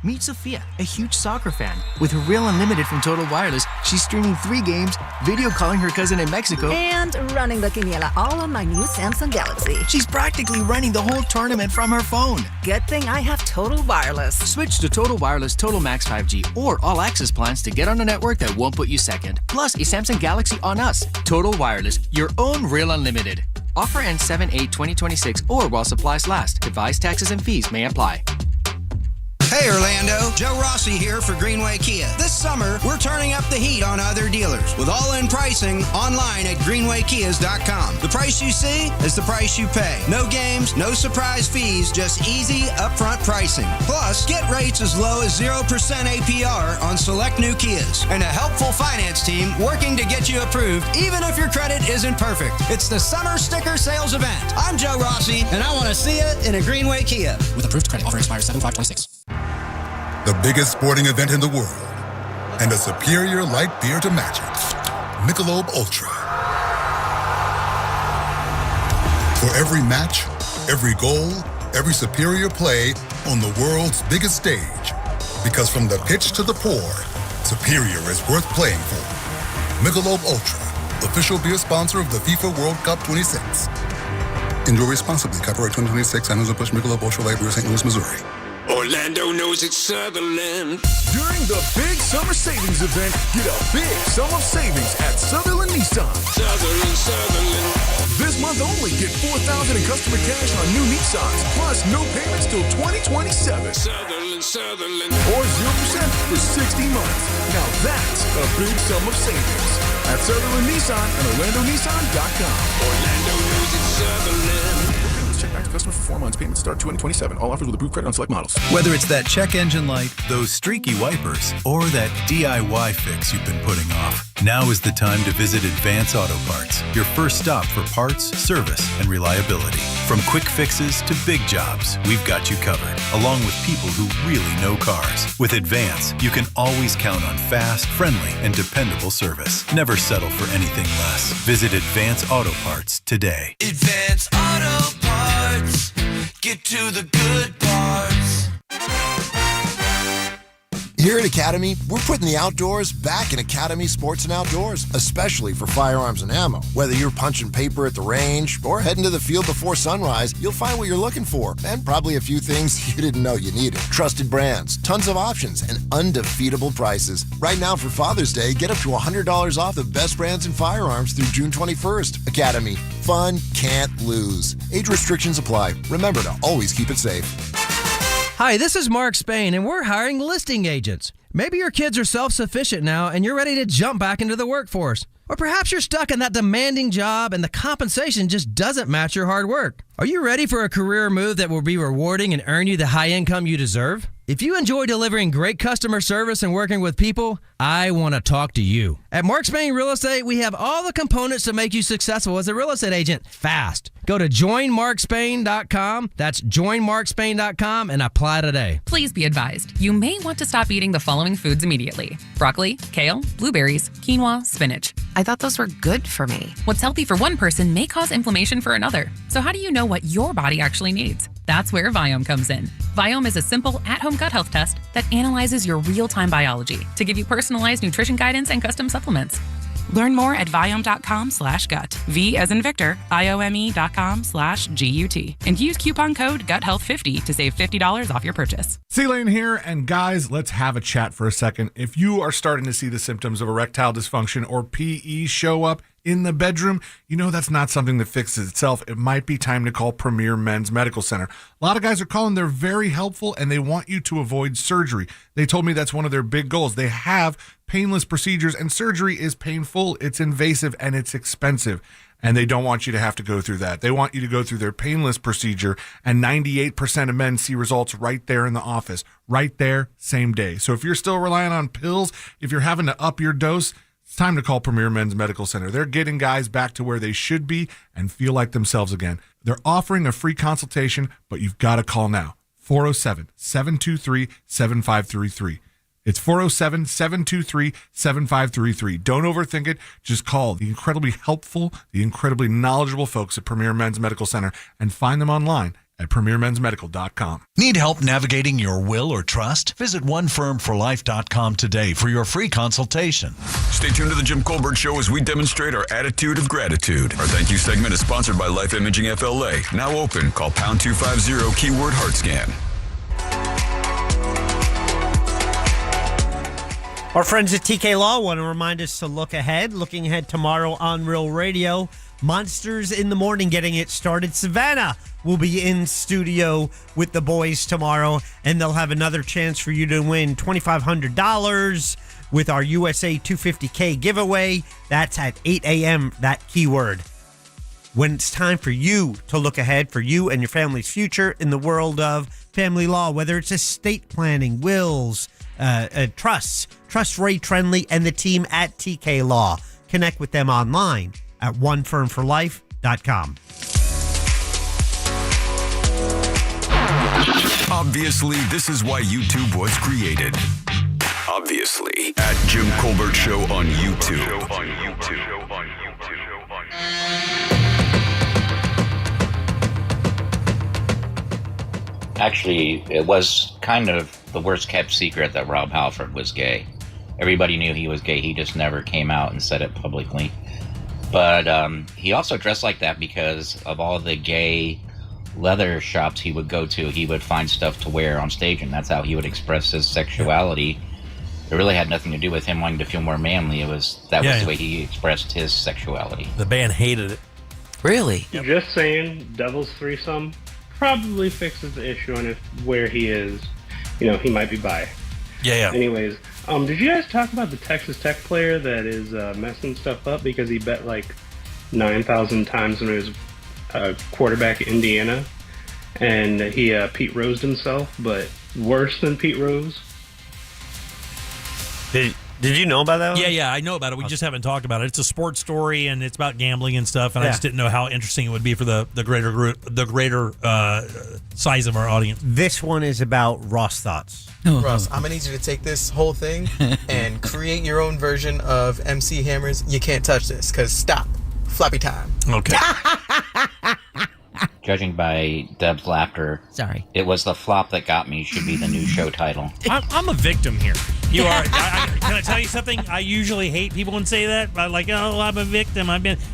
Meet Sophia, a huge soccer fan. With her Real Unlimited from Total Wireless, she's streaming 3 games, video calling her cousin in Mexico, and running the quiniela all on my new Samsung Galaxy. She's practically running the whole tournament from her phone. Good thing I have Total Wireless. Switch to Total Wireless Total Max 5G or All Access plans to get on a network that won't put you second. Plus, a Samsung Galaxy on us. Total Wireless, your own Real Unlimited. Offer ends 7/8/2026 or while supplies last. Device taxes and fees may apply. Hey Orlando, Joe Rossi here for Greenway Kia. This summer, we're turning up the heat on other dealers with all-in pricing online at greenwaykias.com. The price you see is the price you pay. No games, no surprise fees, just easy upfront pricing. Plus, get rates as low as 0% APR on select new Kias and a helpful finance team working to get you approved even if your credit isn't perfect. It's the Summer Sticker Sales Event. I'm Joe Rossi and I want to see it in a Greenway Kia. With approved credit, offer expires 7/5/26. The biggest sporting event in the world, and a superior light beer to match it. Michelob Ultra. For every match, every goal, every superior play on the world's biggest stage. Because from the pitch to the pour, superior is worth playing for. Michelob Ultra, official beer sponsor of the FIFA World Cup 26. Enjoy responsibly. Copyright 2026, Anheuser-Busch Michelob Ultra Light Beer, St. Louis, Missouri. Orlando knows it's Sutherland. During the big summer savings event, get a big sum of savings at Sutherland Nissan. Sutherland. This month only, get $4,000 in customer cash on new Nissans, plus no payments till 2027. Sutherland. Or 0% for 60 months. Now that's a big sum of savings. At Sutherland Nissan and OrlandoNissan.com. Orlando knows it's Sutherland. Check back to customer for 4 months. Payments start 2027. All offers with approved credit on select models. Whether it's that check engine light, those streaky wipers, or that DIY fix you've been putting off, now is the time to visit Advance Auto Parts, your first stop for parts, service, and reliability. From quick fixes to big jobs, we've got you covered, along with people who really know cars. With Advance, you can always count on fast, friendly, and dependable service. Never settle for anything less. Visit Advance Auto Parts today. Advance Auto Parts. Get to the good parts. Here at Academy, we're putting the outdoors back in Academy Sports and Outdoors, especially for firearms and ammo. Whether you're punching paper at the range or heading to the field before sunrise, you'll find what you're looking for and probably a few things you didn't know you needed. Trusted brands, tons of options, and undefeatable prices. Right now for Father's Day, get up to $100 off the best brands in firearms through June 21st. Academy. Fun can't lose. Age restrictions apply. Remember to always keep it safe. Hi, this is Mark Spain, and we're hiring listing agents. Maybe your kids are self-sufficient now and you're ready to jump back into the workforce. Or perhaps you're stuck in that demanding job and the compensation just doesn't match your hard work. Are you ready for a career move that will be rewarding and earn you the high income you deserve? If you enjoy delivering great customer service and working with people, I want to talk to you. At Mark Spain Real Estate, we have all the components to make you successful as a real estate agent fast. Go to joinmarkspain.com. That's joinmarkspain.com and apply today. Please be advised, you may want to stop eating the following foods immediately: broccoli, kale, blueberries, quinoa, spinach. I thought those were good for me. What's healthy for one person may cause inflammation for another. So how do you know what your body actually needs? That's where Viome comes in. Viome is a simple, at-home gut health test that analyzes your real-time biology to give you personalized nutrition guidance and custom supplements. Learn more at Viome.com/gut. V as in Victor, IOME.com/GUT. And use coupon code GUTHEALTH50 to save $50 off your purchase. C-Lane here, and guys, let's have a chat for a second. If you are starting to see the symptoms of erectile dysfunction or PE show up in the bedroom, you know that's not something that fixes itself. It might be time to call Premier Men's Medical Center. A lot of guys are calling. They're very helpful, and they want you to avoid surgery. They told me that's one of their big goals. They have painless procedures, and surgery is painful, it's invasive, and it's expensive. And they don't want you to have to go through that. They want you to go through their painless procedure, and 98% of men see results right there in the office, right there, same day. So if you're still relying on pills, if you're having to up your dose, it's time to call Premier Men's Medical Center. They're getting guys back to where they should be and feel like themselves again. They're offering a free consultation, but you've got to call now. 407-723-7533. It's 407-723-7533. Don't overthink it. Just call the incredibly helpful, the incredibly knowledgeable folks at Premier Men's Medical Center and find them online at premiermensmedical.com. Need help navigating your will or trust? Visit onefirmforlife.com today for your free consultation. Stay tuned to the Jim Colbert Show as we demonstrate our attitude of gratitude. Our thank you segment is sponsored by Life Imaging FLA. Now open. Call pound 250 keyword heart scan. Our friends at TK Law want to remind us to look ahead. Looking ahead tomorrow on Real Radio, Monsters in the Morning getting it started. Savannah will be in studio with the boys tomorrow, and they'll have another chance for you to win $2,500 with our USA 250K giveaway. That's at 8 a.m., that keyword. When it's time for you to look ahead for you and your family's future in the world of family law, whether it's estate planning, wills, trusts. Trust Ray Trenley and the team at TK Law. Connect with them online at onefirmforlife.com. Obviously, this is why YouTube was created. Obviously, at Jim Colbert Show on YouTube. Actually, it was kind of the worst kept secret that Rob Halford was gay. Everybody knew he was gay. He just never came out and said it publicly. But he also dressed like that because of all the gay leather shops he would go to. He would find stuff to wear on stage, and that's how he would express his sexuality. It really had nothing to do with him wanting to feel more manly. That was the way he expressed his sexuality. The band hated it. Really? Yep. Just saying, Devil's Threesome probably fixes the issue on where he is. You know, he might be bi. Yeah. Anyways, did you guys talk about the Texas Tech player that is messing stuff up because he bet like 9,000 times when he was quarterback at Indiana, and he Pete Rosed himself, but worse than Pete Rose? Did you know about that one? Yeah, I know about it. We just haven't talked about it. It's a sports story, and it's about gambling and stuff, and I just didn't know how interesting it would be for the greater group, the greater size of our audience. This one is about Ross thoughts. Ross, I'm going to need you to take this whole thing and create your own version of MC Hammer's You Can't Touch This, because stop. Floppy time. Okay. judging by Deb's laughter, sorry, it was the flop that got me should be the new show title. I'm a victim here. You are. Can I tell you something? I usually hate people when say that. I'm like, oh, I'm a victim.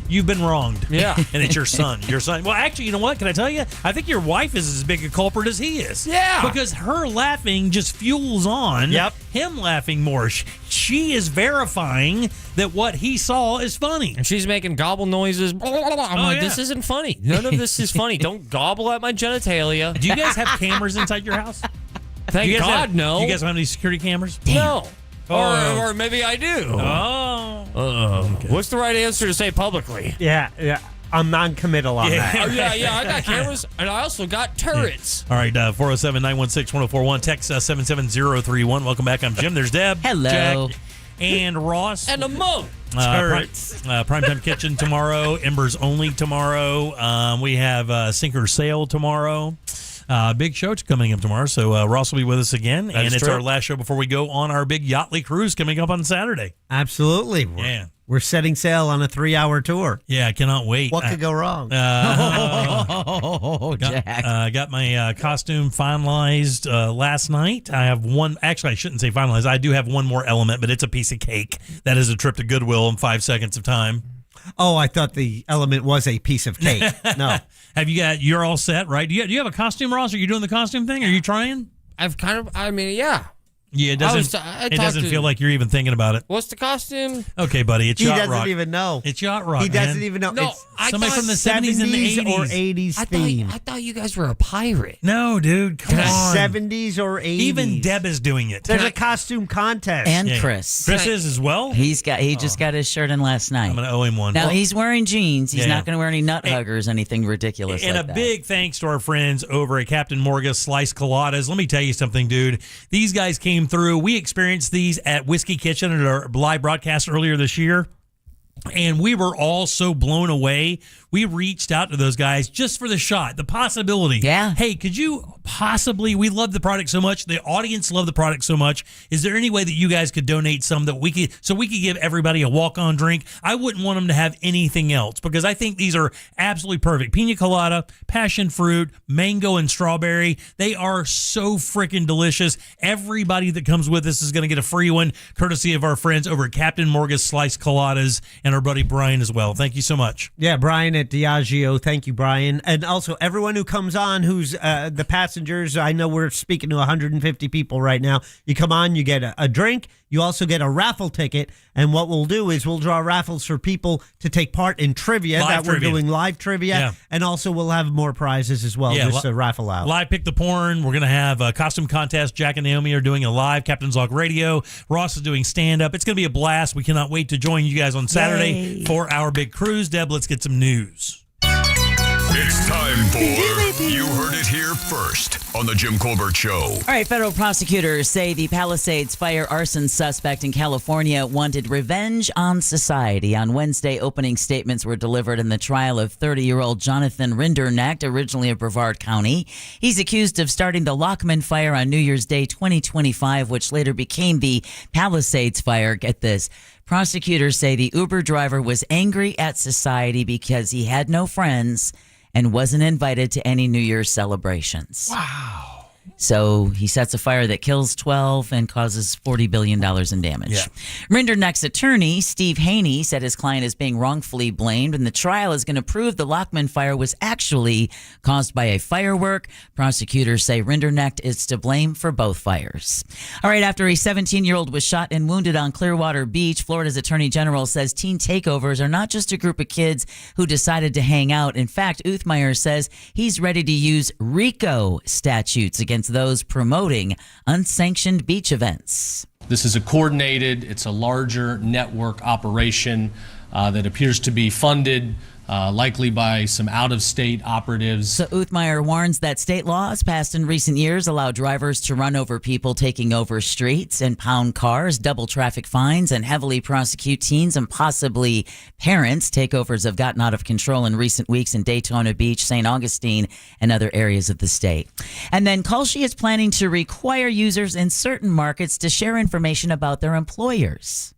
You've been wronged. Yeah. And it's your son. Your son. Well, actually, you know what? Can I tell you? I think your wife is as big a culprit as he is. Yeah. Because her laughing just fuels on him laughing more. She is verifying that what he saw is funny. And she's making gobble noises. I'm like, this isn't funny. None of this is funny. Don't gobble at my genitalia. Do you guys have cameras inside your house? Thank God, no. Do you guys have any security cameras? No. Oh. Or maybe I do. Oh. Okay. What's the right answer to say publicly? Yeah. I'm non-committal on that. I got cameras, and I also got turrets. All right, 407-916-1041. Text 77031. Welcome back. I'm Jim. There's Deb. Hello. Jack, and Ross. And a Mo. Turrets. Primetime Kitchen tomorrow. Embers Only tomorrow. We have Sinker Sail tomorrow. Big show coming up tomorrow, so Ross will be with us again, and it's our last show before we go on our big Yachtly cruise coming up on Saturday. Absolutely. We're setting sail on a 3-hour tour. Yeah, I cannot wait. What could go wrong? Jack. Got my costume finalized last night. I have one. Actually, I shouldn't say finalized. I do have one more element, but it's a piece of cake. That is a trip to Goodwill in 5 seconds of time. Oh, I thought the element was a piece of cake. No. You're all set, right? Do you have a costume, Ross? Are you doing the costume thing? Are you trying? Yeah, Yeah, it doesn't feel like you're even thinking about it. What's the costume? Okay, buddy, it's Yacht Rock. He doesn't even know. It's Yacht Rock, He doesn't even know. No, it's somebody from the 70s and the 80s. or 80s theme. I thought you guys were a pirate. No, dude, come on. 70s or 80s. Even Deb is doing it. There's a costume contest. And Chris. Chris is as well? He just got his shirt in last night. I'm going to owe him one. Now, he's wearing jeans. He's Yeah. not going to wear any nut huggers, anything ridiculous And like a that. big thanks to our friends over at Captain Morga's Sliced Coladas. Let me tell you something, dude. These guys came through. We experienced these at Whiskey Kitchen at our live broadcast earlier this year. And we were all so blown away. We reached out to those guys just for the shot, the possibility. Yeah. Hey, could you possibly, we love the product so much. The audience loved the product so much. Is there any way that you guys could donate some that we could give everybody a walk-on drink? I wouldn't want them to have anything else because I think these are absolutely perfect. Pina colada, passion fruit, mango, and strawberry. They are so freaking delicious. Everybody that comes with us is going to get a free one, courtesy of our friends over at Captain Morga's Sliced Coladas and our buddy Brian as well. Thank you so much. Yeah, Brian at Diageo. Thank you, Brian. And also everyone who comes on who's the passengers. I know we're speaking to 150 people right now. You come on, you get a drink. You also get a raffle ticket. And what we'll do is we'll draw raffles for people to take part in trivia we're doing live trivia. Yeah. And also we'll have more prizes as well, just to raffle out. Live Pick the Porn. We're going to have a costume contest. Jack and Naomi are doing a live Captain's Log Radio. Ross is doing stand-up. It's going to be a blast. We cannot wait to join you guys on Saturday for our big cruise. Deb, let's get some news. It's time for You Heard It Here First on The Jim Colbert Show. All right, federal prosecutors say the Palisades fire arson suspect in California wanted revenge on society. On Wednesday, opening statements were delivered in the trial of 30-year-old Jonathan Rinderknecht, originally of Brevard County. He's accused of starting the Lockman fire on New Year's Day 2025, which later became the Palisades fire. Get this. Prosecutors say the Uber driver was angry at society because he had no friends and wasn't invited to any New Year's celebrations. Wow. So he sets a fire that kills 12 and causes $40 billion in damage. Yeah. Rinderknecht's attorney, Steve Haney, said his client is being wrongfully blamed, and the trial is going to prove the Lockman fire was actually caused by a firework. Prosecutors say Rinderknecht is to blame for both fires. All right, after a 17-year-old was shot and wounded on Clearwater Beach, Florida's attorney general says teen takeovers are not just a group of kids who decided to hang out. In fact, Uthmeyer says he's ready to use RICO statutes against those promoting unsanctioned beach events. This is a coordinated, it's a larger network operation that appears to be funded likely by some out-of-state operatives. So Uthmeyer warns that state laws passed in recent years allow drivers to run over people taking over streets, impound cars, double traffic fines, and heavily prosecute teens and possibly parents. Takeovers have gotten out of control in recent weeks in Daytona Beach, St. Augustine, and other areas of the state. And then Kalshi is planning to require users in certain markets to share information about their employers.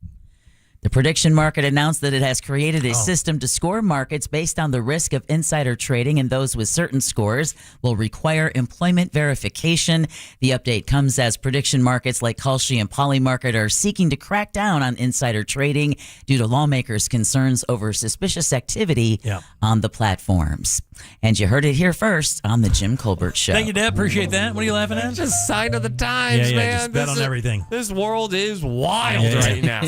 The prediction market announced that it has created a system to score markets based on the risk of insider trading, and those with certain scores will require employment verification. The update comes as prediction markets like Kalshi and Polymarket are seeking to crack down on insider trading due to lawmakers' concerns over suspicious activity on the platforms. And you heard it here first on the Jim Colbert Show. Thank you, Deb. Appreciate that. What are you laughing at? Just sign of the times, man. Just bet on everything. This world is wild right now.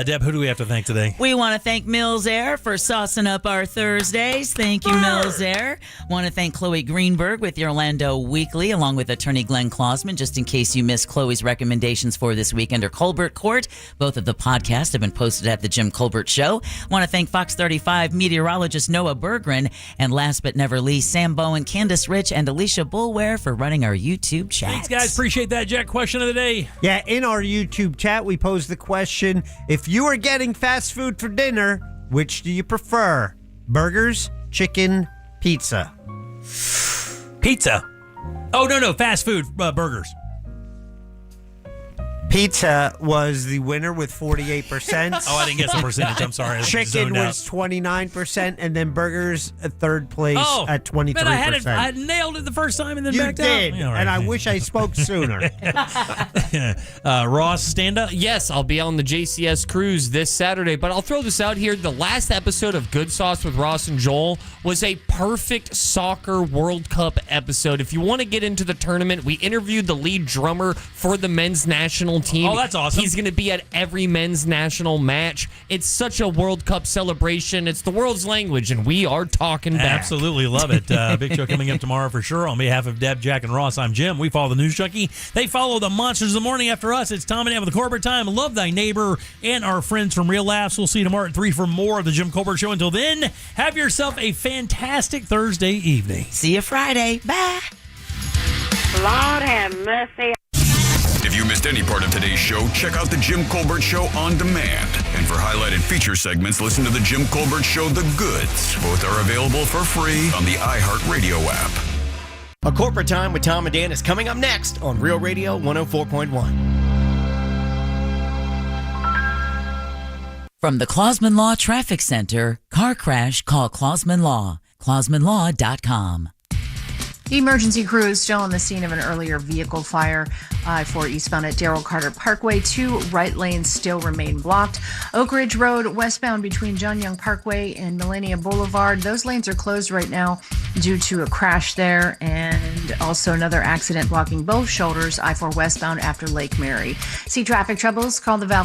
Deb, who do we have to thank today? We want to thank Mills Air for saucing up our Thursdays. Thank you, Mills Air. Want to thank Chloe Greenberg with the Orlando Weekly, along with attorney Glenn Klausman, just in case you missed Chloe's recommendations for this week under Colbert Court. Both of the podcasts have been posted at the Jim Colbert Show. Want to thank Fox 35 meteorologist Noah Berggren, and last but never least, Sam Bowen, Candace Rich, and Alicia Bulware for running our YouTube chat. Thanks, guys. Appreciate that, Jack. Question of the day. Yeah, in our YouTube chat, we posed the question, if you were getting fast food for dinner, which do you prefer? Burgers, chicken, pizza? Pizza. Oh, no. Fast food burgers. Pizza was the winner with 48%. Oh, I didn't guess the percentage. I'm sorry. I Chicken was 29%, and then burgers at third place at 23%. Man, I nailed it the first time and then backed out. You did, and I wish I spoke sooner. Ross, stand up? Yes, I'll be on the JCS cruise this Saturday, but I'll throw this out here. The last episode of Good Sauce with Ross and Joel was a perfect soccer World Cup episode. If you want to get into the tournament, we interviewed the lead drummer for the men's national team. Oh, that's awesome. He's going to be at every men's national match. It's such a World Cup celebration. It's the world's language, and we are talking back. Absolutely love it. Big show coming up tomorrow for sure. On behalf of Deb, Jack, and Ross, I'm Jim. We follow the News Junkie. They follow the Monsters of the Morning after us. It's Tom and Deb with the Colbert Time. Love thy neighbor and our friends from Real Laughs. We'll see you tomorrow at 3 for more of the Jim Colbert Show. Until then, have yourself a fantastic Thursday evening. See you Friday. Bye. Lord have mercy. If you missed any part of today's show, check out the Jim Colbert Show on demand. And for highlighted feature segments, listen to the Jim Colbert Show The Goods. Both are available for free on the iHeartRadio app. A Corporate Time with Tom and Dan is coming up next on Real Radio 104.1. From the Klausman Law Traffic Center, car crash, call Klausman Law. KlausmanLaw.com. The emergency crew is still on the scene of an earlier vehicle fire. I-4 eastbound at Darrell Carter Parkway. 2 right lanes still remain blocked. Oak Ridge Road westbound between John Young Parkway and Millennia Boulevard. Those lanes are closed right now due to a crash there, and also another accident blocking both shoulders. I-4 westbound after Lake Mary. See traffic troubles? Call the Valvoline